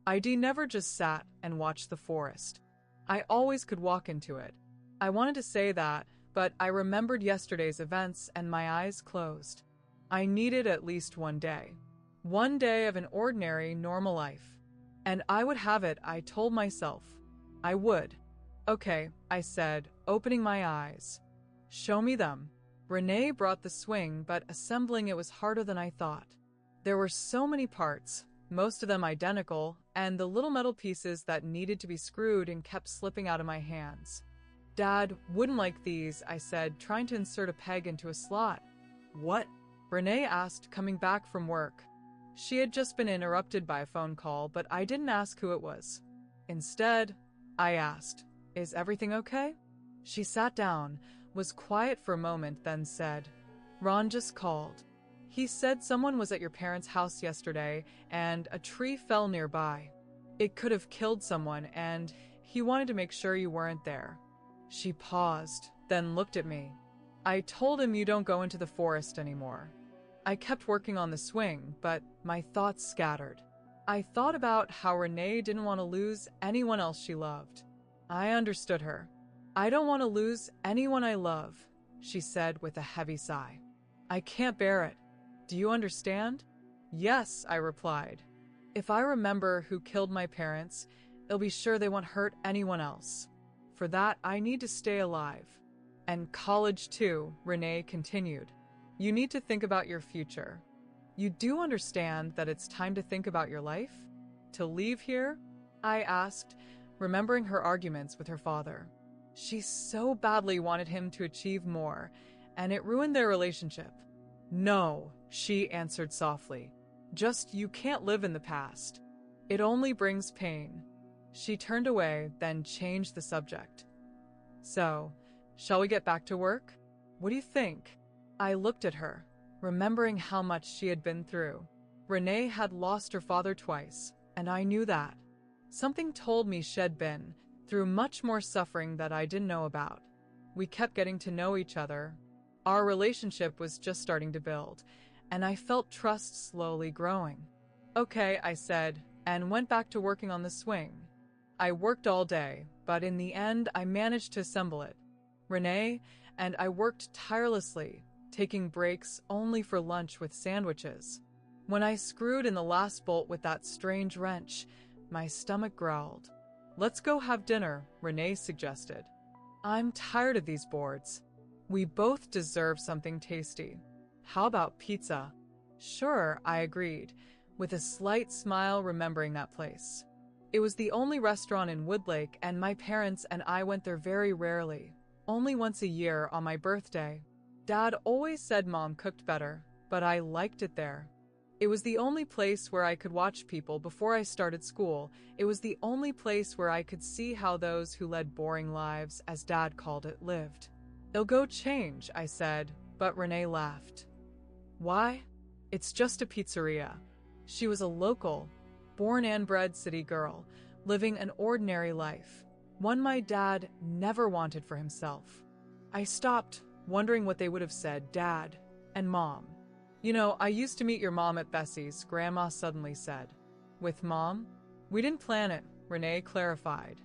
ID never just sat and watched the forest. I always could walk into it. I wanted to say that, but I remembered yesterday's events and my eyes closed. I needed at least one day. One day of an ordinary, normal life. And I would have it, I told myself. I would. Okay, I said, opening my eyes. Show me them. Renee brought the swing, but assembling it was harder than I thought. There were so many parts, most of them identical, and the little metal pieces that needed to be screwed and kept slipping out of my hands. Dad wouldn't like these, I said, trying to insert a peg into a slot. What? Renee asked, coming back from work. She had just been interrupted by a phone call, but I didn't ask who it was. Instead, I asked, "Is everything okay?" She sat down, was quiet for a moment, then said, "Ron just called. He said someone was at your parents' house yesterday and a tree fell nearby. It could have killed someone and he wanted to make sure you weren't there." She paused, then looked at me. "I told him you don't go into the forest anymore." I kept working on the swing, but my thoughts scattered. I thought about how Renee didn't want to lose anyone else she loved. I understood her. "I don't want to lose anyone I love," she said with a heavy sigh. "I can't bear it. Do you understand?" "Yes," I replied. "If I remember who killed my parents, it'll be sure they won't hurt anyone else. For that, I need to stay alive. And college too," Renee continued. "You need to think about your future. You do understand that it's time to think about your life? To leave here?" I asked, remembering her arguments with her father. She so badly wanted him to achieve more, and it ruined their relationship. "No," she answered softly. "Just you can't live in the past. It only brings pain." She turned away, then changed the subject. "So, shall we get back to work? What do you think?" I looked at her, remembering how much she had been through. Renee had lost her father twice, and I knew that. Something told me she'd been through much more suffering that I didn't know about. We kept getting to know each other. Our relationship was just starting to build, and I felt trust slowly growing. "Okay," I said, and went back to working on the swing. I worked all day, but in the end I managed to assemble it. Renee and I worked tirelessly, taking breaks only for lunch with sandwiches. When I screwed in the last bolt with that strange wrench, my stomach growled. "Let's go have dinner," Renee suggested. "I'm tired of these boards. We both deserve something tasty. How about pizza?" "Sure," I agreed, with a slight smile remembering that place. It was the only restaurant in Woodlake, and my parents and I went there very rarely, only once a year on my birthday. Dad always said Mom cooked better, but I liked it there. It was the only place where I could watch people before I started school. It was the only place where I could see how those who led boring lives, as Dad called it, lived. "It'll go change," I said, but Renee laughed. "Why? It's just a pizzeria." She was a local, born and bred city girl, living an ordinary life, one my dad never wanted for himself. I stopped, wondering what they would have said, Dad and Mom. "You know, I used to meet your mom at Bessie's," Grandma suddenly said. "With Mom? We didn't plan it," Renee clarified.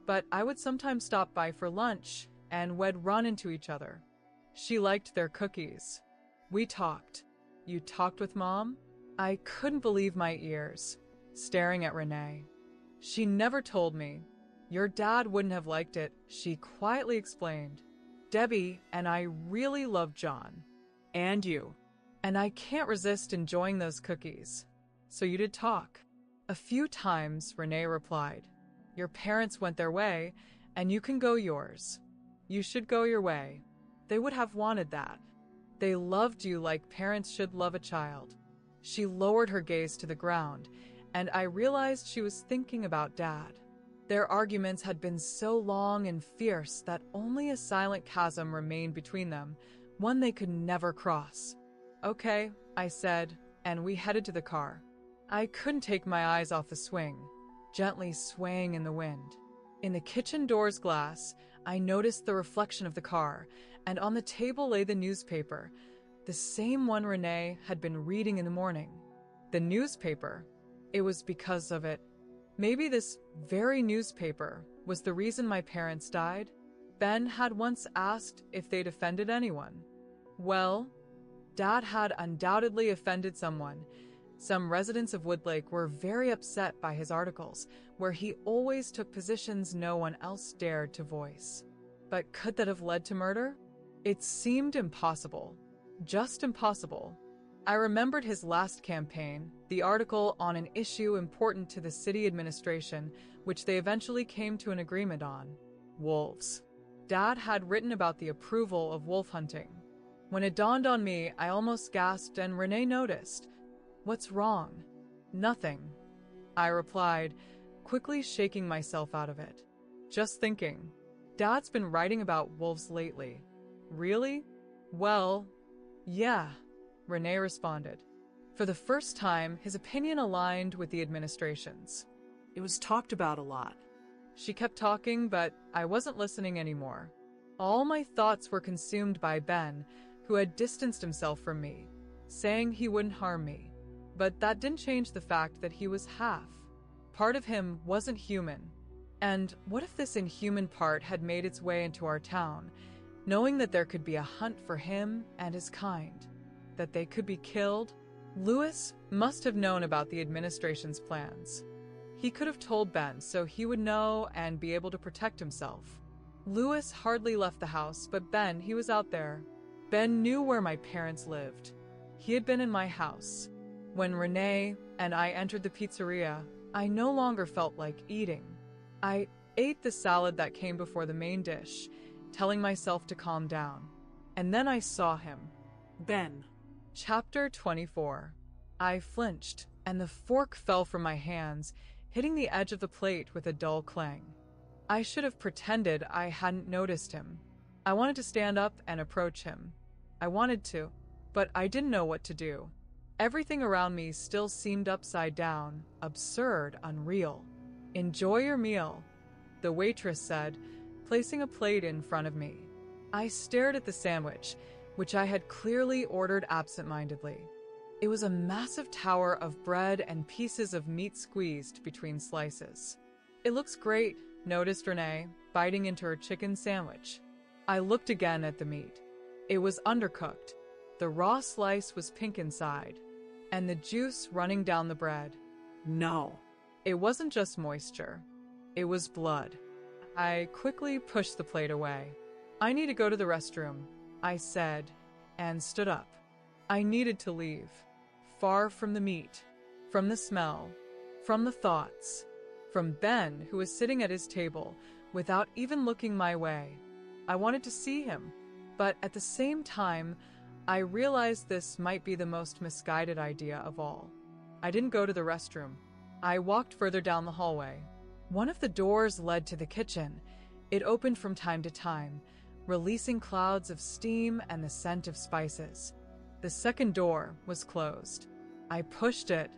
"But I would sometimes stop by for lunch, and we'd run into each other. She liked their cookies. We talked." "You talked with Mom?" I couldn't believe my ears, staring at Renee. "She never told me. Your dad wouldn't have liked it," she quietly explained. "Debbie and I really love John. And you. And I can't resist enjoying those cookies. So you did talk." "A few times," Renee replied. "Your parents went their way, and you can go yours. You should go your way. They would have wanted that. They loved you like parents should love a child." She lowered her gaze to the ground, and I realized she was thinking about Dad. Their arguments had been so long and fierce that only a silent chasm remained between them, one they could never cross. "Okay," I said, and we headed to the car. I couldn't take my eyes off the swing, gently swaying in the wind. In the kitchen door's glass, I noticed the reflection of the car, and on the table lay the newspaper, the same one Renee had been reading in the morning. The newspaper. It was because of it. Maybe this very newspaper was the reason my parents died. Ben had once asked if they'd offended anyone. Well, Dad had undoubtedly offended someone. Some residents of Woodlake were very upset by his articles, where he always took positions no one else dared to voice. But could that have led to murder? It seemed impossible. Just impossible. I remembered his last campaign, the article on an issue important to the city administration, which they eventually came to an agreement on: wolves. Dad had written about the approval of wolf hunting. When it dawned on me, I almost gasped, and Renee noticed. "What's wrong?" "Nothing," I replied, quickly shaking myself out of it. "Just thinking. Dad's been writing about wolves lately." "Really?" "Well, yeah," Renee responded. For the first time, his opinion aligned with the administration's. It was talked about a lot. She kept talking, but I wasn't listening anymore. All my thoughts were consumed by Ben, who had distanced himself from me, saying he wouldn't harm me. But that didn't change the fact that he was half. Part of him wasn't human. And what if this inhuman part had made its way into our town, knowing that there could be a hunt for him and his kind, that they could be killed? Lewis must have known about the administration's plans. He could have told Ben so he would know and be able to protect himself. Lewis hardly left the house, but Ben, he was out there. Ben knew where my parents lived. He had been in my house. When Renee and I entered the pizzeria, I no longer felt like eating. I ate the salad that came before the main dish, telling myself to calm down. And then I saw him. Ben. Chapter 24. I flinched, and the fork fell from my hands, hitting the edge of the plate with a dull clang. I should have pretended I hadn't noticed him. I wanted to stand up and approach him. I wanted to, but I didn't know what to do. Everything around me still seemed upside down, absurd, unreal. "Enjoy your meal," the waitress said, placing a plate in front of me. I stared at the sandwich, which I had clearly ordered absent-mindedly. It was a massive tower of bread and pieces of meat squeezed between slices. "It looks great," noticed Renee, biting into her chicken sandwich. I looked again at the meat. It was undercooked. The raw slice was pink inside, and the juice running down the bread. No. It wasn't just moisture. It was blood. I quickly pushed the plate away. "I need to go to the restroom," I said, and stood up. I needed to leave. Far from the meat, from the smell, from the thoughts, from Ben, who was sitting at his table, without even looking my way. I wanted to see him, but at the same time, I realized this might be the most misguided idea of all. I didn't go to the restroom. I walked further down the hallway. One of the doors led to the kitchen. It opened from time to time, releasing clouds of steam and the scent of spices. The second door was closed. I pushed it.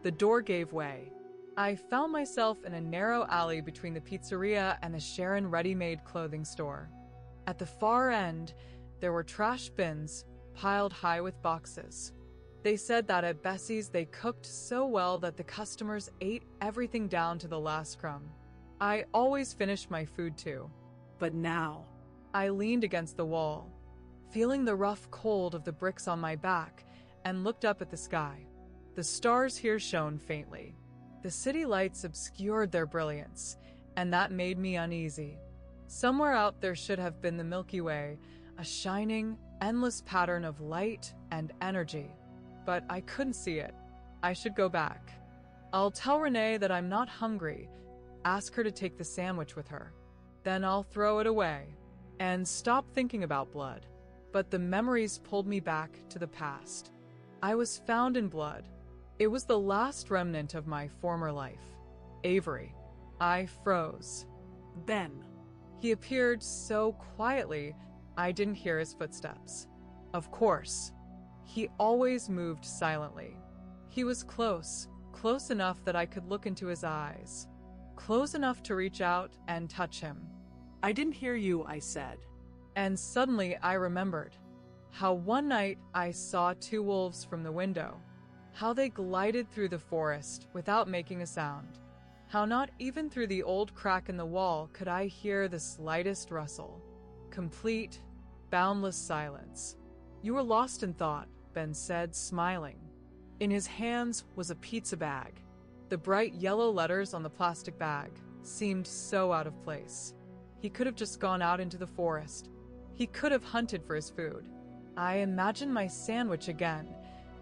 The door gave way. I found myself in a narrow alley between the pizzeria and the Sharon ready-made clothing store. At the far end, there were trash bins piled high with boxes. They said that at Bessie's they cooked so well that the customers ate everything down to the last crumb. I always finished my food too. But now, I leaned against the wall, feeling the rough cold of the bricks on my back, and looked up at the sky. The stars here shone faintly. The city lights obscured their brilliance, and that made me uneasy. Somewhere out there should have been the Milky Way, a shining, endless pattern of light and energy. But I couldn't see it. I should go back. I'll tell Renee that I'm not hungry, ask her to take the sandwich with her. Then I'll throw it away and stop thinking about blood. But the memories pulled me back to the past. I was found in blood. It was the last remnant of my former life. Avery. I froze. Ben. He appeared so quietly, I didn't hear his footsteps. Of course. He always moved silently. He was close enough that I could look into his eyes, close enough to reach out and touch him. "I didn't hear you," I said. And suddenly I remembered how one night I saw two wolves from the window, how they glided through the forest without making a sound, how not even through the old crack in the wall could I hear the slightest rustle. Complete, boundless silence. You were lost in thought, Ben said, smiling. In his hands was a pizza bag. The bright yellow letters on the plastic bag seemed so out of place. He could have just gone out into the forest. He could have hunted for his food. I imagined my sandwich again,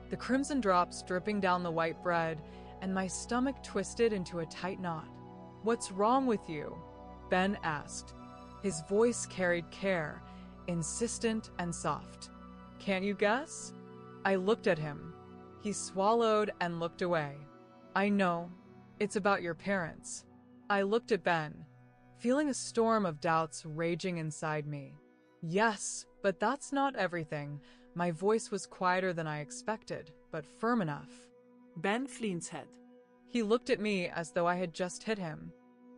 the crimson drops dripping down the white bread, and my stomach twisted into a tight knot. "What's wrong with you?" Ben asked. His voice carried care, insistent and soft. "Can't you guess?" I looked at him. He swallowed and looked away. "I know. It's about your parents." I looked at Ben, feeling a storm of doubts raging inside me. "Yes, but that's not everything." My voice was quieter than I expected, but firm enough. Ben Flint's head. He looked at me as though I had just hit him.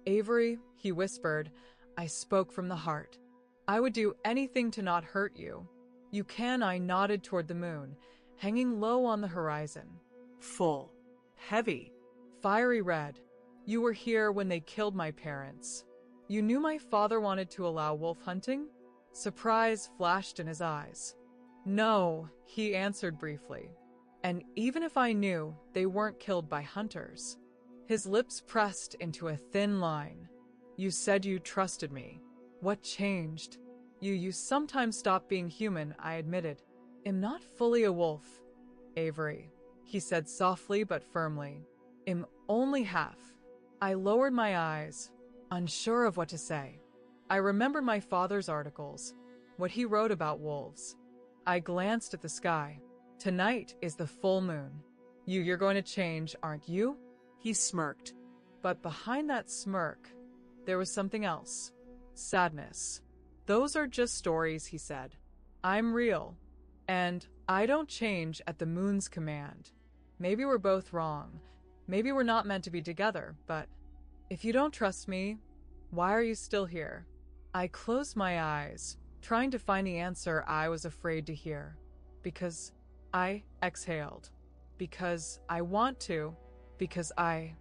"Avery," he whispered. I spoke from the heart. "I would do anything to not hurt you. You can." I nodded toward the moon, hanging low on the horizon. Full. Heavy. Fiery red. "You were here when they killed my parents. You knew my father wanted to allow wolf hunting?" Surprise flashed in his eyes. "No," he answered briefly. "And even if I knew, they weren't killed by hunters." His lips pressed into a thin line. "You said you trusted me. What changed?" You sometimes stop being human," I admitted. "Am not fully a wolf, Avery," he said softly but firmly. "Am only half." I lowered my eyes, unsure of what to say. I remembered my father's articles, what he wrote about wolves. I glanced at the sky. "Tonight is the full moon. You're going to change, aren't you?" He smirked. But behind that smirk, there was something else. Sadness. "Those are just stories," he said. "I'm real. And I don't change at the moon's command. Maybe we're both wrong. Maybe we're not meant to be together, but if you don't trust me, why are you still here?" I closed my eyes, trying to find the answer I was afraid to hear. "Because I exhaled. Because I want to. Because I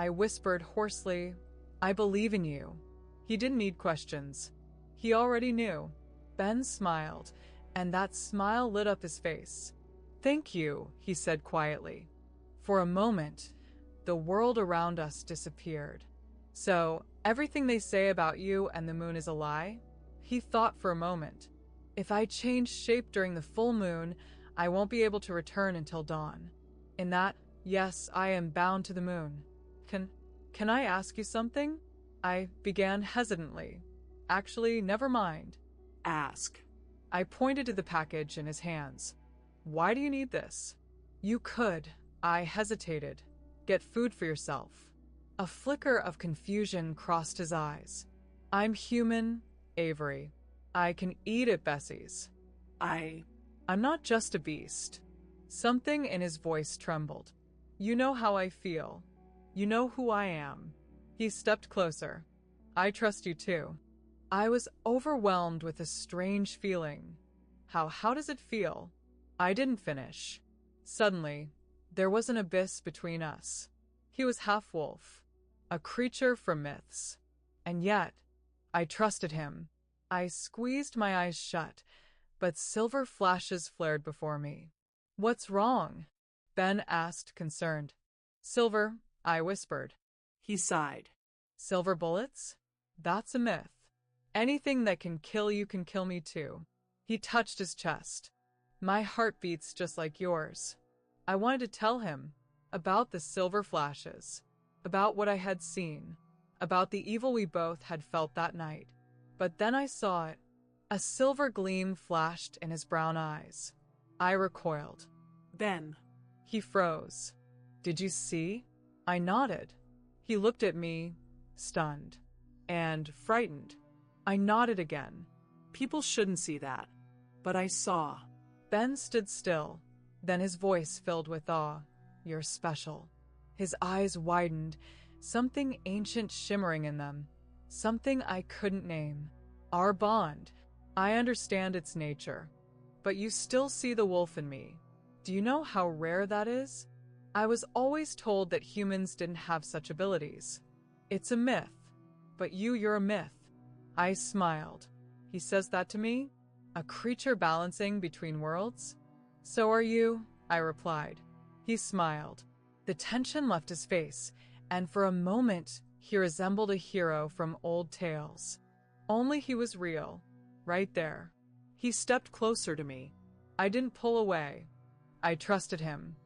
whispered hoarsely, "I believe in you." He didn't need questions. He already knew. Ben smiled, and that smile lit up his face. "Thank you," he said quietly. For a moment, the world around us disappeared. "So, everything they say about you and the moon is a lie?" He thought for a moment. "If I change shape during the full moon, I won't be able to return until dawn. In that, yes, I am bound to the moon. Can I ask you something?" I began hesitantly. "Actually, never mind." Ask. I pointed to the package in his hands. "Why do you need this?" "You could," I hesitated, "get food for yourself." A flicker of confusion crossed his eyes. "I'm human, Avery. I can eat at Bessie's. I'm not just a beast." Something in his voice trembled. "You know how I feel. You know who I am." He stepped closer. "I trust you too." I was overwhelmed with a strange feeling. How does it feel?" I didn't finish. Suddenly, there was an abyss between us. He was half wolf, a creature from myths. And yet, I trusted him. I squeezed my eyes shut, but silver flashes flared before me. "What's wrong?" Ben asked, concerned. "Silver," I whispered. He sighed. "Silver bullets? That's a myth. Anything that can kill you can kill me too." He touched his chest. "My heart beats just like yours." I wanted to tell him about the silver flashes, about what I had seen, about the evil we both had felt that night. But then I saw it. A silver gleam flashed in his brown eyes. I recoiled. "Ben." He froze. "Did you see?" I nodded. He looked at me, stunned and frightened. I nodded again. "People shouldn't see that. But I saw." Ben stood still. Then his voice filled with awe. "You're special." His eyes widened, something ancient shimmering in them. Something I couldn't name. "Our bond. I understand its nature. But you still see the wolf in me. Do you know how rare that is? I was always told that humans didn't have such abilities. It's a myth. But you're a myth." I smiled. He says that to me? A creature balancing between worlds? "So are you," I replied. He smiled. The tension left his face, and for a moment he resembled a hero from old tales. Only he was real, right there. He stepped closer to me. I didn't pull away. I trusted him.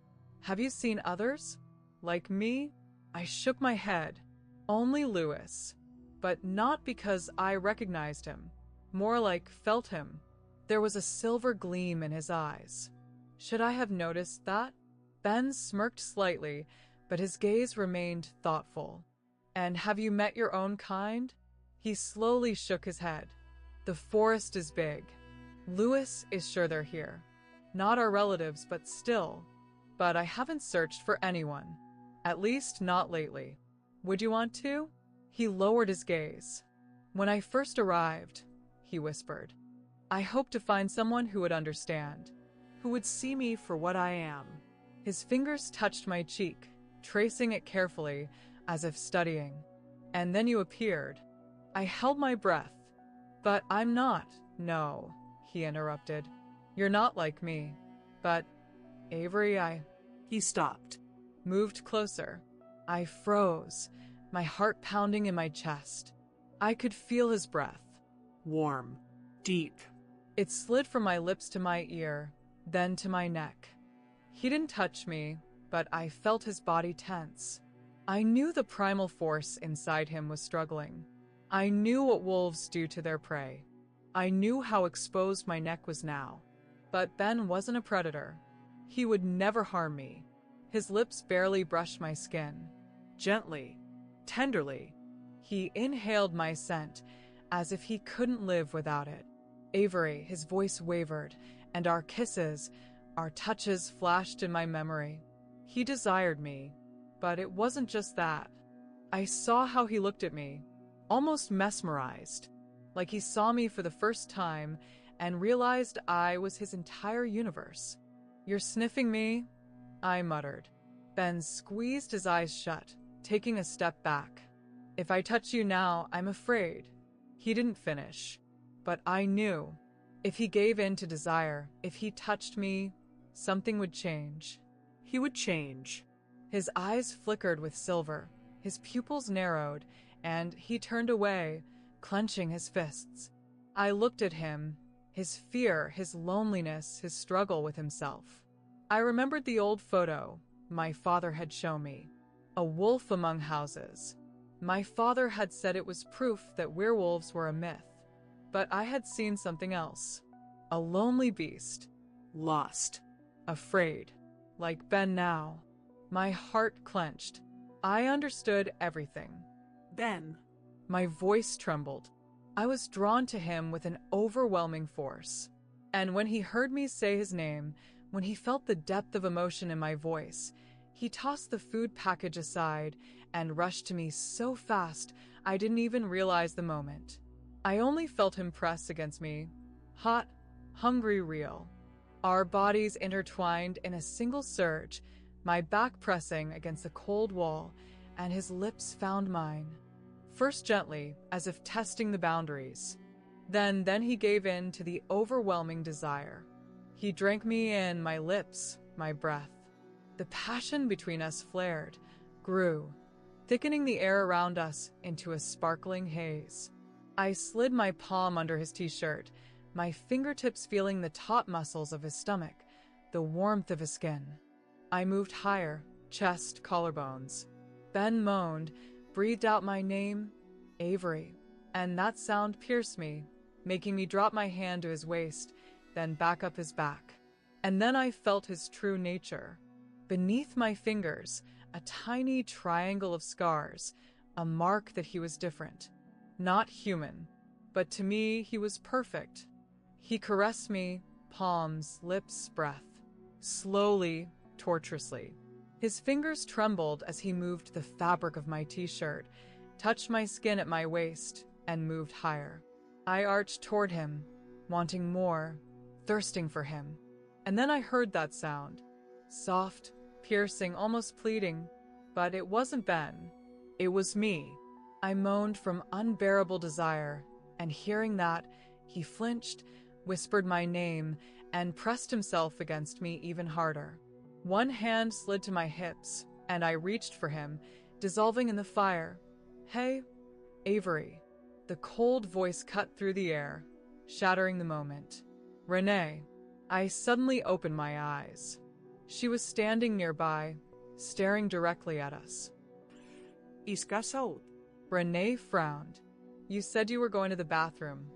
"Have you seen others? Like me?" I shook my head. "Only Lewis. But not because I recognized him. More like felt him. There was a silver gleam in his eyes. Should I have noticed that?" Ben smirked slightly, but his gaze remained thoughtful. "And have you met your own kind?" He slowly shook his head. "The forest is big. Lewis is sure they're here. Not our relatives, but still. But I haven't searched for anyone. At least not lately. Would you want to?" He lowered his gaze. "When I first arrived," he whispered, "I hoped to find someone who would understand, Who would see me for what I am. His fingers touched my cheek, tracing it carefully, as if studying. "And then you appeared." I held my breath. "But I'm not, no," he interrupted. "You're not like me. But, Avery, He stopped. Moved closer. I froze, my heart pounding in my chest. I could feel his breath. Warm. Deep. It slid from my lips to my ear, then to my neck. He didn't touch me, but I felt his body tense. I knew the primal force inside him was struggling. I knew what wolves do to their prey. I knew how exposed my neck was now. But Ben wasn't a predator. He would never harm me. His lips barely brushed my skin. Gently. Tenderly. He inhaled my scent, as if he couldn't live without it. "Avery," his voice wavered, and our kisses, our touches flashed in my memory. He desired me, but it wasn't just that. I saw how he looked at me, almost mesmerized, like he saw me for the first time and realized I was his entire universe. "You're sniffing me?" I muttered. Ben squeezed his eyes shut, taking a step back. "If I touch you now, I'm afraid." He didn't finish, but I knew. If he gave in to desire, if he touched me, something would change. He would change. His eyes flickered with silver, his pupils narrowed, and he turned away, clenching his fists. I looked at him, his fear, his loneliness, his struggle with himself. I remembered the old photo my father had shown me, a wolf among houses. My father had said it was proof that werewolves were a myth, but I had seen something else. A lonely beast. Lost. Afraid. Like Ben now. My heart clenched. I understood everything. Ben. My voice trembled. I was drawn to him with an overwhelming force. And when he heard me say his name, when he felt the depth of emotion in my voice, he tossed the food package aside and rushed to me so fast I didn't even realize the moment. I only felt him press against me, hot, hungry, real. Our bodies intertwined in a single surge, my back pressing against the cold wall, and his lips found mine. First gently, as if testing the boundaries. Then he gave in to the overwhelming desire. He drank me in, my lips, my breath. The passion between us flared, grew, thickening the air around us into a sparkling haze. I slid my palm under his t-shirt, my fingertips feeling the taut muscles of his stomach, the warmth of his skin. I moved higher, chest, collarbones. Ben moaned, breathed out my name, Avery, and that sound pierced me, making me drop my hand to his waist, then back up his back. And then I felt his true nature. Beneath my fingers, a tiny triangle of scars, a mark that he was different. Not human, but to me he was perfect. He caressed me, palms, lips, breath. Slowly, torturously. His fingers trembled as he moved the fabric of my t-shirt, touched my skin at my waist, and moved higher. I arched toward him, wanting more, thirsting for him. And then I heard that sound. Soft, piercing, almost pleading. But it wasn't Ben. It was me. I moaned from unbearable desire, and hearing that, he flinched, whispered my name, and pressed himself against me even harder. One hand slid to my hips, and I reached for him, dissolving in the fire. "Hey, Avery." The cold voice cut through the air, shattering the moment. "Renee." I suddenly opened my eyes. She was standing nearby, staring directly at us. Iska saud. Renee frowned. "You said you were going to the bathroom."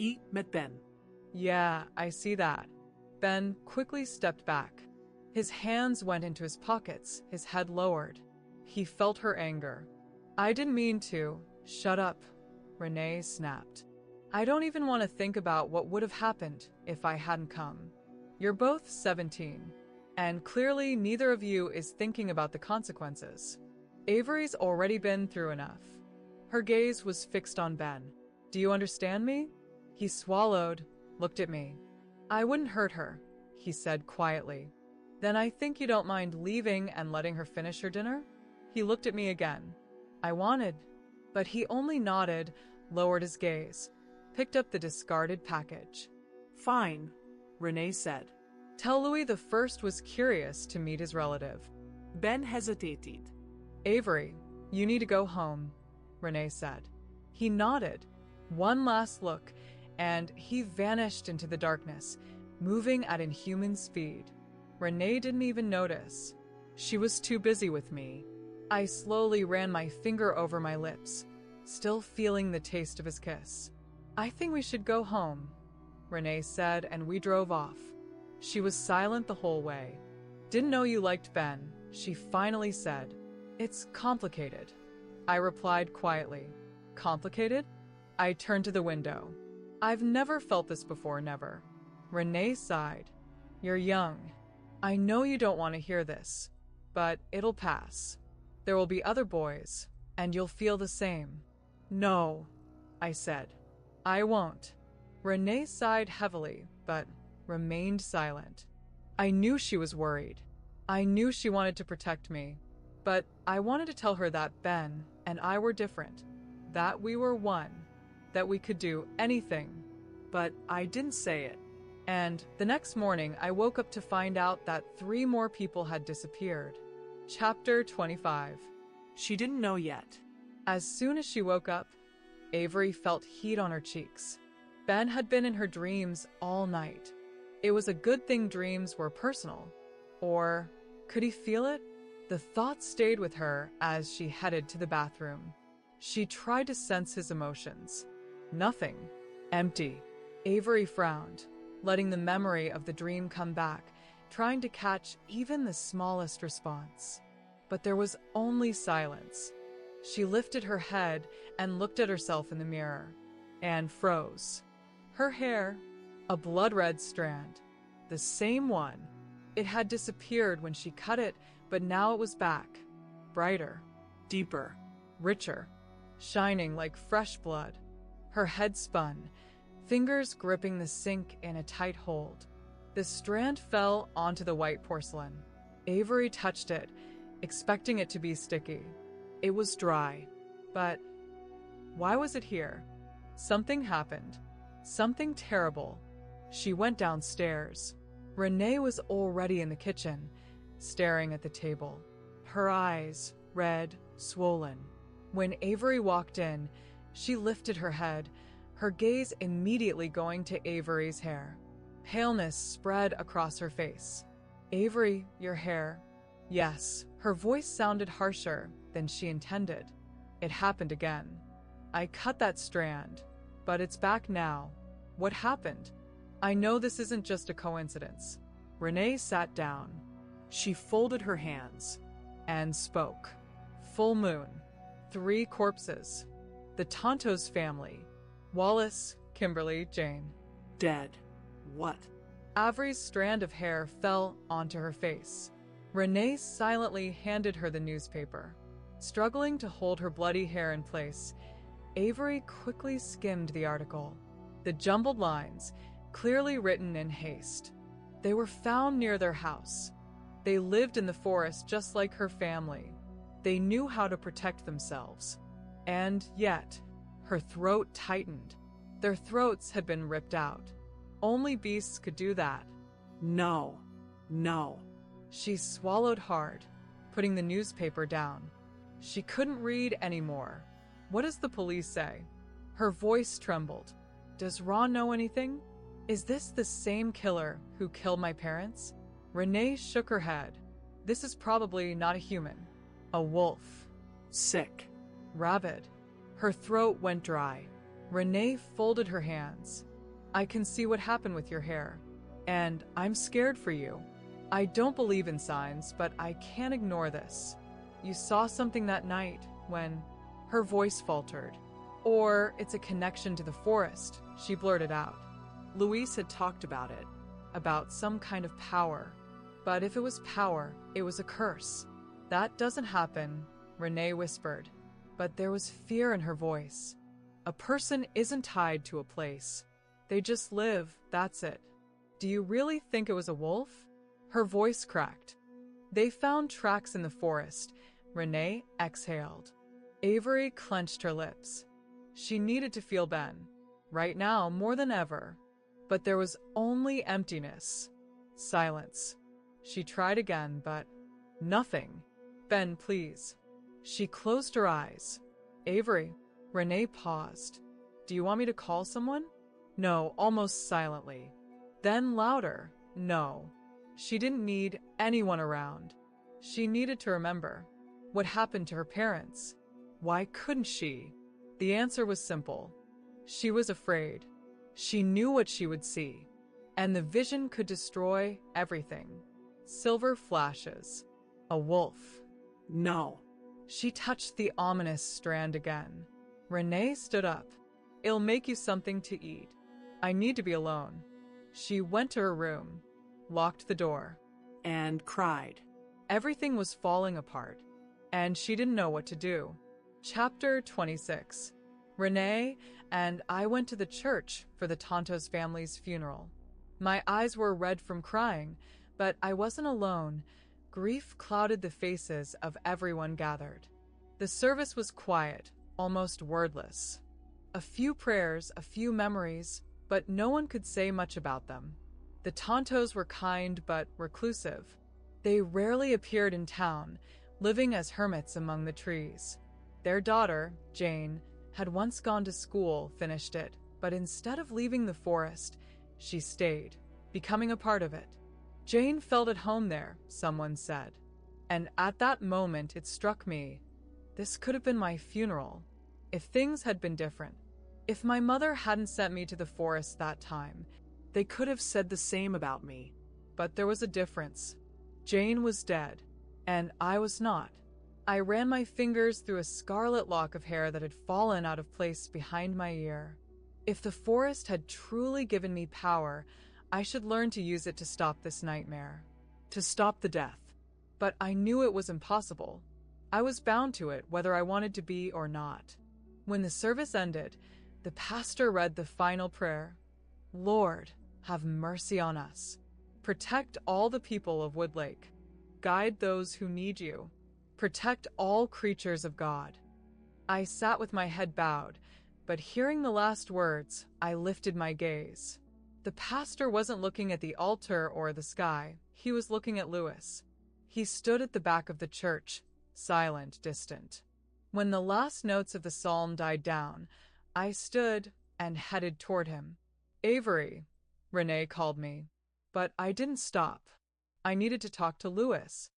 I met Ben. "Yeah, I see that." Ben quickly stepped back. His hands went into his pockets, his head lowered. He felt her anger. "I didn't mean to." "Shut up," Renee snapped. "I don't even want to think about what would have happened if I hadn't come. You're both 17, and clearly neither of you is thinking about the consequences. Avery's already been through enough." Her gaze was fixed on Ben. "Do you understand me?" He swallowed, looked at me. "I wouldn't hurt her," he said quietly. "Then I think you don't mind leaving and letting her finish her dinner?" He looked at me again. I wanted, but he only nodded, lowered his gaze, picked up the discarded package. Fine, Renee said. Tell Louis the First was curious to meet his relative. Ben hesitated. "Avery, you need to go home," Renee said. He nodded. One last look, and he vanished into the darkness, moving at inhuman speed. Renee didn't even notice. She was too busy with me. I slowly ran my finger over my lips, still feeling the taste of his kiss. "I think we should go home," Renee said, and we drove off. She was silent the whole way. "Didn't know you liked Ben," she finally said. "It's complicated," I replied quietly. "Complicated?" I turned to the window. "I've never felt this before, never." Renee sighed. "You're young. I know you don't want to hear this, but it'll pass. There will be other boys, and you'll feel the same." "No," I said. "I won't." Renee sighed heavily, but remained silent. I knew she was worried. I knew she wanted to protect me, but I wanted to tell her that Ben and I were different, that we were one, that we could do anything, but I didn't say it. And the next morning, I woke up to find out that 3 more people had disappeared. Chapter 25. She didn't know yet. As soon as she woke up, Avery felt heat on her cheeks. Ben had been in her dreams all night. It was a good thing dreams were personal. Or could he feel it? The thought stayed with her as she headed to the bathroom. She tried to sense his emotions. Nothing. Empty. Avery frowned, letting the memory of the dream come back, trying to catch even the smallest response. But there was only silence. She lifted her head and looked at herself in the mirror, and froze. Her hair, a blood-red strand, the same one. It had disappeared when she cut it, but now it was back, brighter, deeper, richer, shining like fresh blood. Her head spun, fingers gripping the sink in a tight hold. The strand fell onto the white porcelain. Avery touched it, expecting it to be sticky. It was dry, but why was it here? Something happened. Something terrible. She went downstairs. Renee was already in the kitchen, staring at the table. Her eyes, red, swollen. When Avery walked in, she lifted her head, her gaze immediately going to Avery's hair. Paleness spread across her face. "Avery, your hair." Yes, her voice sounded harsher than she intended. It happened again. "I cut that strand, but it's back now. What happened? I know this isn't just a coincidence." Renee sat down. She folded her hands and spoke. Full moon. 3 corpses. The Tontos family. Wallace, Kimberly, Jane. Dead. What? Avery's strand of hair fell onto her face. Renee silently handed her the newspaper. Struggling to hold her bloody hair in place, Avery quickly skimmed the article. The jumbled lines, clearly written in haste. They were found near their house. They lived in the forest just like her family. They knew how to protect themselves. And yet, her throat tightened. Their throats had been ripped out. Only beasts could do that. No, no. She swallowed hard, putting the newspaper down. She couldn't read anymore. What does the police say? Her voice trembled. Does Ron know anything? Is this the same killer who killed my parents? Renee shook her head. This is probably not a human. A wolf. Sick. Rabid. Her throat went dry. Renee folded her hands. I can see what happened with your hair, and I'm scared for you. I don't believe in signs, but I can't ignore this. You saw something that night when... Her voice faltered. Or it's a connection to the forest, she blurted out. Luis had talked about it. About some kind of power. But if it was power, it was a curse. That doesn't happen, Renee whispered. But there was fear in her voice. A person isn't tied to a place. They just live, that's it. Do you really think it was a wolf? Her voice cracked. They found tracks in the forest. Renee exhaled. Avery clenched her lips. She needed to feel Ben, right now more than ever. But there was only emptiness. Silence. She tried again, but nothing. Ben, please. She closed her eyes. Avery. Renee paused. Do you want me to call someone? No, almost silently. Then louder. No. She didn't need anyone around. She needed to remember. What happened to her parents? Why couldn't she? The answer was simple. She was afraid. She knew what she would see. And the vision could destroy everything. Silver flashes. A wolf. No. She touched the ominous strand again. Renee stood up. It'll make you something to eat. I need to be alone. She went to her room, locked the door, and cried. Everything was falling apart, and she didn't know what to do. Chapter 26. Renee and I went to the church for the Tontos family's funeral. My eyes were red from crying, but I wasn't alone. Grief clouded the faces of everyone gathered. The service was quiet, almost wordless. A few prayers, a few memories, but no one could say much about them. The Tontos were kind but reclusive. They rarely appeared in town, living as hermits among the trees. Their daughter, Jane, had once gone to school, finished it, but instead of leaving the forest, she stayed, becoming a part of it. Jane felt at home there, someone said. And at that moment it struck me, this could have been my funeral. If things had been different, if my mother hadn't sent me to the forest that time, they could have said the same about me. But there was a difference. Jane was dead, and I was not. I ran my fingers through a scarlet lock of hair that had fallen out of place behind my ear. If the forest had truly given me power, I should learn to use it to stop this nightmare, to stop the death. But I knew it was impossible. I was bound to it, whether I wanted to be or not. When the service ended, the pastor read the final prayer. Lord, have mercy on us. Protect all the people of Woodlake. Guide those who need you. Protect all creatures of God. I sat with my head bowed, but hearing the last words, I lifted my gaze. The pastor wasn't looking at the altar or the sky. He was looking at Louis. He stood at the back of the church, silent, distant. When the last notes of the psalm died down, I stood and headed toward him. Avery, Renee called me, but I didn't stop. I needed to talk to Louis,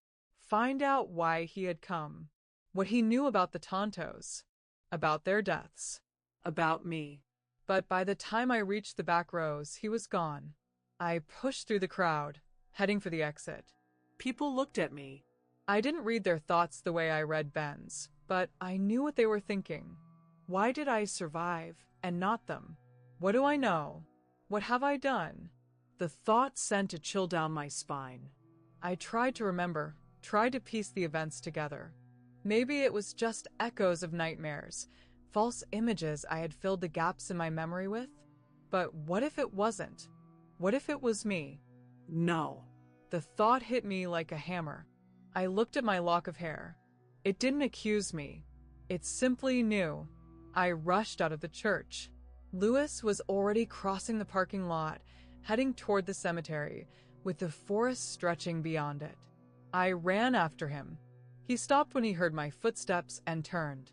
find out why he had come, what he knew about the Tontos, about their deaths, about me. But by the time I reached the back rows, he was gone. I pushed through the crowd, heading for the exit. People looked at me. I didn't read their thoughts the way I read Ben's, but I knew what they were thinking. Why did I survive and not them? What do I know? What have I done? The thought sent a chill down my spine. I tried to remember, tried to piece the events together. Maybe it was just echoes of nightmares, false images I had filled the gaps in my memory with. But what if it wasn't? What if it was me? No. The thought hit me like a hammer. I looked at my lock of hair. It didn't accuse me. It simply knew. I rushed out of the church. Louis was already crossing the parking lot, heading toward the cemetery, with the forest stretching beyond it. I ran after him. He stopped when he heard my footsteps and turned.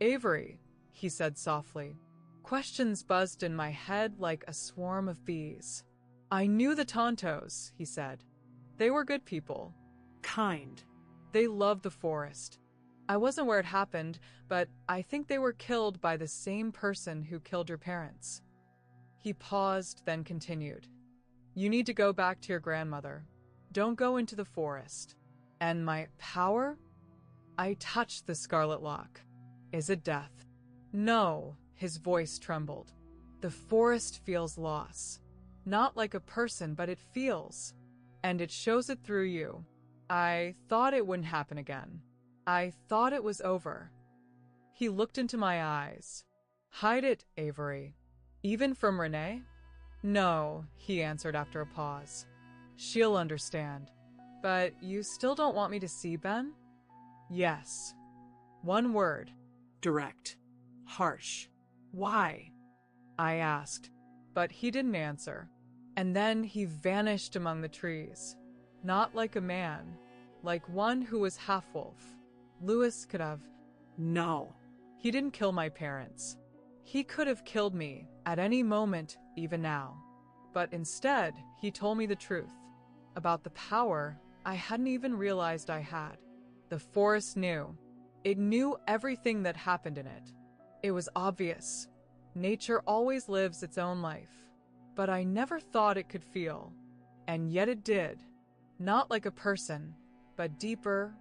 "Avery," he said softly. Questions buzzed in my head like a swarm of bees. "I knew the Tontos," he said. "They were good people. Kind. They loved the forest. I wasn't where it happened, but I think they were killed by the same person who killed your parents." He paused, then continued. "You need to go back to your grandmother. Don't go into the forest." "And my power?" I touched the scarlet lock. "Is it death?" "No," his voice trembled. "The forest feels loss. Not like a person, but it feels. And it shows it through you. I thought it wouldn't happen again. I thought it was over." He looked into my eyes. "Hide it, Avery. Even from Renee?" "No," he answered after a pause. "She'll understand. But you still don't want me to see Ben?" "Yes." One word. Direct. Harsh. Why? I asked, but he didn't answer. And then he vanished among the trees. Not like a man, like one who was half-wolf. Lewis could have. No. He didn't kill my parents. He could have killed me at any moment, even now. But instead, he told me the truth about the power I hadn't even realized I had. The forest knew. It knew everything that happened in it. It was obvious. Nature always lives its own life. But I never thought it could feel. And yet it did. Not like a person, but deeper,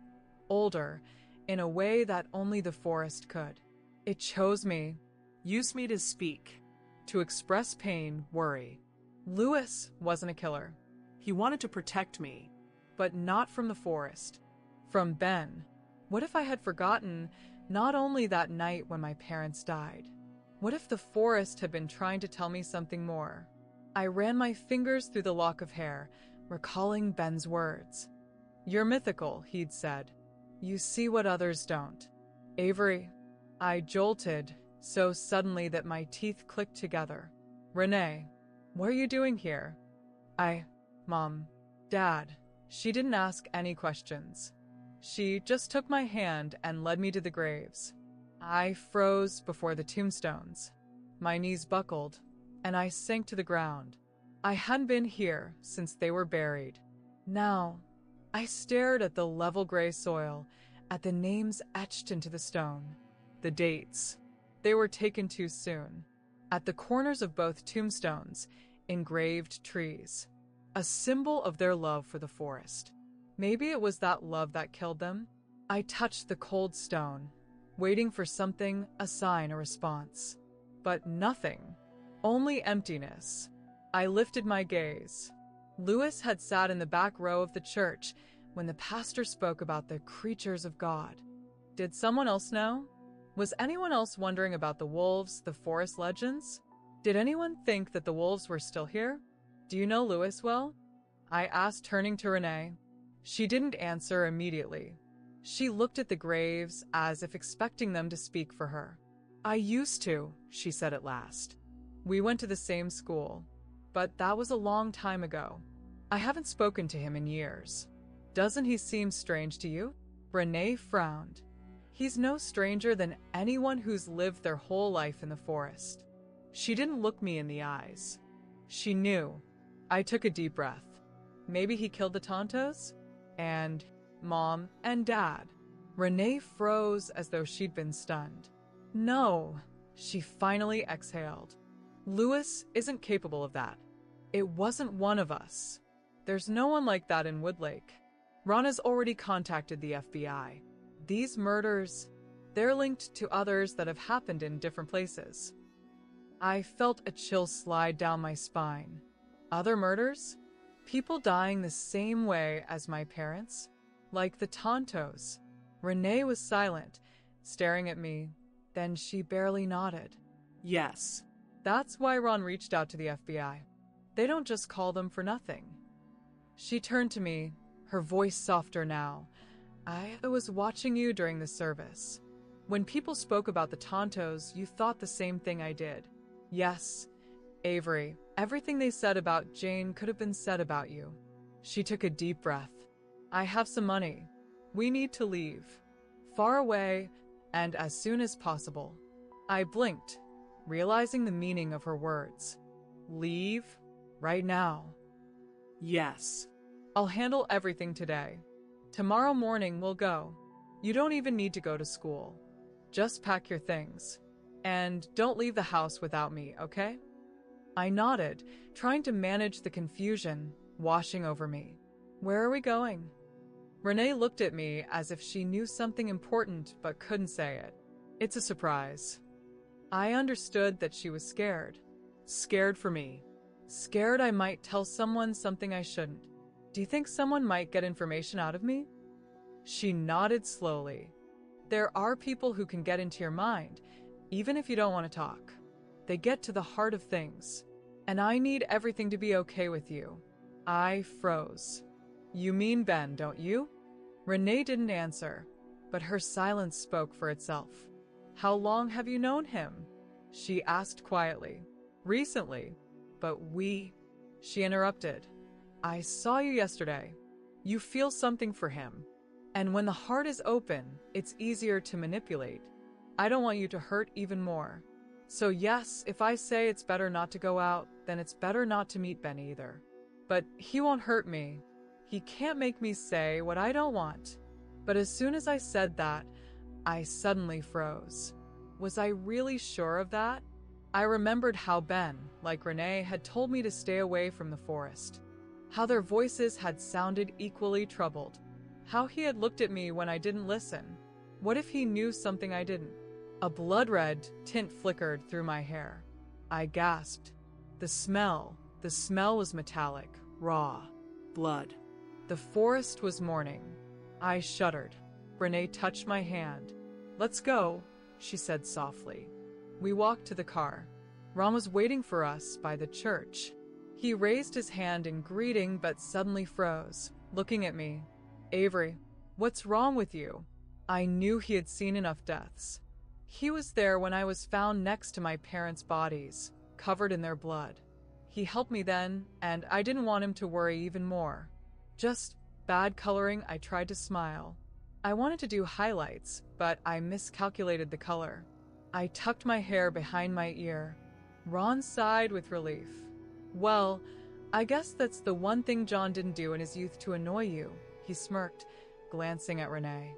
older, in a way that only the forest could. It chose me. Used me to speak. To express pain, worry. Lewis wasn't a killer. He wanted to protect me. But not from the forest. From Ben. What if I had forgotten not only that night when my parents died? What if the forest had been trying to tell me something more? I ran my fingers through the lock of hair, recalling Ben's words. "You're mythical," he'd said. "You see what others don't." "Avery." I jolted so suddenly that my teeth clicked together. "Renee, what are you doing here?" Mom, Dad." She didn't ask any questions. She just took my hand and led me to the graves. I froze before the tombstones. My knees buckled, and I sank to the ground. I hadn't been here since they were buried. Now, I stared at the level gray soil, at the names etched into the stone. The dates. They were taken too soon. At the corners of both tombstones, engraved trees. A symbol of their love for the forest. Maybe it was that love that killed them. I touched the cold stone, waiting for something, a sign, a response. But nothing. Only emptiness. I lifted my gaze. Lewis had sat in the back row of the church when the pastor spoke about the creatures of God. Did someone else know? Was anyone else wondering about the wolves, the forest legends? Did anyone think that the wolves were still here? "Do you know Lewis well?" I asked, turning to Renee. She didn't answer immediately. She looked at the graves as if expecting them to speak for her. "I used to," she said at last. "We went to the same school, but that was a long time ago. I haven't spoken to him in years." "Doesn't he seem strange to you?" Renee frowned. "He's no stranger than anyone who's lived their whole life in the forest." She didn't look me in the eyes. She knew. I took a deep breath. Maybe he killed the Tontos? And Mom and Dad. Renee froze as though she'd been stunned. "No," she finally exhaled. "Lewis isn't capable of that. It wasn't one of us. There's no one like that in Woodlake. Ron has already contacted the FBI. These murders, they're linked to others that have happened in different places." I felt a chill slide down my spine. Other murders? People dying the same way as my parents? Like the Tontos? Renee was silent, staring at me. Then she barely nodded. Yes. That's why Ron reached out to the FBI. They don't just call them for nothing. She turned to me, her voice softer now. "I was watching you during the service. When people spoke about the Tontos, you thought the same thing I did. Yes, Avery, everything they said about Jane could have been said about you. She took a deep breath. I have some money. We need to leave. Far away, and as soon as possible. I blinked, realizing the meaning of her words. Leave? Right now. Yes. I'll handle everything today. Tomorrow morning we'll go. You don't even need to go to school. Just pack your things. And don't leave the house without me, okay? I nodded, trying to manage the confusion washing over me. Where are we going? Renee looked at me as if she knew something important but couldn't say it. It's a surprise. I understood that she was scared. Scared for me. Scared I might tell someone something I shouldn't. Do you think someone might get information out of me? She nodded slowly. There are people who can get into your mind, even if you don't want to talk. They get to the heart of things. And I need everything to be okay with you. I froze. You mean Ben, don't you? Renee didn't answer, but her silence spoke for itself. How long have you known him? She asked quietly. Recently. But she interrupted. I saw you yesterday. You feel something for him. And when the heart is open, it's easier to manipulate. I don't want you to hurt even more. So yes, if I say it's better not to go out, then it's better not to meet Ben either. But he won't hurt me. He can't make me say what I don't want. But as soon as I said that, I suddenly froze. Was I really sure of that? I remembered how Ben, like Renee, had told me to stay away from the forest. How their voices had sounded equally troubled. How he had looked at me when I didn't listen. What if he knew something I didn't? A blood-red tint flickered through my hair. I gasped. The smell was metallic, raw. Blood. The forest was mourning. I shuddered. Renee touched my hand. Let's go, she said softly. We walked to the car. Ron was waiting for us by the church. He raised his hand in greeting but suddenly froze, looking at me. Avery, what's wrong with you? I knew he had seen enough deaths. He was there when I was found next to my parents' bodies, covered in their blood. He helped me then, and I didn't want him to worry even more. Just bad coloring. I tried to smile. I wanted to do highlights, but I miscalculated the color. I tucked my hair behind my ear. Ron sighed with relief. Well, I guess that's the one thing John didn't do in his youth to annoy you, he smirked, glancing at Renee.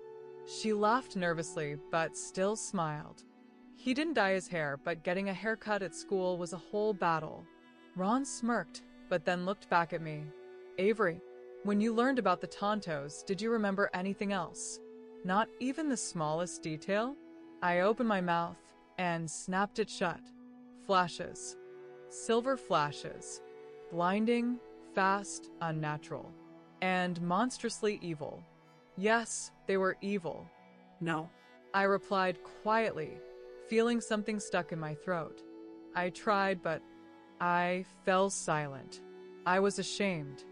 She laughed nervously, but still smiled. He didn't dye his hair, but getting a haircut at school was a whole battle. Ron smirked, but then looked back at me. Avery, when you learned about the Tontos, did you remember anything else? Not even the smallest detail? I opened my mouth and snapped it shut. Flashes. Silver flashes. Blinding, fast, unnatural. And monstrously evil. Yes, they were evil. No. I replied quietly, feeling something stuck in my throat. I tried, but I fell silent. I was ashamed.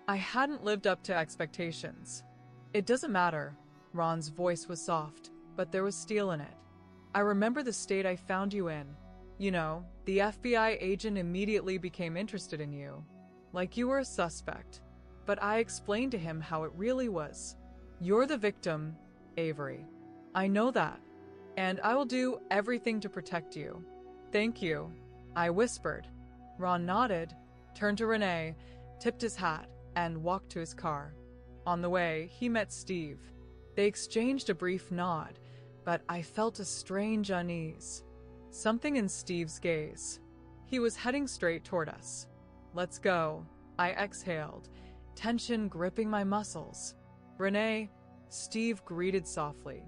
I hadn't lived up to expectations. It doesn't matter. Ron's voice was soft, but there was steel in it. I remember the state I found you in. You know, the FBI agent immediately became interested in you. Like you were a suspect. But I explained to him how it really was. You're the victim, Avery. I know that. And I will do everything to protect you. Thank you, I whispered. Ron nodded, turned to Renee, tipped his hat, and walked to his car. On the way, he met Steve. They exchanged a brief nod, but I felt a strange unease. Something in Steve's gaze. He was heading straight toward us. Let's go, I exhaled, tension gripping my muscles. Renee, Steve greeted softly.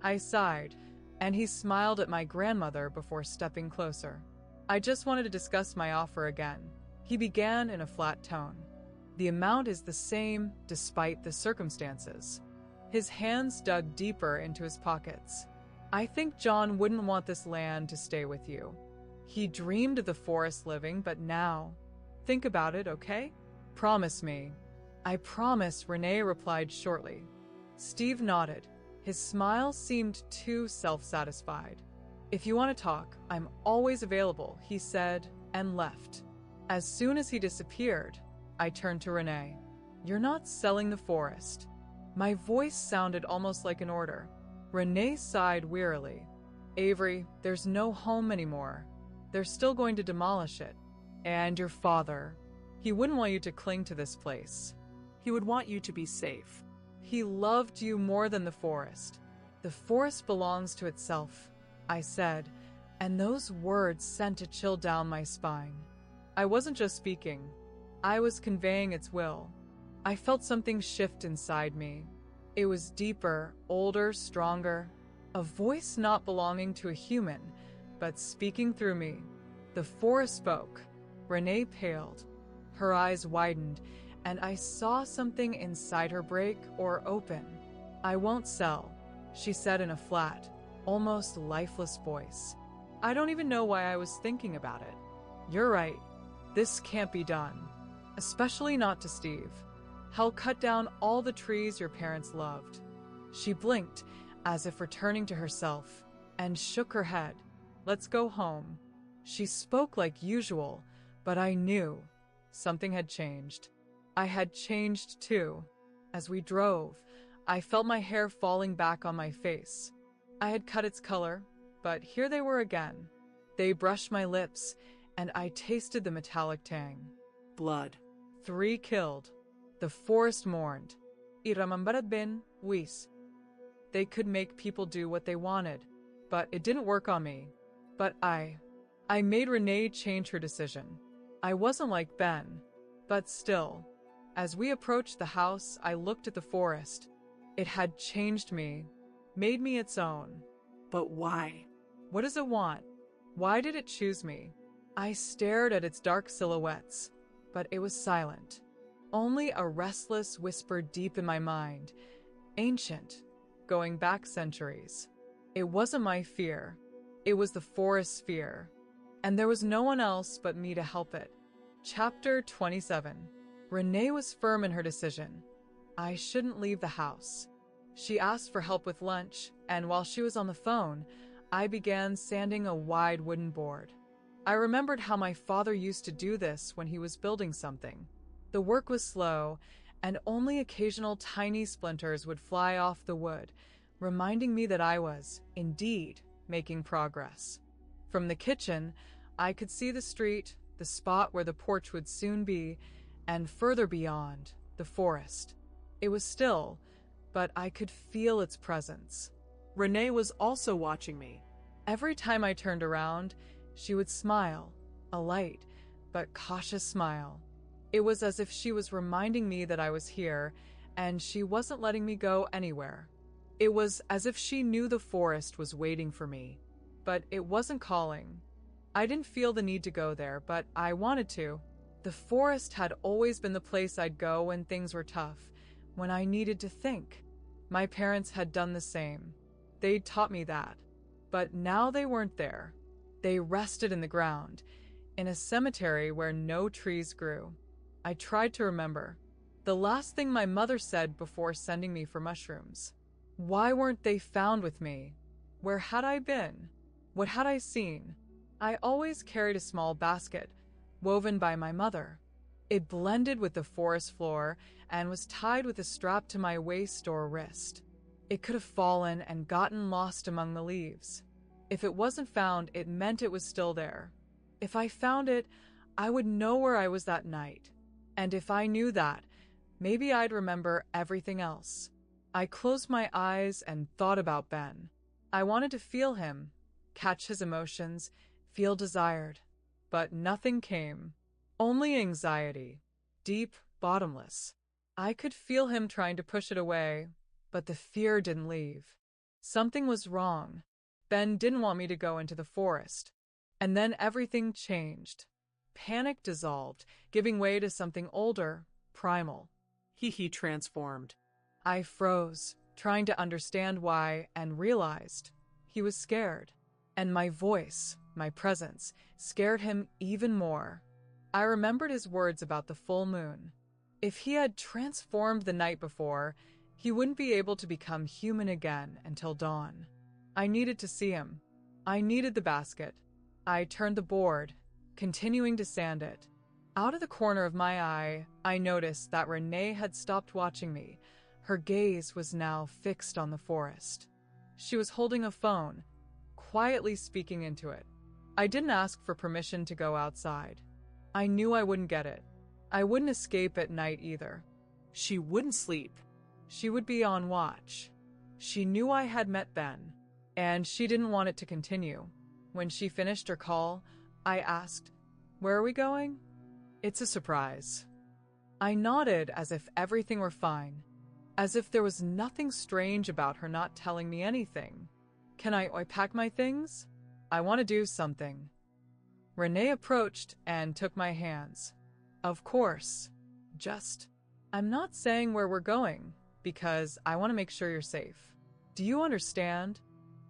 I sighed, and he smiled at my grandmother before stepping closer. I just wanted to discuss my offer again. He began in a flat tone. The amount is the same despite the circumstances. His hands dug deeper into his pockets. I think John wouldn't want this land to stay with you. He dreamed of the forest living, but now... Think about it, okay? Promise me. I promise, Renee replied shortly. Steve nodded. His smile seemed too self-satisfied. If you want to talk, I'm always available, he said, and left. As soon as he disappeared, I turned to Renee. "You're not selling the forest." My voice sounded almost like an order. Renee sighed wearily. "Avery, there's no home anymore. They're still going to demolish it. And your father, he wouldn't want you to cling to this place. He would want you to be safe. He loved you more than the forest. The forest belongs to itself," I said, and those words sent a chill down my spine. I wasn't just speaking. I was conveying its will. I felt something shift inside me. It was deeper, older, stronger. A voice not belonging to a human, but speaking through me. The forest spoke. Renee paled. Her eyes widened, and I saw something inside her break or open. "I won't sell," she said in a flat, almost lifeless voice. I don't even know why I was thinking about it. "You're right. This can't be done. Especially not to Steve. He'll cut down all the trees your parents loved." She blinked, as if returning to herself, and shook her head. "Let's go home." She spoke like usual, but I knew something had changed. I had changed too. As we drove, I felt my hair falling back on my face. I had cut its color, but here they were again. They brushed my lips, and I tasted the metallic tang. Blood. 3 killed. The forest mourned. I remembered ben wis. They could make people do what they wanted, but it didn't work on me. But I made Renee change her decision. I wasn't like Ben, but still. As we approached the house, I looked at the forest. It had changed me, made me its own. But why? What does it want? Why did it choose me? I stared at its dark silhouettes, but it was silent. Only a restless whisper deep in my mind. Ancient, going back centuries. It wasn't my fear. It was the forest's fear. And there was no one else but me to help it. Chapter 27. Renee was firm in her decision. I shouldn't leave the house. She asked for help with lunch, and while she was on the phone, I began sanding a wide wooden board. I remembered how my father used to do this when he was building something. The work was slow, and only occasional tiny splinters would fly off the wood, reminding me that I was, indeed, making progress. From the kitchen, I could see the street, the spot where the porch would soon be, and further beyond, the forest. It was still, but I could feel its presence. Renee was also watching me. Every time I turned around, she would smile, a light, but cautious smile. It was as if she was reminding me that I was here, and she wasn't letting me go anywhere. It was as if she knew the forest was waiting for me, but it wasn't calling. I didn't feel the need to go there, but I wanted to. The forest had always been the place I'd go when things were tough, when I needed to think. My parents had done the same. They'd taught me that. But now they weren't there. They rested in the ground, in a cemetery where no trees grew. I tried to remember. The last thing my mother said before sending me for mushrooms. Why weren't they found with me? Where had I been? What had I seen? I always carried a small basket, woven by my mother. It blended with the forest floor and was tied with a strap to my waist or wrist. It could have fallen and gotten lost among the leaves. If it wasn't found, it meant it was still there. If I found it, I would know where I was that night. And if I knew that, maybe I'd remember everything else. I closed my eyes and thought about Ben. I wanted to feel him, catch his emotions, feel desired. But nothing came. Only anxiety. Deep, bottomless. I could feel him trying to push it away, but the fear didn't leave. Something was wrong. Ben didn't want me to go into the forest. And then everything changed. Panic dissolved, giving way to something older, primal. He transformed. I froze, trying to understand why, and realized he was scared. And my voice, my presence, scared him even more. I remembered his words about the full moon. If he had transformed the night before, he wouldn't be able to become human again until dawn. I needed to see him. I needed the basket. I turned the board, continuing to sand it. Out of the corner of my eye, I noticed that Renee had stopped watching me. Her gaze was now fixed on the forest. She was holding a phone, quietly speaking into it. I didn't ask for permission to go outside. I knew I wouldn't get it. I wouldn't escape at night either. She wouldn't sleep. She would be on watch. She knew I had met Ben, and she didn't want it to continue. When she finished her call, I asked, "Where are we going?" "It's a surprise." I nodded as if everything were fine, as if there was nothing strange about her not telling me anything. "Can I pack my things? I want to do something." Renee approached and took my hands. "Of course. I'm not saying where we're going, because I want to make sure you're safe. Do you understand?"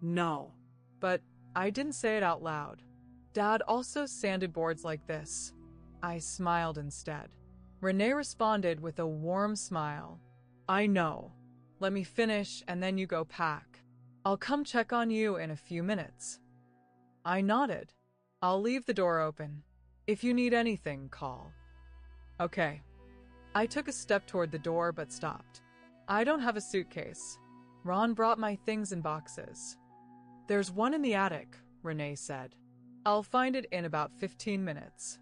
No. But I didn't say it out loud. Dad also sanded boards like this. I smiled instead. Renee responded with a warm smile. "I know. Let me finish and then you go pack. I'll come check on you in a few minutes." I nodded. "I'll leave the door open. If you need anything, call." "Okay." I took a step toward the door but stopped. "I don't have a suitcase. Ron brought my things in boxes." "There's one in the attic," Renee said. "I'll find it in about 15 minutes.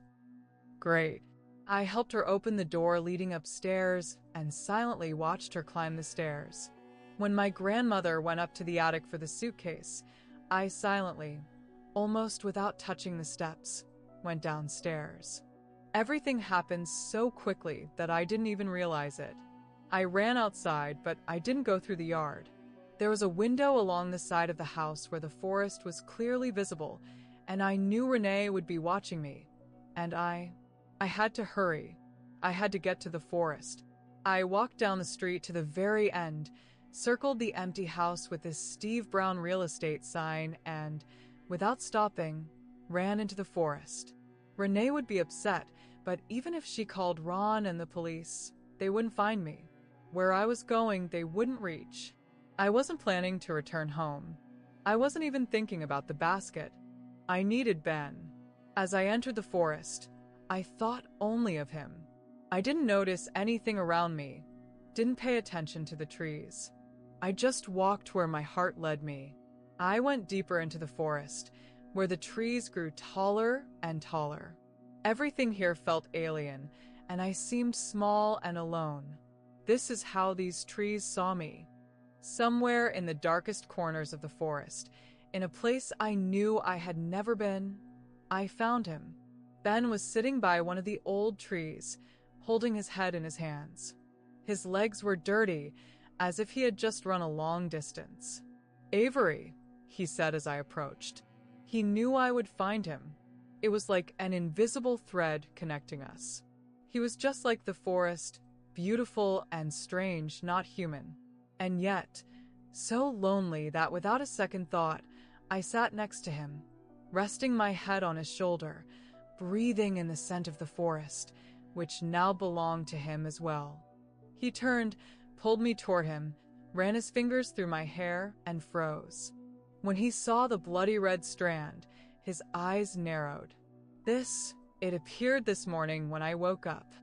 "Great." I helped her open the door leading upstairs and silently watched her climb the stairs. When my grandmother went up to the attic for the suitcase, I silently, almost without touching the steps, went downstairs. Everything happened so quickly that I didn't even realize it. I ran outside, but I didn't go through the yard. There was a window along the side of the house where the forest was clearly visible, and I knew Renee would be watching me. And I had to hurry. I had to get to the forest. I walked down the street to the very end, circled the empty house with this Steve Brown real estate sign, and, without stopping, ran into the forest. Renee would be upset, but even if she called Ron and the police, they wouldn't find me. Where I was going, they wouldn't reach. I wasn't planning to return home. I wasn't even thinking about the basket. I needed Ben. As I entered the forest, I thought only of him. I didn't notice anything around me, didn't pay attention to the trees. I just walked where my heart led me. I went deeper into the forest, where the trees grew taller and taller. Everything here felt alien, and I seemed small and alone. This is how these trees saw me. Somewhere in the darkest corners of the forest, in a place I knew I had never been, I found him. Ben was sitting by one of the old trees, holding his head in his hands. His legs were dirty, as if he had just run a long distance. "Avery," he said as I approached. He knew I would find him. It was like an invisible thread connecting us. He was just like the forest, beautiful and strange, not human. And yet, so lonely that without a second thought, I sat next to him, resting my head on his shoulder, breathing in the scent of the forest, which now belonged to him as well. He turned, pulled me toward him, ran his fingers through my hair, and froze. When he saw the bloody red strand, his eyes narrowed. It appeared this morning when I woke up.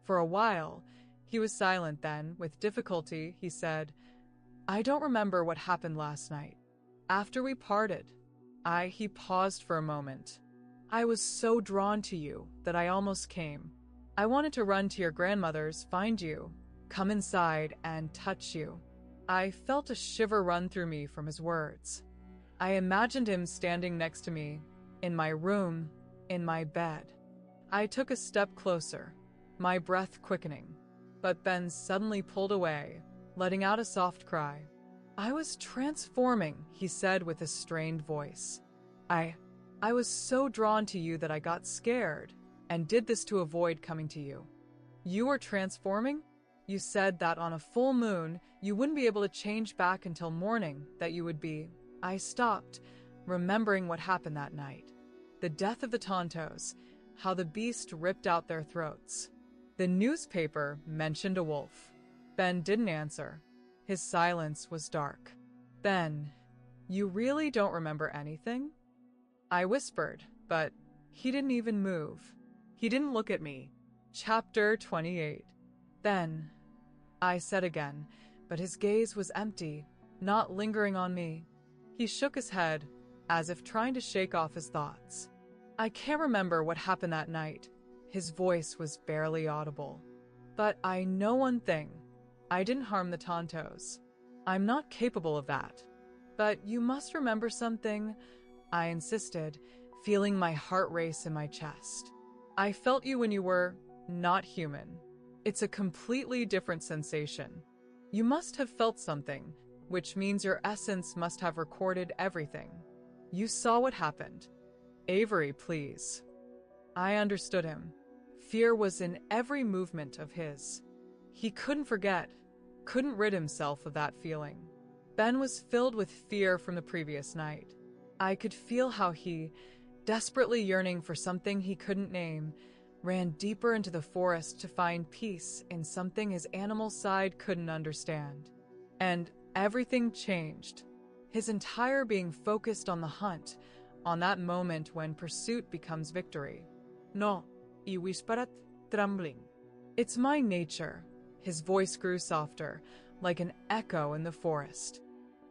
For a while, he was silent. Then, with difficulty, he said, "I don't remember what happened last night. After we parted, he paused for a moment. I was so drawn to you that I almost came. I wanted to run to your grandmother's, find you, come inside, and touch you." I felt a shiver run through me from his words. I imagined him standing next to me, in my room, in my bed. I took a step closer, my breath quickening, but Ben suddenly pulled away, letting out a soft cry. "I was transforming," he said with a strained voice. I was so drawn to you that I got scared, and did this to avoid coming to you." "You were transforming? You said that on a full moon, you wouldn't be able to change back until morning, that you would be..." I stopped, remembering what happened that night. The death of the Tontos, how the beast ripped out their throats. The newspaper mentioned a wolf. Ben didn't answer. His silence was dark. "Ben, you really don't remember anything?" I whispered, but he didn't even move. He didn't look at me. Chapter 28. Then, I said again, but his gaze was empty, not lingering on me. He shook his head, as if trying to shake off his thoughts. I can't remember what happened that night. His voice was barely audible. But I know one thing. I didn't harm the Tontos. I'm not capable of that. But you must remember something, I insisted, feeling my heart race in my chest. I felt you when you were not human. It's a completely different sensation. You must have felt something, which means your essence must have recorded everything. You saw what happened. Avery, please. I understood him. Fear was in every movement of his. He couldn't forget, couldn't rid himself of that feeling. Ben was filled with fear from the previous night. I could feel how he, desperately yearning for something he couldn't name, ran deeper into the forest to find peace in something his animal side couldn't understand. And everything changed. His entire being focused on the hunt, on that moment when pursuit becomes victory. No, y whispered, trembling. It's my nature. His voice grew softer, like an echo in the forest.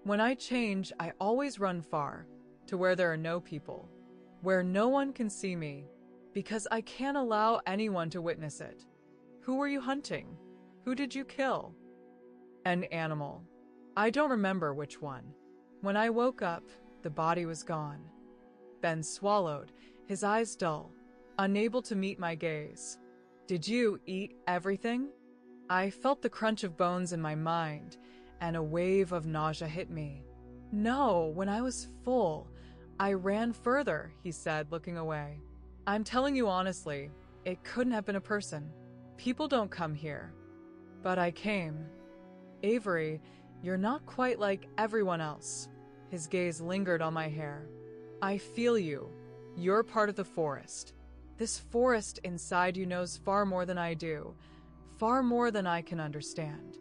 When I change, I always run far, to where there are no people, where no one can see me, because I can't allow anyone to witness it. Who were you hunting? Who did you kill? An animal. I don't remember which one. When I woke up, the body was gone. Ben swallowed, his eyes dull, unable to meet my gaze. Did you eat everything? I felt the crunch of bones in my mind, and a wave of nausea hit me. No, when I was full, I ran further, he said, looking away. I'm telling you honestly, it couldn't have been a person. People don't come here. But I came. Avery, you're not quite like everyone else. His gaze lingered on my hair. I feel you. You're part of the forest. This forest inside you knows far more than I do, far more than I can understand.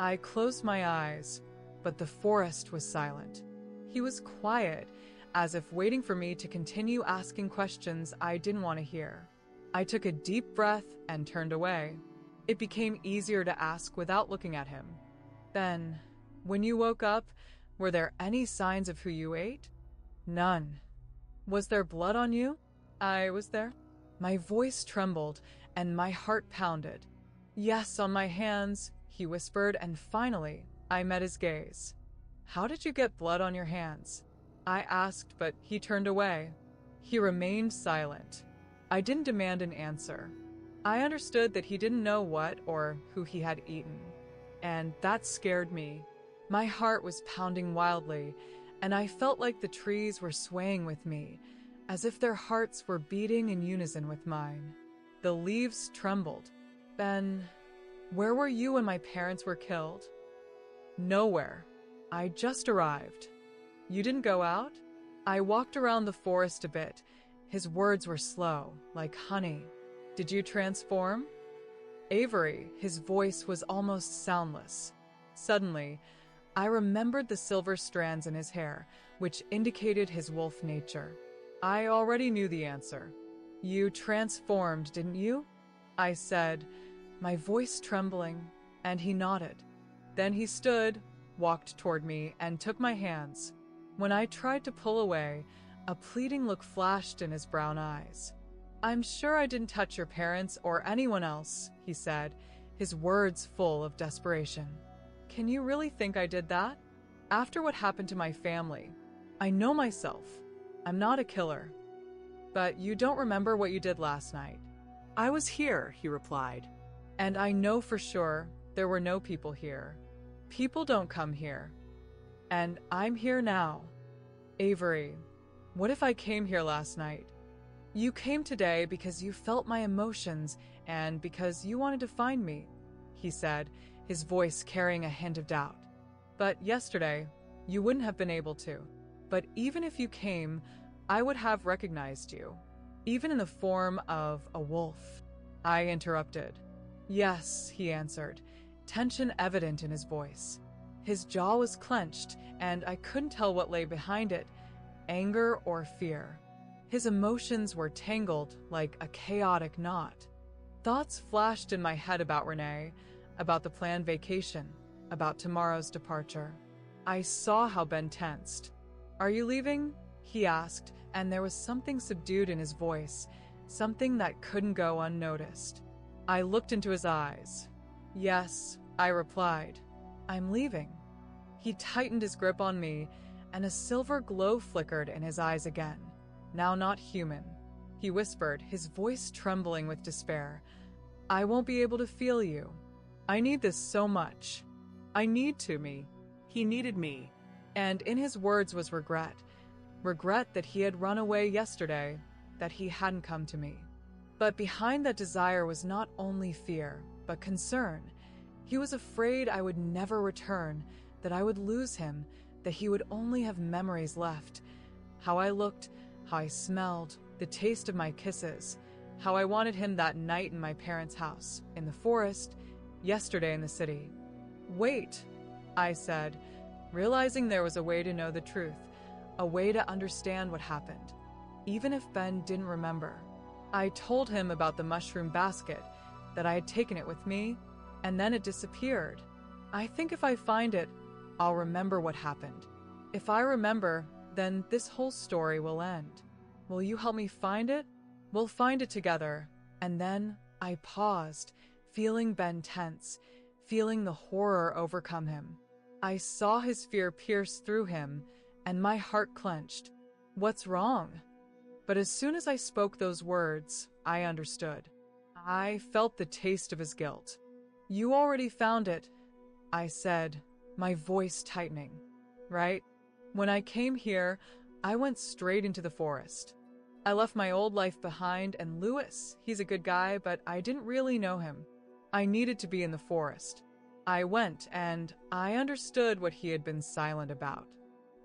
I closed my eyes, but the forest was silent. He was quiet, as if waiting for me to continue asking questions I didn't want to hear. I took a deep breath and turned away. It became easier to ask without looking at him. Then, when you woke up, were there any signs of who you ate? None. Was there blood on you? I was there. My voice trembled and my heart pounded. Yes, on my hands, he whispered, and finally, I met his gaze. How did you get blood on your hands? I asked, but he turned away. He remained silent. I didn't demand an answer. I understood that he didn't know what or who he had eaten, and that scared me. My heart was pounding wildly, and I felt like the trees were swaying with me, as if their hearts were beating in unison with mine. The leaves trembled. Ben, where were you when my parents were killed? Nowhere. I just arrived. You didn't go out? I walked around the forest a bit. His words were slow, like honey. Did you transform? Avery, his voice was almost soundless. Suddenly, I remembered the silver strands in his hair, which indicated his wolf nature. I already knew the answer. You transformed, didn't you? I said, my voice trembling, and he nodded. Then he stood, walked toward me, and took my hands. When I tried to pull away, a pleading look flashed in his brown eyes. I'm sure I didn't touch your parents or anyone else, he said, his words full of desperation. Can you really think I did that? After what happened to my family, I know myself. I'm not a killer. But you don't remember what you did last night. I was here, he replied. And I know for sure there were no people here. People don't come here. And I'm here now. Avery, what if I came here last night? You came today because you felt my emotions and because you wanted to find me, he said, his voice carrying a hint of doubt. But yesterday, you wouldn't have been able to. But even if you came, I would have recognized you, even in the form of a wolf. I interrupted. Yes, he answered, tension evident in his voice. His jaw was clenched, and I couldn't tell what lay behind it, anger or fear. His emotions were tangled like a chaotic knot. Thoughts flashed in my head about Renee, about the planned vacation, about tomorrow's departure. I saw how Ben tensed. "Are you leaving?" he asked, and there was something subdued in his voice, something that couldn't go unnoticed. I looked into his eyes. "Yes," I replied. "I'm leaving." He tightened his grip on me, and a silver glow flickered in his eyes again. "Now not human," he whispered, his voice trembling with despair. "I won't be able to feel you. I need this so much. I need to me." He needed me. And in his words was regret. Regret that he had run away yesterday, that he hadn't come to me. But behind that desire was not only fear, but concern. He was afraid I would never return, that I would lose him, that he would only have memories left. How I looked, how I smelled, the taste of my kisses, how I wanted him that night in my parents' house, in the forest, yesterday in the city. "Wait," I said, realizing there was a way to know the truth, a way to understand what happened, even if Ben didn't remember. I told him about the mushroom basket, that I had taken it with me, and then it disappeared. I think if I find it, I'll remember what happened. If I remember, then this whole story will end. Will you help me find it? We'll find it together. And then I paused, feeling Ben tense, feeling the horror overcome him. I saw his fear pierce through him, and my heart clenched. What's wrong? But as soon as I spoke those words, I understood. I felt the taste of his guilt. "You already found it," I said, my voice tightening. "Right? When I came here, I went straight into the forest. I left my old life behind, and Lewis, he's a good guy, but I didn't really know him. I needed to be in the forest. I went, and I understood what he had been silent about.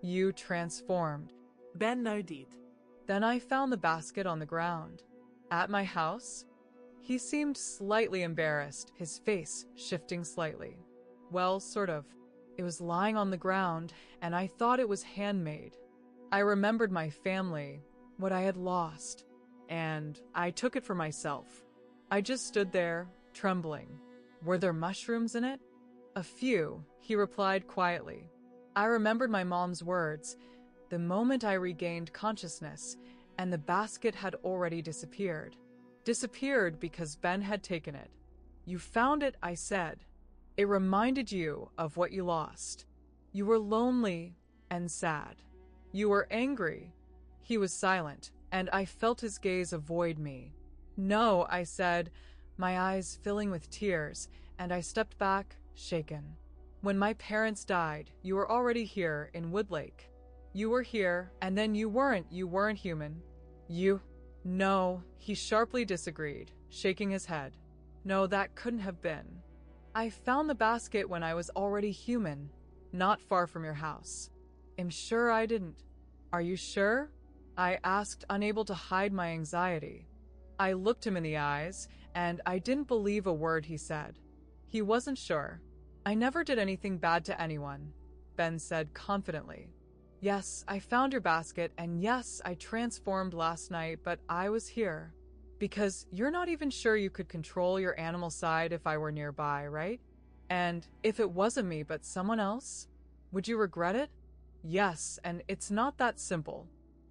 You transformed." Ben nodded. Then I found the basket on the ground. "At my house?" He seemed slightly embarrassed, his face shifting slightly. "Well, sort of. It was lying on the ground, and I thought it was handmade. I remembered my family, what I had lost, and I took it for myself. I just stood there, trembling. Were there mushrooms in it?" "A few," he replied quietly. I remembered my mom's words, the moment I regained consciousness, and the basket had already disappeared. Disappeared because Ben had taken it. "You found it," I said. "It reminded you of what you lost. You were lonely and sad. You were angry." He was silent, and I felt his gaze avoid me. "No," I said, my eyes filling with tears, and I stepped back, shaken. "When my parents died, you were already here in Woodlake. You were here, and then you weren't human. You..." "No," he sharply disagreed, shaking his head. "No, that couldn't have been. I found the basket when I was already human, not far from your house." "I'm sure I didn't." "Are you sure?" I asked, unable to hide my anxiety. I looked him in the eyes, and I didn't believe a word he said. He wasn't sure. "I never did anything bad to anyone," Ben said confidently. "Yes, I found your basket, and yes, I transformed last night, but I was here. Because you're not even sure you could control your animal side if I were nearby, right? And if it wasn't me but someone else, would you regret it?" "Yes, and it's not that simple,"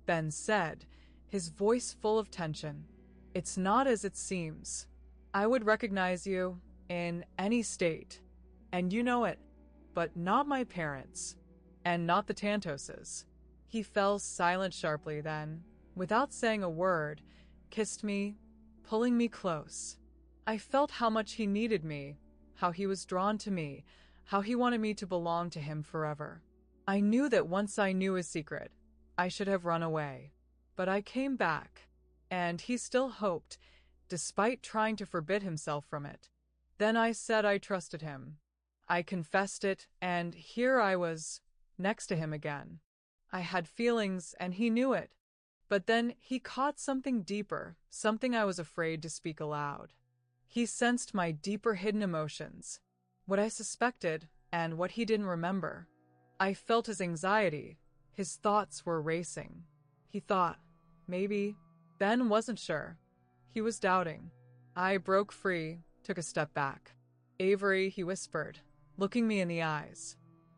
Ben said, his voice full of tension. "It's not as it seems. I would recognize you in any state, and you know it, but not my parents, and not the Tantoses." He fell silent sharply then, without saying a word, kissed me, pulling me close. I felt how much he needed me, how he was drawn to me, how he wanted me to belong to him forever. I knew that once I knew his secret, I should have run away. But I came back, and he still hoped, despite trying to forbid himself from it. Then I said I trusted him. I confessed it, and here I was, next to him again. I had feelings, and he knew it. But then he caught something deeper, something I was afraid to speak aloud. He sensed my deeper hidden emotions, what I suspected and what he didn't remember. I felt his anxiety. His thoughts were racing. He thought, Maybe. Ben wasn't sure. He was doubting. I broke free, took a step back. Avery, he whispered, looking me in the eyes.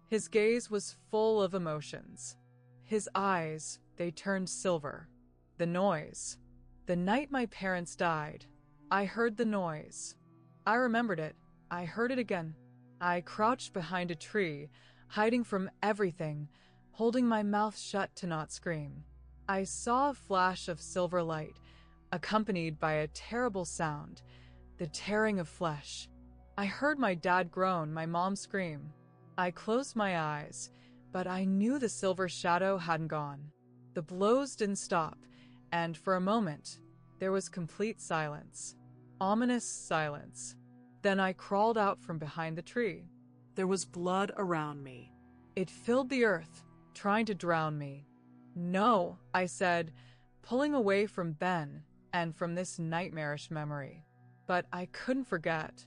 His gaze was full of emotions. His eyes, they turned silver. The noise. The night my parents died, I heard the noise. I remembered it. I heard it again. I crouched behind a tree, hiding from everything, holding my mouth shut to not scream. I saw a flash of silver light, accompanied by a terrible sound, the tearing of flesh. I heard my dad groan, my mom scream. I closed my eyes, but I knew the silver shadow hadn't gone. The blows didn't stop, and for a moment, there was complete silence. Ominous silence. Then I crawled out from behind the tree. There was blood around me. It filled the earth, trying to drown me. No, I said, pulling away from Ben and from this nightmarish memory. But I couldn't forget.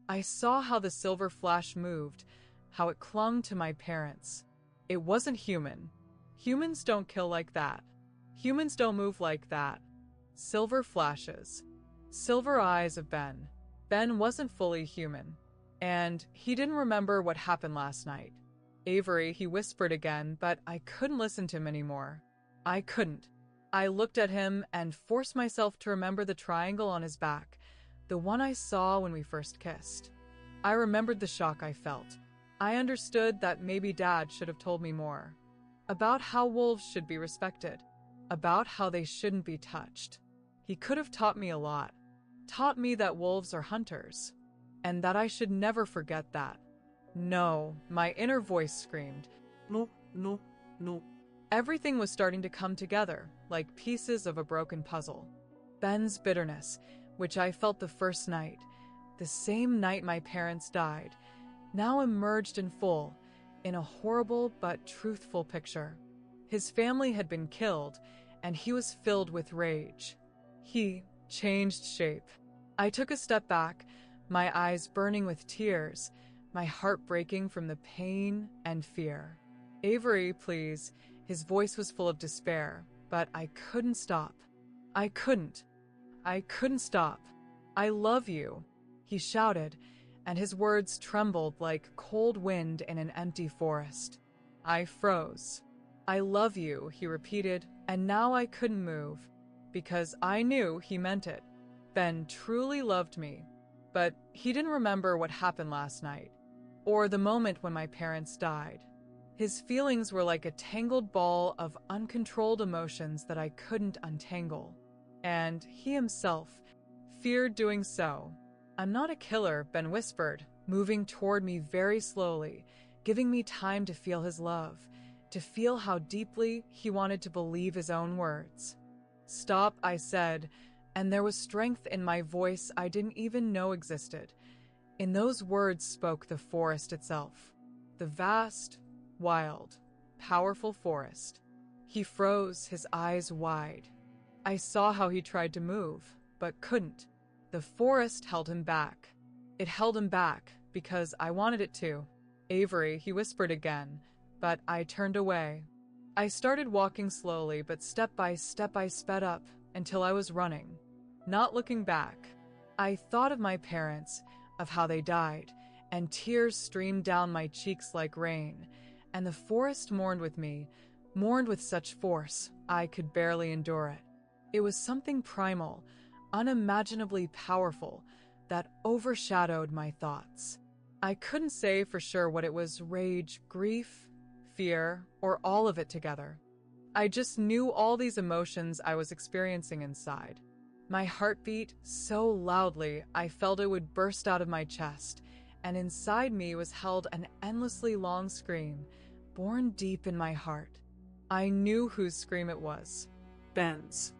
I saw how the silver flash moved, how it clung to my parents. It wasn't human. Humans don't kill like that. Humans don't move like that. Silver flashes. Silver eyes of Ben. Ben wasn't fully human, and he didn't remember what happened last night. Avery, he whispered again, but I couldn't listen to him anymore. I couldn't. I looked at him and forced myself to remember the triangle on his back, the one I saw when we first kissed. I remembered the shock I felt. I understood that maybe Dad should have told me more. About how wolves should be respected. About how they shouldn't be touched. He could have taught me a lot. Taught me that wolves are hunters, and that I should never forget that. No, my inner voice screamed. No, no, no. Everything was starting to come together, like pieces of a broken puzzle. Ben's bitterness, which I felt the first night, the same night my parents died, now emerged in full, in a horrible but truthful picture. His family had been killed, and he was filled with rage. He changed shape. I took a step back, my eyes burning with tears, my heart breaking from the pain and fear. Avery, please. His voice was full of despair, but I couldn't stop. I couldn't stop. I love you, he shouted, and his words trembled like cold wind in an empty forest. I froze. I love you, he repeated, and now I couldn't move, because I knew he meant it. Ben truly loved me, but he didn't remember what happened last night, or the moment when my parents died. His feelings were like a tangled ball of uncontrolled emotions that I couldn't untangle, and he himself feared doing so. I'm not a killer, Ben whispered, moving toward me very slowly, giving me time to feel his love, to feel how deeply he wanted to believe his own words. Stop, I said, and there was strength in my voice I didn't even know existed. In those words spoke the forest itself, the vast, wild, powerful forest. He froze, his eyes wide. I saw how he tried to move, but couldn't. The forest held him back. It held him back because I wanted it to. Avery, he whispered again, but I turned away. I started walking slowly, but step by step I sped up until I was running, not looking back. I thought of my parents, of how they died, and tears streamed down my cheeks like rain, and the forest mourned with me, mourned with such force I could barely endure it. It was something primal, unimaginably powerful, that overshadowed my thoughts. I couldn't say for sure what it was: rage, grief, fear, or all of it together. I just knew all these emotions I was experiencing inside. My heart beat so loudly I felt it would burst out of my chest, and inside me was held an endlessly long scream, born deep in my heart. I knew whose scream it was. Ben's.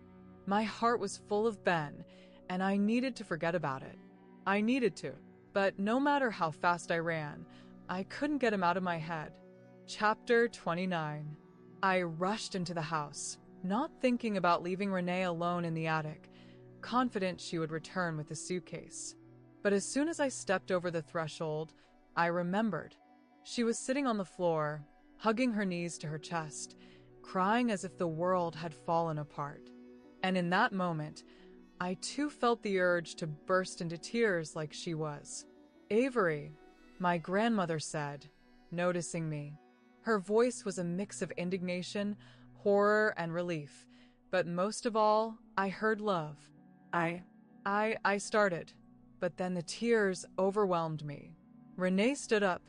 My heart was full of Ben, and I needed to forget about it. I needed to, but no matter how fast I ran, I couldn't get him out of my head. Chapter 29. I rushed into the house, not thinking about leaving Renee alone in the attic, confident she would return with the suitcase. But as soon as I stepped over the threshold, I remembered. She was sitting on the floor, hugging her knees to her chest, crying as if the world had fallen apart. And in that moment, I too felt the urge to burst into tears like she was. "Avery," my grandmother said, noticing me. Her voice was a mix of indignation, horror, and relief, but most of all, I heard love. I started, but then the tears overwhelmed me. Renee stood up,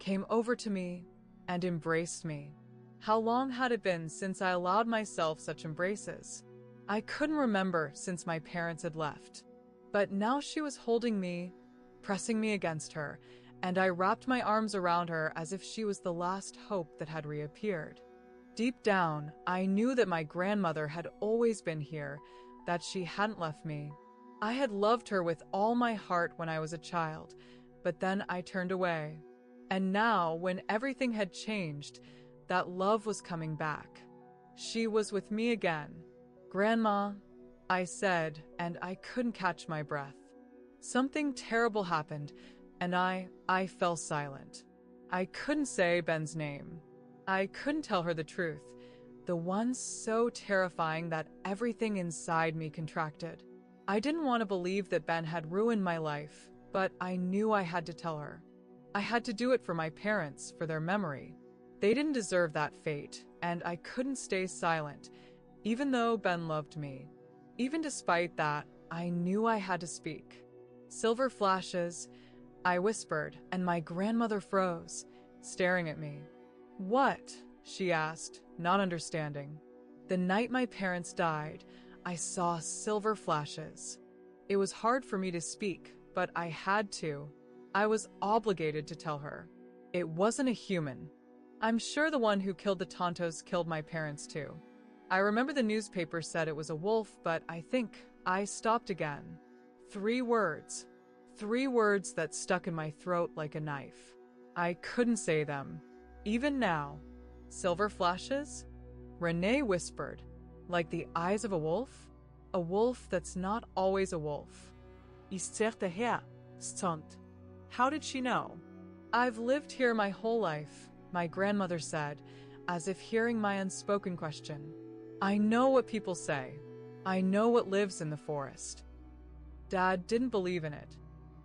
came over to me, and embraced me. How long had it been since I allowed myself such embraces? I couldn't remember since my parents had left. But now she was holding me, pressing me against her, and I wrapped my arms around her as if she was the last hope that had reappeared. Deep down, I knew that my grandmother had always been here, that she hadn't left me. I had loved her with all my heart when I was a child, but then I turned away. And now, when everything had changed, that love was coming back. She was with me again. "Grandma," I said, and I couldn't catch my breath. Something terrible happened, and I fell silent. I couldn't say Ben's name. I couldn't tell her the truth, the one so terrifying that everything inside me contracted. I didn't want to believe that Ben had ruined my life, but I knew I had to tell her. I had to do it for my parents, for their memory. They didn't deserve that fate, and I couldn't stay silent, even though Ben loved me. Even despite that, I knew I had to speak. "Silver flashes," I whispered, and my grandmother froze, staring at me. "What?" she asked, not understanding. "The night my parents died, I saw silver flashes." It was hard for me to speak, but I had to. I was obligated to tell her. It wasn't a human. I'm sure the one who killed the Tontos killed my parents too. I remember the newspaper said it was a wolf, but I think I stopped again. 3 words. 3 words that stuck in my throat like a knife. I couldn't say them. Even now. "Silver flashes?" Renee whispered. "Like the eyes of a wolf? A wolf that's not always a wolf." Stunt. How did she know? "I've lived here my whole life," my grandmother said, as if hearing my unspoken question. "I know what people say. I know what lives in the forest." Dad didn't believe in it.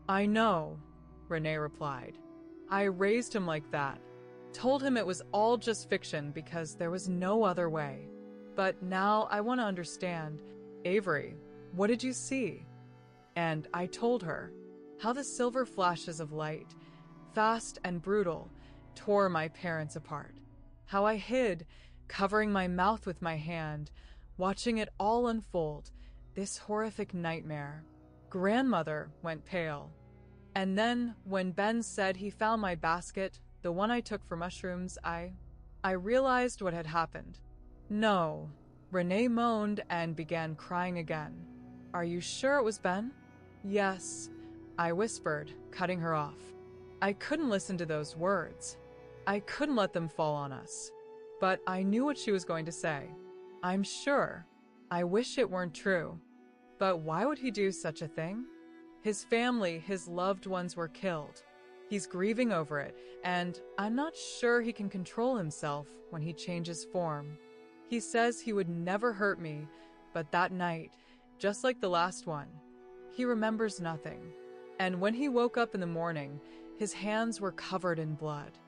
"I know," Renee replied. I raised him like that. Told him it was all just fiction because there was no other way. But now I want to understand. "Avery, what did you see?" And I told her how the silver flashes of light, fast and brutal, tore my parents apart. How I hid, covering my mouth with my hand, watching it all unfold, this horrific nightmare. Grandmother went pale. And then, when Ben said he found my basket, the one I took for mushrooms, I realized what had happened. "No," Renee moaned and began crying again. "Are you sure it was Ben?" "Yes," I whispered, cutting her off. I couldn't listen to those words. I couldn't let them fall on us. But I knew what she was going to say. "I'm sure. I wish it weren't true. But why would he do such a thing? His family, his loved ones were killed. He's grieving over it, and I'm not sure he can control himself when he changes form. He says he would never hurt me, but that night, just like the last one, he remembers nothing. And when he woke up in the morning, his hands were covered in blood."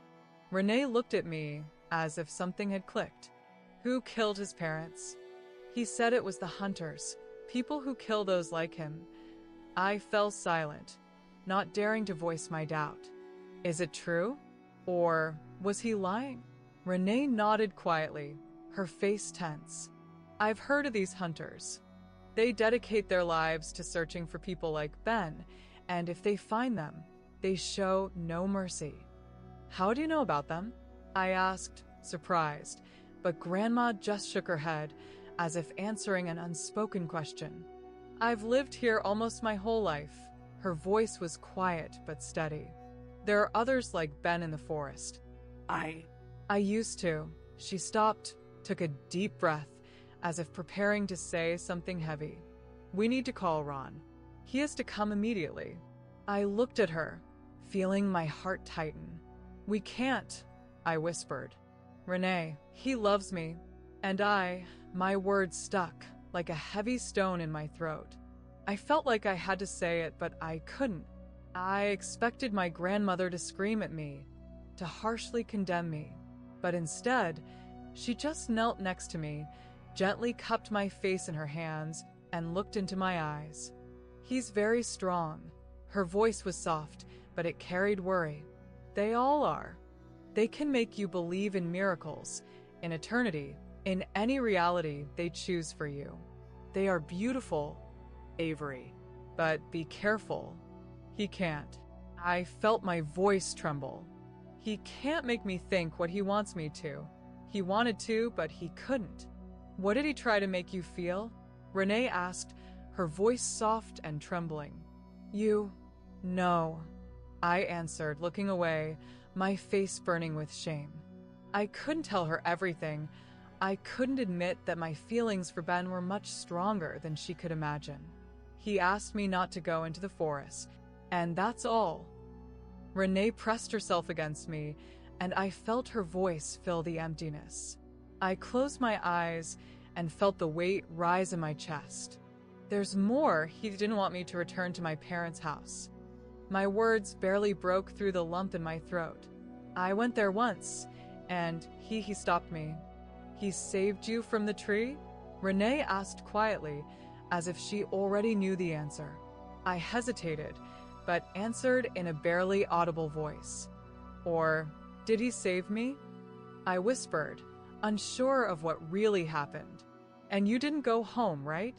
Renee looked at me as if something had clicked. "Who killed his parents?" "He said it was the hunters, people who kill those like him." I fell silent, not daring to voice my doubt. Is it true? Or was he lying? Renee nodded quietly, her face tense. "I've heard of these hunters. They dedicate their lives to searching for people like Ben, and if they find them, they show no mercy." "How do you know about them?" I asked, surprised, but Grandma just shook her head, as if answering an unspoken question. "I've lived here almost my whole life." Her voice was quiet but steady. "There are others like Ben in the forest." I used to." She stopped, took a deep breath, as if preparing to say something heavy. "We need to call Ron. He has to come immediately." I looked at her, feeling my heart tighten. "We can't," I whispered. "Renee, he loves me." And my words stuck. like a heavy stone in my throat. I felt like I had to say it, but I couldn't. I expected my grandmother to scream at me, to harshly condemn me. But instead, she just knelt next to me, gently cupped my face in her hands, and looked into my eyes. "He's very strong." Her voice was soft, but it carried worry. "They all are. They can make you believe in miracles, in eternity, in any reality they choose for you. They are beautiful, Avery. But be careful. He can't." I felt my voice tremble. "He can't make me think what he wants me to. He wanted to, but he couldn't." "What did he try to make you feel?" Renee asked, her voice soft and trembling. "No," I answered, looking away, my face burning with shame. I couldn't tell her everything. I couldn't admit that my feelings for Ben were much stronger than she could imagine. "He asked me not to go into the forest, and that's all." Renee pressed herself against me, and I felt her voice fill the emptiness. I closed my eyes and felt the weight rise in my chest. "There's more. He didn't want me to return to my parents' house." My words barely broke through the lump in my throat. "I went there once, and he stopped me." "He saved you from the tree?" Renee asked quietly, as if she already knew the answer. I hesitated, but answered in a barely audible voice. "Or did he save me?" I whispered, unsure of what really happened. "And you didn't go home, right?"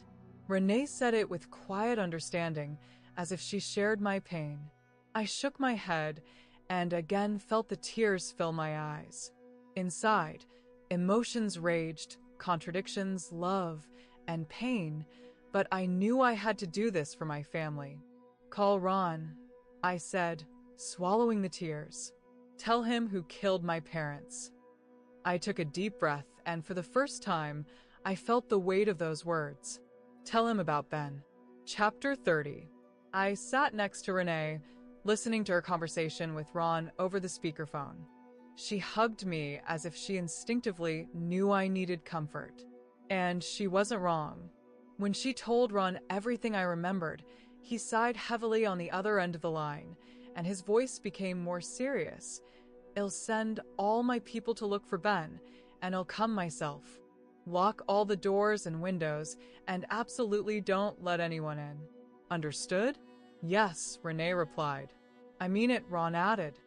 Renee said it with quiet understanding, as if she shared my pain. I shook my head and again felt the tears fill my eyes. Inside, emotions raged, contradictions, love, and pain, but I knew I had to do this for my family. "Call Ron," I said, swallowing the tears. "Tell him who killed my parents." I took a deep breath, and for the first time, I felt the weight of those words. Tell him about Ben. Chapter 30. I sat next to Renee, listening to her conversation with Ron over the speakerphone. She hugged me as if she instinctively knew I needed comfort. And she wasn't wrong. When she told Ron everything I remembered, he sighed heavily on the other end of the line, and his voice became more serious. "I'll send all my people to look for Ben, and I'll come myself. Lock all the doors and windows, and absolutely don't let anyone in. Understood?" "Yes," Renee replied. "I mean it," Ron added.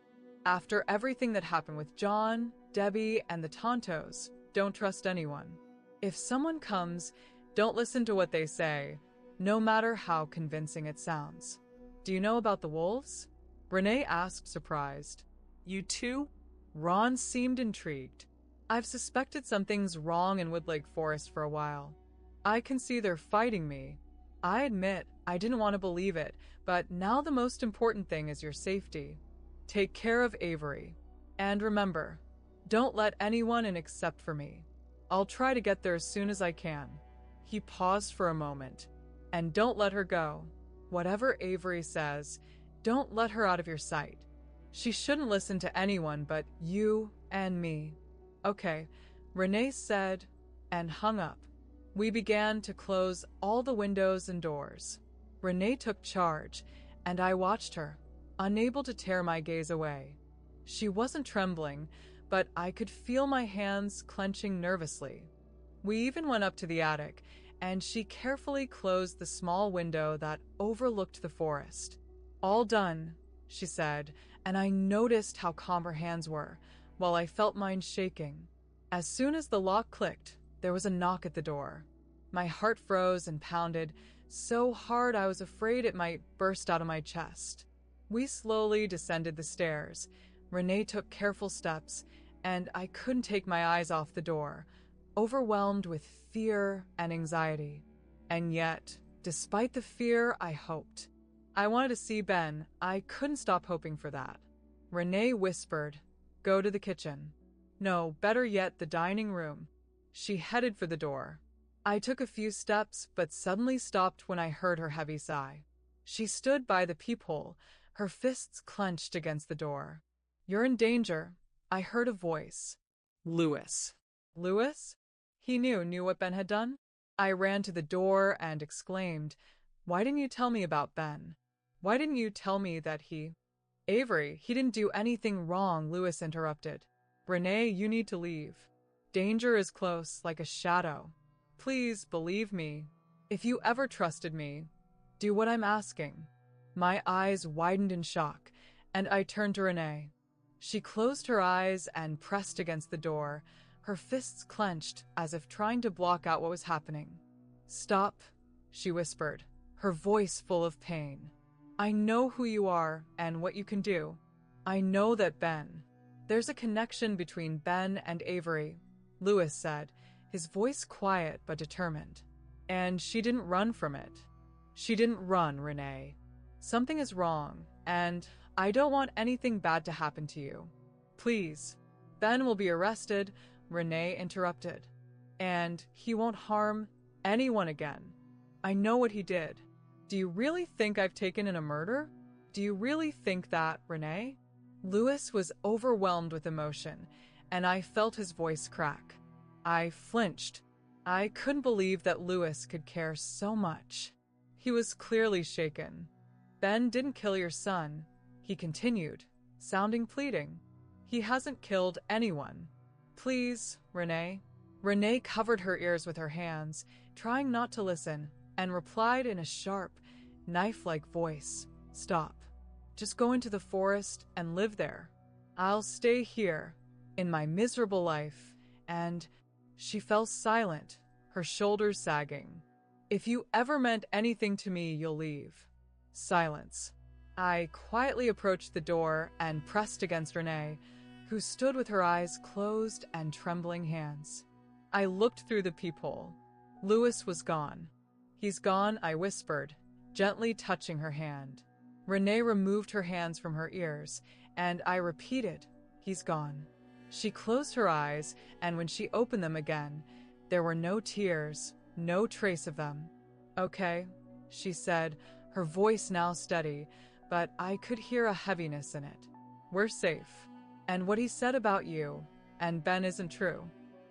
"After everything that happened with John, Debbie, and the Tontos, don't trust anyone. If someone comes, don't listen to what they say, no matter how convincing it sounds." "Do you know about the wolves?" Renee asked, surprised. You too? Ron seemed intrigued. "I've suspected something's wrong in Woodlake Forest for a while. I can see they're fighting me. I admit I didn't want to believe it, but now the most important thing is your safety. Take care of Avery. And remember, don't let anyone in except for me. I'll try to get there as soon as I can." He paused for a moment. "And don't let her go. Whatever Avery says, don't let her out of your sight. She shouldn't listen to anyone but you and me." "Okay," Renee said, and hung up. We began to close all the windows and doors. Renee took charge, and I watched her, unable to tear my gaze away. She wasn't trembling, but I could feel my hands clenching nervously. We even went up to the attic, and she carefully closed the small window that overlooked the forest. "All done," she said, and I noticed how calm her hands were, while I felt mine shaking. As soon as the lock clicked, there was a knock at the door. My heart froze and pounded so hard I was afraid it might burst out of my chest. We slowly descended the stairs. Renee took careful steps, and I couldn't take my eyes off the door, overwhelmed with fear and anxiety. And yet, despite the fear, I hoped. I wanted to see Ben. I couldn't stop hoping for that. Renee whispered, "Go to the kitchen." No, better yet, the dining room. She headed for the door. I took a few steps, but suddenly stopped when I heard her heavy sigh. She stood by the peephole, her fists clenched against the door. "You're in danger," I heard a voice. Lewis. Lewis? He knew what Ben had done? I ran to the door and exclaimed, "Why didn't you tell me about Ben? Why didn't you tell me that he—" "Avery, he didn't do anything wrong," Lewis interrupted. "Renee, you need to leave. Danger is close, like a shadow. Please believe me. If you ever trusted me, do what I'm asking." My eyes widened in shock, and I turned to Renee. She closed her eyes and pressed against the door, her fists clenched as if trying to block out what was happening. "Stop," she whispered, her voice full of pain. "I know who you are and what you can do. I know that Ben—" "There's a connection between Ben and Avery," Lewis said, his voice quiet but determined. "And she didn't run from it." "She didn't run, Renee. Something is wrong, and I don't want anything bad to happen to you. Please." "Ben will be arrested," Renee interrupted. "And he won't harm anyone again. I know what he did." "Do you really think I've taken in a murder? Do you really think that, Renee?" Lewis was overwhelmed with emotion, and I felt his voice crack. I flinched. I couldn't believe that Lewis could care so much. He was clearly shaken. "Ben didn't kill your son," he continued, sounding pleading. "He hasn't killed anyone. Please, Renee." Renee covered her ears with her hands, trying not to listen, and replied in a sharp, knife-like voice, "Stop. Just go into the forest and live there. I'll stay here, in my miserable life," and she fell silent, her shoulders sagging. "If you ever meant anything to me, you'll leave." Silence. I quietly approached the door and pressed against Renee, who stood with her eyes closed and trembling hands. I looked through the peephole. Lewis was gone. "He's gone," I whispered, gently touching her hand. Renee removed her hands from her ears, and I repeated, "He's gone." She closed her eyes, and when she opened them again, there were no tears, no trace of them. "Okay," she said, her voice now steady, but I could hear a heaviness in it. "We're safe. And what he said about you and Ben isn't true.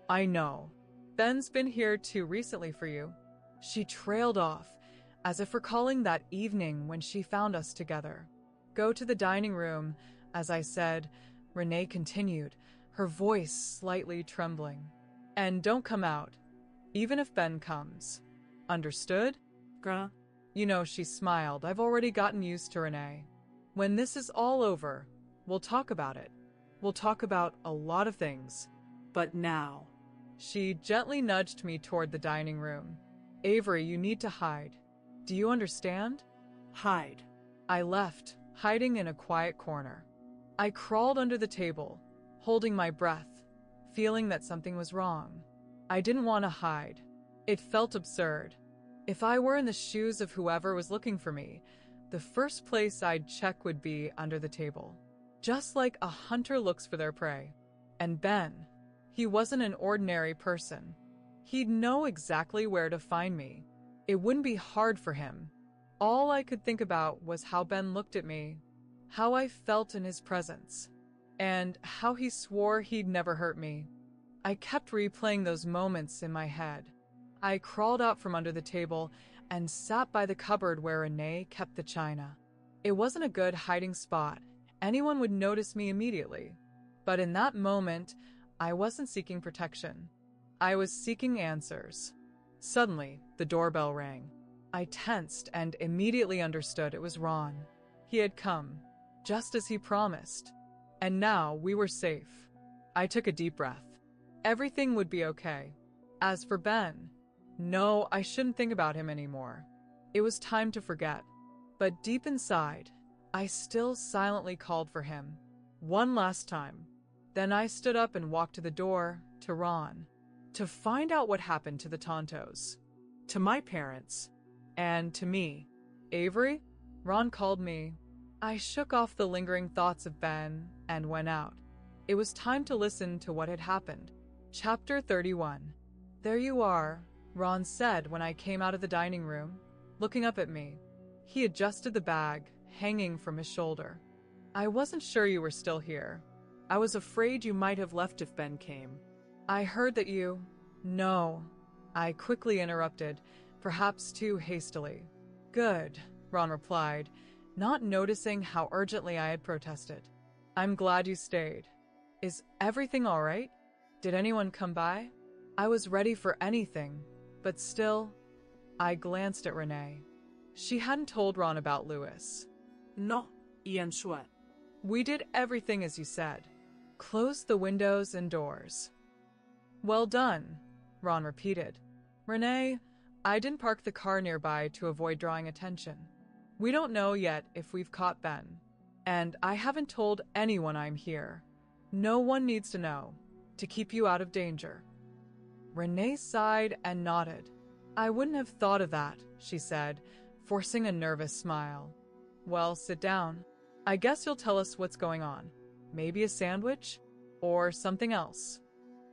I know. Ben's been here too recently for you." She trailed off, as if recalling that evening when she found us together. "Go to the dining room," as I said, Renee continued, her voice slightly trembling. "And don't come out, even if Ben comes. Understood?" Grah. You know, she smiled. "I've already gotten used to Renee. When this is all over, we'll talk about it. We'll talk about a lot of things. But now." She gently nudged me toward the dining room. "Avery, you need to hide. Do you understand?" "Hide." I left, hiding in a quiet corner. I crawled under the table, holding my breath, feeling that something was wrong. I didn't want to hide. It felt absurd. If I were in the shoes of whoever was looking for me, the first place I'd check would be under the table. Just like a hunter looks for their prey. And Ben, he wasn't an ordinary person. He'd know exactly where to find me. It wouldn't be hard for him. All I could think about was how Ben looked at me, how I felt in his presence, and how he swore he'd never hurt me. I kept replaying those moments in my head. I crawled out from under the table and sat by the cupboard where Renee kept the china. It wasn't a good hiding spot. Anyone would notice me immediately. But in that moment, I wasn't seeking protection. I was seeking answers. Suddenly, the doorbell rang. I tensed and immediately understood it was Ron. He had come, just as he promised. And now we were safe. I took a deep breath. Everything would be okay. As for Ben, no, I shouldn't think about him anymore. It was time to forget. But deep inside, I still silently called for him. One last time. Then I stood up and walked to the door, to Ron, to find out what happened to the Tontos, to my parents, and to me. "Avery?" Ron called me. I shook off the lingering thoughts of Ben and went out. It was time to listen to what had happened. Chapter 31. "There you are," Ron said when I came out of the dining room, looking up at me. He adjusted the bag, hanging from his shoulder. "I wasn't sure you were still here. I was afraid you might have left if Ben came." I heard that you—" "No, I quickly interrupted, perhaps too hastily. Good, Ron replied, not noticing how urgently I had protested. I'm glad you stayed. Is everything all right? Did anyone come by? I was ready for anything, but still, I glanced at Renee. She hadn't told Ron about Lewis. No, Ian Sweat. We did everything as you said. Closed the windows and doors. Well done, Ron repeated. Renee, I didn't park the car nearby to avoid drawing attention. We don't know yet if we've caught Ben, and I haven't told anyone I'm here. No one needs to know, to keep you out of danger. Renee sighed and nodded. I wouldn't have thought of that, she said, forcing a nervous smile. Well, sit down. I guess you'll tell us what's going on. Maybe a sandwich? Or something else.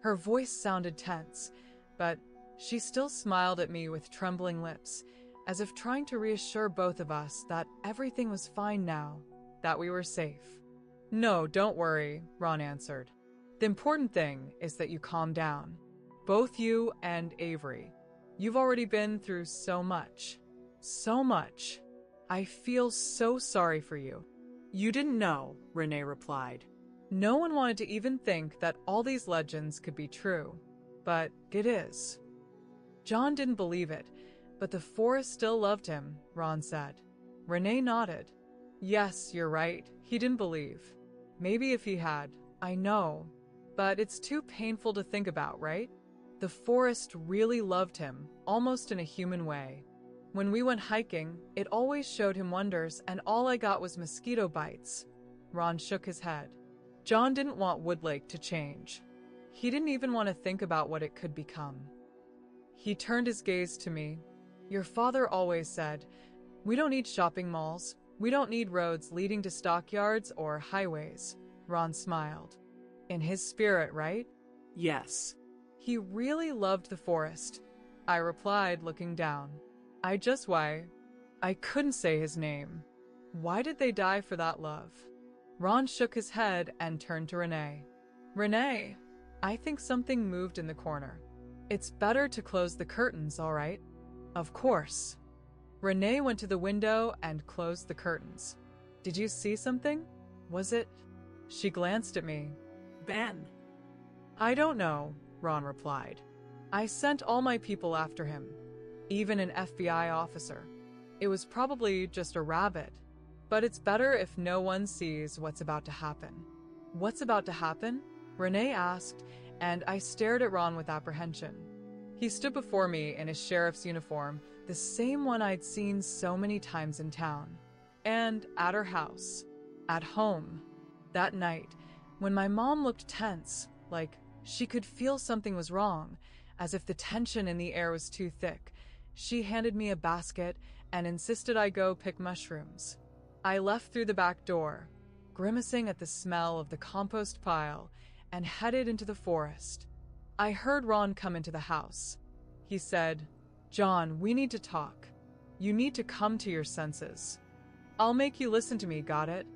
Her voice sounded tense, but she still smiled at me with trembling lips, as if trying to reassure both of us that everything was fine now, that we were safe. No, don't worry, Ron answered. The important thing is that you calm down. Both you and Avery. You've already been through so much. So much. I feel so sorry for you. You didn't know, Renee replied. No one wanted to even think that all these legends could be true. But it is. John didn't believe it, but the forest still loved him, Ron said. Renee nodded. Yes, you're right. He didn't believe. Maybe if he had, I know. But it's too painful to think about, right? The forest really loved him, almost in a human way. When we went hiking, it always showed him wonders, and all I got was mosquito bites. Ron shook his head. John didn't want Woodlake to change. He didn't even want to think about what it could become. He turned his gaze to me. Your father always said, we don't need shopping malls. We don't need roads leading to stockyards or highways. Ron smiled. In his spirit, right? Yes. He really loved the forest, I replied, looking down. I couldn't say his name. Why did they die for that love? Ron shook his head and turned to Renee. Renee, I think something moved in the corner. It's better to close the curtains, all right? Of course. Renee went to the window and closed the curtains. Did you see something? Was it? She glanced at me. Ben. I don't know, Ron replied. I sent all my people after him, even an FBI officer. It was probably just a rabbit, but it's better if no one sees what's about to happen. What's about to happen? Renee asked, and I stared at Ron with apprehension. He stood before me in his sheriff's uniform, the same one I'd seen so many times in town. And at her house. At home. That night, when my mom looked tense, like she could feel something was wrong, as if the tension in the air was too thick, she handed me a basket and insisted I go pick mushrooms. I left through the back door, grimacing at the smell of the compost pile, and headed into the forest. I heard Ron come into the house. He said, John, we need to talk. You need to come to your senses. I'll make you listen to me, got it?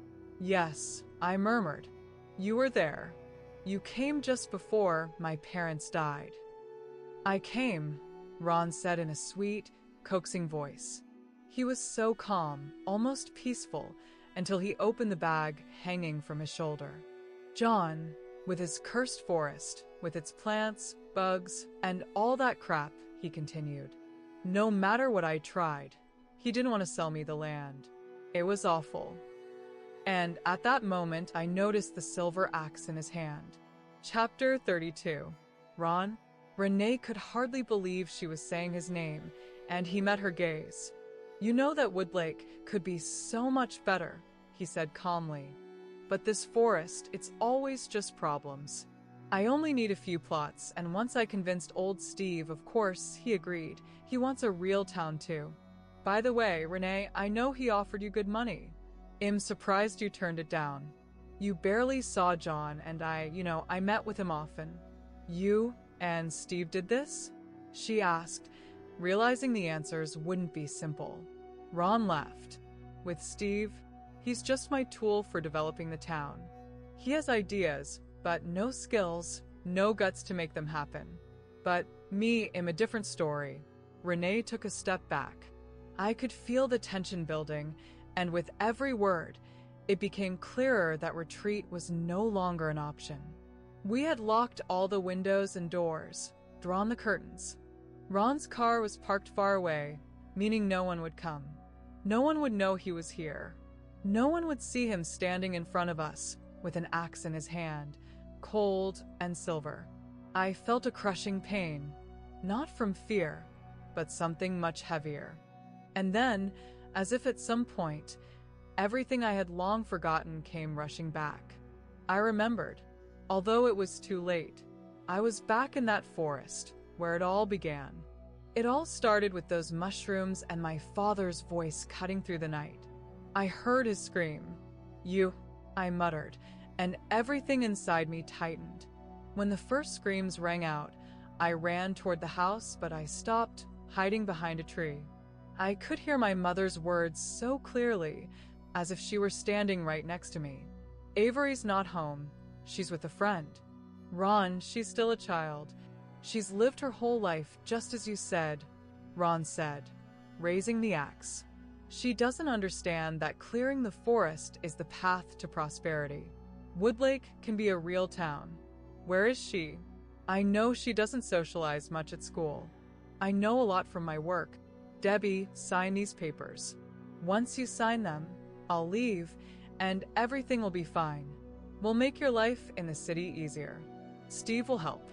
Yes, I murmured. You were there. You came just before my parents died. I came, Ron said in a sweet, coaxing voice. He was so calm, almost peaceful, until he opened the bag hanging from his shoulder. John, with his cursed forest, with its plants, bugs, and all that crap, he continued. No matter what I tried, he didn't want to sell me the land. It was awful. And at that moment, I noticed the silver axe in his hand. Chapter 32. Ron? Renee could hardly believe she was saying his name, and he met her gaze. You know that Woodlake could be so much better, he said calmly. But this forest, it's always just problems. I only need a few plots, and once I convinced old Steve, of course, he agreed. He wants a real town too. By the way, Renee, I know he offered you good money. I'm surprised you turned it down. You barely saw John, and I met with him often. You and Steve did this? She asked, realizing the answers wouldn't be simple. Ron laughed. With Steve, he's just my tool for developing the town. He has ideas, but no skills, no guts to make them happen. But Me in a different story. Renee took a step back. I could feel the tension building, and with every word, it became clearer that retreat was no longer an option. We had locked all the windows and doors, drawn the curtains. Ron's car was parked far away, meaning no one would come. No one would know he was here. No one would see him standing in front of us with an axe in his hand, cold and silver. I felt a crushing pain, not from fear, but something much heavier. And then, as if at some point, everything I had long forgotten came rushing back. I remembered, although it was too late, I was back in that forest where it all began. It all started with those mushrooms and my father's voice cutting through the night. I heard his scream. "You," I muttered, and everything inside me tightened. When the first screams rang out, I ran toward the house, but I stopped, hiding behind a tree. I could hear my mother's words so clearly, as if she were standing right next to me. "Avery's not home. She's with a friend. Ron, she's still a child. She's lived her whole life just as you said," Ron said, raising the axe. "She doesn't understand that clearing the forest is the path to prosperity. Woodlake can be a real town. Where is she? I know she doesn't socialize much at school. I know a lot from my work. Debbie, sign these papers. Once you sign them, I'll leave, and everything will be fine. We'll make your life in the city easier. Steve will help.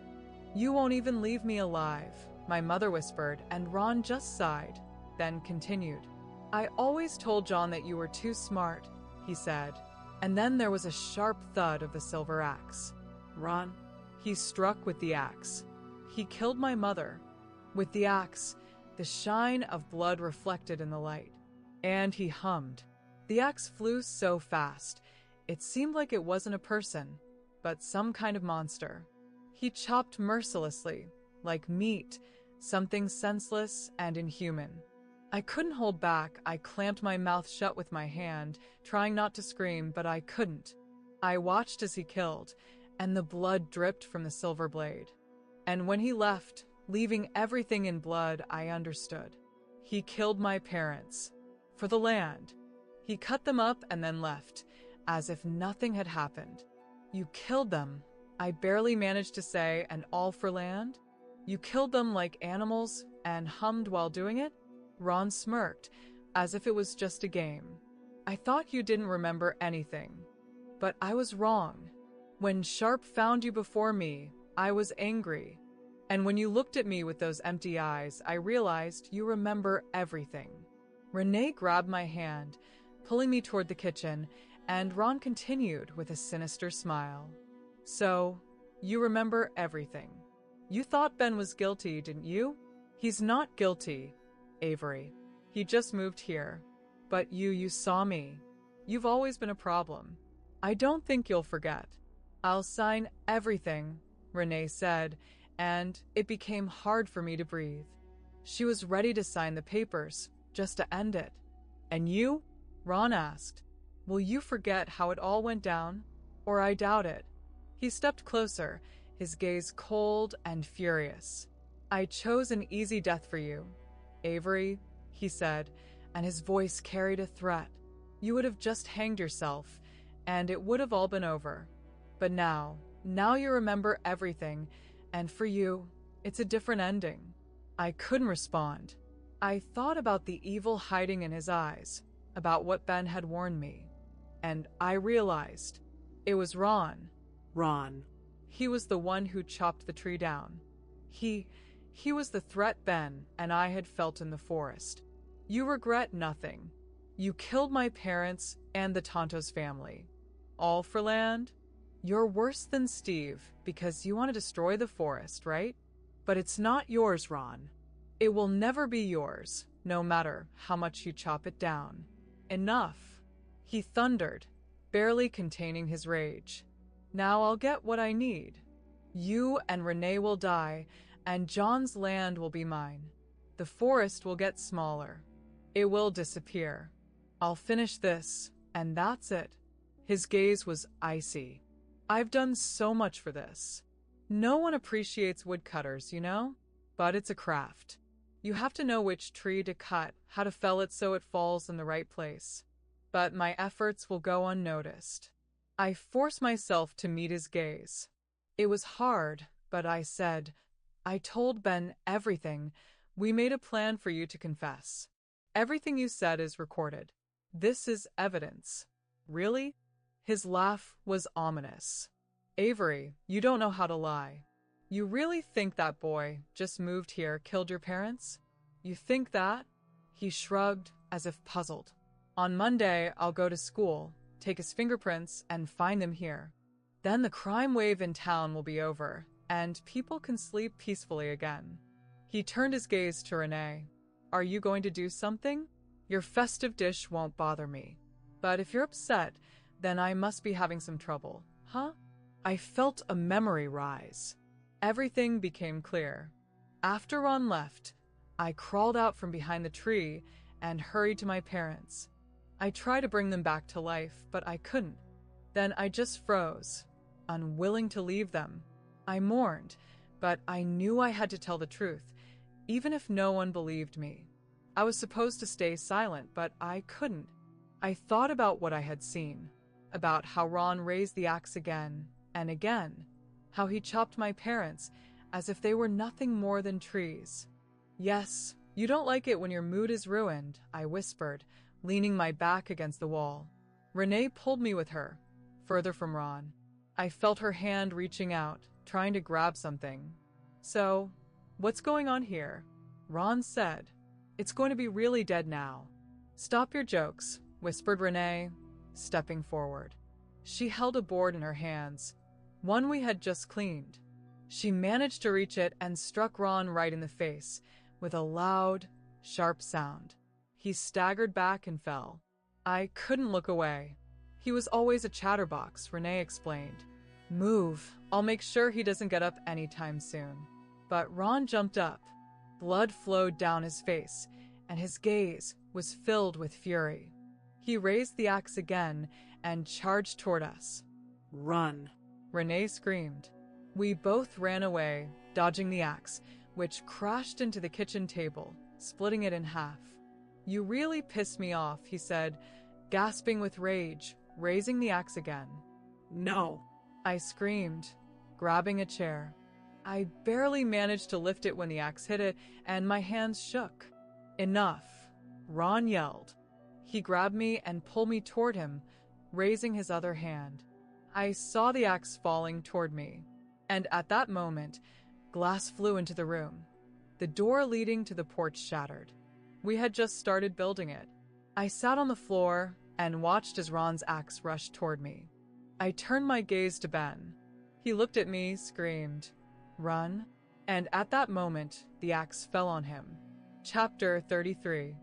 You won't even leave me alive," my mother whispered, and Ron just sighed, then continued. "I always told John that you were too smart," he said, and then there was a sharp thud of the silver axe. Ron? He struck with the axe. He killed my mother. With the axe, the shine of blood reflected in the light. And he hummed. The axe flew so fast, it seemed like it wasn't a person, but some kind of monster. He chopped mercilessly, like meat, something senseless and inhuman. I couldn't hold back. I clamped my mouth shut with my hand, trying not to scream, but I couldn't. I watched as he killed, and the blood dripped from the silver blade. And when he left, leaving everything in blood, I understood. He killed my parents. For the land. He cut them up and then left, as if nothing had happened. "You killed them," I barely managed to say, "and all for land? You killed them like animals and hummed while doing it?" Ron smirked, as if it was just a game. "I thought you didn't remember anything. But I was wrong. When Sharp found you before me, I was angry. And when you looked at me with those empty eyes, I realized you remember everything." Renee grabbed my hand, pulling me toward the kitchen, and Ron continued with a sinister smile. "So, you remember everything. You thought Ben was guilty, didn't you? He's not guilty, Avery. He just moved here. But you saw me. You've always been a problem. I don't think you'll forget. I'll sign everything," Renee said, and it became hard for me to breathe. She was ready to sign the papers, just to end it. "And you?" Ron asked. "Will you forget how it all went down? Or I doubt it." He stepped closer, his gaze cold and furious. "I chose an easy death for you, Avery," he said, and his voice carried a threat. "You would have just hanged yourself, and it would have all been over. But now you remember everything, and for you, it's a different ending." I couldn't respond. I thought about the evil hiding in his eyes, about what Ben had warned me, and I realized it was Ron. Ron. He was the one who chopped the tree down. He was the threat Ben and I had felt in the forest. "You regret nothing. You killed my parents and the Tontos family. All for land? You're worse than Steve because you want to destroy the forest, right? But it's not yours, Ron. It will never be yours, no matter how much you chop it down. Enough," he thundered, barely containing his rage. "Now I'll get what I need. You and Renee will die, and John's land will be mine. The forest will get smaller. It will disappear. I'll finish this, and that's it." His gaze was icy. "I've done so much for this. No one appreciates woodcutters, you know? but it's a craft. You have to know which tree to cut, how to fell it so it falls in the right place. But my efforts will go unnoticed. I force myself to meet his gaze. It was hard, but I said, I told Ben everything. We made a plan for you to confess. Everything you said is recorded. This is evidence. Really? His laugh was ominous. Avery, you don't know how to lie. You really think that boy just moved here, killed your parents? You think that? He shrugged as if puzzled. On Monday, I'll go to school, take his fingerprints, and find them here. Then the crime wave in town will be over, and people can sleep peacefully again. He turned his gaze to Renee. Are you going to do something? Your festive dish won't bother me. But if you're upset, then I must be having some trouble, huh? I felt a memory rise. Everything became clear. After Ron left, I crawled out from behind the tree and hurried to my parents. I tried to bring them back to life, but I couldn't. Then I just froze, unwilling to leave them. I mourned, but I knew I had to tell the truth, even if no one believed me. I was supposed to stay silent, but I couldn't. I thought about what I had seen, about how Ron raised the axe again and again, how he chopped my parents as if they were nothing more than trees. Yes, you don't like it when your mood is ruined, I whispered, leaning my back against the wall. Renee pulled me with her, further from Ron. I felt her hand reaching out, trying to grab something. So, what's going on here? Ron said, It's going to be really dead now. Stop your jokes, whispered Renee, stepping forward. She held a board in her hands, one we had just cleaned. She managed to reach it and struck Ron right in the face, with a loud, sharp sound. He staggered back and fell. I couldn't look away. He was always a chatterbox, Renee explained. Move. I'll make sure he doesn't get up anytime soon. But Ron jumped up. Blood flowed down his face, and his gaze was filled with fury. He raised the axe again and charged toward us. Run, Renee screamed. We both ran away, dodging the axe, which crashed into the kitchen table, splitting it in half. You really pissed me off, he said, gasping with rage, raising the axe again. No, I screamed, grabbing a chair. I barely managed to lift it when the axe hit it, and my hands shook. Enough, Ron yelled. He grabbed me and pulled me toward him, raising his other hand. I saw the axe falling toward me, and at that moment, glass flew into the room. The door leading to the porch shattered. We had just started building it. I sat on the floor and watched as Ron's axe rushed toward me. I turned my gaze to Ben. He looked at me, screamed, Run, and at that moment, the axe fell on him. Chapter 33.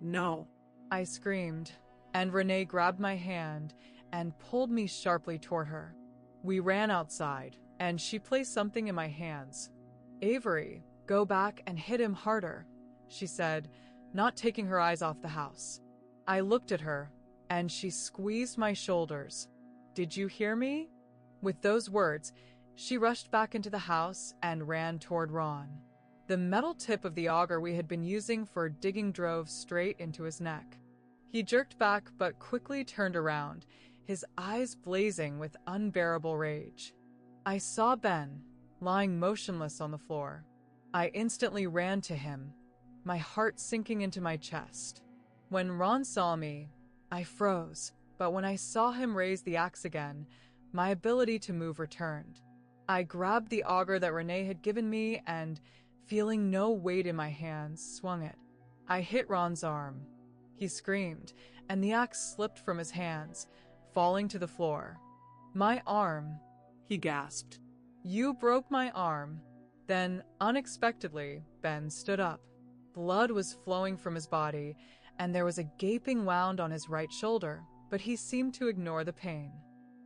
no. I screamed, and Renee grabbed my hand and pulled me sharply toward her. We ran outside, and she placed something in my hands. Avery, go back and hit him harder, she said, not taking her eyes off the house. I looked at her, and she squeezed my shoulders. Did you hear me? With those words, she rushed back into the house and ran toward Ron. The metal tip of the auger we had been using for digging drove straight into his neck. He jerked back but quickly turned around, his eyes blazing with unbearable rage. I saw Ben, lying motionless on the floor. I instantly ran to him, my heart sinking into my chest. When Ron saw me, I froze, but when I saw him raise the axe again, my ability to move returned. I grabbed the auger that Renee had given me and, feeling no weight in my hands, swung it. I hit Ron's arm. He screamed, and the axe slipped from his hands, falling to the floor. My arm, He gasped. You broke my arm. Then, unexpectedly, Ben stood up. Blood was flowing from his body, and there was a gaping wound on his right shoulder, but he seemed to ignore the pain.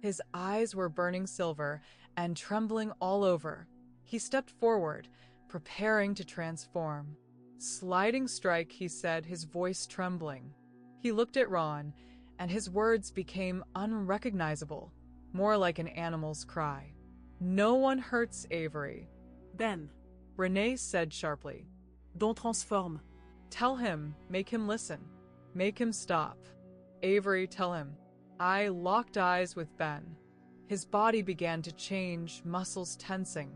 His eyes were burning silver and trembling all over. He stepped forward, preparing to transform. Sliding strike, he said, his voice trembling. He looked at Ron, and his words became unrecognizable, more like an animal's cry. No one hurts Avery. Ben, Renee said sharply. Don't transforme. Tell him, make him listen. Make him stop. Avery, tell him. I locked eyes with Ben. His body began to change, muscles tensing.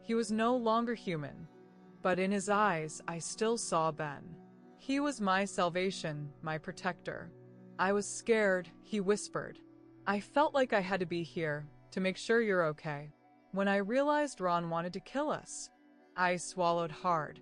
He was no longer human, but in his eyes I still saw Ben. He was my salvation, my protector. I was scared, he whispered. I felt like I had to be here to make sure you're okay. When I realized Ron wanted to kill us, I swallowed hard,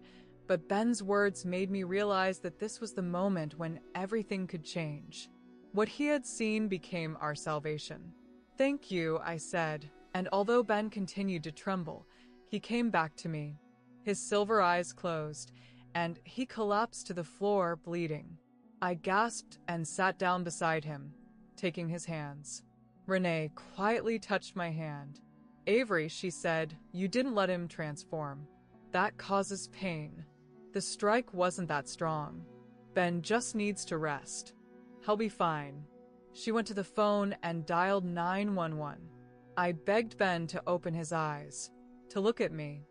but Ben's words made me realize that this was the moment when everything could change. What he had seen became our salvation. Thank you, I said, and although Ben continued to tremble, he came back to me. His silver eyes closed, and he collapsed to the floor, bleeding. I gasped and sat down beside him, taking his hands. Renee quietly touched my hand. Avery, she said, you didn't let him transform. That causes pain. The strike wasn't that strong. Ben just needs to rest. He'll be fine. She went to the phone and dialed 911. I begged Ben to open his eyes, to look at me.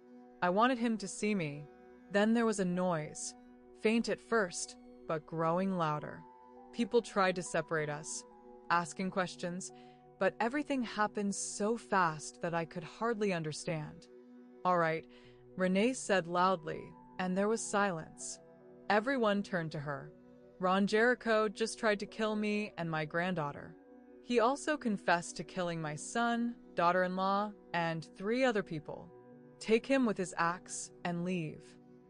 I wanted him to see me. Then there was a noise, faint at first, but growing louder. People tried to separate us, asking questions, but everything happened so fast that I could hardly understand. All right, Renee said loudly, and there was silence. Everyone turned to her. Ron Jericho just tried to kill me and my granddaughter. He also confessed to killing my son, daughter-in-law, and 3 other people. Take him with his axe and leave.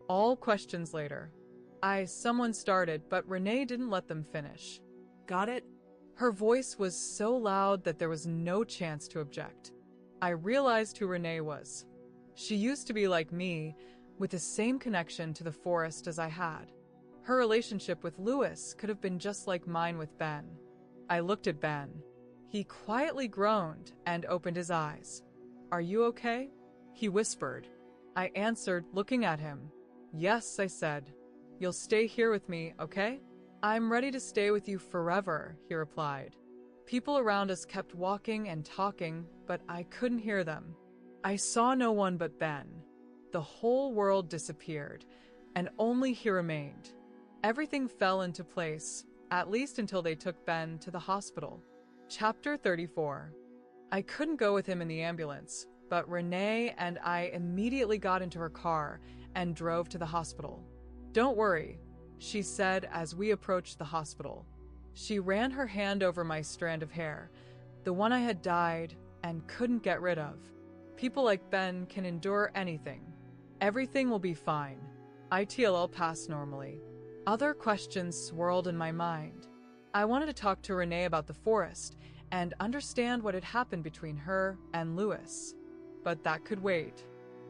All questions later. Someone started, but Renee didn't let them finish. Got it? Her voice was so loud that there was no chance to object. I realized who Renee was. She used to be like me, with the same connection to the forest as I had. Her relationship with Lewis could have been just like mine with Ben. I looked at Ben. He quietly groaned and opened his eyes. Are you okay? He whispered. I answered, looking at him. Yes, I said. You'll stay here with me, okay? I'm ready to stay with you forever, he replied. People around us kept walking and talking, but I couldn't hear them. I saw no one but Ben. The whole world disappeared, and only he remained. Everything fell into place, at least until they took Ben to the hospital. Chapter 34. I couldn't go with him in the ambulance, but Renee and I immediately got into her car and drove to the hospital. Don't worry, she said as we approached the hospital. She ran her hand over my strand of hair, the one I had dyed and couldn't get rid of. People like Ben can endure anything. Everything will be fine. ITLL passed normally. Other questions swirled in my mind. I wanted to talk to Renee about the forest and understand what had happened between her and Lewis. But that could wait.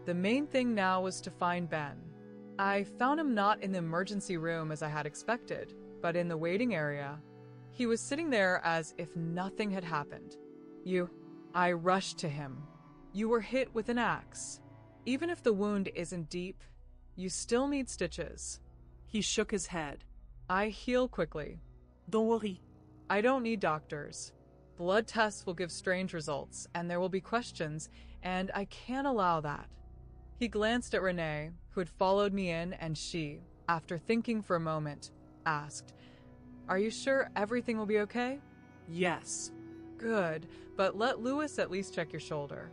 The main thing now was to find Ben. I found him not in the emergency room as I had expected, but in the waiting area. He was sitting there as if nothing had happened. I rushed to him. You were hit with an axe. Even if the wound isn't deep, you still need stitches. He shook his head. I heal quickly. Don't worry. I don't need doctors. Blood tests will give strange results, and there will be questions, and I can't allow that. He glanced at Renee, who had followed me in, and she, after thinking for a moment, asked, Are you sure everything will be okay? Yes. Good, but let Lewis at least check your shoulder.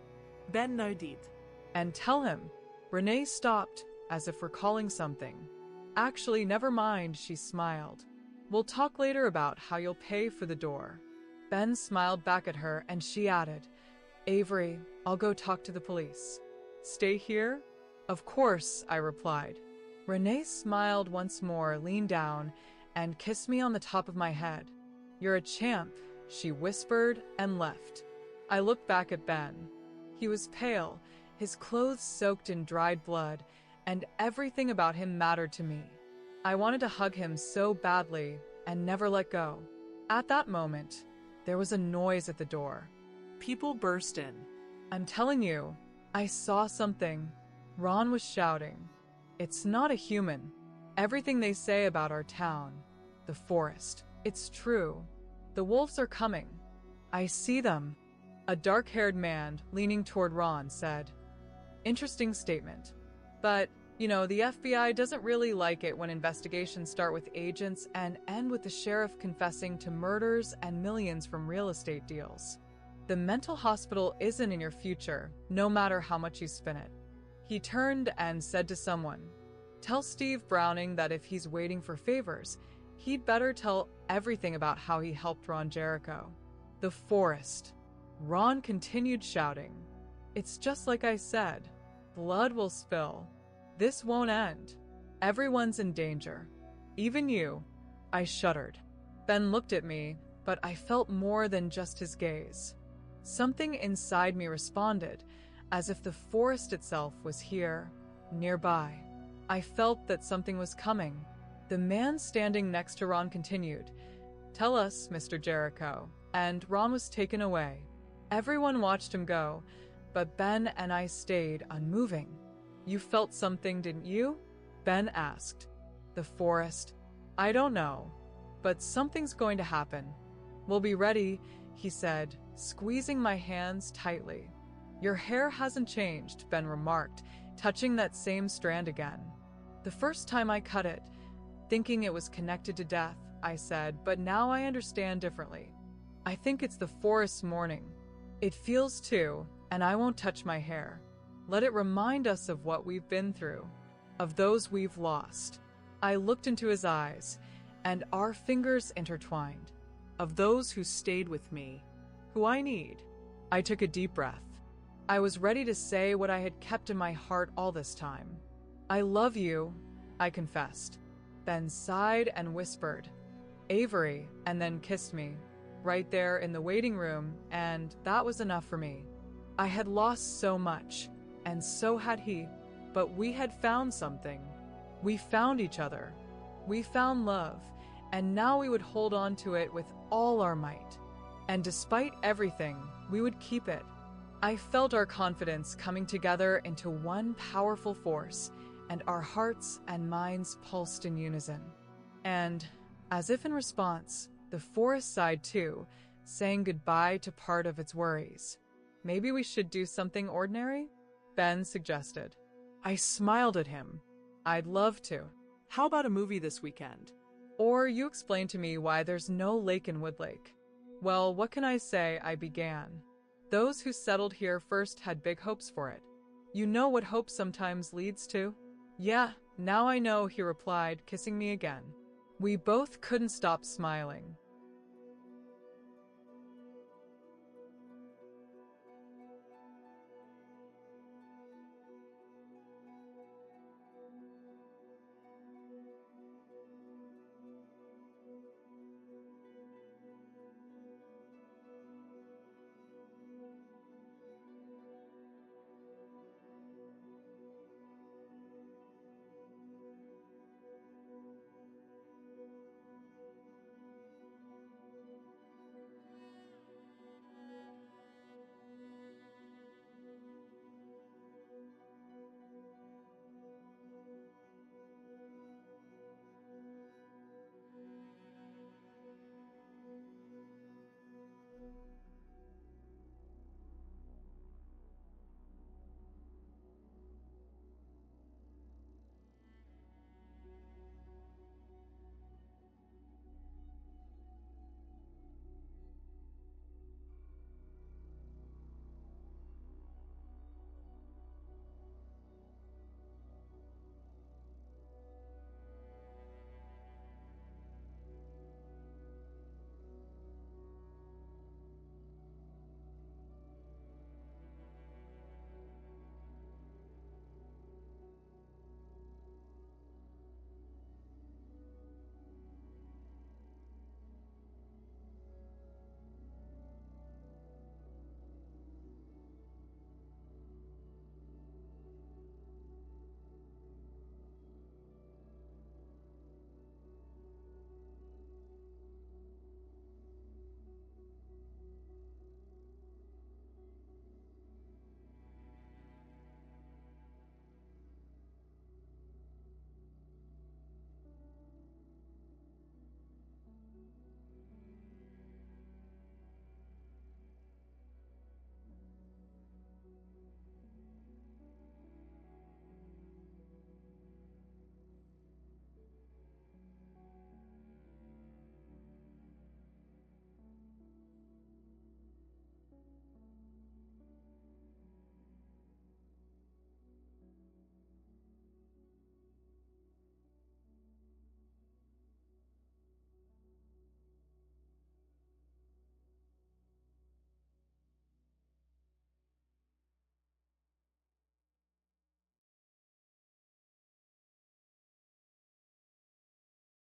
Ben no did. And tell him. Renee stopped, as if recalling something. Actually, never mind, she smiled. We'll talk later about how you'll pay for the door. Ben smiled back at her, and she added, Avery, I'll go talk to the police. Stay here? Of course, I replied. Renee smiled once more, leaned down, and kissed me on the top of my head. You're a champ, she whispered and left. I looked back at Ben. He was pale, his clothes soaked in dried blood, and everything about him mattered to me. I wanted to hug him so badly and never let go. At that moment, there was a noise at the door. People burst in. I'm telling you, I saw something. Ron was shouting. It's not a human. Everything they say about our town, the forest, it's true. The wolves are coming. I see them. A dark-haired man, leaning toward Ron, said, Interesting statement. But, the FBI doesn't really like it when investigations start with agents and end with the sheriff confessing to murders and millions from real estate deals. The mental hospital isn't in your future, no matter how much you spin it. He turned and said to someone, "Tell Steve Browning that if he's waiting for favors, he'd better tell everything about how he helped Ron Jericho." The forest. Ron continued shouting. "It's just like I said. Blood will spill. This won't end. Everyone's in danger. Even you." I shuddered. Ben looked at me, but I felt more than just his gaze. Something inside me responded, as if the forest itself was here, nearby. I felt that something was coming. The man standing next to Ron continued, "Tell us, Mr. Jericho," and Ron was taken away. Everyone watched him go, but Ben and I stayed unmoving. "You felt something, didn't you?" Ben asked. "The forest? I don't know, but something's going to happen. We'll be ready," he said, squeezing my hands tightly. "Your hair hasn't changed," Ben remarked, touching that same strand again. "The first time I cut it, thinking it was connected to death," I said, "but now I understand differently. I think it's the forest's mourning. It feels too, and I won't touch my hair. Let it remind us of what we've been through, of those we've lost." I looked into his eyes, and our fingers intertwined. "Of those who stayed with me, who I need." I took a deep breath. I was ready to say what I had kept in my heart all this time. "I love you," I confessed. Ben sighed and whispered, "Avery," and then kissed me, right there in the waiting room, and that was enough for me. I had lost so much, and so had he, but we had found something. We found each other. We found love, and now we would hold on to it with all our might. And despite everything, we would keep it. I felt our confidence coming together into one powerful force, and our hearts and minds pulsed in unison. And, as if in response, the forest sighed too, saying goodbye to part of its worries. "Maybe we should do something ordinary?" Ben suggested. I smiled at him. "I'd love to." How about a movie this weekend? "Or you explain to me why there's no lake in Woodlake." "Well, what can I say?" I began. "Those who settled here first had big hopes for it. You know what hope sometimes leads to?" "Yeah, now I know," he replied, kissing me again. We both couldn't stop smiling.